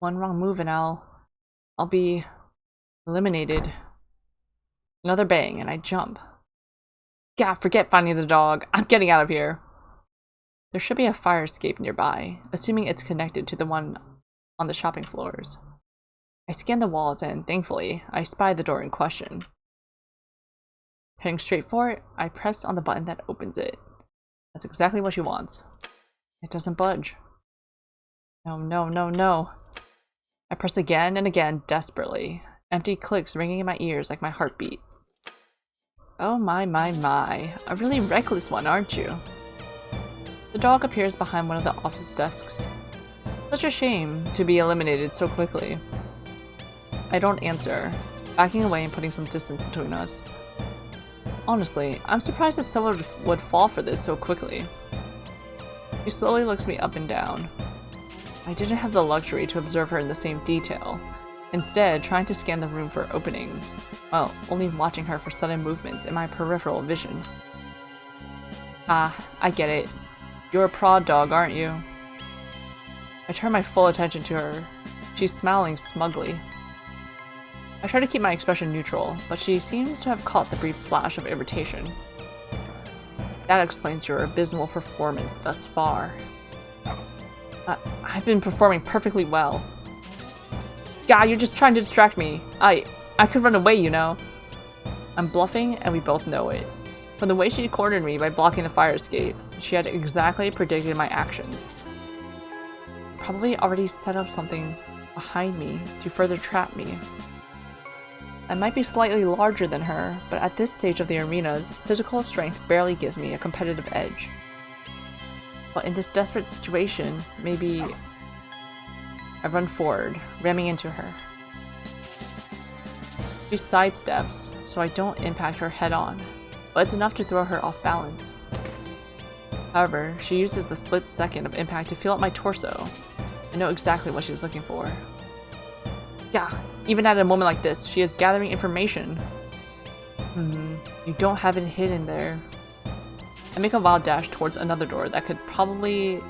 One wrong move and I'll be eliminated. Another bang and I jump. God, forget finding the dog. I'm getting out of here. There should be a fire escape nearby, assuming it's connected to the one on the shopping floors. I scan the walls and, thankfully, I spy the door in question. Heading straight for it, I press on the button that opens it. That's exactly what she wants. It doesn't budge. No, no, no, no. I press again and again, desperately. Empty clicks ringing in my ears like my heartbeat. Oh my. A really reckless one, aren't you? The dog appears behind one of the office desks. Such a shame to be eliminated so quickly. I don't answer, backing away and putting some distance between us. Honestly, I'm surprised that someone would fall for this so quickly. She slowly looks me up and down. I didn't have the luxury to observe her in the same detail, instead trying to scan the room for openings, while only watching her for sudden movements in my peripheral vision. Ah, I get it. You're a prod dog, aren't you? I turn my full attention to her. She's smiling smugly. I try to keep my expression neutral, but she seems to have caught the brief flash of irritation. That explains your abysmal performance thus far. I've been performing perfectly well. God, you're just trying to distract me. I could run away, you know. I'm bluffing, and we both know it. From the way she cornered me by blocking the fire escape, she had exactly predicted my actions. Probably already set up something behind me to further trap me. I might be slightly larger than her, but at this stage of the arena's physical strength barely gives me a competitive edge. But in this desperate situation, maybe I run forward, ramming into her. She sidesteps, so I don't impact her head-on, but it's enough to throw her off balance. However, she uses the split second of impact to feel out my torso. I know exactly what she's looking for. Yeah, even at a moment like this, she is gathering information. You don't have it hidden there. I make a wild dash towards another door that probably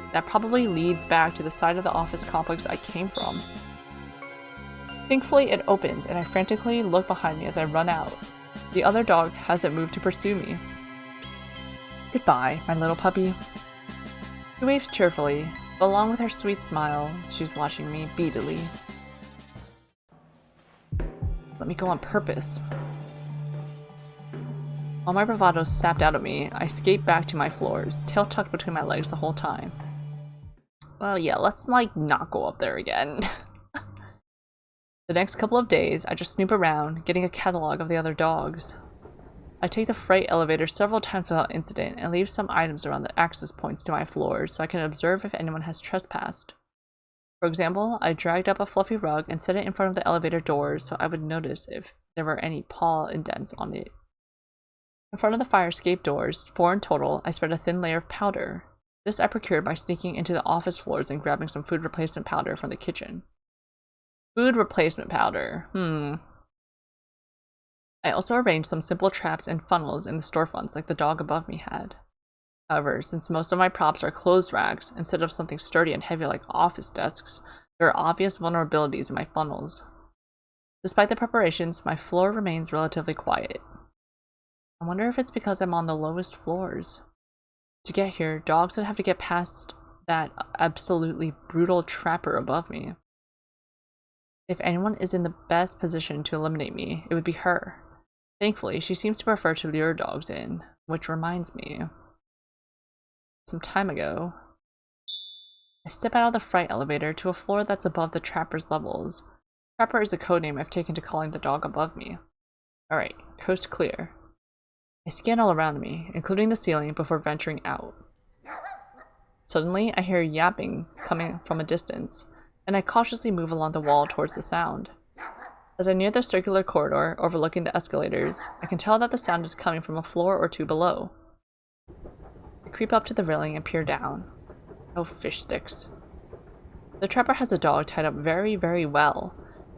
leads back to the side of the office complex I came from. Thankfully, it opens, and I frantically look behind me as I run out. The other dog hasn't moved to pursue me. Goodbye, my little puppy. She waves cheerfully, but along with her sweet smile, she's watching me beadily. Let me go on purpose. While my bravado sapped out of me, I skate back to my floors, tail tucked between my legs the whole time. Well, yeah, let's, not go up there again. The next couple of days, I just snoop around, getting a catalog of the other dogs. I take the freight elevator several times without incident and leave some items around the access points to my floors so I can observe if anyone has trespassed. For example, I dragged up a fluffy rug and set it in front of the elevator doors so I would notice if there were any paw indents on it. In front of the fire escape doors, 4 in total, I spread a thin layer of powder. This I procured by sneaking into the office floors and grabbing some food replacement powder from the kitchen. Food replacement powder. I also arranged some simple traps and funnels in the storefronts like the dog above me had. However, since most of my props are clothes racks instead of something sturdy and heavy like office desks, there are obvious vulnerabilities in my funnels. Despite the preparations, my floor remains relatively quiet. I wonder if it's because I'm on the lowest floors. To get here, dogs would have to get past that absolutely brutal trapper above me. If anyone is in the best position to eliminate me, it would be her. Thankfully, she seems to prefer to lure dogs in, which reminds me. Some time ago, I step out of the freight elevator to a floor that's above the trapper's levels. Trapper is a codename I've taken to calling the dog above me. Alright, coast clear. I scan all around me, including the ceiling, before venturing out. Suddenly, I hear yapping coming from a distance, and I cautiously move along the wall towards the sound. As I near the circular corridor overlooking the escalators, I can tell that the sound is coming from a floor or two below. I creep up to the railing and peer down. Oh, fish sticks. The trapper has a dog tied up very, very well.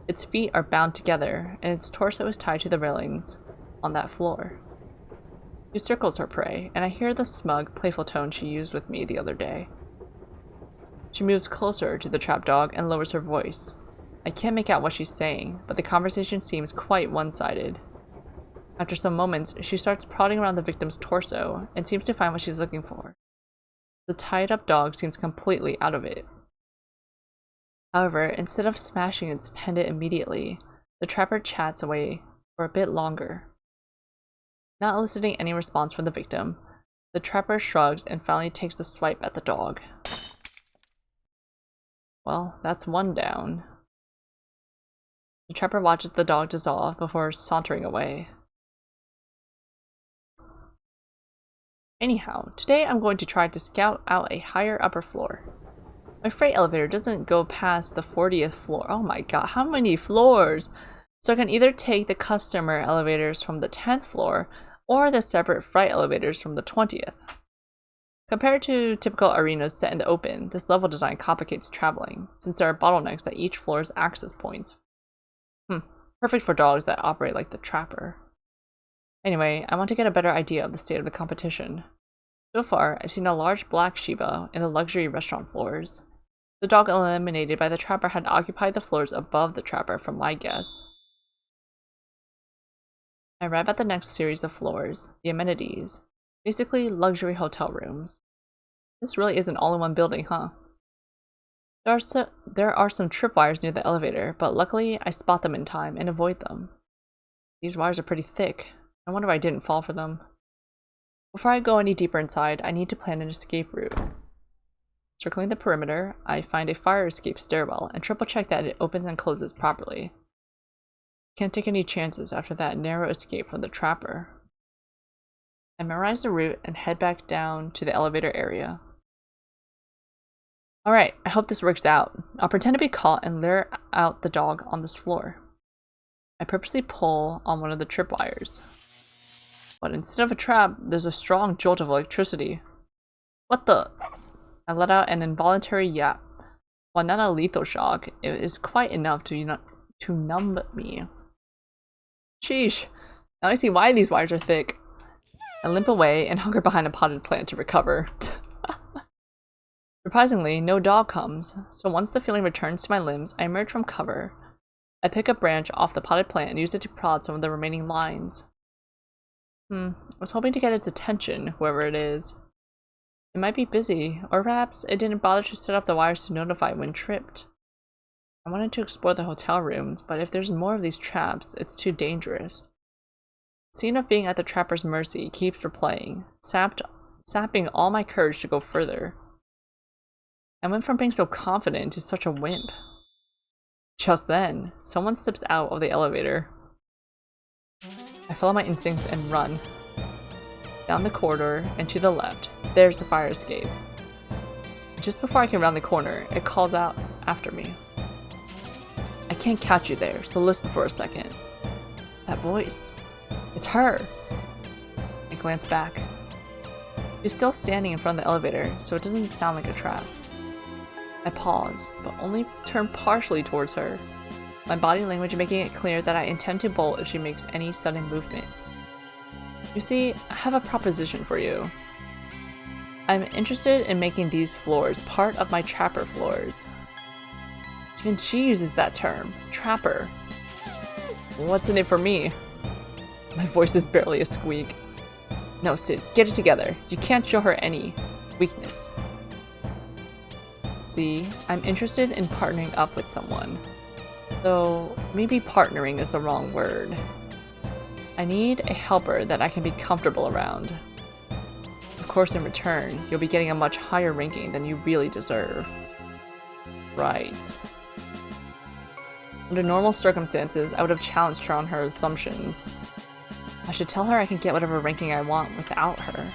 Its feet are bound together, and its torso is tied to the railings on that floor. She circles her prey, and I hear the smug, playful tone she used with me the other day. She moves closer to the trap dog and lowers her voice. I can't make out what she's saying, but the conversation seems quite one-sided. After some moments, she starts prodding around the victim's torso and seems to find what she's looking for. The tied-up dog seems completely out of it. However, instead of smashing its pendant immediately, the trapper chats away for a bit longer. Not eliciting any response from the victim, the trapper shrugs and finally takes a swipe at the dog. Well, that's one down. The trapper watches the dog dissolve before sauntering away. Anyhow, today I'm going to try to scout out a higher upper floor. My freight elevator doesn't go past the 40th floor. Oh my god, how many floors? So I can either take the customer elevators from the 10th floor or the separate freight elevators from the 20th. Compared to typical arenas set in the open, this level design complicates traveling, since there are bottlenecks at each floor's access points. Perfect for dogs that operate like the trapper. Anyway, I want to get a better idea of the state of the competition. So far, I've seen a large black Shiba in the luxury restaurant floors. The dog eliminated by the trapper had occupied the floors above the trapper from my guess. I arrive at the next series of floors, the amenities. Basically, luxury hotel rooms. This really is an all-in-one building, huh? There are some tripwires near the elevator, but luckily I spot them in time and avoid them. These wires are pretty thick. I wonder if I didn't fall for them. Before I go any deeper inside, I need to plan an escape route. Circling the perimeter, I find a fire escape stairwell and triple check that it opens and closes properly. Can't take any chances after that narrow escape from the trapper. I memorize the route and head back down to the elevator area. Alright, I hope this works out. I'll pretend to be caught and lure out the dog on this floor. I purposely pull on one of the tripwires. But instead of a trap, there's a strong jolt of electricity. What the? I let out an involuntary yap. While not a lethal shock, it is quite enough to numb me. Sheesh, now I see why these wires are thick. I limp away and hunker behind a potted plant to recover. Surprisingly, no dog comes, so once the feeling returns to my limbs, I emerge from cover. I pick a branch off the potted plant and use it to prod some of the remaining lines. I was hoping to get its attention, whoever it is. It might be busy, or perhaps it didn't bother to set up the wires to notify when tripped. I wanted to explore the hotel rooms, but if there's more of these traps, it's too dangerous. The scene of being at the trapper's mercy keeps replaying, sapping all my courage to go further. I went from being so confident to such a wimp. Just then, someone steps out of the elevator. I follow my instincts and run. Down the corridor and to the left, there's the fire escape. Just before I can round the corner, it calls out after me. I can't catch you there, so listen for a second. That voice. It's her. I glance back. She's still standing in front of the elevator, so it doesn't sound like a trap. I pause, but only turn partially towards her, my body language making it clear that I intend to bolt if she makes any sudden movement. You see, I have a proposition for you. I'm interested in making these floors part of my trapper floors. Even she uses that term, trapper. What's in it for me? My voice is barely a squeak. No, Sid, get it together. You can't show her any weakness. See, I'm interested in partnering up with someone. Though, maybe partnering is the wrong word. I need a helper that I can be comfortable around. Of course, in return, you'll be getting a much higher ranking than you really deserve. Right. Under normal circumstances, I would have challenged her on her assumptions. I should tell her I can get whatever ranking I want without her.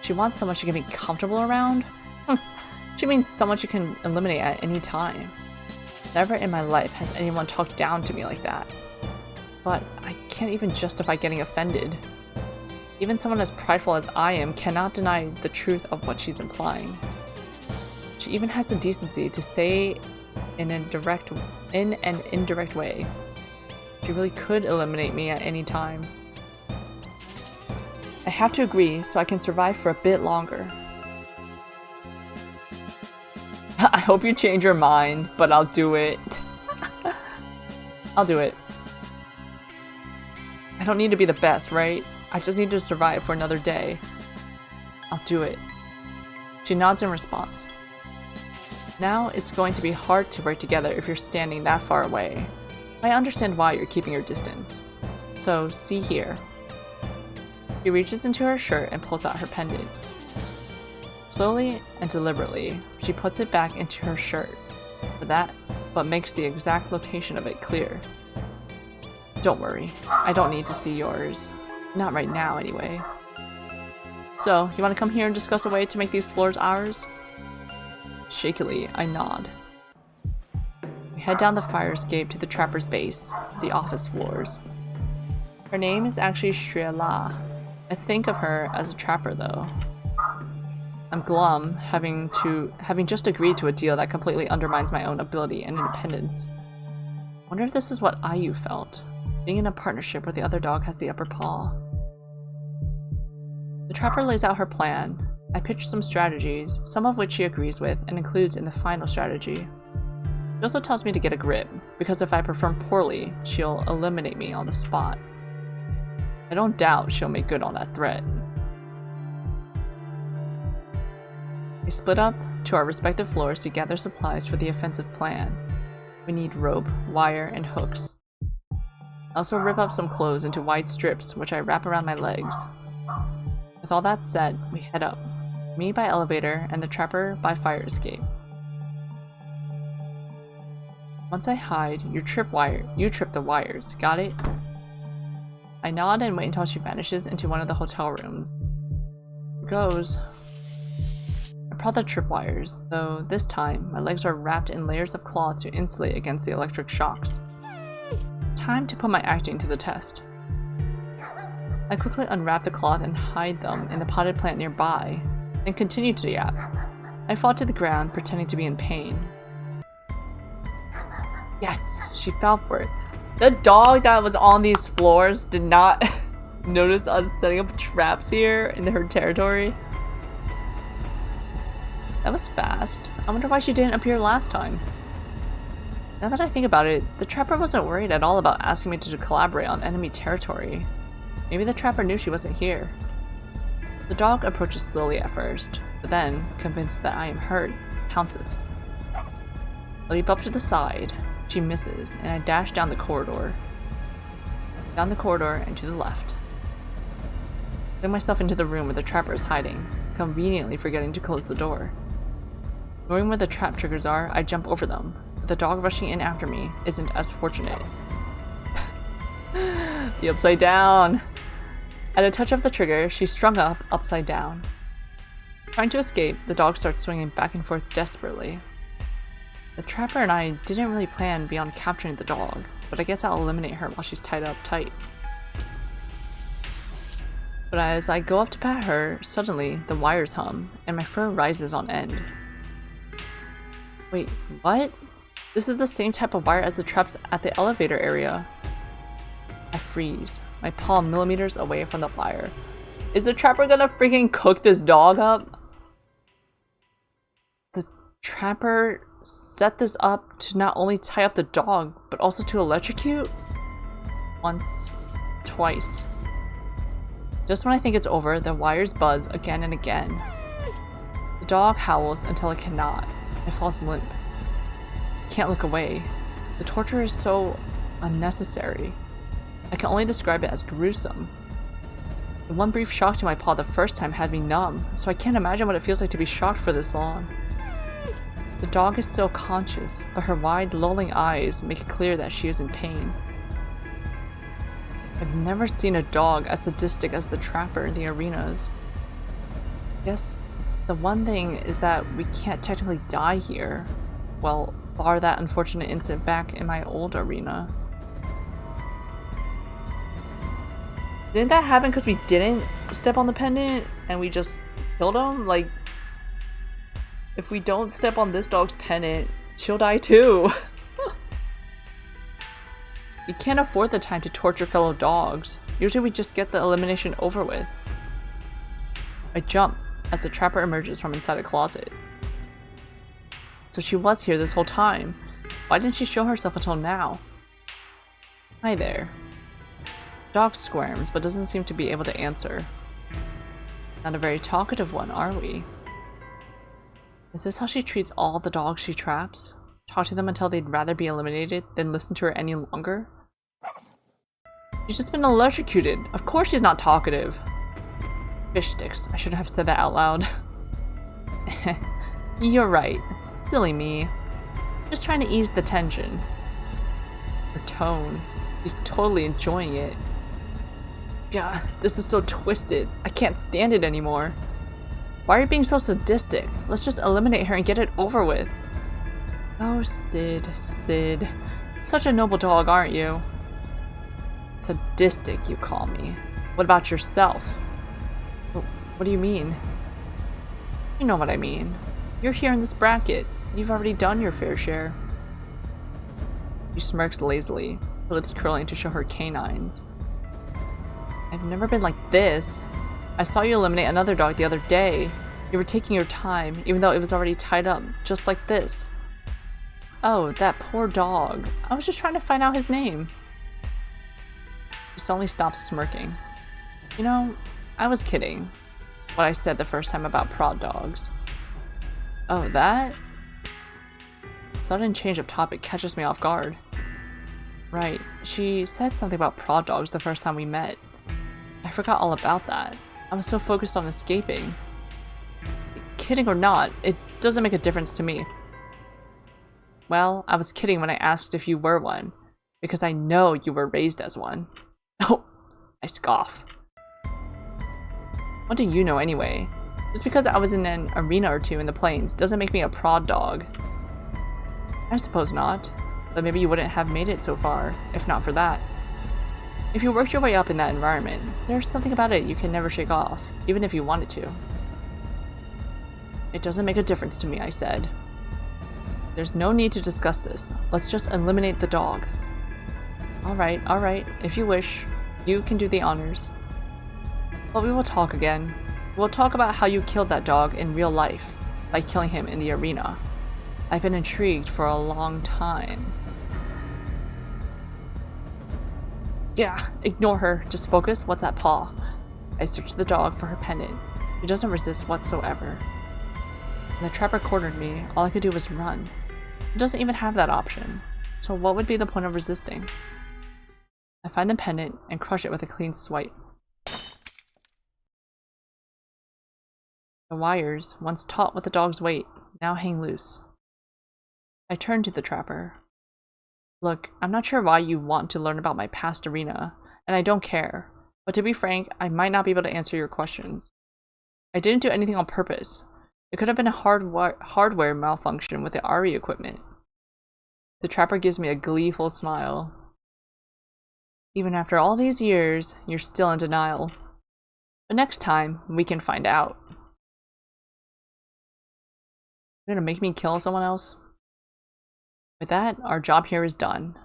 She wants someone she can be comfortable around? She means someone she can eliminate at any time. Never in my life has anyone talked down to me like that. But I can't even justify getting offended. Even someone as prideful as I am cannot deny the truth of what she's implying. She even has the decency to say in an indirect way. She really could eliminate me at any time. I have to agree so I can survive for a bit longer. I hope you change your mind, but I'll do it. I'll do it. I don't need to be the best, right? I just need to survive for another day. I'll do it. She nods in response. Now it's going to be hard to work together if you're standing that far away. I understand why you're keeping your distance. So, see here. She reaches into her shirt and pulls out her pendant. Slowly and deliberately, she puts it back into her shirt. But makes the exact location of it clear. Don't worry, I don't need to see yours. Not right now, anyway. So, you want to come here and discuss a way to make these floors ours? Shakily, I nod. We head down the fire escape to the trapper's base, the office floors. Her name is actually Shriela. I think of her as a trapper, though. I'm glum, having just agreed to a deal that completely undermines my own ability and independence. Wonder if this is what Ayu felt. Being in a partnership where the other dog has the upper paw. The trapper lays out her plan. I pitch some strategies, some of which she agrees with and includes in the final strategy. She also tells me to get a grip, because if I perform poorly, she'll eliminate me on the spot. I don't doubt she'll make good on that threat. We split up to our respective floors to gather supplies for the offensive plan. We need rope, wire, and hooks. I also rip up some clothes into wide strips, which I wrap around my legs. With all that said, we head up. Me by elevator, and the trapper by fire escape. Once I hide, you trip the wires, got it? I nod and wait until she vanishes into one of the hotel rooms. Here goes. I prod the tripwires, though this time my legs are wrapped in layers of cloth to insulate against the electric shocks. Time to put my acting to the test. I quickly unwrap the cloth and hide them in the potted plant nearby, and continue to yap. I fall to the ground, pretending to be in pain. Yes, she fell for it. The dog that was on these floors did not notice us setting up traps here in her territory. That was fast. I wonder why she didn't appear last time. Now that I think about it, the trapper wasn't worried at all about asking me to collaborate on enemy territory. Maybe the trapper knew she wasn't here. The dog approaches slowly at first, but then, convinced that I am hurt, pounces. I leap up to the side. She misses, and I dash down the corridor. Down the corridor and to the left. I fling myself into the room where the trapper is hiding, conveniently forgetting to close the door. Knowing where the trap triggers are, I jump over them, but the dog rushing in after me isn't as fortunate. The upside down! At a touch of the trigger, she's strung up upside down. Trying to escape, the dog starts swinging back and forth desperately. The trapper and I didn't really plan beyond capturing the dog, but I guess I'll eliminate her while she's tied up tight. But as I go up to pat her, suddenly the wires hum, and my fur rises on end. Wait, what? This is the same type of wire as the traps at the elevator area. I freeze, my paw millimeters away from the wire. Is the trapper gonna freaking cook this dog up? The trapper set this up to not only tie up the dog, but also to electrocute? Once, twice. Just when I think it's over, the wires buzz again and again. The dog howls until it cannot. It falls limp. Can't look away. The torture is so unnecessary. I can only describe it as gruesome. The one brief shock to my paw the first time had me numb, so I can't imagine what it feels like to be shocked for this long. The dog is still conscious, but her wide, lolling eyes make it clear that she is in pain. I've never seen a dog as sadistic as the trapper in the arenas. Guess the one thing is that we can't technically die here. Well, bar that unfortunate incident back in my old arena. Didn't that happen because we didn't step on the pendant and we just killed him? Like, if we don't step on this dog's pendant, she'll die too. We can't afford the time to torture fellow dogs. Usually we just get the elimination over with. I jump as the trapper emerges from inside a closet. So she was here this whole time. Why didn't she show herself until now? Hi there. Dog squirms, but doesn't seem to be able to answer. Not a very talkative one, are we? Is this how she treats all the dogs she traps? Talk to them until they'd rather be eliminated than listen to her any longer? She's just been electrocuted. Of course she's not talkative. Fish sticks. I shouldn't have said that out loud. You're right. Silly me. Just trying to ease the tension. Her tone. She's totally enjoying it. God, this is so twisted. I can't stand it anymore. Why are you being so sadistic? Let's just eliminate her and get it over with. Oh, Sid, Sid. Such a noble dog, aren't you? Sadistic, you call me. What about yourself? What do you mean? You know what I mean. You're here in this bracket. You've already done your fair share. She smirks lazily, her lips curling to show her canines. I've never been like this. I saw you eliminate another dog the other day. You were taking your time, even though it was already tied up, just like this. Oh, that poor dog. I was just trying to find out his name. She suddenly stops smirking. You know, I was kidding. What I said the first time about prod dogs. Oh, that? Sudden change of topic catches me off guard. Right, she said something about prod dogs the first time we met. I forgot all about that. I was so focused on escaping. Kidding or not, it doesn't make a difference to me. Well, I was kidding when I asked if you were one, because I know you were raised as one. Oh, I scoff. What do you know anyway? Just because I was in an arena or two in the plains doesn't make me a prod dog. I suppose not, but maybe you wouldn't have made it so far, if not for that. If you worked your way up in that environment, there's something about it you can never shake off, even if you wanted to. It doesn't make a difference to me, I said. There's no need to discuss this. Let's just eliminate the dog. Alright, if you wish. You can do the honors. But we will talk again. We'll talk about how you killed that dog in real life, by killing him in the arena. I've been intrigued for a long time. Yeah, ignore her. Just focus. What's that paw? I search the dog for her pendant. She doesn't resist whatsoever. When the trapper cornered me, all I could do was run. It doesn't even have that option. So what would be the point of resisting? I find the pendant and crush it with a clean swipe. The wires, once taut with the dog's weight, now hang loose. I turn to the trapper. Look, I'm not sure why you want to learn about my past arena, and I don't care. But to be frank, I might not be able to answer your questions. I didn't do anything on purpose. It could have been a hardware malfunction with the RE equipment. The trapper gives me a gleeful smile. Even after all these years, you're still in denial. But next time, we can find out. You're gonna make me kill someone else? With that, our job here is done.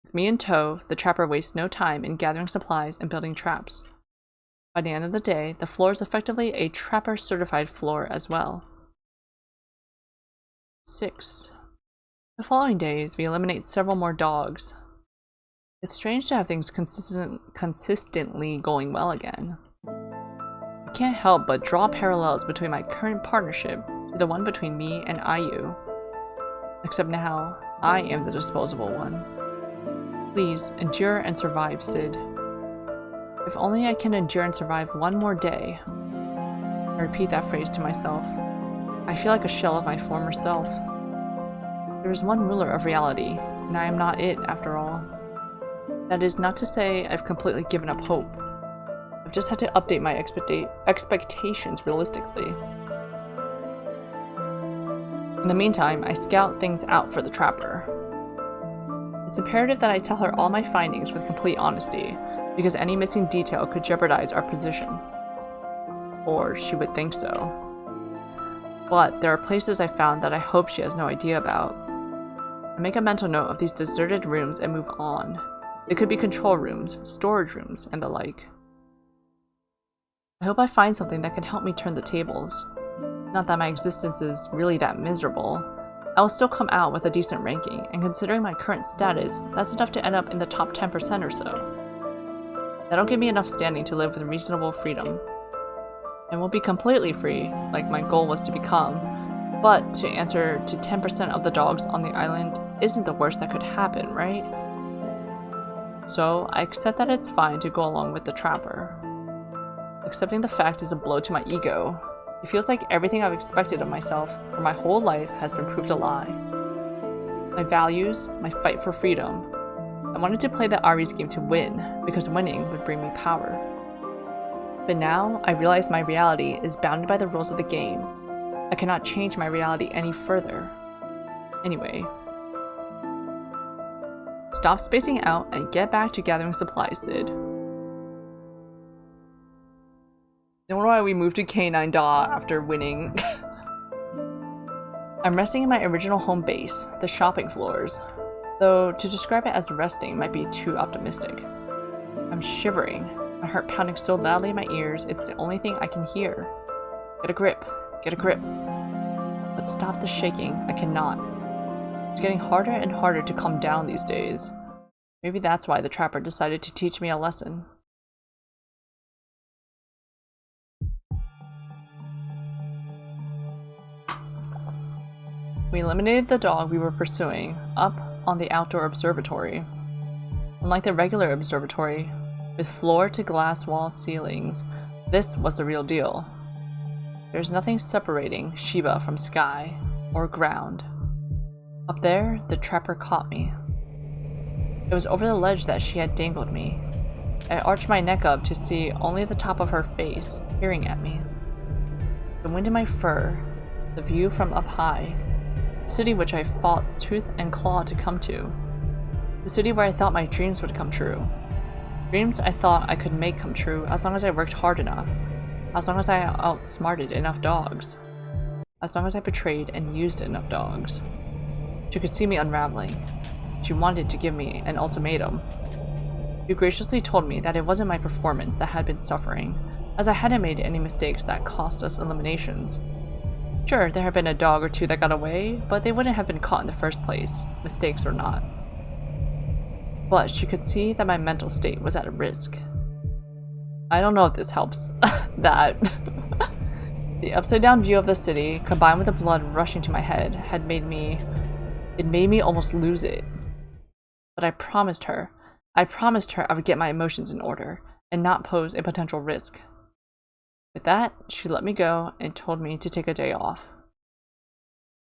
With me in tow, the trapper wastes no time in gathering supplies and building traps. By the end of the day, the floor is effectively a trapper-certified floor as well. 6. The following days, we eliminate several more dogs. It's strange to have things consistently going well again. I can't help but draw parallels between my current partnership to the one between me and IU. Except now, I am the disposable one. Please, endure and survive, Sid. If only I can endure and survive one more day. I repeat that phrase to myself. I feel like a shell of my former self. There is one ruler of reality, and I am not it after all. That is not to say I've completely given up hope. I've just had to update my expectations realistically. In the meantime, I scout things out for the trapper. It's imperative that I tell her all my findings with complete honesty, because any missing detail could jeopardize our position. Or she would think so. But there are places I found that I hope she has no idea about. I make a mental note of these deserted rooms and move on. They could be control rooms, storage rooms, and the like. I hope I find something that can help me turn the tables. Not that my existence is really that miserable. I will still come out with a decent ranking, and considering my current status, that's enough to end up in the top 10% or so. That'll give me enough standing to live with reasonable freedom. I won't be completely free, like my goal was to become, but to answer to 10% of the dogs on the island isn't the worst that could happen, right? So I accept that it's fine to go along with the trapper. Accepting the fact is a blow to my ego. It feels like everything I've expected of myself for my whole life has been proved a lie. My values, my fight for freedom. I wanted to play the Ari's game to win, because winning would bring me power. But now, I realize my reality is bounded by the rules of the game. I cannot change my reality any further. Anyway. Stop spacing out and get back to gathering supplies, Sid. Don't know why we moved to Canine Daw after winning. I'm resting in my original home base, the shopping floors. Though, to describe it as resting might be too optimistic. I'm shivering, my heart pounding so loudly in my ears it's the only thing I can hear. Get a grip, get a grip. But stop the shaking, I cannot. It's getting harder and harder to calm down these days. Maybe that's why the trapper decided to teach me a lesson. We eliminated the dog we were pursuing, up on the outdoor observatory. Unlike the regular observatory, with floor-to-glass wall ceilings, this was the real deal. There's nothing separating Shiba from sky or ground. Up there, the trapper caught me. It was over the ledge that she had dangled me. I arched my neck up to see only the top of her face, peering at me. The wind in my fur, the view from up high, the city which I fought tooth and claw to come to. The city where I thought my dreams would come true. Dreams I thought I could make come true as long as I worked hard enough. As long as I outsmarted enough dogs. As long as I betrayed and used enough dogs. She could see me unraveling. She wanted to give me an ultimatum. She graciously told me that it wasn't my performance that had been suffering, as I hadn't made any mistakes that cost us eliminations. Sure, there had been a dog or two that got away, but they wouldn't have been caught in the first place, mistakes or not. But she could see that my mental state was at risk. I don't know if this helps. That. The upside-down view of the city, combined with the blood rushing to my head, had made me almost lose it. But I promised her I would get my emotions in order, and not pose a potential risk. With that, she let me go and told me to take a day off.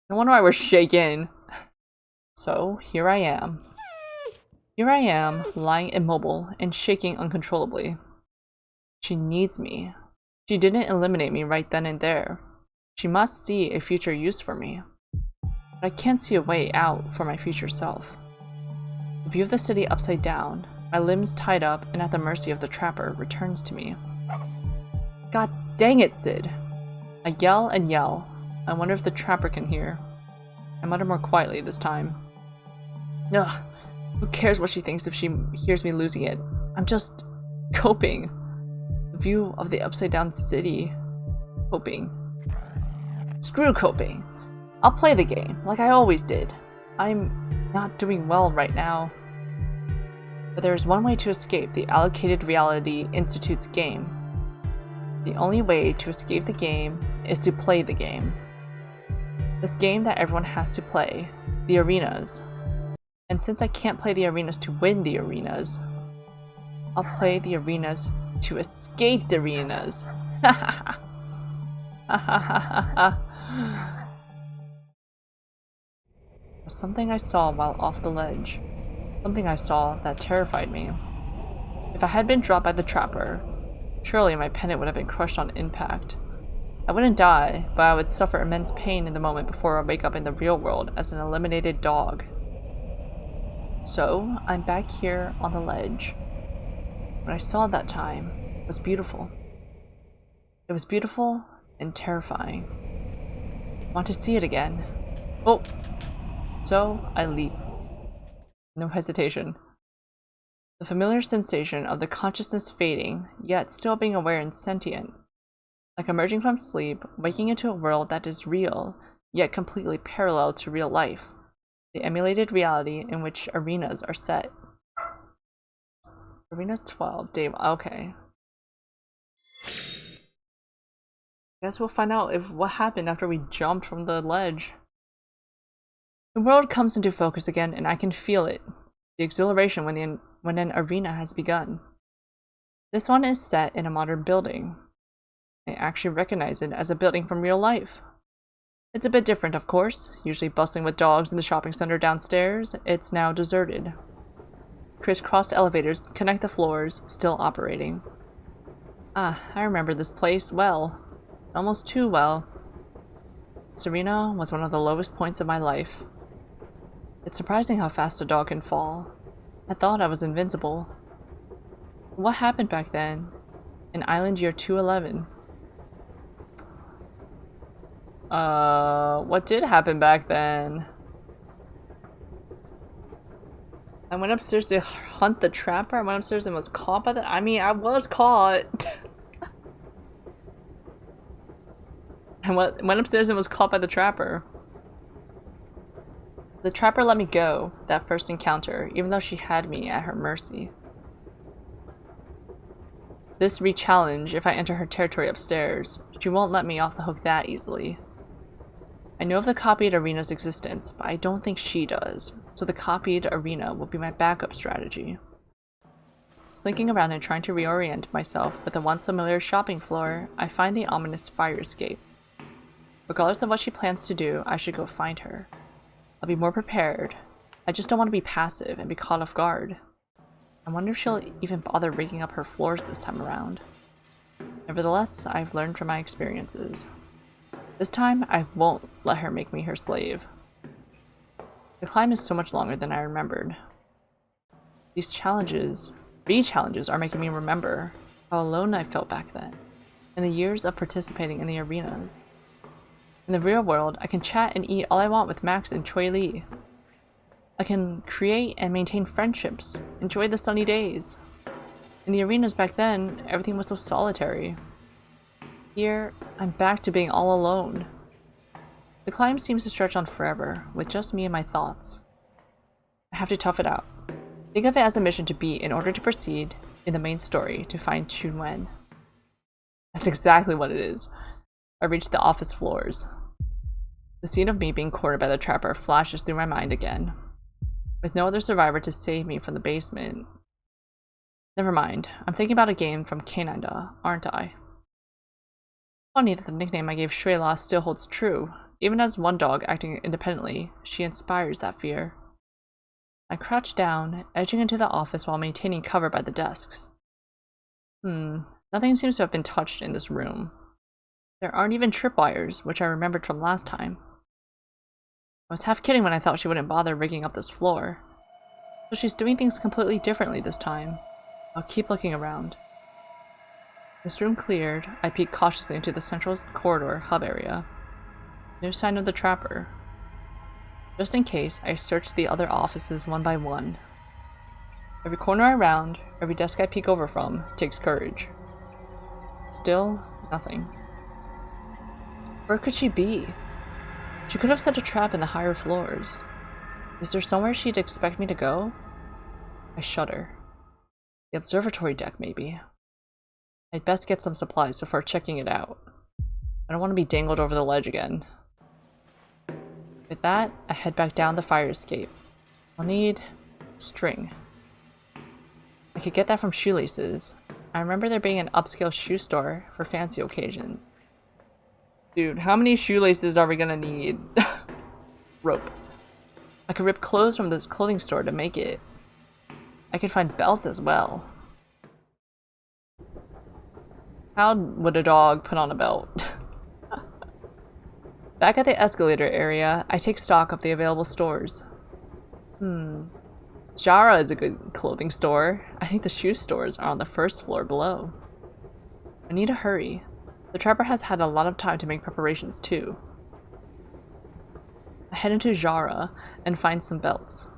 No wonder why we're shaken. So, here I am. Here I am, lying immobile and shaking uncontrollably. She needs me. She didn't eliminate me right then and there. She must see a future use for me. But I can't see a way out for my future self. The view of the city upside down, my limbs tied up and at the mercy of the trapper, returns to me. God dang it, Sid! I yell and yell. I wonder if the trapper can hear. I mutter more quietly this time. Ugh, who cares what she thinks if she hears me losing it? I'm just coping. The view of the upside down city. Coping. Screw coping. I'll play the game, like I always did. I'm not doing well right now. But there is one way to escape the Allocated Reality Institute's game. The only way to escape the game is to play the game. This game that everyone has to play, the arenas. And since I can't play the arenas to win the arenas, I'll play the arenas to escape the arenas. Ha ha ha ha ha. Something I saw while off the ledge. Something I saw that terrified me. If I had been dropped by the trapper, surely my pendant would have been crushed on impact. I wouldn't die, but I would suffer immense pain in the moment before I wake up in the real world as an eliminated dog. So, I'm back here on the ledge. What I saw at that time was beautiful. It was beautiful and terrifying. I want to see it again. Oh! So, I leap. No hesitation. The familiar sensation of the consciousness fading, yet still being aware and sentient. Like emerging from sleep, waking into a world that is real, yet completely parallel to real life. The emulated reality in which arenas are set. Arena 12, Dave, okay. Guess we'll find out what happened after we jumped from the ledge. The world comes into focus again, and I can feel it. The exhilaration when an arena has begun. This one is set in a modern building. I actually recognize it as a building from real life. It's a bit different, of course. Usually bustling with dogs in the shopping center downstairs, it's now deserted. Crisscrossed elevators connect the floors, still operating. Ah, I remember this place well. Almost too well. This arena was one of the lowest points of my life. It's surprising how fast a dog can fall. I thought I was invincible. What happened back then? In Island Year 211. What did happen back then? I went upstairs to hunt the trapper. I went upstairs and was caught by the— I mean, I was caught. I went upstairs and was caught by the trapper. The trapper let me go that first encounter, even though she had me at her mercy. This re-challenge, if I enter her territory upstairs, she won't let me off the hook that easily. I know of the copied arena's existence, but I don't think she does, so the copied arena will be my backup strategy. Slinking around and trying to reorient myself with the once familiar shopping floor, I find the ominous fire escape. Regardless of what she plans to do, I should go find her. I'll be more prepared. I just don't want to be passive and be caught off guard. I wonder if she'll even bother rigging up her floors this time around. Nevertheless, I've learned from my experiences. This time, I won't let her make me her slave. The climb is so much longer than I remembered. These re-challenges are making me remember how alone I felt back then, and the years of participating in the arenas. In the real world, I can chat and eat all I want with Max and Chui Li. I can create and maintain friendships, enjoy the sunny days. In the arenas back then, everything was so solitary. Here, I'm back to being all alone. The climb seems to stretch on forever, with just me and my thoughts. I have to tough it out. Think of it as a mission to beat in order to proceed in the main story to find Chunwen. That's exactly what it is. I reached the office floors. The scene of me being cornered by the trapper flashes through my mind again. With no other survivor to save me from the basement. Never mind, I'm thinking about a game from Canada, aren't I? Funny that the nickname I gave Shuela still holds true. Even as one dog acting independently, she inspires that fear. I crouch down, edging into the office while maintaining cover by the desks. Nothing seems to have been touched in this room. There aren't even tripwires, which I remembered from last time. I was half kidding when I thought she wouldn't bother rigging up this floor. So she's doing things completely differently this time. I'll keep looking around. This room cleared, I peeked cautiously into the central corridor hub area. No sign of the trapper. Just in case, I searched the other offices one by one. Every corner I round, every desk I peek over from, takes courage. Still, nothing. Where could she be? She could have set a trap in the higher floors. Is there somewhere she'd expect me to go? I shudder. The observatory deck, maybe. I'd best get some supplies before checking it out. I don't want to be dangled over the ledge again. With that, I head back down the fire escape. I'll need string. I could get that from shoelaces. I remember there being an upscale shoe store for fancy occasions. Dude, how many shoelaces are we gonna need? Rope. I could rip clothes from the clothing store to make it. I could find belts as well. How would a dog put on a belt? Back at the escalator area, I take stock of the available stores. Jara is a good clothing store. I think the shoe stores are on the first floor below. I need to hurry. The trapper has had a lot of time to make preparations too. I head into Jara and find some belts.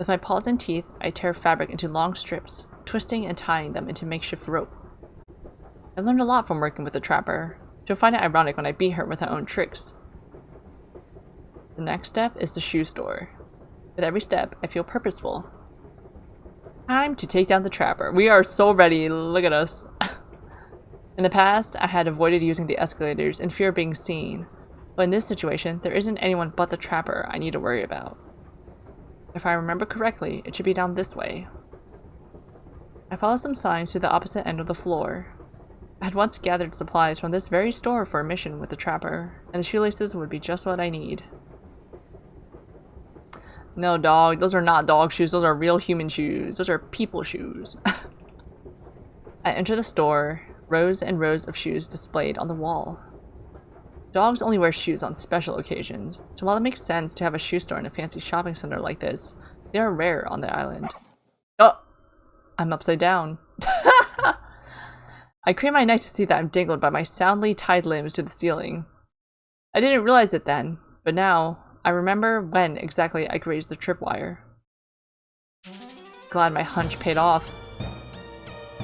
With my paws and teeth, I tear fabric into long strips, twisting and tying them into makeshift rope. I learned a lot from working with the trapper. She'll find it ironic when I beat her with her own tricks. The next step is the shoe store. With every step, I feel purposeful. Time to take down the trapper. We are so ready. Look at us. In the past, I had avoided using the escalators in fear of being seen. But in this situation, there isn't anyone but the trapper I need to worry about. If I remember correctly, it should be down this way. I follow some signs to the opposite end of the floor. I had once gathered supplies from this very store for a mission with the trapper, and the shoelaces would be just what I need. No, dog. Those are not dog shoes. Those are real human shoes. Those are people shoes. I enter the store, rows and rows of shoes displayed on the wall. Dogs only wear shoes on special occasions, so while it makes sense to have a shoe store in a fancy shopping center like this, they are rare on the island. Oh! I'm upside down. I crane my neck to see that I'm dangled by my soundly tied limbs to the ceiling. I didn't realize it then, but now I remember when exactly I grazed the tripwire. Glad my hunch paid off.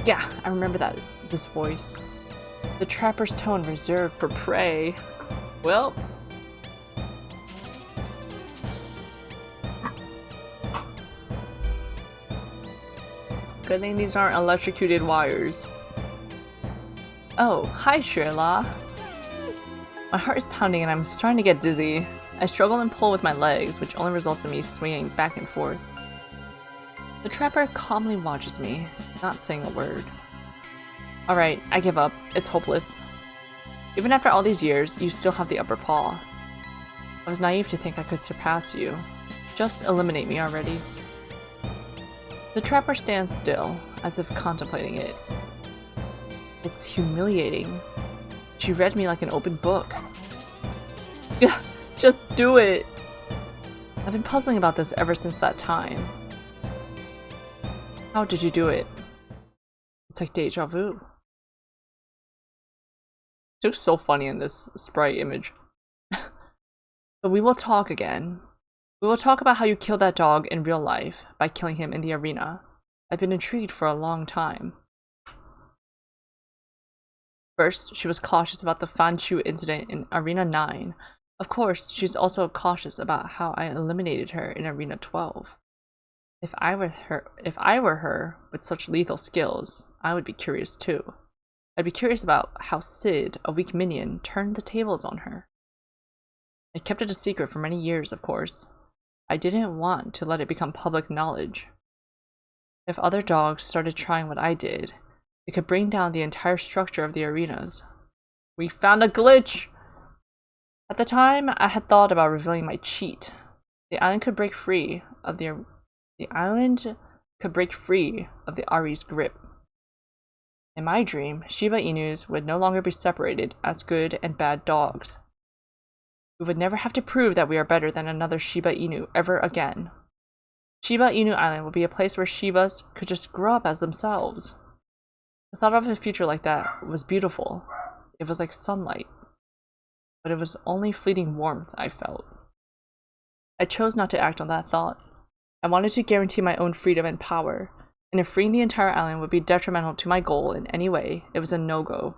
Yeah, I remember this voice. The trapper's tone reserved for prey. Well, good thing these aren't electrocuted wires. Oh, hi Shirla. My heart is pounding and I'm starting to get dizzy. I struggle and pull with my legs, which only results in me swinging back and forth. The trapper calmly watches me, not saying a word. Alright, I give up. It's hopeless. Even after all these years, you still have the upper paw. I was naive to think I could surpass you. Just eliminate me already. The trapper stands still, as if contemplating it. It's humiliating. She read me like an open book. Yeah, just do it! I've been puzzling about this ever since that time. How did you do it? It's like deja vu. It looks so funny in this sprite image. But we will talk again. We will talk about how you killed that dog in real life by killing him in the arena. I've been intrigued for a long time. First, she was cautious about the Fanchu incident in Arena 9. Of course, she's also cautious about how I eliminated her in Arena 12. If I were her with such lethal skills, I would be curious too. I'd be curious about how Sid, a weak minion, turned the tables on her. I kept it a secret for many years, of course. I didn't want to let it become public knowledge. If other dogs started trying what I did, it could bring down the entire structure of the arenas. We found a glitch! At the time, I had thought about revealing my cheat. The island could break free of the Ari's grip. In my dream, Shiba Inus would no longer be separated as good and bad dogs. We would never have to prove that we are better than another Shiba Inu ever again. Shiba Inu Island would be a place where Shibas could just grow up as themselves. The thought of a future like that was beautiful. It was like sunlight. But it was only fleeting warmth I felt. I chose not to act on that thought. I wanted to guarantee my own freedom and power, and if freeing the entire island would be detrimental to my goal in any way, it was a no-go.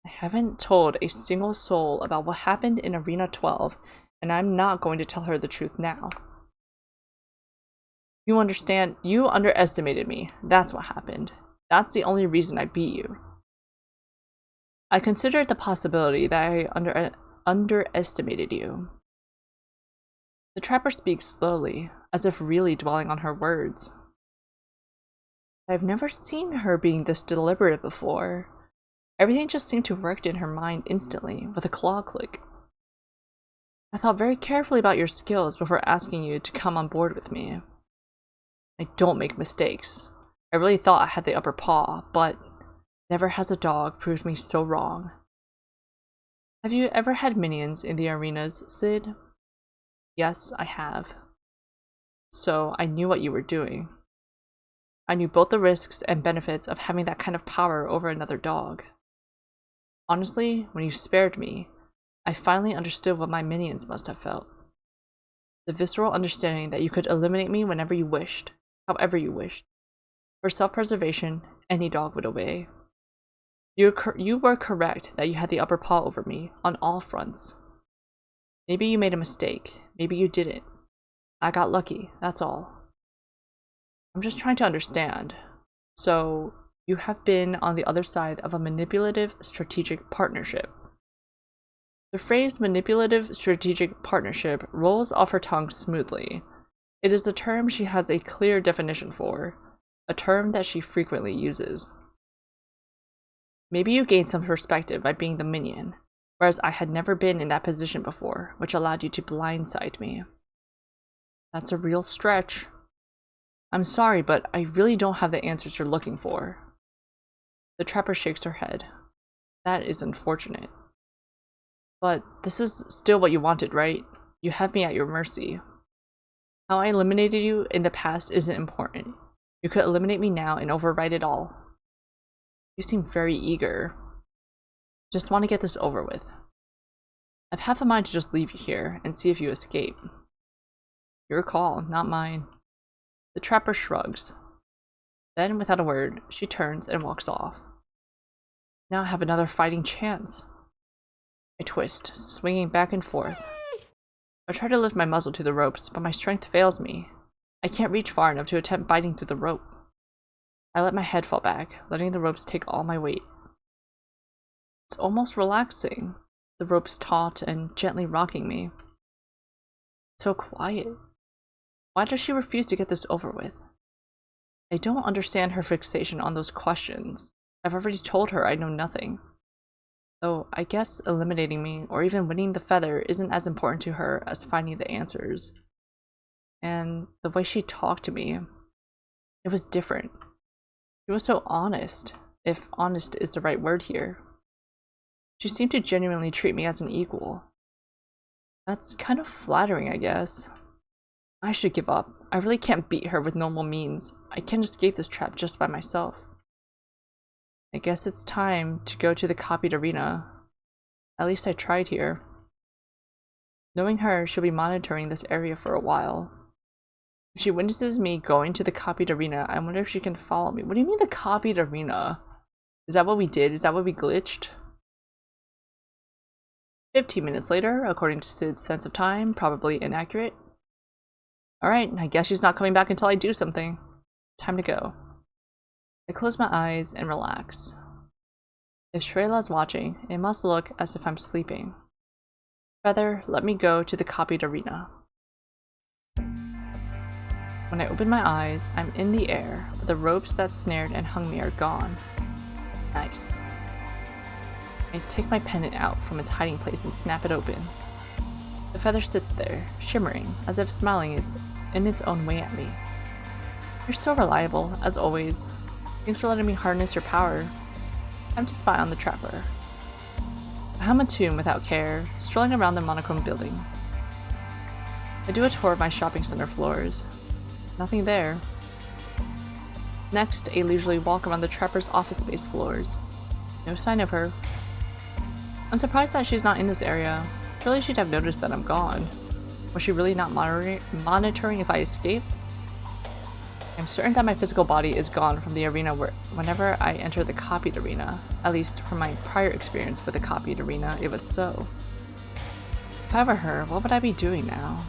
I haven't told a single soul about what happened in Arena 12, and I'm not going to tell her the truth now. You understand? You underestimated me. That's what happened. That's the only reason I beat you. I considered the possibility that I underestimated you. The trapper speaks slowly, as if really dwelling on her words. I've never seen her being this deliberate before. Everything just seemed to work in her mind instantly, with a claw click. I thought very carefully about your skills before asking you to come on board with me. I don't make mistakes. I really thought I had the upper paw, but never has a dog proved me so wrong. Have you ever had minions in the arenas, Sid? Yes, I have. So I knew what you were doing. I knew both the risks and benefits of having that kind of power over another dog. Honestly, when you spared me, I finally understood what my minions must have felt. The visceral understanding that you could eliminate me whenever you wished, however you wished. For self-preservation, any dog would obey. You were correct that you had the upper paw over me, on all fronts. Maybe you made a mistake. Maybe you didn't. I got lucky, that's all. I'm just trying to understand. So, you have been on the other side of a manipulative strategic partnership. The phrase manipulative strategic partnership rolls off her tongue smoothly. It is a term she has a clear definition for, a term that she frequently uses. Maybe you gained some perspective by being the minion, whereas I had never been in that position before, which allowed you to blindside me. That's a real stretch. I'm sorry, but I really don't have the answers you're looking for. The trapper shakes her head. That is unfortunate. But this is still what you wanted, right? You have me at your mercy. How I eliminated you in the past isn't important. You could eliminate me now and override it all. You seem very eager. Just want to get this over with. I've half a mind to just leave you here and see if you escape. Your call, not mine. The trapper shrugs. Then, without a word, she turns and walks off. Now I have another fighting chance. I twist, swinging back and forth. I try to lift my muzzle to the ropes, but my strength fails me. I can't reach far enough to attempt biting through the rope. I let my head fall back, letting the ropes take all my weight. It's almost relaxing, the ropes taut and gently rocking me. It's so quiet. Why does she refuse to get this over with? I don't understand her fixation on those questions. I've already told her I know nothing. Though I guess eliminating me, or even winning the feather, isn't as important to her as finding the answers. And the way she talked to me, it was different. She was so honest, if honest is the right word here. She seemed to genuinely treat me as an equal. That's kind of flattering, I guess. I should give up. I really can't beat her with normal means. I can't escape this trap just by myself. I guess it's time to go to the copied arena. At least I tried here. Knowing her, she'll be monitoring this area for a while. If she witnesses me going to the copied arena, I wonder if she can follow me. What do you mean the copied arena? Is that what we did? Is that what we glitched? 15 minutes later, according to Sid's sense of time, probably inaccurate. Alright, I guess she's not coming back until I do something. Time to go. I close my eyes and relax. If Shreyla's watching, it must look as if I'm sleeping. Feather, let me go to the copied arena. When I open my eyes, I'm in the air, but the ropes that snared and hung me are gone. Nice. I take my pendant out from its hiding place and snap it open. The feather sits there, shimmering, as if smiling in its own way at me. You're so reliable, as always. Thanks for letting me harness your power. Time to spy on the trapper. I hum a tune without care, strolling around the monochrome building. I do a tour of my shopping center floors. Nothing there. Next, I leisurely walk around the trapper's office space floors. No sign of her. I'm surprised that she's not in this area. Surely she'd have noticed that I'm gone. Was she really not monitoring if I escape? I'm certain that my physical body is gone from the arena whenever I enter the copied arena. At least from my prior experience with the copied arena, it was so. If I were her, what would I be doing now?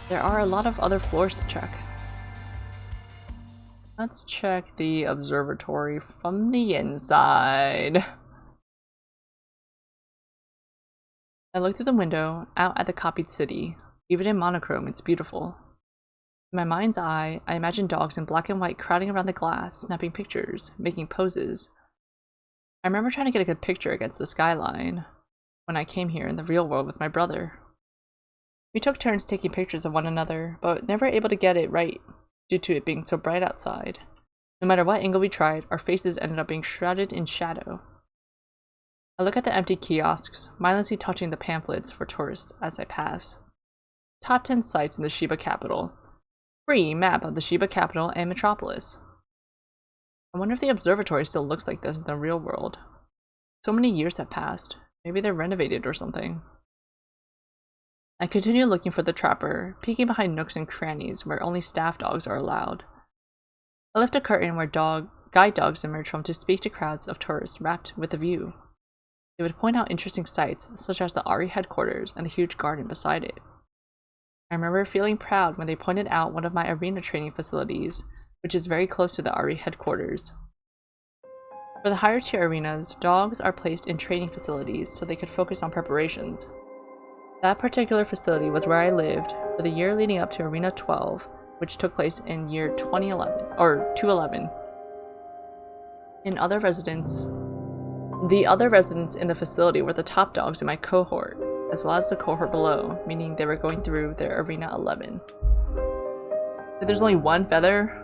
There are a lot of other floors to check. Let's check the observatory from the inside. I look through the window, out at the copied city. Even in monochrome, it's beautiful. In my mind's eye, I imagine dogs in black and white crowding around the glass, snapping pictures, making poses. I remember trying to get a good picture against the skyline when I came here in the real world with my brother. We took turns taking pictures of one another, but never able to get it right due to it being so bright outside. No matter what angle we tried, our faces ended up being shrouded in shadow. I look at the empty kiosks, mindlessly touching the pamphlets for tourists as I pass. Top 10 sites in the Shiba capital. Free map of the Shiba capital and metropolis. I wonder if the observatory still looks like this in the real world. So many years have passed. Maybe they're renovated or something. I continue looking for the trapper, peeking behind nooks and crannies where only staff dogs are allowed. I lift a curtain where guide dogs emerge from to speak to crowds of tourists wrapped with a view. They would point out interesting sights, such as the RE headquarters and the huge garden beside it. I remember feeling proud when they pointed out one of my arena training facilities, which is very close to the RE headquarters. For the higher tier arenas, dogs are placed in training facilities so they could focus on preparations. That particular facility was where I lived for the year leading up to Arena 12, which took place in year 211. The other residents in the facility were the top dogs in my cohort, as well as the cohort below, meaning they were going through their Arena 11. But there's only one feather?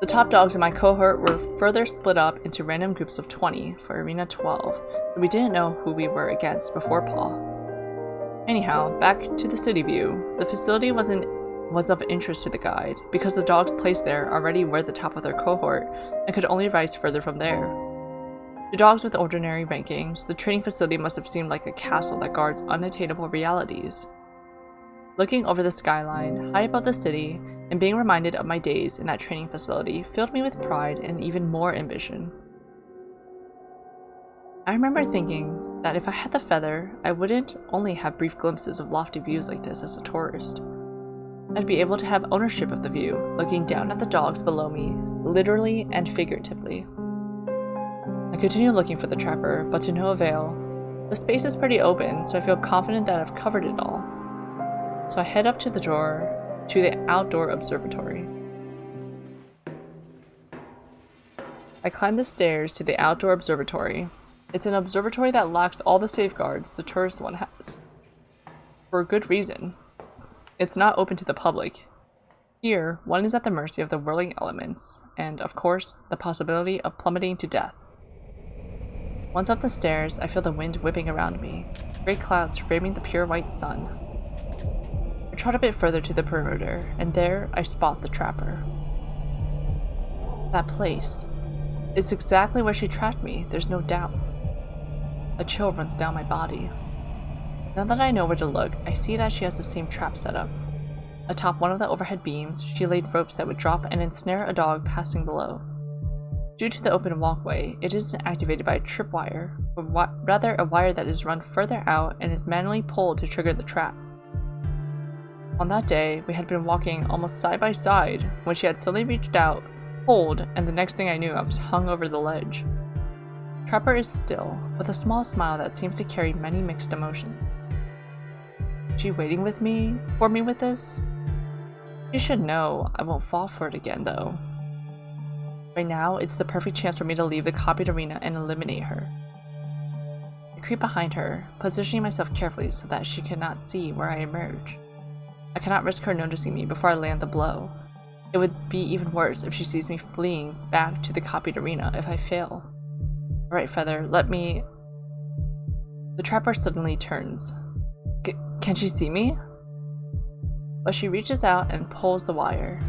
The top dogs in my cohort were further split up into random groups of 20 for Arena 12, but we didn't know who we were against before Paul. Anyhow, back to the city view. The facility was of interest to the guide, because the dogs placed there already were the top of their cohort and could only rise further from there. To dogs with ordinary rankings, the training facility must have seemed like a castle that guards unattainable realities. Looking over the skyline, high above the city, and being reminded of my days in that training facility filled me with pride and even more ambition. I remember thinking that if I had the feather, I wouldn't only have brief glimpses of lofty views like this as a tourist. I'd be able to have ownership of the view, looking down at the dogs below me, literally and figuratively. I continue looking for the trapper, but to no avail. The space is pretty open, so I feel confident that I've covered it all. So I head up to the outdoor observatory. I climb the stairs to the outdoor observatory. It's an observatory that lacks all the safeguards the tourist one has. For a good reason. It's not open to the public. Here, one is at the mercy of the whirling elements, and, of course, the possibility of plummeting to death. Once up the stairs, I feel the wind whipping around me, great clouds framing the pure white sun. I trot a bit further to the perimeter, and there I spot the trapper. That place. It's exactly where she trapped me, there's no doubt. A chill runs down my body. Now that I know where to look, I see that she has the same trap setup. Atop one of the overhead beams, she laid ropes that would drop and ensnare a dog passing below. Due to the open walkway, it isn't activated by a tripwire, but rather a wire that is run further out and is manually pulled to trigger the trap. On that day, we had been walking almost side by side when she had suddenly reached out, pulled, and the next thing I knew I was hung over the ledge. Trapper is still, with a small smile that seems to carry many mixed emotions. Is she waiting for me with this? She should know I won't fall for it again, though. Right now, it's the perfect chance for me to leave the copied arena and eliminate her. I creep behind her, positioning myself carefully so that she cannot see where I emerge. I cannot risk her noticing me before I land the blow. It would be even worse if she sees me fleeing back to the copied arena if I fail. Alright, Feather, let me... The trapper suddenly turns. Can she see me? But she reaches out and pulls the wire.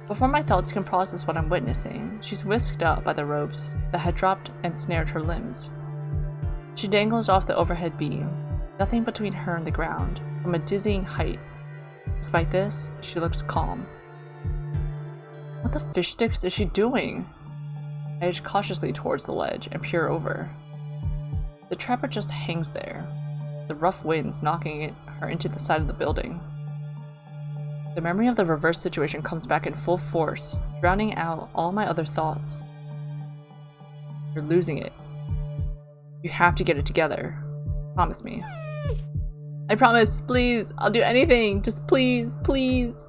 Before my thoughts can process what I'm witnessing, she's whisked up by the ropes that had dropped and snared her limbs. She dangles off the overhead beam, nothing between her and the ground, from a dizzying height. Despite this, she looks calm. What the fish sticks is she doing? I edge cautiously towards the ledge and peer over. The trapper just hangs there, the rough winds knocking her into the side of the building. The memory of the reverse situation comes back in full force, drowning out all my other thoughts. You're losing it. You have to get it together. Promise me. I promise, please, I'll do anything, just please, please,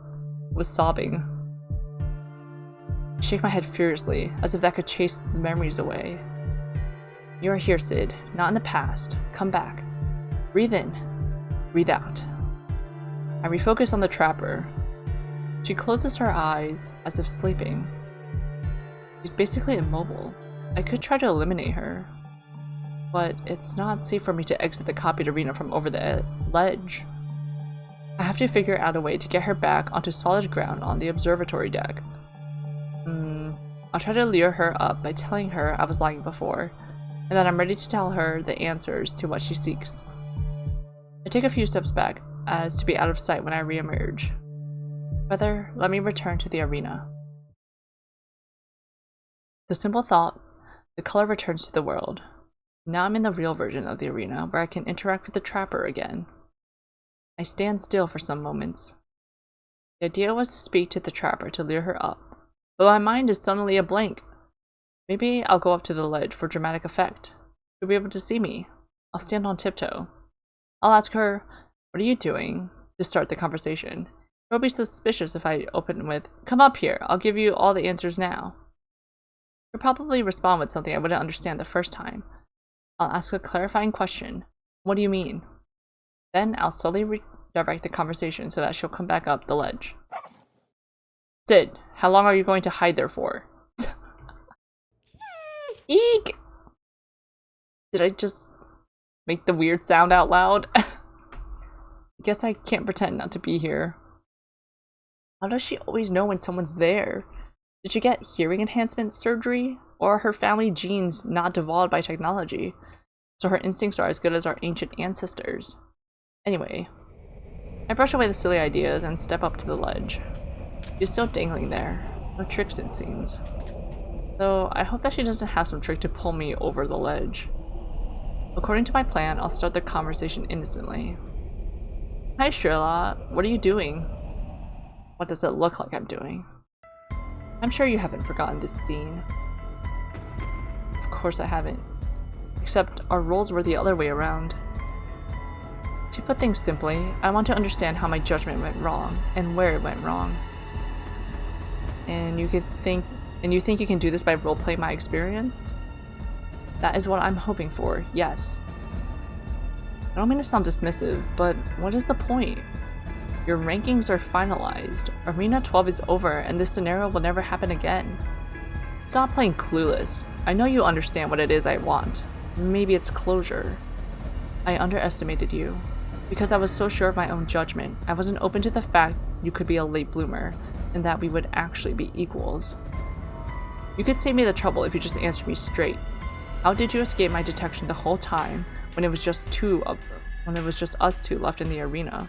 I was sobbing. I shake my head furiously, as if that could chase the memories away. You are here, Sid, not in the past. Come back. Breathe in. Breathe out. I refocus on the trapper. She closes her eyes, as if sleeping. She's basically immobile. I could try to eliminate her, but it's not safe for me to exit the copied arena from over the ledge. I have to figure out a way to get her back onto solid ground on the observatory deck. I'll try to lure her up by telling her I was lying before, and that I'm ready to tell her the answers to what she seeks. I take a few steps back, as to be out of sight when I re-emerge. Feather, let me return to the arena. The simple thought, the color returns to the world. Now I'm in the real version of the arena, where I can interact with the trapper again. I stand still for some moments. The idea was to speak to the trapper to lure her up, but my mind is suddenly a blank. Maybe I'll go up to the ledge for dramatic effect. She'll be able to see me. I'll stand on tiptoe. I'll ask her, "What are you doing?" to start the conversation. It'll be suspicious if I open with, "Come up here, I'll give you all the answers now." She'll probably respond with something I wouldn't understand the first time. I'll ask a clarifying question. "What do you mean?" Then I'll slowly redirect the conversation so that she'll come back up the ledge. "Sid, how long are you going to hide there for?" Eek! Did I just make the weird sound out loud? I guess I can't pretend not to be here. How does she always know when someone's there? Did she get hearing enhancement surgery? Or are her family genes not devolved by technology, so her instincts are as good as our ancient ancestors? Anyway, I brush away the silly ideas and step up to the ledge. She's still dangling there. No tricks, it seems. Though I hope that she doesn't have some trick to pull me over the ledge. According to my plan, I'll start the conversation innocently. "Hi, Sherlock. What are you doing?" What does it look like I'm doing? I'm sure you haven't forgotten this scene. Of course I haven't. Except our roles were the other way around. To put things simply, I want to understand how my judgment went wrong, and where it went wrong. And you think you can do this by roleplaying my experience? That is what I'm hoping for, yes. I don't mean to sound dismissive, but what is the point? Your rankings are finalized. Arena 12 is over, and this scenario will never happen again. Stop playing clueless. I know you understand what it is I want. Maybe it's closure. I underestimated you. Because I was so sure of my own judgment, I wasn't open to the fact you could be a late bloomer, and that we would actually be equals. You could save me the trouble if you just answered me straight. How did you escape my detection the whole time when it was just us two left in the arena?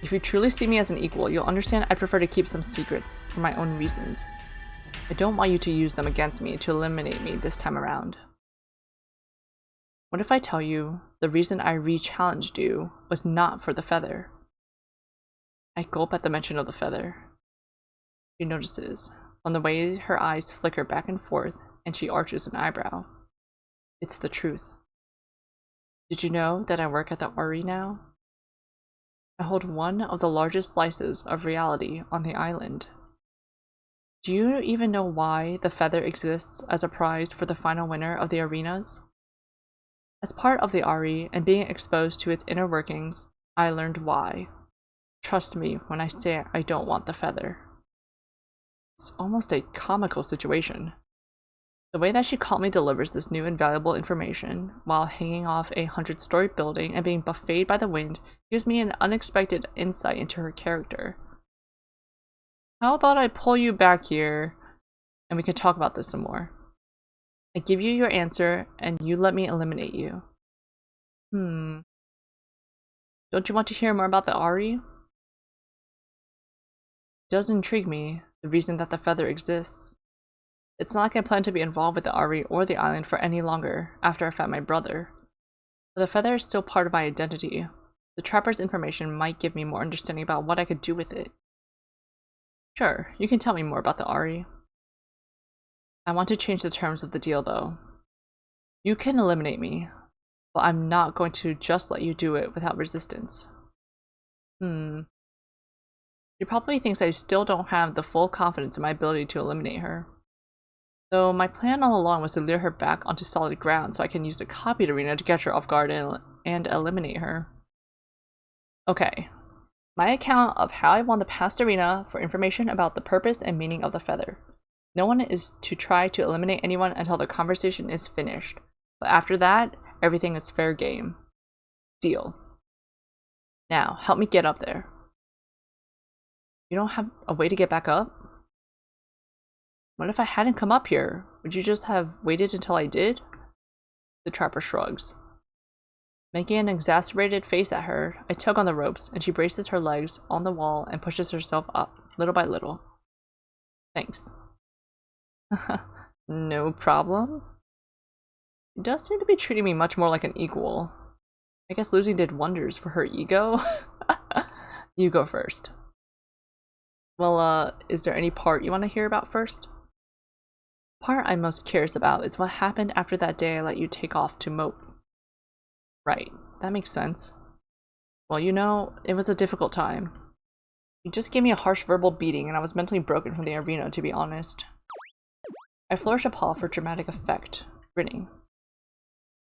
If you truly see me as an equal, you'll understand I prefer to keep some secrets for my own reasons. I don't want you to use them against me to eliminate me this time around. What if I tell you the reason I re-challenged you was not for the feather? I gulp at the mention of the feather. She notices, on the way her eyes flicker back and forth and she arches an eyebrow. It's the truth. Did you know that I work at the RE now? I hold one of the largest slices of reality on the island. Do you even know why the feather exists as a prize for the final winner of the arenas? As part of the RE and being exposed to its inner workings, I learned why. Trust me when I say I don't want the feather. It's almost a comical situation. The way that she calmly delivers this new and valuable information while hanging off a 100-story building and being buffeted by the wind gives me an unexpected insight into her character. How about I pull you back here and we can talk about this some more? I give you your answer and you let me eliminate you. Don't you want to hear more about the RE? It does intrigue me, the reason that the feather exists. It's not like I plan to be involved with the RE or the island for any longer after I found my brother. But the feather is still part of my identity. The trapper's information might give me more understanding about what I could do with it. Sure, you can tell me more about the RE. I want to change the terms of the deal though. You can eliminate me, but I'm not going to just let you do it without resistance. She probably thinks I still don't have the full confidence in my ability to eliminate her. Though my plan all along was to lure her back onto solid ground so I can use the copied arena to catch her off guard and eliminate her. Okay, my account of how I won the past arena for information about the purpose and meaning of the feather. No one is to try to eliminate anyone until the conversation is finished, but after that, everything is fair game. Deal. Now, help me get up there. You don't have a way to get back up? What if I hadn't come up here? Would you just have waited until I did? The trapper shrugs. Making an exasperated face at her, I tug on the ropes, and she braces her legs on the wall and pushes herself up, little by little. Thanks. No problem. She does seem to be treating me much more like an equal. I guess losing did wonders for her ego. You go first. Well, is there any part you want to hear about first? The part I'm most curious about is what happened after that day I let you take off to mope. Right, that makes sense. Well, you know, it was a difficult time. You just gave me a harsh verbal beating and I was mentally broken from the arena, to be honest. I flourish a paw for dramatic effect, grinning.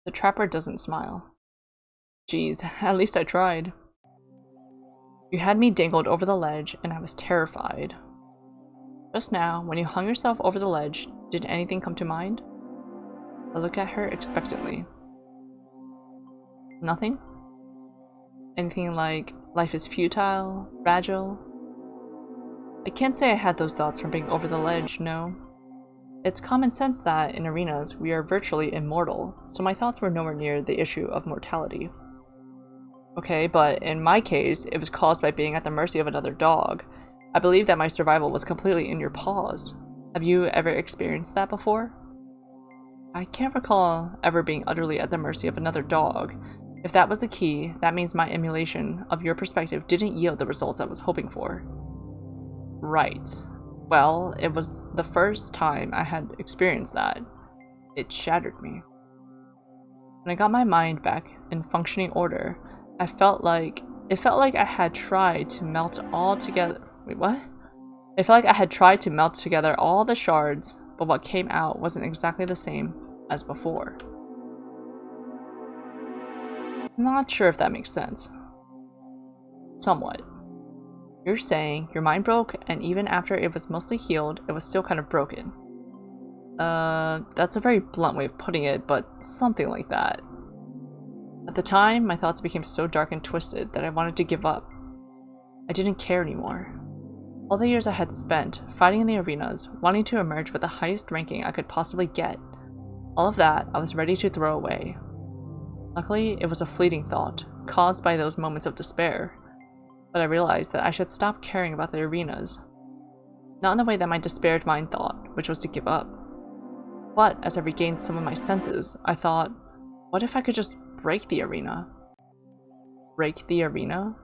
The trapper doesn't smile. Geez, at least I tried. You had me dangled over the ledge and I was terrified. Just now, when you hung yourself over the ledge, did anything come to mind? I look at her expectantly. Nothing? Anything like, life is futile, fragile? I can't say I had those thoughts from being over the ledge, no. It's common sense that, in arenas, we are virtually immortal, so my thoughts were nowhere near the issue of mortality. Okay, but in my case, it was caused by being at the mercy of another dog. I believe that my survival was completely in your paws. Have you ever experienced that before? I can't recall ever being utterly at the mercy of another dog. If that was the key, that means my emulation of your perspective didn't yield the results I was hoping for. Right. Well, it was the first time I had experienced that. It shattered me. When I got my mind back in functioning order, it felt like I had tried to melt all together. Wait, what? It felt like I had tried to melt together all the shards, but what came out wasn't exactly the same as before. Not sure if that makes sense. Somewhat. You're saying your mind broke, and even after it was mostly healed, it was still kind of broken. That's a very blunt way of putting it, but something like that. At the time, my thoughts became so dark and twisted that I wanted to give up. I didn't care anymore. All the years I had spent fighting in the arenas, wanting to emerge with the highest ranking I could possibly get, all of that I was ready to throw away. Luckily, it was a fleeting thought, caused by those moments of despair. But I realized that I should stop caring about the arenas. Not in the way that my despaired mind thought, which was to give up. But as I regained some of my senses, I thought, what if I could just break the arena? Break the arena?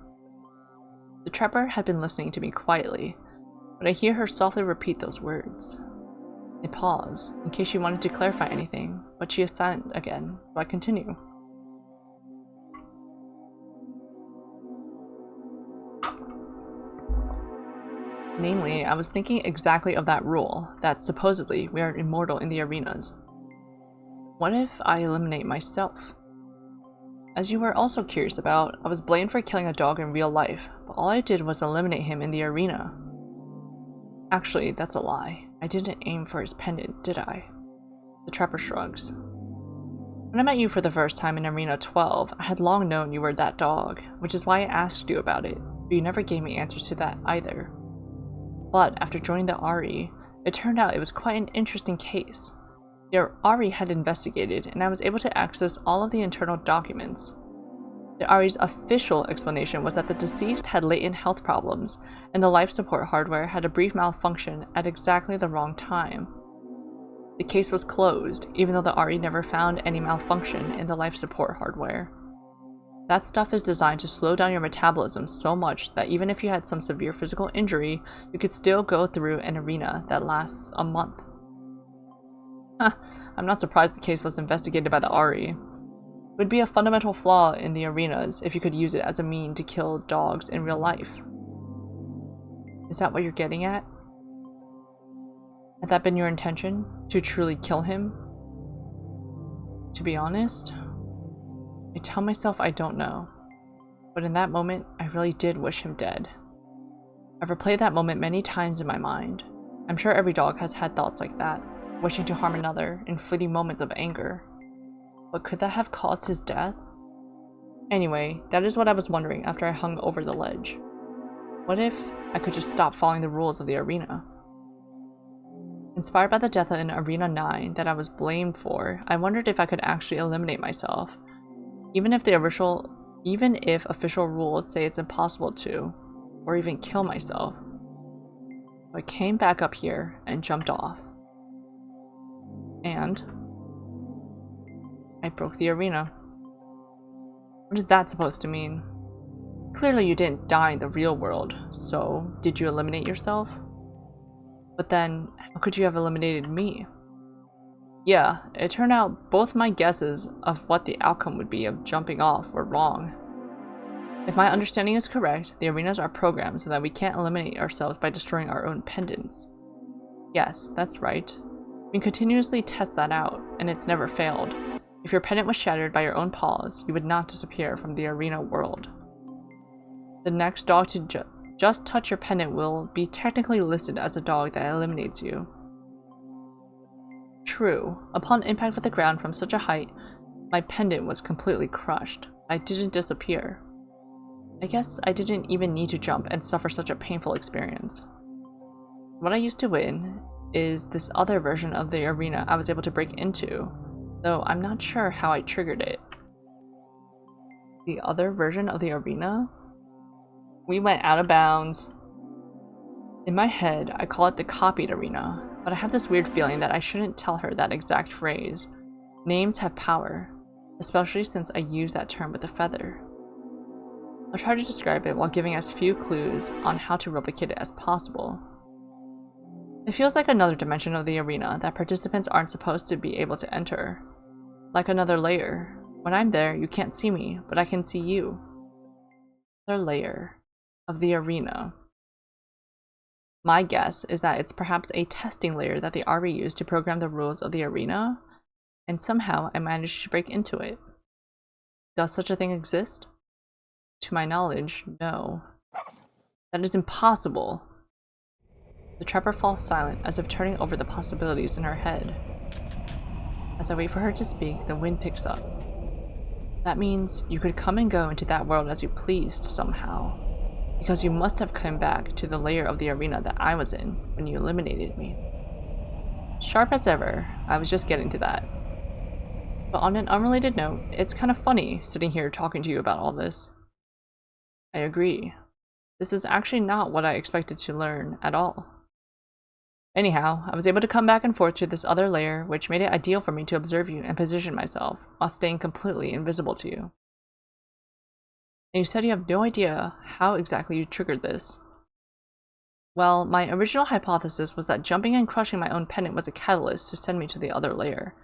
The trapper had been listening to me quietly, but I hear her softly repeat those words. I pause, in case she wanted to clarify anything, but she is silent again, so I continue. Namely, I was thinking exactly of that rule, that supposedly we are immortal in the arenas. What if I eliminate myself? As you were also curious about, I was blamed for killing a dog in real life, but all I did was eliminate him in the arena. Actually, that's a lie. I didn't aim for his pendant, did I? The trapper shrugs. When I met you for the first time in Arena 12, I had long known you were that dog, which is why I asked you about it, but you never gave me answers to that either. But after joining the RE, it turned out it was quite an interesting case. The RE had investigated, and I was able to access all of the internal documents. The RE's official explanation was that the deceased had latent health problems, and the life support hardware had a brief malfunction at exactly the wrong time. The case was closed, even though the RE never found any malfunction in the life support hardware. That stuff is designed to slow down your metabolism so much that even if you had some severe physical injury, you could still go through an arena that lasts a month. I'm not surprised the case was investigated by the RE. It would be a fundamental flaw in the arenas if you could use it as a mean to kill dogs in real life. Is that what you're getting at? Had that been your intention? To truly kill him? To be honest, I tell myself I don't know. But in that moment, I really did wish him dead. I've replayed that moment many times in my mind. I'm sure every dog has had thoughts like that, wishing to harm another in fleeting moments of anger. But could that have caused his death? Anyway, that is what I was wondering after I hung over the ledge. What if I could just stop following the rules of the arena? Inspired by the death in Arena 9 that I was blamed for, I wondered if I could actually eliminate myself. Even if official rules say it's impossible to, or even kill myself. I came back up here and jumped off. And I broke the arena. What is that supposed to mean? Clearly you didn't die in the real world, so did you eliminate yourself? But then, how could you have eliminated me? Yeah, it turned out both my guesses of what the outcome would be of jumping off were wrong. If my understanding is correct, the arenas are programmed so that we can't eliminate ourselves by destroying our own pendants. Yes, that's right. We continuously test that out, and it's never failed. If your pendant was shattered by your own paws, you would not disappear from the arena world. The next dog to just touch your pendant will be technically listed as a dog that eliminates you. True, upon impact with the ground from such a height, my pendant was completely crushed. I didn't disappear. I guess I didn't even need to jump and suffer such a painful experience. What I used to win is this other version of the arena I was able to break into, though I'm not sure how I triggered it. The other version of the arena? We went out of bounds. In my head, I call it the copied arena, but I have this weird feeling that I shouldn't tell her that exact phrase. Names have power, especially since I use that term with a feather. I'll try to describe it while giving as few clues on how to replicate it as possible. It feels like another dimension of the arena that participants aren't supposed to be able to enter. Like another layer. When I'm there, you can't see me, but I can see you. Another layer of the arena. My guess is that it's perhaps a testing layer that the RE used to program the rules of the arena, and somehow I managed to break into it. Does such a thing exist? To my knowledge, no. That is impossible. The trapper falls silent, as if turning over the possibilities in her head. As I wait for her to speak, the wind picks up. That means you could come and go into that world as you pleased somehow, because you must have come back to the layer of the arena that I was in when you eliminated me. Sharp as ever, I was just getting to that. But on an unrelated note, it's kind of funny sitting here talking to you about all this. I agree. This is actually not what I expected to learn at all. Anyhow, I was able to come back and forth to this other layer, which made it ideal for me to observe you and position myself, while staying completely invisible to you. And you said you have no idea how exactly you triggered this. Well, my original hypothesis was that jumping and crushing my own pendant was a catalyst to send me to the other layer.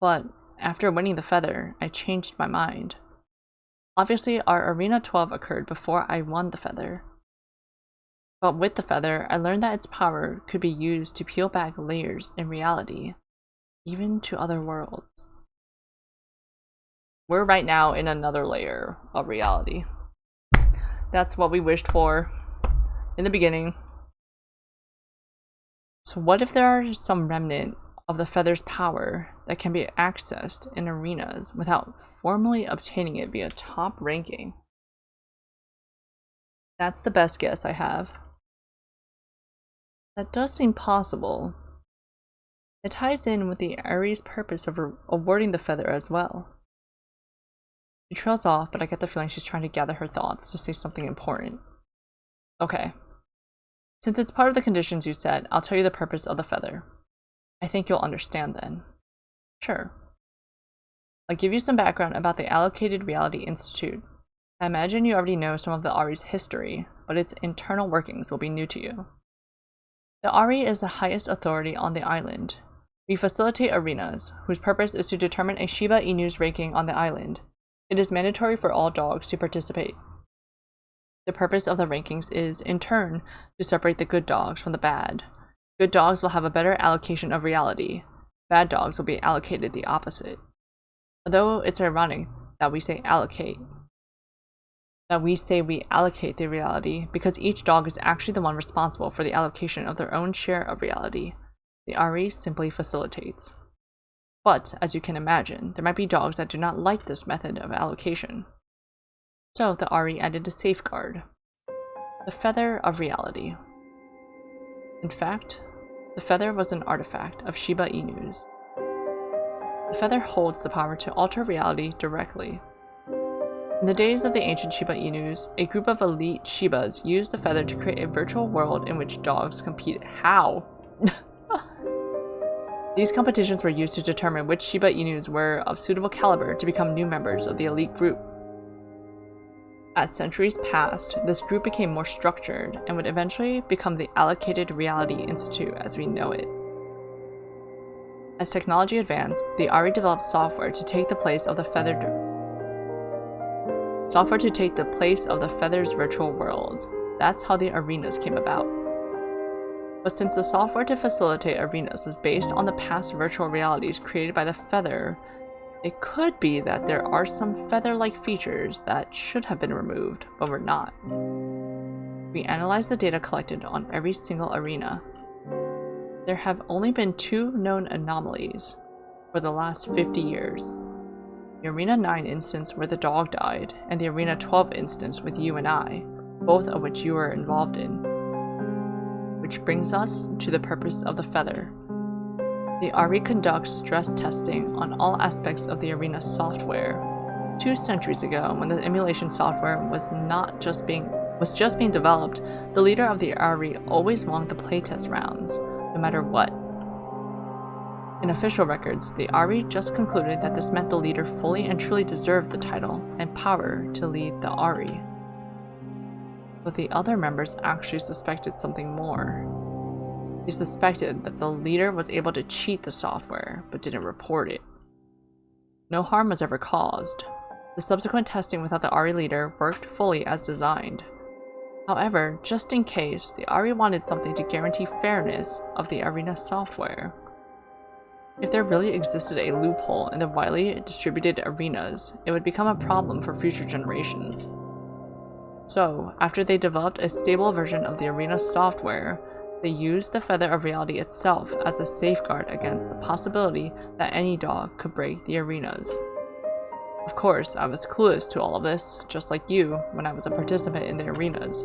But after winning the feather, I changed my mind. Obviously, our Arena 12 occurred before I won the feather. But with the feather, I learned that its power could be used to peel back layers in reality, even to other worlds. We're right now in another layer of reality. That's what we wished for in the beginning. So what if there are some remnant of the feather's power that can be accessed in arenas without formally obtaining it via top ranking? That's the best guess I have. That does seem possible. It ties in with the Ari's purpose of awarding the feather as well. She trails off, but I get the feeling she's trying to gather her thoughts to say something important. Okay. Since it's part of the conditions you set, I'll tell you the purpose of the feather. I think you'll understand then. Sure. I'll give you some background about the Allocated Reality Institute. I imagine you already know some of the Ari's history, but its internal workings will be new to you. The Ari is the highest authority on the island. We facilitate arenas, whose purpose is to determine a Shiba Inu's ranking on the island. It is mandatory for all dogs to participate. The purpose of the rankings is, in turn, to separate the good dogs from the bad. Good dogs will have a better allocation of reality. Bad dogs will be allocated the opposite. Although it's ironic that we say we allocate the reality, because each dog is actually the one responsible for the allocation of their own share of reality. The Ari simply facilitates. But, as you can imagine, there might be dogs that do not like this method of allocation. So the Ari added a safeguard. The Feather of Reality. In fact, The feather was an artifact of Shiba Inus. The feather holds the power to alter reality directly. In the days of the ancient Shiba Inus, a group of elite Shibas used the feather to create a virtual world in which dogs competed. How? These competitions were used to determine which Shiba Inus were of suitable caliber to become new members of the elite group. As centuries passed, this group became more structured and would eventually become the Allocated Reality Institute as we know it. As technology advanced, the Ari developed software to take the place of the feather's virtual worlds. That's how the arenas came about. But since the software to facilitate arenas was based on the past virtual realities created by the feather, it could be that there are some feather-like features that should have been removed, but were not. We analyzed the data collected on every single arena. There have only been 2 known anomalies for the last 50 years. The Arena 9 instance where the dog died, and the Arena 12 instance with you and I, both of which you were involved in. Which brings us to the purpose of the feather. The Ari conducts stress testing on all aspects of the Arena software. 2 centuries ago, when the emulation software was just being developed, the leader of the Ari always won the playtest rounds, no matter what. In official records, the Ari just concluded that this meant the leader fully and truly deserved the title and power to lead the Ari. But the other members actually suspected something more. They suspected that the leader was able to cheat the software, but didn't report it. No harm was ever caused. The subsequent testing without the Ari leader worked fully as designed. However, just in case, the Ari wanted something to guarantee fairness of the Arena software. If there really existed a loophole in the widely distributed arenas, it would become a problem for future generations. So, after they developed a stable version of the Arena software, they used the Feather of Reality itself as a safeguard against the possibility that any dog could break the arenas. Of course, I was clueless to all of this, just like you, when I was a participant in the arenas.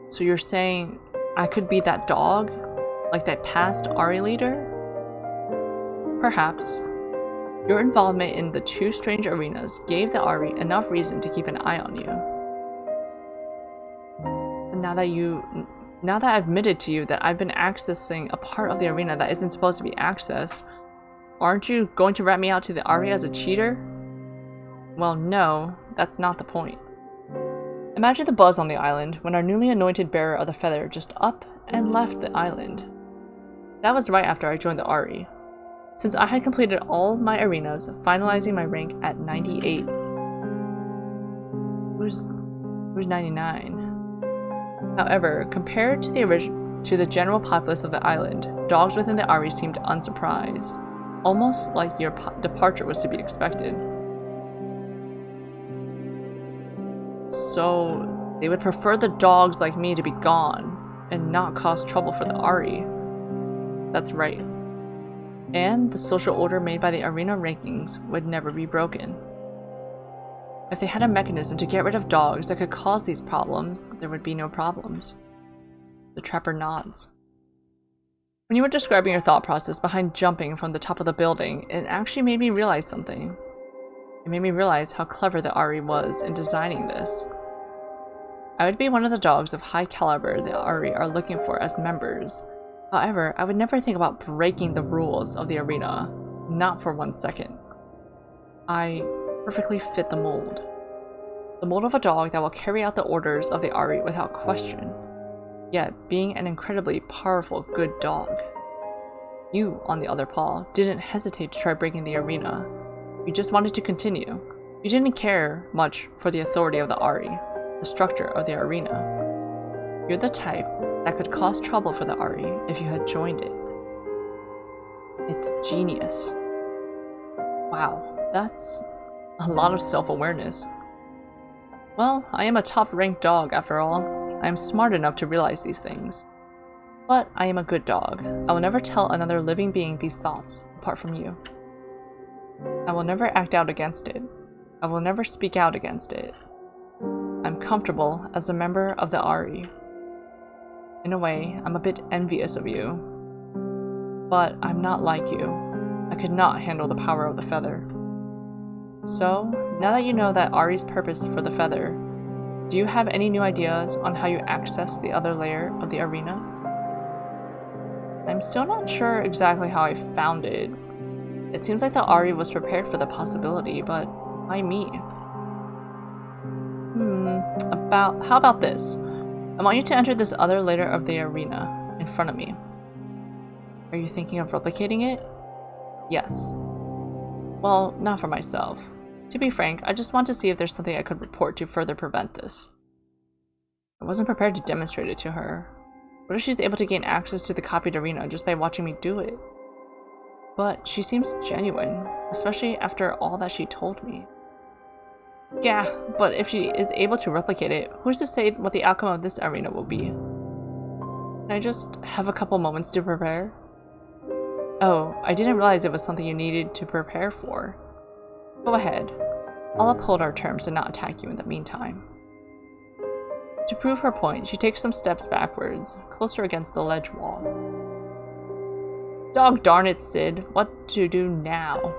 So you're saying I could be that dog? Like that past Ari leader? Perhaps. Your involvement in the 2 strange arenas gave the Ari enough reason to keep an eye on you. And now that I've admitted to you that I've been accessing a part of the arena that isn't supposed to be accessed, aren't you going to rat me out to the Ari as a cheater? Well, no, that's not the point. Imagine the buzz on the island when our newly anointed bearer of the feather just up and left the island. That was right after I joined the Ari. Since I had completed all my arenas, finalizing my rank at 98. Who's 99? However, compared to the general populace of the island, dogs within the Ari seemed unsurprised, almost like your departure was to be expected. So, they would prefer the dogs like me to be gone, and not cause trouble for the Ari. That's right. And the social order made by the arena rankings would never be broken. If they had a mechanism to get rid of dogs that could cause these problems, there would be no problems. The trapper nods. When you were describing your thought process behind jumping from the top of the building, it actually made me realize something. It made me realize how clever the Ari was in designing this. I would be one of the dogs of high caliber the Ari are looking for as members. However, I would never think about breaking the rules of the arena, not for 1 second. I perfectly fit the mold. The mold of a dog that will carry out the orders of the Ari without question, yet being an incredibly powerful good dog. You, on the other paw, didn't hesitate to try breaking the arena. You just wanted to continue. You didn't care much for the authority of the Ari, the structure of the arena. You're the type that could cause trouble for the Ari if you had joined it. It's genius. Wow, that's a lot of self-awareness. Well, I am a top-ranked dog after all. I am smart enough to realize these things. But I am a good dog. I will never tell another living being these thoughts, apart from you. I will never act out against it. I will never speak out against it. I'm comfortable as a member of the Ari. In a way, I'm a bit envious of you. But I'm not like you. I could not handle the power of the feather. So, now that you know that Ari's purpose for the feather, do you have any new ideas on how you access the other layer of the arena? I'm still not sure exactly how I found it. It seems like the Ari was prepared for the possibility, but why me? How about this? I want you to enter this other layer of the arena in front of me. Are you thinking of replicating it? Yes. Well, not for myself. To be frank, I just want to see if there's something I could report to further prevent this. I wasn't prepared to demonstrate it to her. What if she's able to gain access to the copied arena just by watching me do it? But she seems genuine, especially after all that she told me. Yeah, but if she is able to replicate it, who's to say what the outcome of this arena will be? Can I just have a couple moments to prepare? Oh, I didn't realize it was something you needed to prepare for. Go ahead. I'll uphold our terms and not attack you in the meantime. To prove her point, she takes some steps backwards, closer against the ledge wall. Dog darn it, Sid. What to do now?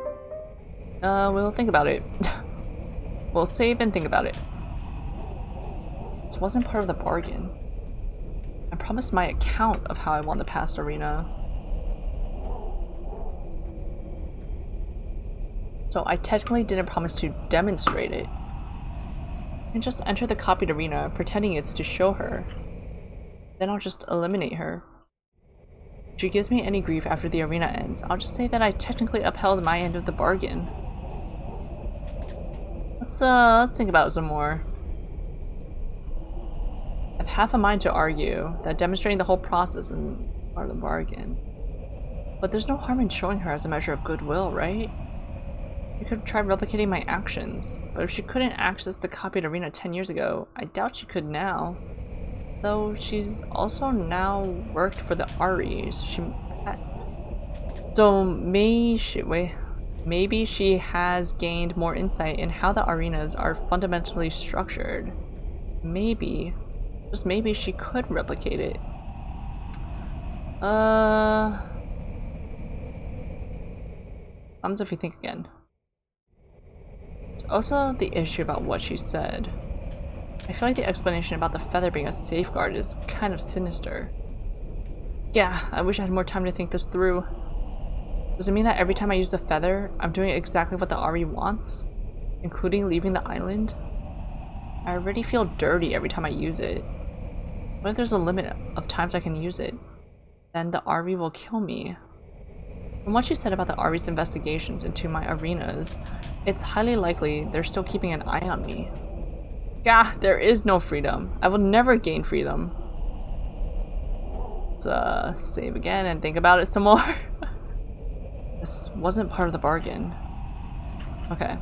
We'll think about it. We'll save and think about it. This wasn't part of the bargain. I promised my account of how I won the past arena. So I technically didn't promise to demonstrate it. I can just enter the copied arena, pretending it's to show her. Then I'll just eliminate her. If she gives me any grief after the arena ends, I'll just say that I technically upheld my end of the bargain. Let's think about it some more. I've half a mind to argue that demonstrating the whole process is part of the bargain. But there's no harm in showing her as a measure of goodwill, right? We could have tried replicating my actions, but if she couldn't access the copied arena 10 years ago, I doubt she could now. Though she's also now worked for the Aries. Maybe she has gained more insight in how the arenas are fundamentally structured. Maybe, just maybe she could replicate it. Comes if you think again. There's also the issue about what she said. I feel like the explanation about the feather being a safeguard is kind of sinister. Yeah, I wish I had more time to think this through. Does it mean that every time I use the feather, I'm doing exactly what the Ari wants? Including leaving the island? I already feel dirty every time I use it. What if there's a limit of times I can use it? Then the Ari will kill me. From what she said about the Ari's investigations into my arenas, it's highly likely they're still keeping an eye on me. Yeah, there is no freedom. I will never gain freedom. Let's save again and think about it some more. This wasn't part of the bargain. Okay.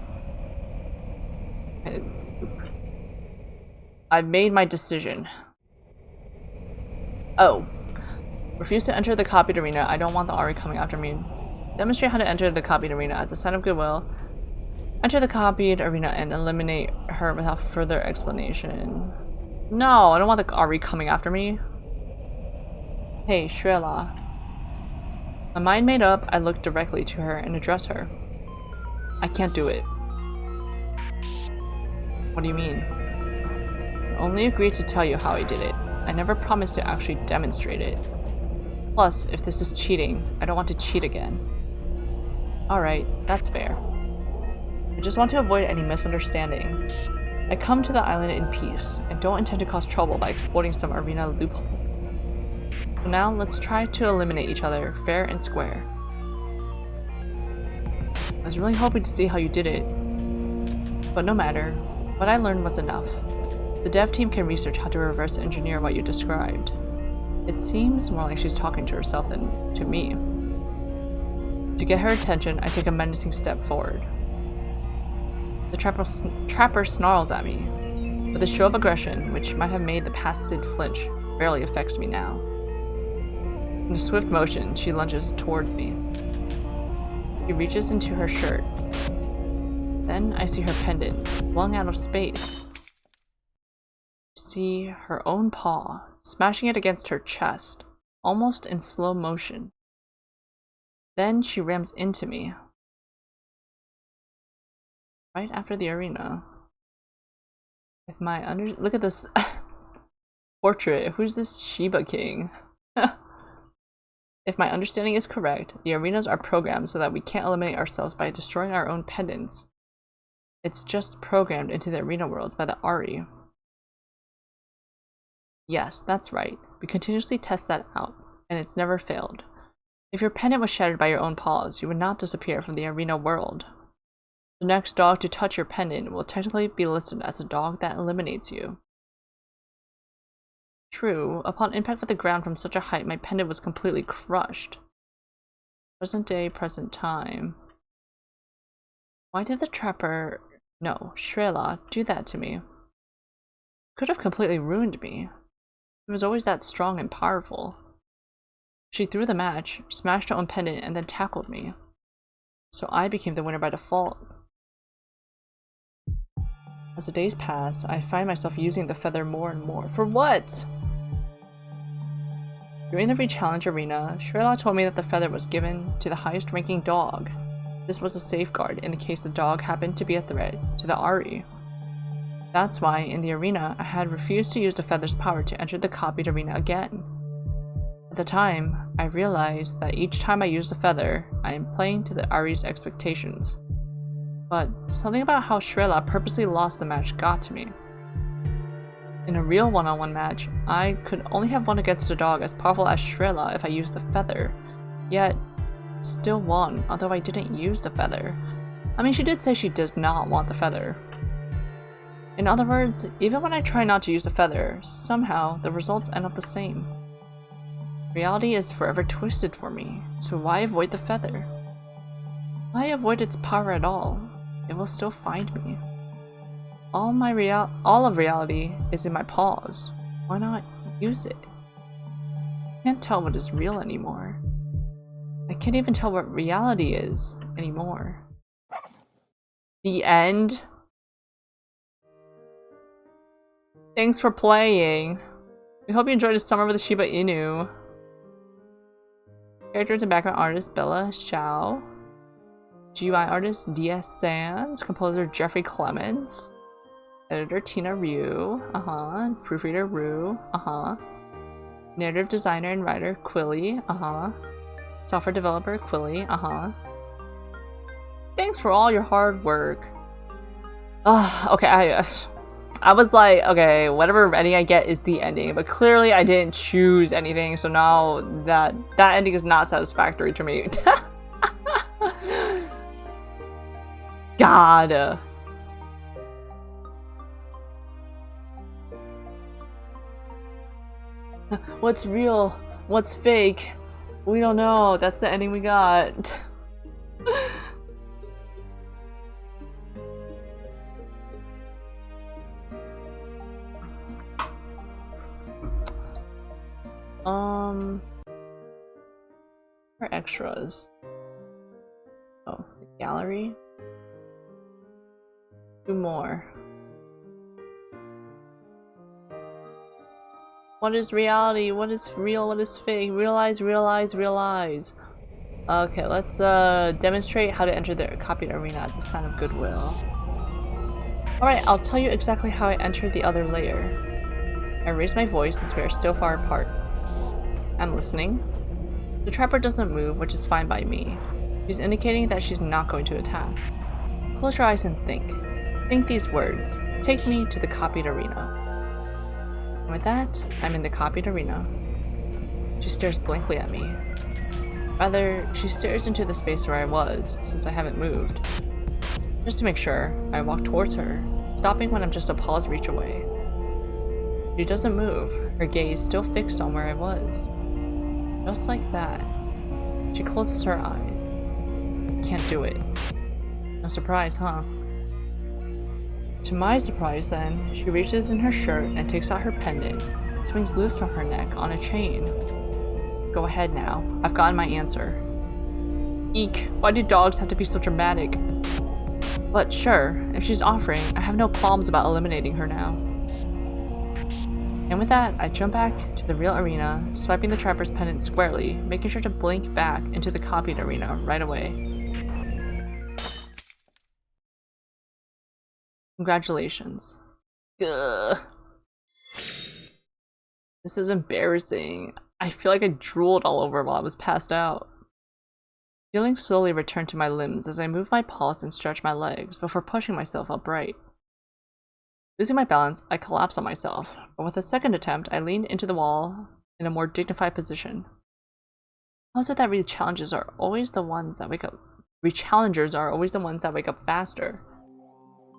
I've made my decision. Oh. Refuse to enter the copied arena. I don't want the Ari coming after me. Demonstrate how to enter the copied arena as a sign of goodwill. Enter the copied arena and eliminate her without further explanation. No, I don't want the Ari coming after me. Hey, Shrela. My mind made up, I look directly to her and address her. I can't do it. What do you mean? I only agreed to tell you how I did it. I never promised to actually demonstrate it. Plus, if this is cheating, I don't want to cheat again. Alright, that's fair. I just want to avoid any misunderstanding. I come to the island in peace, and don't intend to cause trouble by exploiting some arena loophole. So now, let's try to eliminate each other, fair and square. I was really hoping to see how you did it. But no matter, what I learned was enough. The dev team can research how to reverse engineer what you described. It seems more like she's talking to herself than to me. To get her attention, I take a menacing step forward. The trapper snarls at me. With a show of aggression, which might have made the past Sid flinch, barely affects me now. In a swift motion, she lunges towards me. She reaches into her shirt. Then I see her pendant, flung out of space. see her own paw, smashing it against her chest, almost in slow motion. Then she rams into me. Right after the arena. If my look at this portrait. Who's this Shiba King? If my understanding is correct, the arenas are programmed so that we can't eliminate ourselves by destroying our own pendants. It's just programmed into the arena worlds by the Ari. Yes, that's right. We continuously test that out, and it's never failed. If your pendant was shattered by your own paws, you would not disappear from the arena world. The next dog to touch your pendant will technically be listed as a dog that eliminates you. True, upon impact with the ground from such a height, my pendant was completely crushed. Present day, present time. Why did the trapper, no, Shrela, do that to me? Could have completely ruined me. It was always that strong and powerful. She threw the match, smashed her own pendant, and then tackled me. So I became the winner by default. As the days pass, I find myself using the feather more and more. For what? During the re-challenge arena, Shrela told me that the feather was given to the highest ranking dog. This was a safeguard in the case the dog happened to be a threat to the Ari. That's why, in the arena, I had refused to use the feather's power to enter the copied arena again. At the time, I realized that each time I use the feather, I am playing to the Ari's expectations. But something about how Shrela purposely lost the match got to me. In a real one-on-one match, I could only have won against a dog as powerful as Shrela if I used the feather, yet still won, although I didn't use the feather. I mean, she did say she does not want the feather. In other words, even when I try not to use the feather, somehow the results end up the same. Reality is forever twisted for me, so why avoid the feather? Why avoid its power at all? It will still find me. All of reality is in my paws. Why not use it? I can't tell what is real anymore. I can't even tell what reality is anymore. The end. Thanks for playing. We hope you enjoyed the summer with the Shiba Inu. Characters and background artist Bella Xiao. GUI artist DS Sands. Composer Jeffrey Clements. Editor Tina Ryu. Proofreader Rue. Narrative designer and writer Quilly. Software developer Quilly. Thanks for all your hard work. Okay, I was like, okay, whatever ending I get is the ending, but clearly I didn't choose anything, so now that ending is not satisfactory to me. God. What's real? What's fake? We don't know. That's the ending we got. For extras. Oh, the gallery. 2 more. What is reality? What is real? What is fake? Realize, realize, realize. Okay, let's demonstrate how to enter the copied arena as a sign of goodwill. Alright, I'll tell you exactly how I entered the other layer. I raise my voice since we are still far apart. I'm listening. The trapper doesn't move, which is fine by me. She's indicating that she's not going to attack. Close your eyes and think. Think these words. Take me to the copied arena. And with that, I'm in the copied arena. She stares blankly at me. Rather, she stares into the space where I was, since I haven't moved. Just to make sure, I walk towards her, stopping when I'm just a paw's reach away. She doesn't move, her gaze still fixed on where I was. Just like that. She closes her eyes. Can't do it. No surprise, huh? To my surprise then, she reaches in her shirt and takes out her pendant. It swings loose from her neck on a chain. Go ahead now. I've gotten my answer. Eek, why do dogs have to be so dramatic? But sure, if she's offering, I have no qualms about eliminating her now. And with that, I jump back to the real arena, swiping the trapper's pennant squarely, making sure to blink back into the copied arena right away. Congratulations. Ugh. This is embarrassing. I feel like I drooled all over while I was passed out. Feeling slowly returned to my limbs as I move my paws and stretch my legs before pushing myself upright. Losing my balance, I collapse on myself, but with a second attempt, I leaned into the wall in a more dignified position. How is it that re-challengers are always the ones that wake up faster?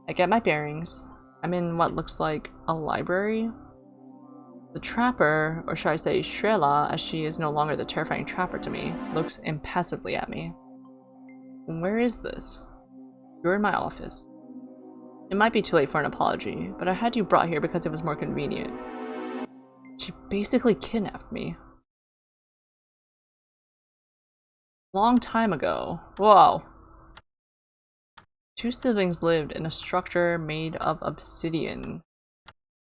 I get my bearings. I'm in what looks like a library. The trapper, or should I say Shrela, as she is no longer the terrifying trapper to me, looks impassively at me. Where is this? You're in my office. It might be too late for an apology, but I had you brought here because it was more convenient. She basically kidnapped me. Long time ago. Whoa. Two siblings lived in a structure made of obsidian.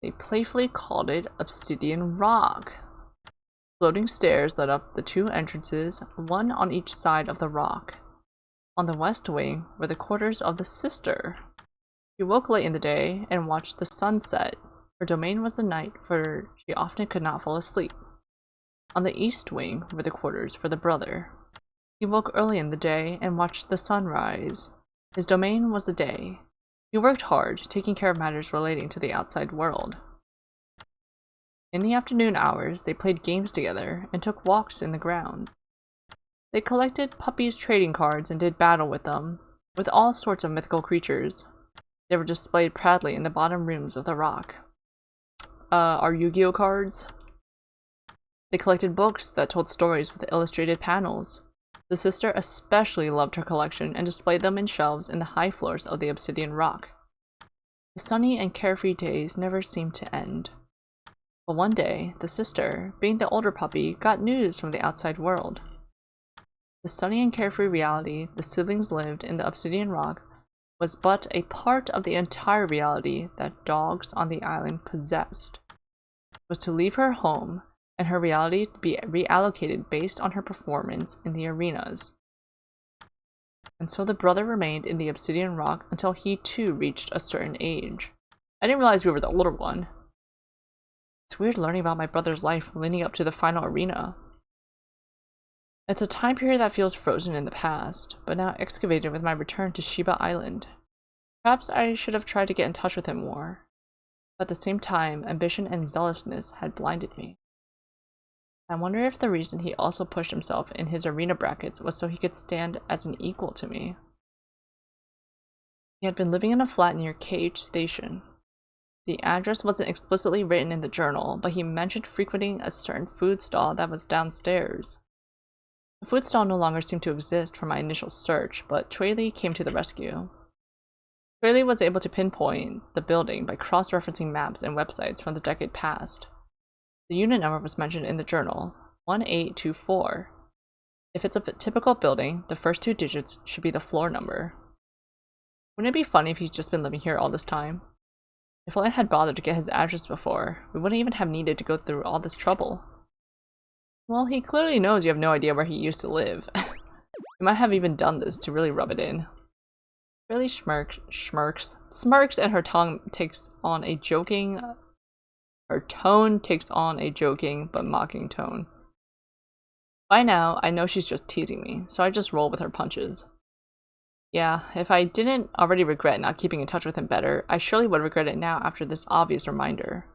They playfully called it Obsidian Rock. Floating stairs led up the two entrances, one on each side of the rock. On the west wing were the quarters of the sister. She woke late in the day and watched the sunset. Her domain was the night, for she often could not fall asleep. On the east wing were the quarters for the brother. He woke early in the day and watched the sunrise. His domain was the day. He worked hard, taking care of matters relating to the outside world. In the afternoon hours, they played games together and took walks in the grounds. They collected puppies' trading cards and did battle with them, with all sorts of mythical creatures. They were displayed proudly in the bottom rooms of the rock. Are Yu-Gi-Oh cards? They collected books that told stories with illustrated panels. The sister especially loved her collection and displayed them in shelves in the high floors of the Obsidian Rock. The sunny and carefree days never seemed to end. But one day, the sister, being the older puppy, got news from the outside world. The sunny and carefree reality the siblings lived in the Obsidian Rock was but a part of the entire reality that dogs on the island possessed. It was to leave her home and her reality to be reallocated based on her performance in the arenas. And so the brother remained in the Obsidian Rock until he too reached a certain age. I didn't realize we were the older one. It's weird learning about my brother's life leading up to the final arena. It's a time period that feels frozen in the past, but now excavated with my return to Shiba Island. Perhaps I should have tried to get in touch with him more. But at the same time, ambition and zealousness had blinded me. I wonder if the reason he also pushed himself in his arena brackets was so he could stand as an equal to me. He had been living in a flat near KH Station. The address wasn't explicitly written in the journal, but he mentioned frequenting a certain food stall that was downstairs. The food stall no longer seemed to exist from my initial search, but Truely came to the rescue. Truely was able to pinpoint the building by cross-referencing maps and websites from the decade past. The unit number was mentioned in the journal, 1824. If it's a typical building, the first two digits should be the floor number. Wouldn't it be funny if he's just been living here all this time? If only I had bothered to get his address before, we wouldn't even have needed to go through all this trouble. Well, he clearly knows you have no idea where he used to live. He might have even done this to really rub it in. Really smirks, and her tone takes on a joking but mocking tone. By now, I know she's just teasing me, so I just roll with her punches. Yeah, if I didn't already regret not keeping in touch with him better, I surely would regret it now after this obvious reminder.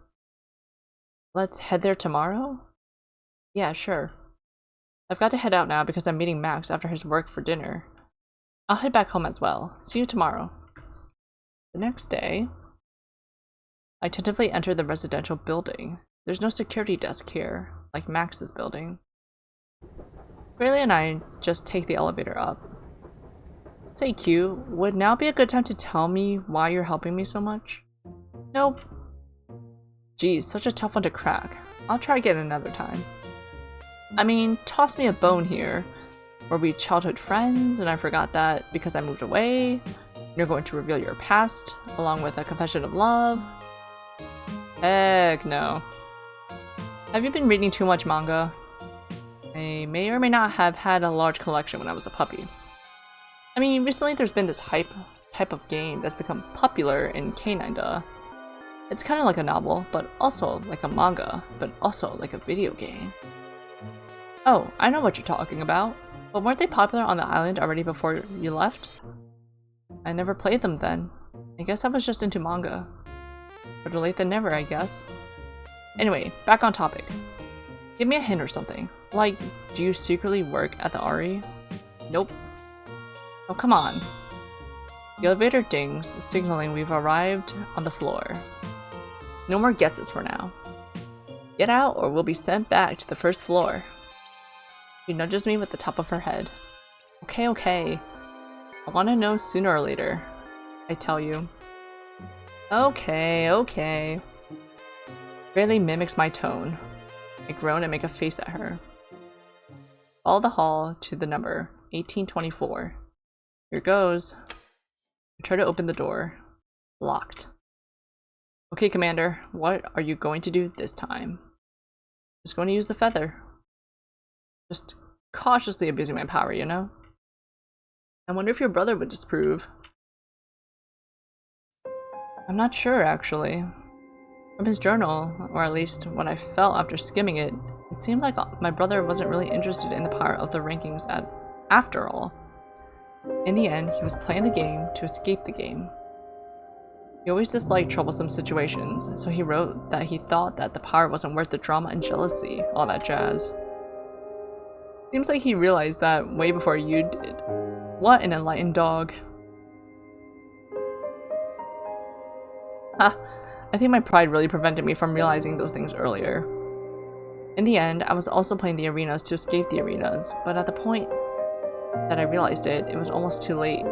Let's head there tomorrow? Yeah, sure. I've got to head out now because I'm meeting Max after his work for dinner. I'll head back home as well. See you tomorrow. The next day, I tentatively enter the residential building. There's no security desk here, like Max's building. Rayleigh and I just take the elevator up. Say Q, would now be a good time to tell me why you're helping me so much? Nope. Geez, such a tough one to crack. I'll try again another time. I mean, toss me a bone here. Were we childhood friends and I forgot that because I moved away? You're going to reveal your past, along with a confession of love? Heck no. Have you been reading too much manga? I may or may not have had a large collection when I was a puppy. I mean, recently there's been this type of game that's become popular in K9. It's kind of like a novel, but also like a manga, but also like a video game. Oh, I know what you're talking about. But weren't they popular on the island already before you left? I never played them then. I guess I was just into manga. Better late than never, I guess. Anyway, back on topic. Give me a hint or something. Like, do you secretly work at the RE? Nope. Oh, come on. The elevator dings, signaling we've arrived on the floor. No more guesses for now. Get out or we'll be sent back to the first floor. She nudges me with the top of her head. Okay, okay. I want to know sooner or later. I tell you. Okay, okay. Rarely mimics my tone. I groan and make a face at her. Follow the hall to the number 1824. Here goes. I try to open the door. Locked. Okay, Commander, what are you going to do this time? Just going to use the feather. Just cautiously abusing my power, you know? I wonder if your brother would disapprove. I'm not sure, actually. From his journal, or at least what I felt after skimming it, it seemed like my brother wasn't really interested in the power of the rankings after all. In the end, he was playing the game to escape the game. He always disliked troublesome situations, so he wrote that he thought that the power wasn't worth the drama and jealousy, all that jazz. Seems like he realized that way before you did. What an enlightened dog. Ha! I think my pride really prevented me from realizing those things earlier. In the end, I was also playing the arenas to escape the arenas, but at the point that I realized it, it was almost too late.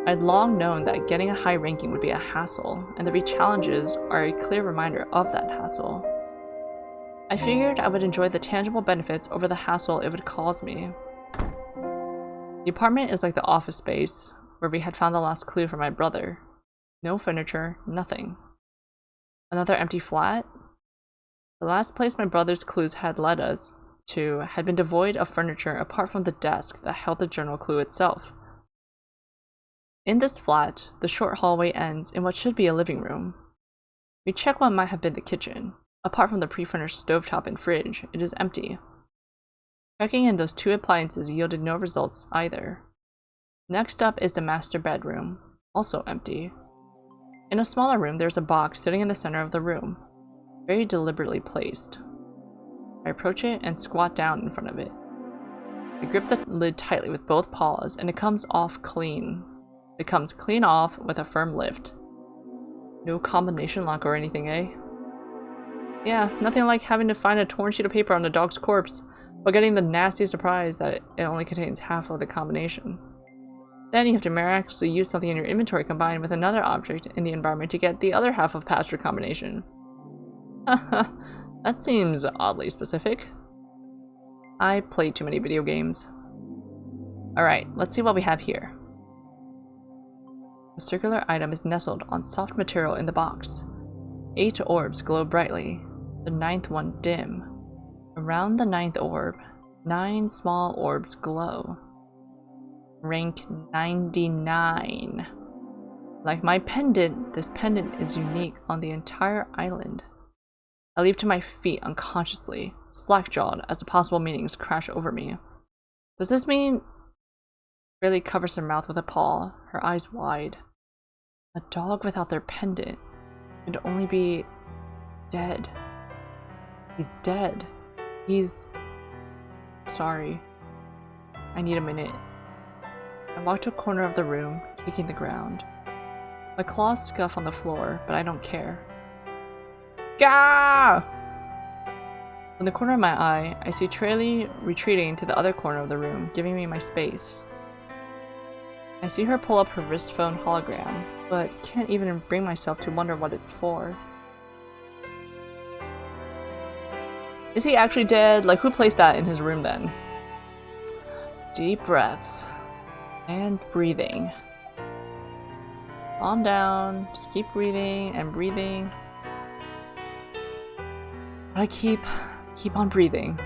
I'd long known that getting a high ranking would be a hassle, and the re-challenges are a clear reminder of that hassle. I figured I would enjoy the tangible benefits over the hassle it would cause me. The apartment is like the office space, where we had found the last clue for my brother. No furniture, nothing. Another empty flat? The last place my brother's clues had led us to had been devoid of furniture apart from the desk that held the journal clue itself. In this flat, the short hallway ends in what should be a living room. We check what might have been the kitchen. Apart from the pre-furnished stovetop and fridge, it is empty. Checking in those two appliances yielded no results either. Next up is the master bedroom, also empty. In a smaller room, there's a box sitting in the center of the room, very deliberately placed. I approach it and squat down in front of it. I grip the lid tightly with both paws, and it comes off clean. It comes clean off with a firm lift. No combination lock or anything, eh? Yeah, nothing like having to find a torn sheet of paper on a dog's corpse, but getting the nasty surprise that it only contains half of the combination. Then you have to miraculously use something in your inventory combined with another object in the environment to get the other half of past your combination. Haha, that seems oddly specific. I played too many video games. Alright, let's see what we have here. A circular item is nestled on soft material in the box. 8 orbs glow brightly, the 9th one dim. Around the 9th orb, 9 small orbs glow. Rank 99. Like my pendant, this pendant is unique on the entire island. I leap to my feet unconsciously, slack-jawed as the possible meanings crash over me. Does this mean... Rayleigh covers her mouth with a paw, her eyes wide. A dog without their pendant would only be... dead. He's dead. He's... Sorry. I need a minute. I walk to a corner of the room, kicking the ground. My claws scuff on the floor, but I don't care. Gah! From the corner of my eye, I see Rayleigh retreating to the other corner of the room, giving me my space. I see her pull up her wrist phone hologram, but can't even bring myself to wonder what it's for. Is he actually dead? Like, who placed that in his room then? Deep breaths. And breathing. Calm down. Just keep breathing and breathing. But I keep on breathing.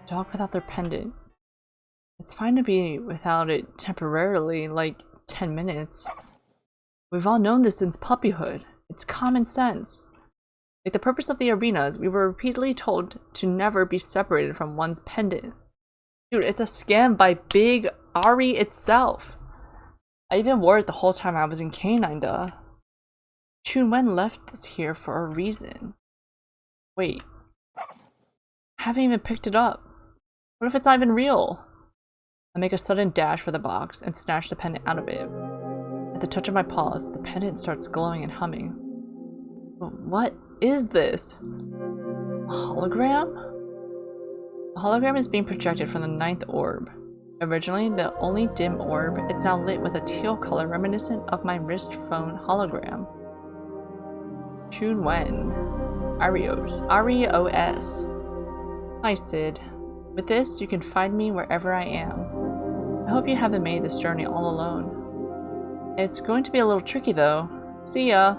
Dog without their pendant. It's fine to be without it temporarily, like 10 minutes. We've all known this since puppyhood. It's common sense. Like the purpose of the arenas, we were repeatedly told to never be separated from one's pendant. Dude, it's a scam by Big Ari itself. I even wore it the whole time I was in K9. Chunwen left this here for a reason. Wait. I haven't even picked it up. What if it's not even real? I make a sudden dash for the box and snatch the pendant out of it. At the touch of my paws, the pendant starts glowing and humming. What is this? A hologram? A hologram is being projected from the 9th orb. Originally the only dim orb, it's now lit with a teal color reminiscent of my wrist phone hologram. Chunwen. Arios. Hi Sid. With this, you can find me wherever I am. I hope you haven't made this journey all alone. It's going to be a little tricky though. See ya!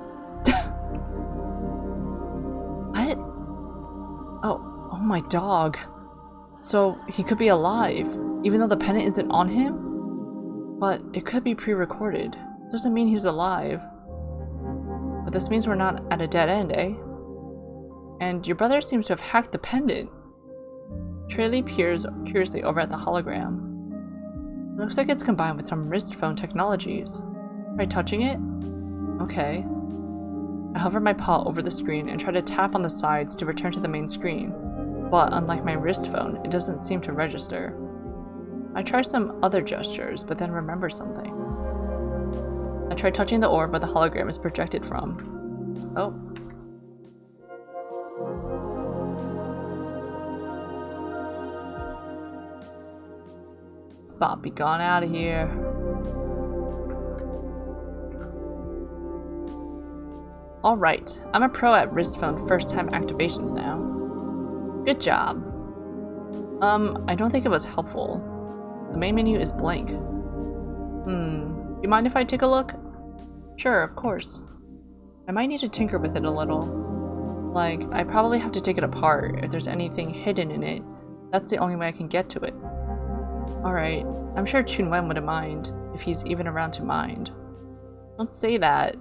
What? Oh my dog. So he could be alive, even though the pendant isn't on him? But it could be pre-recorded. Doesn't mean he's alive. But this means we're not at a dead end, eh? And your brother seems to have hacked the pendant. Traley peers curiously over at the hologram. It looks like it's combined with some wrist phone technologies. Try touching it? Okay. I hover my paw over the screen and try to tap on the sides to return to the main screen. But unlike my wrist phone, it doesn't seem to register. I try some other gestures, but then remember something. I try touching the orb where the hologram is projected from. Oh. Spot be gone out of here. Alright, I'm a pro at wrist phone first time activations now. Good job. I don't think it was helpful. The main menu is blank. You mind if I take a look? Sure, of course. I might need to tinker with it a little. Like, I probably have to take it apart if there's anything hidden in it. That's the only way I can get to it. Alright, I'm sure Chunwen wouldn't mind, if he's even around to mind. Don't say that.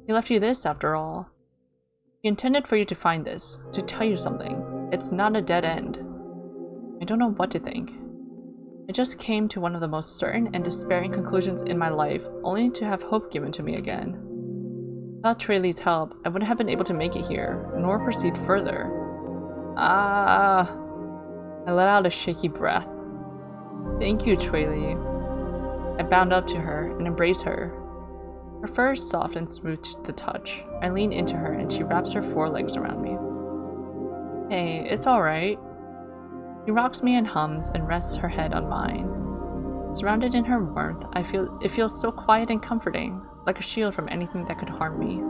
He left you this, after all. He intended for you to find this, to tell you something. It's not a dead end. I don't know what to think. I just came to one of the most certain and despairing conclusions in my life, only to have hope given to me again. Without Traley's help, I wouldn't have been able to make it here, nor proceed further. I let out a shaky breath. Thank you, Traley. I bound up to her and embrace her. Her fur is soft and smooth to the touch. I lean into her and she wraps her forelegs around me. Hey, it's alright. She rocks me and hums and rests her head on mine. Surrounded in her warmth, it feels so quiet and comforting, like a shield from anything that could harm me.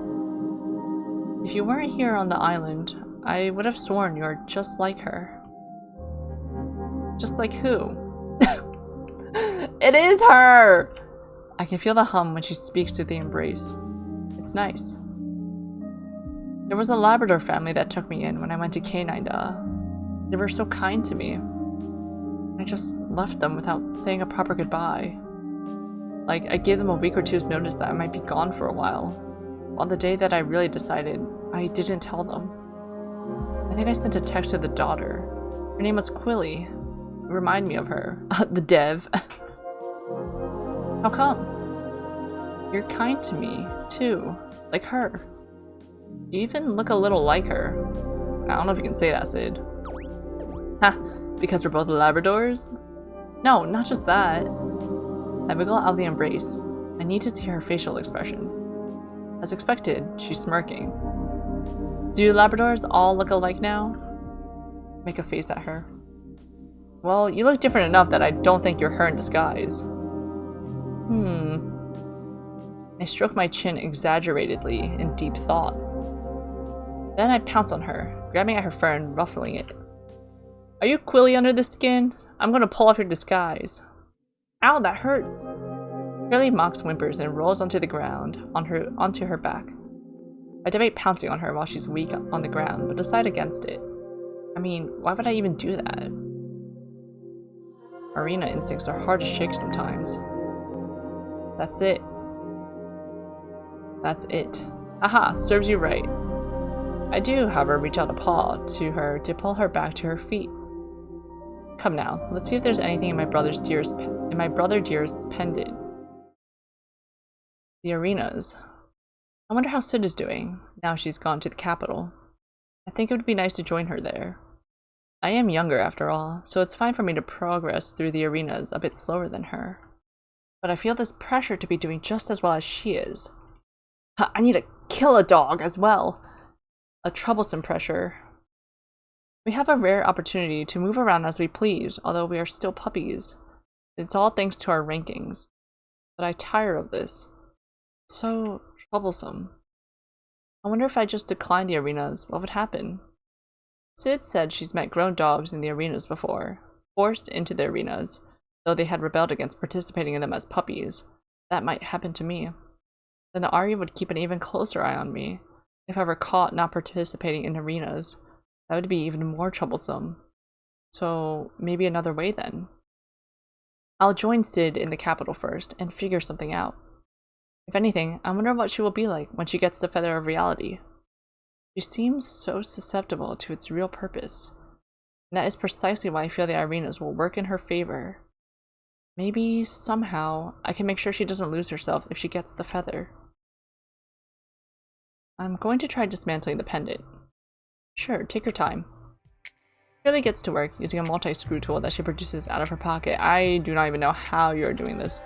If you weren't here on the island, I would have sworn you're just like her. Just like who? It is her! I can feel the hum when she speaks through the embrace. It's nice. There was a Labrador family that took me in when I went to K9. They were so kind to me. I just left them without saying a proper goodbye. Like, I gave them a week or two's notice that I might be gone for a while. On the day that I really decided, I didn't tell them. I think I sent a text to the daughter. Her name was Quilly. Remind me of her. The dev. How come? You're kind to me, too. Like her. You even look a little like her. I don't know if you can say that, Sid. Ha! Because we're both Labradors? No, not just that. I wiggle out of the embrace. I need to see her facial expression. As expected, she's smirking. Do Labradors all look alike now? Make a face at her. Well, you look different enough that I don't think you're her in disguise. I stroke my chin exaggeratedly in deep thought. Then I pounce on her, grabbing at her fur and ruffling it. Are you Quilly under the skin? I'm gonna pull off your disguise. Ow, that hurts! Quilly mocks whimpers and rolls onto the ground, onto her back. I debate pouncing on her while she's weak on the ground, but decide against it. I mean, why would I even do that? Arena instincts are hard to shake sometimes. That's it. That's it. Aha, serves you right. I do, however, reach out a paw to her to pull her back to her feet. Come now, let's see if there's anything in my brother dearest pendant. The arenas. I wonder how Sid is doing, now she's gone to the capital. I think it would be nice to join her there. I am younger after all, so it's fine for me to progress through the arenas a bit slower than her. But I feel this pressure to be doing just as well as she is. I need to kill a dog as well. A troublesome pressure. We have a rare opportunity to move around as we please, although we are still puppies. It's all thanks to our rankings. But I tire of this. It's so troublesome. I wonder if I just declined the arenas, what would happen? Sid said she's met grown dogs in the arenas before, forced into the arenas, though they had rebelled against participating in them as puppies. That might happen to me. Then the Arya would keep an even closer eye on me. If I were caught not participating in arenas, that would be even more troublesome. So maybe another way then. I'll join Sid in the capital first and figure something out. If anything, I wonder what she will be like when she gets the feather of reality. She seems so susceptible to its real purpose. And that is precisely why I feel the arenas will work in her favor. Maybe, somehow, I can make sure she doesn't lose herself if she gets the feather. I'm going to try dismantling the pendant. Sure, take your time. Shirley gets to work using a multi-screw tool that she produces out of her pocket. I do not even know how you're doing this.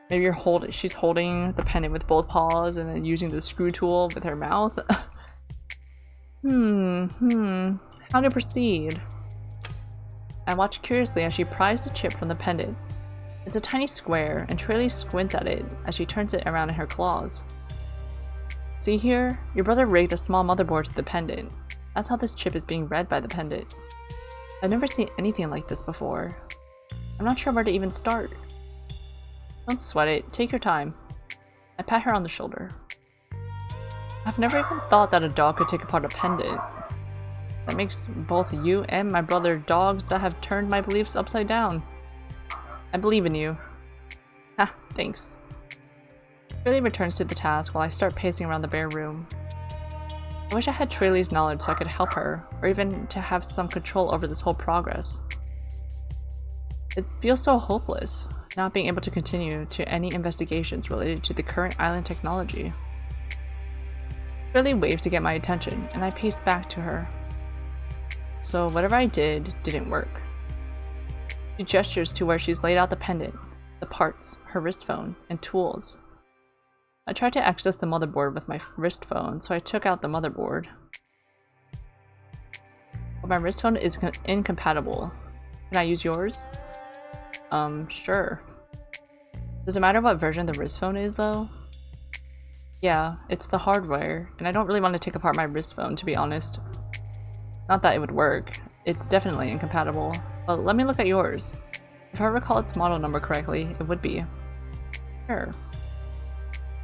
Maybe she's holding the pendant with both paws and then using the screw tool with her mouth. How to proceed? I watch curiously as she pries the chip from the pendant. It's a tiny square, and Traley squints at it as she turns it around in her claws. See here? Your brother rigged a small motherboard to the pendant. That's how this chip is being read by the pendant. I've never seen anything like this before. I'm not sure where to even start. Don't sweat it, take your time. I pat her on the shoulder. I've never even thought that a dog could take apart a pendant. That makes both you and my brother dogs that have turned my beliefs upside down. I believe in you. Ah, thanks. Traley returns to the task while I start pacing around the bare room. I wish I had Traley's knowledge so I could help her, or even to have some control over this whole progress. It feels so hopeless, not being able to continue to any investigations related to the current island technology. Traley waves to get my attention, and I pace back to her. So whatever I did didn't work. She gestures to where she's laid out the pendant, the parts, her wrist phone, and tools. I tried to access the motherboard with my wrist phone, so I took out the motherboard. But my wrist phone is incompatible. Can I use yours? Sure. Does it matter what version the wrist phone is, though? Yeah, it's the hardware, and I don't really want to take apart my wrist phone, to be honest. Not that it would work. It's definitely incompatible. But let me look at yours. If I recall its model number correctly, it would be. Sure.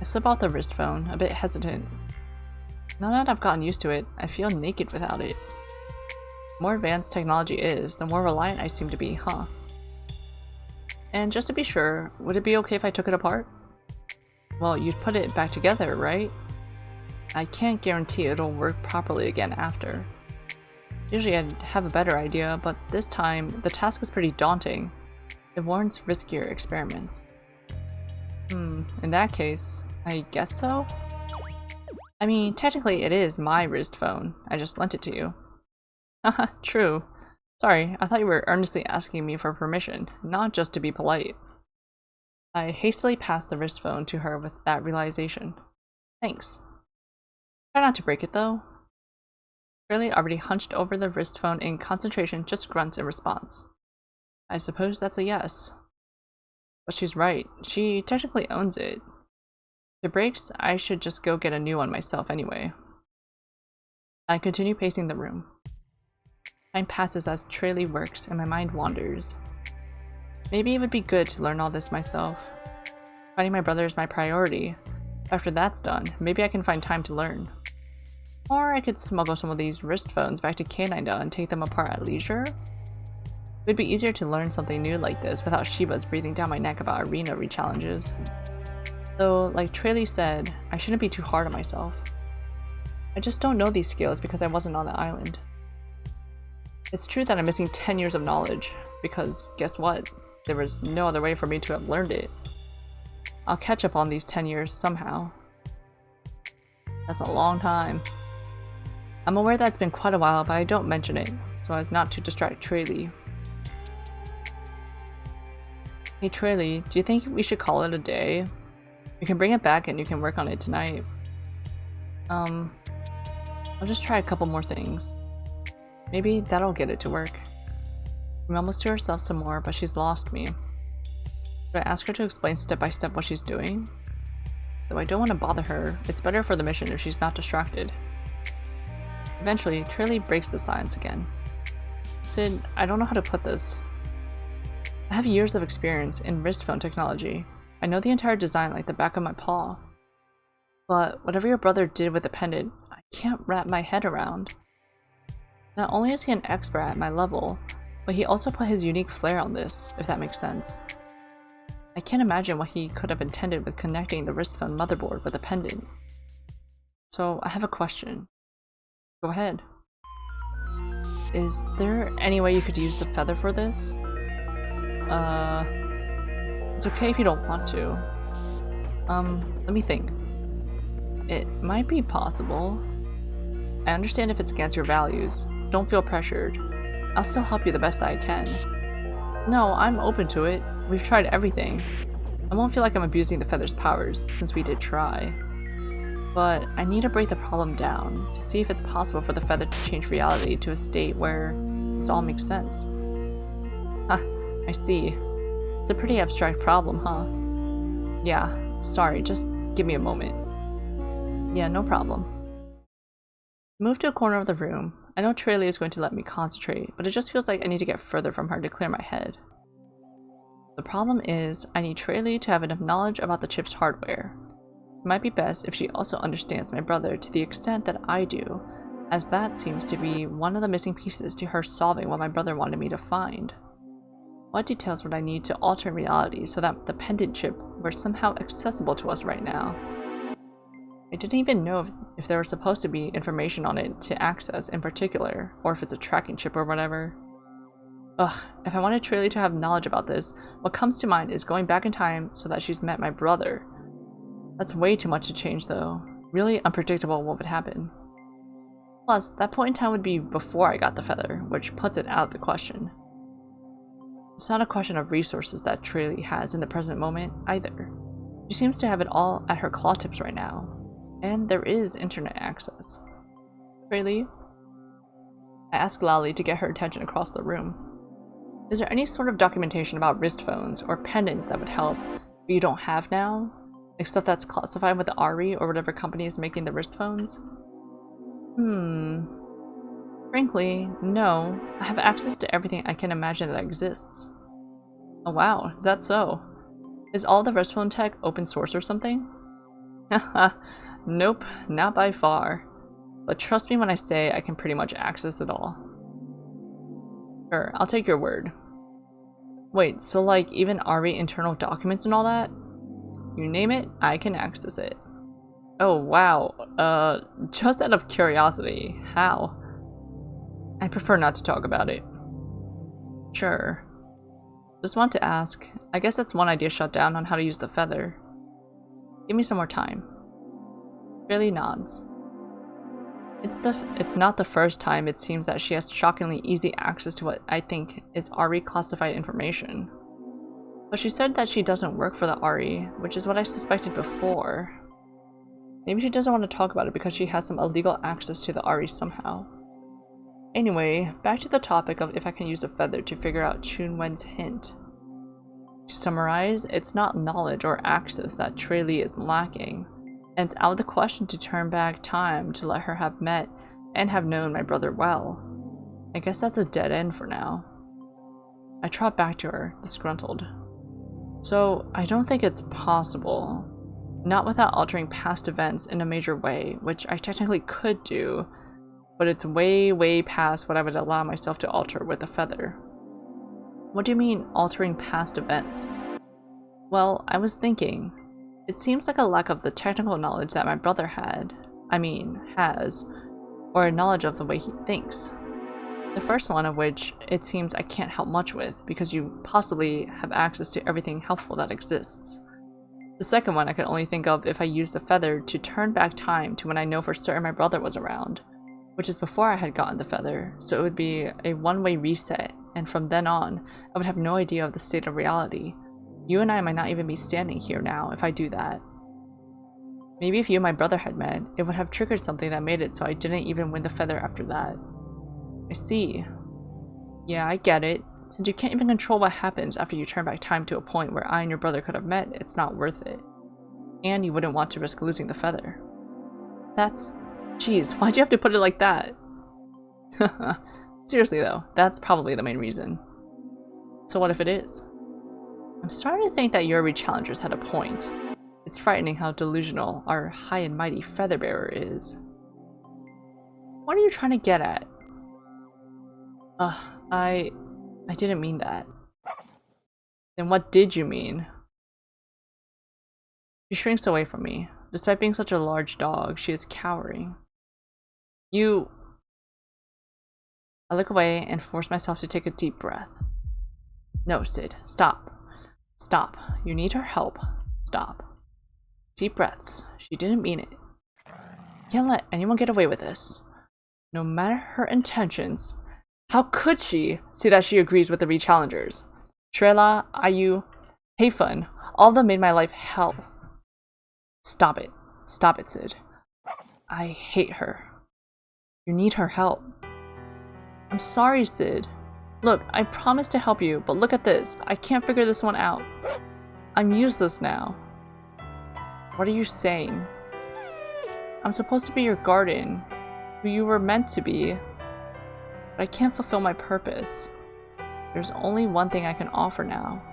I slip off the wrist phone, a bit hesitant. Now that I've gotten used to it, I feel naked without it. The more advanced technology is, the more reliant I seem to be, huh? And just to be sure, would it be okay if I took it apart? Well, you'd put it back together, right? I can't guarantee it'll work properly again after. Usually I'd have a better idea, but this time, the task is pretty daunting. It warrants riskier experiments. In that case, I guess so? I mean, technically it is my wrist phone. I just lent it to you. Haha, true. Sorry, I thought you were earnestly asking me for permission, not just to be polite. I hastily passed the wrist phone to her with that realization. Thanks. Try not to break it though. Shirley, already hunched over the wrist phone in concentration, just grunts in response. I suppose that's a yes. But she's right. She technically owns it. If it breaks, I should just go get a new one myself anyway. I continue pacing the room. Time passes as Traley works and my mind wanders. Maybe it would be good to learn all this myself. Finding my brother is my priority, After that's done, maybe I can find time to learn. Or I could smuggle some of these wrist phones back to Canada and take them apart at leisure. It would be easier to learn something new like this without Shibas breathing down my neck about arena re-challenges. Though, like Traley said, I shouldn't be too hard on myself. I just don't know these skills because I wasn't on the island. It's true that I'm missing 10 years of knowledge, because guess what? There was no other way for me to have learned it. I'll catch up on these 10 years somehow. That's a long time. I'm aware that it's been quite a while, but I don't mention it, so as not to distract Traley. Hey Traley, do you think we should call it a day? You can bring it back and you can work on it tonight. I'll just try a couple more things. Maybe that'll get it to work. I'm almost to herself some more, but she's lost me. Should I ask her to explain step by step what she's doing? Though I don't want to bother her, it's better for the mission if she's not distracted. Eventually, Traley breaks the silence again. Sid, I don't know how to put this. I have years of experience in wrist phone technology. I know the entire design like the back of my paw. But whatever your brother did with the pendant, I can't wrap my head around. Not only is he an expert at my level, but he also put his unique flair on this, if that makes sense. I can't imagine what he could have intended with connecting the wrist phone motherboard with a pendant. So I have a question. Go ahead. Is there any way you could use the feather for this? It's okay if you don't want to. Let me think. It might be possible. I understand if it's against your values. Don't feel pressured. I'll still help you the best that I can. No, I'm open to it. We've tried everything. I won't feel like I'm abusing the feather's powers, since we did try. But I need to break the problem down to see if it's possible for the feather to change reality to a state where this all makes sense. I see. It's a pretty abstract problem, huh? Yeah, sorry, just give me a moment. Yeah, no problem. Move to a corner of the room. I know Traley is going to let me concentrate, but it just feels like I need to get further from her to clear my head. The problem is, I need Traley to have enough knowledge about the chip's hardware. It might be best if she also understands my brother to the extent that I do, as that seems to be one of the missing pieces to her solving what my brother wanted me to find. What details would I need to alter reality so that the pendant chip were somehow accessible to us right now? I didn't even know if there was supposed to be information on it to access in particular, or if it's a tracking chip or whatever. Ugh, if I wanted Traley to have knowledge about this, what comes to mind is going back in time so that she's met my brother. That's way too much to change though. Really unpredictable what would happen. Plus, that point in time would be before I got the feather, which puts it out of the question. It's not a question of resources that Traley has in the present moment either. She seems to have it all at her claw tips right now. And there is internet access. Traley? I ask loudly to get her attention across the room. Is there any sort of documentation about wrist phones or pendants that would help, but you don't have now? Like stuff that's classified with the RE or whatever company is making the wrist phones? Frankly, no. I have access to everything I can imagine that exists. Oh wow, is that so? Is all the wrist phone tech open source or something? Haha, nope, not by far. But trust me when I say I can pretty much access it all. Sure, I'll take your word. Wait, so like even RE internal documents and all that? You name it, I can access it. Oh wow, just out of curiosity, how? I prefer not to talk about it. Sure. Just want to ask, I guess that's one idea shut down on how to use the feather. Give me some more time. Traley nods. It's not the first time it seems that she has shockingly easy access to what I think is RE classified information. But she said that she doesn't work for the RE, which is what I suspected before. Maybe she doesn't want to talk about it because she has some illegal access to the RE somehow. Anyway, back to the topic of if I can use the feather to figure out Chunwen's hint. To summarize, it's not knowledge or access that Traley is lacking, and it's out of the question to turn back time to let her have met and have known my brother well. I guess that's a dead end for now. I trot back to her, disgruntled. So, I don't think it's possible. Not without altering past events in a major way, which I technically could do, but it's way past what I would allow myself to alter with a feather. What do you mean, altering past events? Well, I was thinking, it seems like a lack of the technical knowledge that my brother has, or a knowledge of the way he thinks. The first one of which it seems I can't help much with, because you possibly have access to everything helpful that exists. The second one I could only think of if I used a feather to turn back time to when I know for certain my brother was around, which is before I had gotten the feather, so it would be a one-way reset, and from then on, I would have no idea of the state of reality. You and I might not even be standing here now if I do that. Maybe if you and my brother had met, it would have triggered something that made it so I didn't even win the feather after that. I see. Yeah, I get it. Since you can't even control what happens after you turn back time to a point where I and your brother could have met, it's not worth it. And you wouldn't want to risk losing the feather. Jeez, why'd you have to put it like that? Seriously though, that's probably the main reason. So what if it is? I'm starting to think that your re-challengers had a point. It's frightening how delusional our high and mighty feather bearer is. What are you trying to get at? I didn't mean that. Then what did you mean? She shrinks away from me. Despite being such a large dog, she is cowering. I look away and force myself to take a deep breath. No, Sid, stop. Stop. You need her help. Stop. Deep breaths. She didn't mean it. Can't let anyone get away with this. No matter her intentions. How could she see that she agrees with the re-challengers? Trela, Ayu, Heifun, all of them made my life hell. Stop it. Stop it, Sid. I hate her. You need her help. I'm sorry, Sid. Look, I promised to help you, but look at this. I can't figure this one out. I'm useless now. What are you saying? I'm supposed to be your guardian, who you were meant to be, but I can't fulfill my purpose. There's only one thing I can offer now.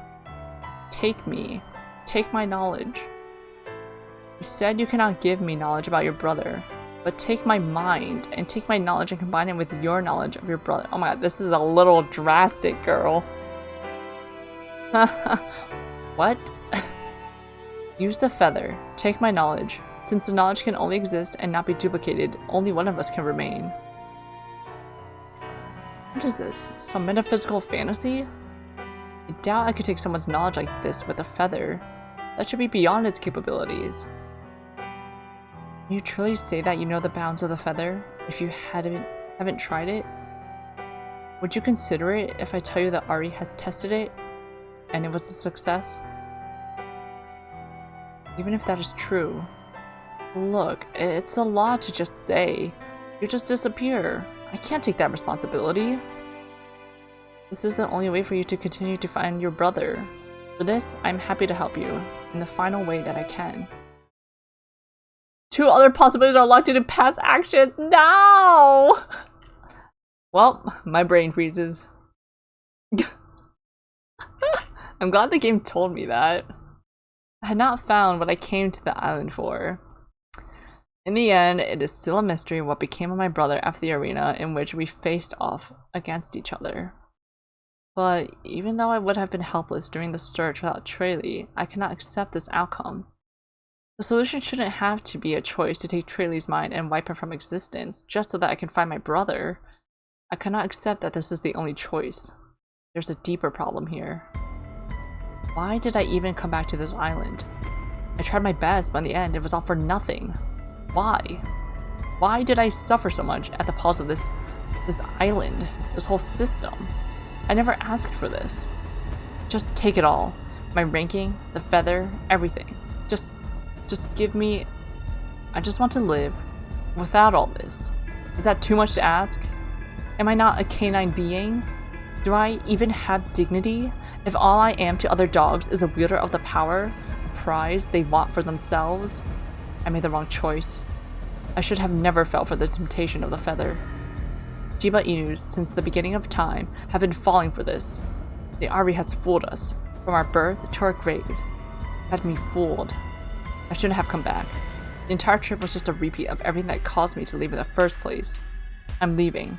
Take me. Take my knowledge. You said you cannot give me knowledge about your brother, but take my mind and take my knowledge and combine it with your knowledge of your brother. Oh my god, this is a little drastic, girl. What? Use the feather. Take my knowledge. Since the knowledge can only exist and not be duplicated, only one of us can remain. What is this? Some metaphysical fantasy? I doubt I could take someone's knowledge like this with a feather. That should be beyond its capabilities. Can you truly say that you know the bounds of the feather, if you haven't tried it? Would you consider it if I tell you that Ari has tested it, and it was a success? Even if that is true. Look, it's a lot to just say. You just disappear. I can't take that responsibility. This is the only way for you to continue to find your brother. For this, I'm happy to help you in the final way that I can. 2 other possibilities are locked into past actions. No! Well, my brain freezes. I'm glad the game told me that. I had not found what I came to the island for. In the end, it is still a mystery what became of my brother after the arena in which we faced off against each other. But even though I would have been helpless during the search without Traley, I cannot accept this outcome. The solution shouldn't have to be a choice to take Traley's mind and wipe her from existence just so that I can find my brother. I cannot accept that this is the only choice. There's a deeper problem here. Why did I even come back to this island? I tried my best, but in the end, it was all for nothing. Why? Why did I suffer so much at the pause of this island, this whole system? I never asked for this. Just take it all. My ranking, the feather, everything. Just give me... I just want to live without all this. Is that too much to ask? Am I not a canine being? Do I even have dignity? If all I am to other dogs is a wielder of the power, a prize they want for themselves, I made the wrong choice. I should have never fell for the temptation of the feather. Shiba Inus, since the beginning of time, have been falling for this. The Ari has fooled us, from our birth to our graves. Had me fooled. I shouldn't have come back. The entire trip was just a repeat of everything that caused me to leave in the first place. I'm leaving.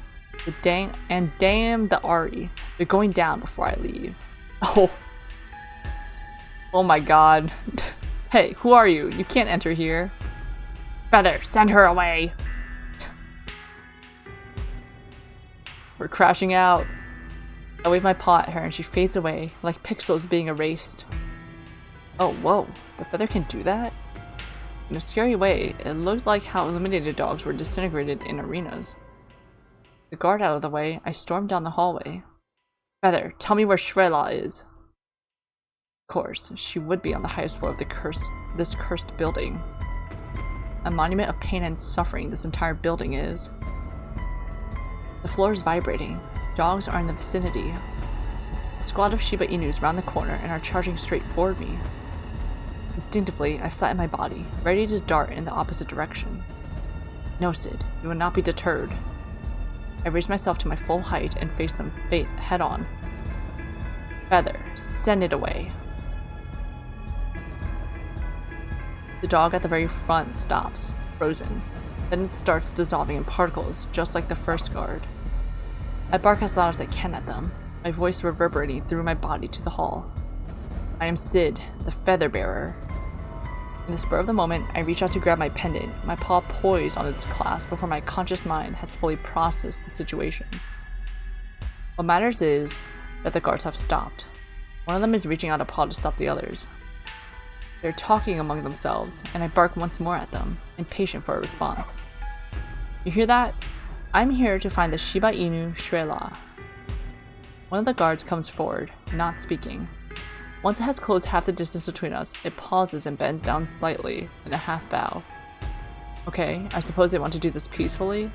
Damn the Ari. They're going down before I leave. Oh. Oh my god. Hey, who are you? You can't enter here. Feather, send her away. We're crashing out. I wave my paw at her and she fades away, like pixels being erased. Oh, whoa. The feather can do that? In a scary way, it looked like how eliminated dogs were disintegrated in arenas. The guard out of the way, I stormed down the hallway. Feather, tell me where Shrela is. Of course, she would be on the highest floor of this cursed building. A monument of pain and suffering this entire building is. The floor is vibrating. Dogs are in the vicinity. A squad of Shiba Inus round the corner and are charging straight toward me. Instinctively, I flatten my body, ready to dart in the opposite direction. No, Sid, you will not be deterred. I raise myself to my full height and face them head on. Feather, send it away. The dog at the very front stops, frozen. Then it starts dissolving in particles, just like the first guard. I bark as loud as I can at them, my voice reverberating through my body to the hall. I am Sid, the feather bearer. In the spur of the moment, I reach out to grab my pendant, my paw poised on its clasp before my conscious mind has fully processed the situation. What matters is that the guards have stopped. One of them is reaching out a paw to stop the others. They're talking among themselves, and I bark once more at them, impatient for a response. You hear that? I'm here to find the Shiba Inu Shrela. One of the guards comes forward, not speaking. Once it has closed half the distance between us, it pauses and bends down slightly in a half bow. Okay, I suppose they want to do this peacefully?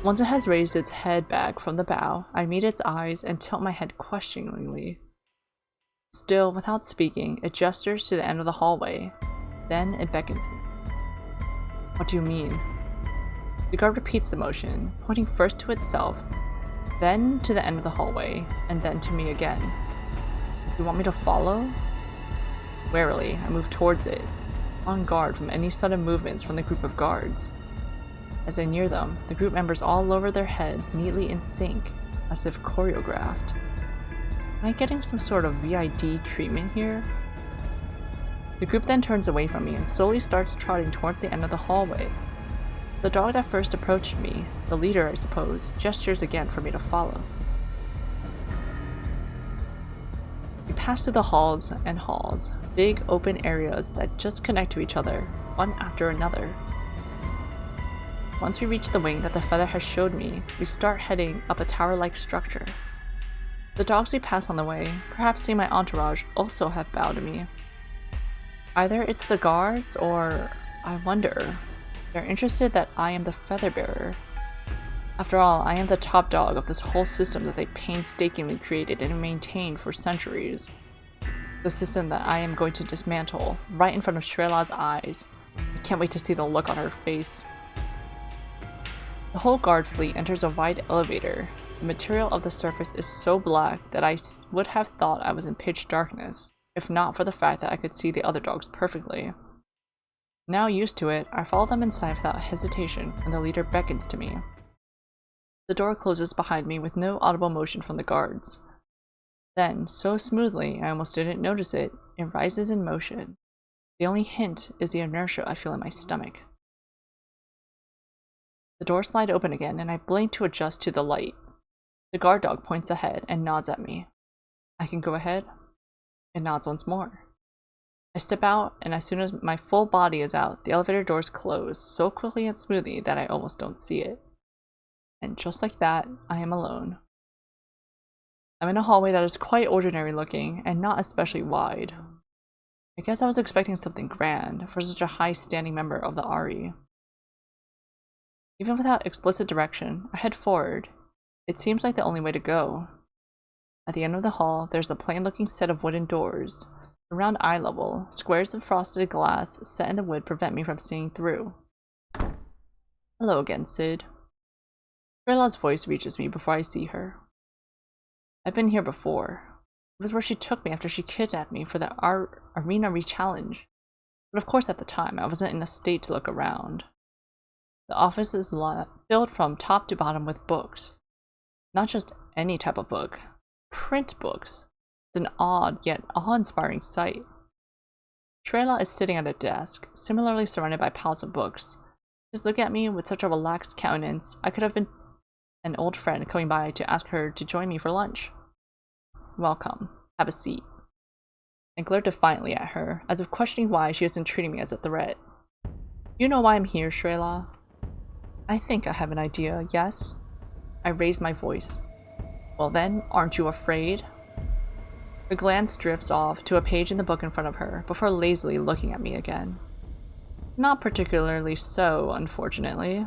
Once it has raised its head back from the bow, I meet its eyes and tilt my head questioningly. Still, without speaking, it gestures to the end of the hallway. Then it beckons me. What do you mean? The guard repeats the motion, pointing first to itself, then to the end of the hallway, and then to me again. You want me to follow? Warily, I move towards it, on guard from any sudden movements from the group of guards. As I near them, the group members all lower their heads neatly in sync, as if choreographed. Am I getting some sort of VID treatment here? The group then turns away from me and slowly starts trotting towards the end of the hallway. The dog that first approached me, the leader I suppose, gestures again for me to follow. We pass through the halls and halls, big open areas that just connect to each other, one after another. Once we reach the wing that the feather has showed me, we start heading up a tower-like structure. The dogs we pass on the way, perhaps seeing my entourage, also have bowed to me. Either it's the guards, or, I wonder, they're interested that I am the feather bearer. After all, I am the top dog of this whole system that they painstakingly created and maintained for centuries. The system that I am going to dismantle, right in front of Shrela's eyes. I can't wait to see the look on her face. The whole guard fleet enters a wide elevator. The material of the surface is so black that I would have thought I was in pitch darkness, if not for the fact that I could see the other dogs perfectly. Now used to it, I follow them inside without hesitation, and the leader beckons to me. The door closes behind me with no audible motion from the guards. Then, so smoothly I almost didn't notice it, it rises in motion. The only hint is the inertia I feel in my stomach. The doors slide open again, and I blink to adjust to the light. The guard dog points ahead and nods at me. I can go ahead? It nods once more. I step out, and as soon as my full body is out, the elevator doors close so quickly and smoothly that I almost don't see it. And just like that, I am alone. I'm in a hallway that is quite ordinary looking and not especially wide. I guess I was expecting something grand for such a high-standing member of the Ari. Even without explicit direction, I head forward. It seems like the only way to go. At the end of the hall, there's a plain-looking set of wooden doors. Around eye level, squares of frosted glass set in the wood prevent me from seeing through. Hello again, Sid. Rilla's voice reaches me before I see her. I've been here before. It was where she took me after she kidnapped me for the arena re-challenge. But of course at the time, I wasn't in a state to look around. The office is filled from top to bottom with books. Not just any type of book. Print books. It's an odd yet awe-inspiring sight. Trela is sitting at a desk, similarly surrounded by piles of books. Just look at me with such a relaxed countenance. I could have been an old friend coming by to ask her to join me for lunch. Welcome. Have a seat. I glared defiantly at her, as if questioning why she isn't treating me as a threat. You know why I'm here, Shrela? I think I have an idea, yes? I raised my voice. Well then, aren't you afraid? Her glance drifts off to a page in the book in front of her, before lazily looking at me again. Not particularly so, unfortunately.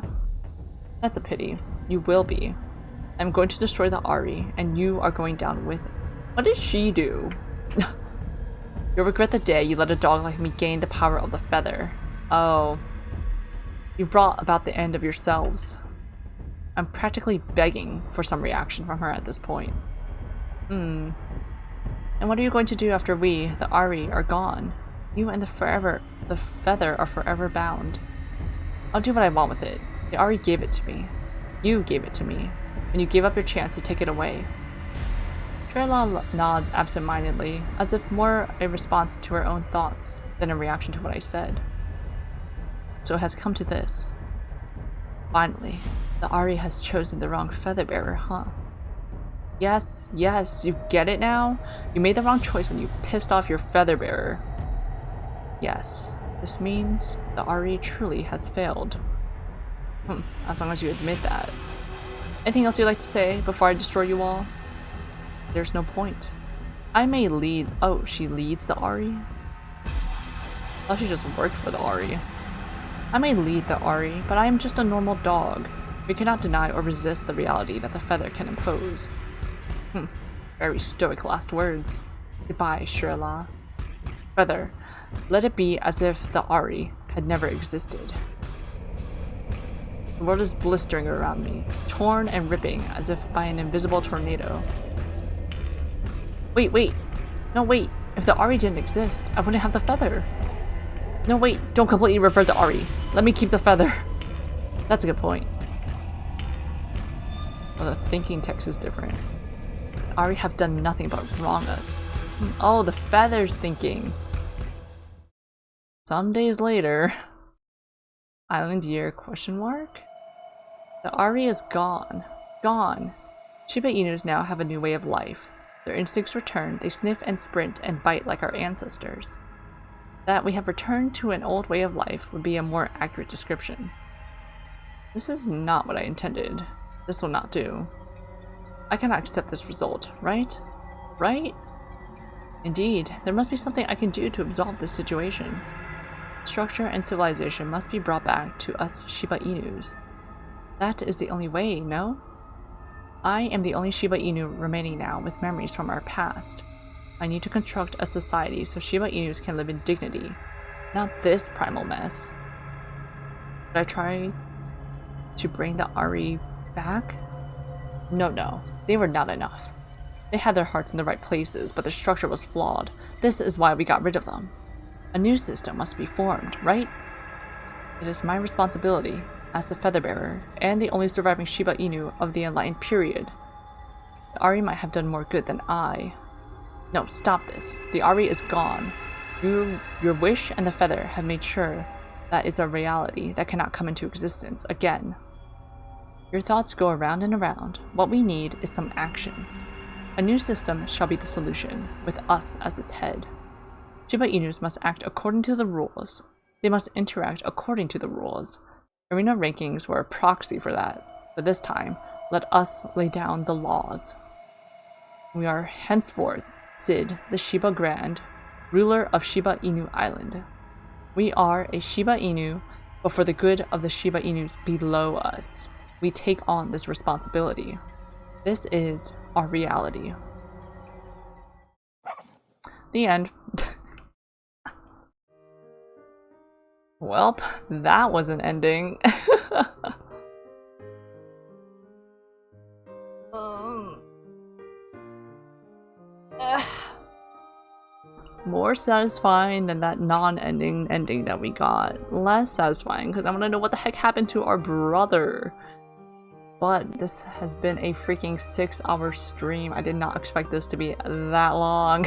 That's a pity. You will be. I'm going to destroy the Ari, and you are going down with it. What did she do? You'll regret the day you let a dog like me gain the power of the feather. Oh. You've brought about the end of yourselves. I'm practically begging for some reaction from her at this point. And what are you going to do after we, the Ari, are gone? You and the feather are forever bound. I'll do what I want with it. The Ari gave it to me. You gave it to me, and you gave up your chance to take it away. Trela nods absent-mindedly, as if more a response to her own thoughts than a reaction to what I said. So it has come to this. Finally, the Ari has chosen the wrong feather bearer, huh? Yes, you get it now? You made the wrong choice when you pissed off your feather bearer. Yes, this means the Ari truly has failed. As long as you admit that. Anything else you'd like to say before I destroy you all? There's no point. I may lead— oh, she leads the Ari? I thought she just worked for the Ari. I may lead the Ari, but I am just a normal dog. We cannot deny or resist the reality that the feather can impose. Very stoic last words. Goodbye, Shrela. Feather, let it be as if the Ari had never existed. The world is blistering around me, torn and ripping as if by an invisible tornado. Wait. No, wait. If the Ari didn't exist, I wouldn't have the feather. No, wait. Don't completely revert the Ari. Let me keep the feather. That's a good point. Well, the thinking text is different. The Ari have done nothing but wrong us. Oh, the feather's thinking. Some days later. Island year ? The Ari is gone. Gone. Shiba Inus now have a new way of life. Their instincts return, they sniff and sprint and bite like our ancestors. That we have returned to an old way of life would be a more accurate description. This is not what I intended. This will not do. I cannot accept this result, right? Right? Indeed, there must be something I can do to absolve this situation. Structure and civilization must be brought back to us Shiba Inus. That is the only way, no? I am the only Shiba Inu remaining now with memories from our past. I need to construct a society so Shiba Inus can live in dignity. Not this primal mess. Should I try to bring the Ari back? No, they were not enough. They had their hearts in the right places, but their structure was flawed. This is why we got rid of them. A new system must be formed, right? It is my responsibility, as the feather bearer, and the only surviving Shiba Inu of the enlightened period. The Ari might have done more good than I. No, stop this. The Ari is gone. Your wish and the feather have made sure that is a reality that cannot come into existence again. Your thoughts go around and around. What we need is some action. A new system shall be the solution, with us as its head. Shiba Inus must act according to the rules. They must interact according to the rules. Arena rankings were a proxy for that, but this time, let us lay down the laws. We are henceforth Sid, the Shiba Grand, ruler of Shiba Inu Island. We are a Shiba Inu, but for the good of the Shiba Inus below us, we take on this responsibility. This is our reality. The end. Welp, that was an ending. more satisfying than that non-ending ending that we got. Less satisfying because I want to know what the heck happened to our brother. But this has been a freaking 6-hour stream. I did not expect this to be that long.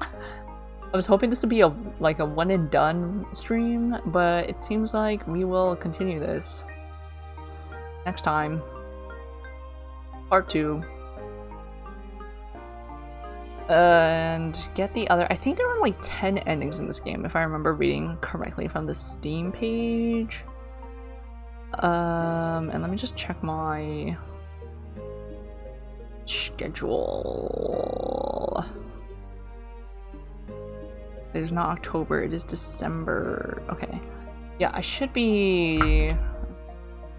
I was hoping this would be like a one and done stream, but it seems like we will continue this next time. Part 2. And get the other. I think there were like 10 endings in this game, if I remember reading correctly from the Steam page. And let me just check my schedule. It is not October, it is December. Okay. Yeah, I should be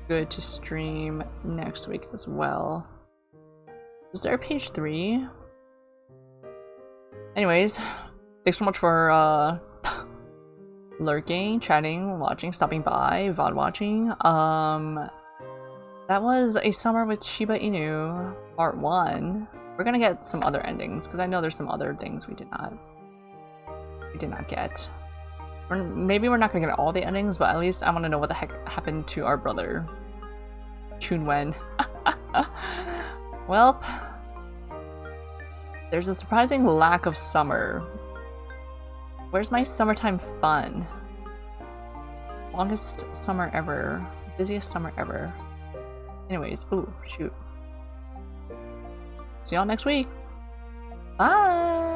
good to stream next week as well. Is there a page 3? Anyways, thanks so much for lurking, chatting, watching, stopping by, VOD watching. That was a summer with Shiba Inu, part 1. We're gonna get some other endings because I know there's some other things we did not get. Maybe we're not gonna get all the endings, but at least I want to know what the heck happened to our brother, Chunwen. Well, there's a surprising lack of summer. Where's my summertime fun? Longest summer ever. Busiest summer ever. Anyways, ooh, shoot. See y'all next week. Bye!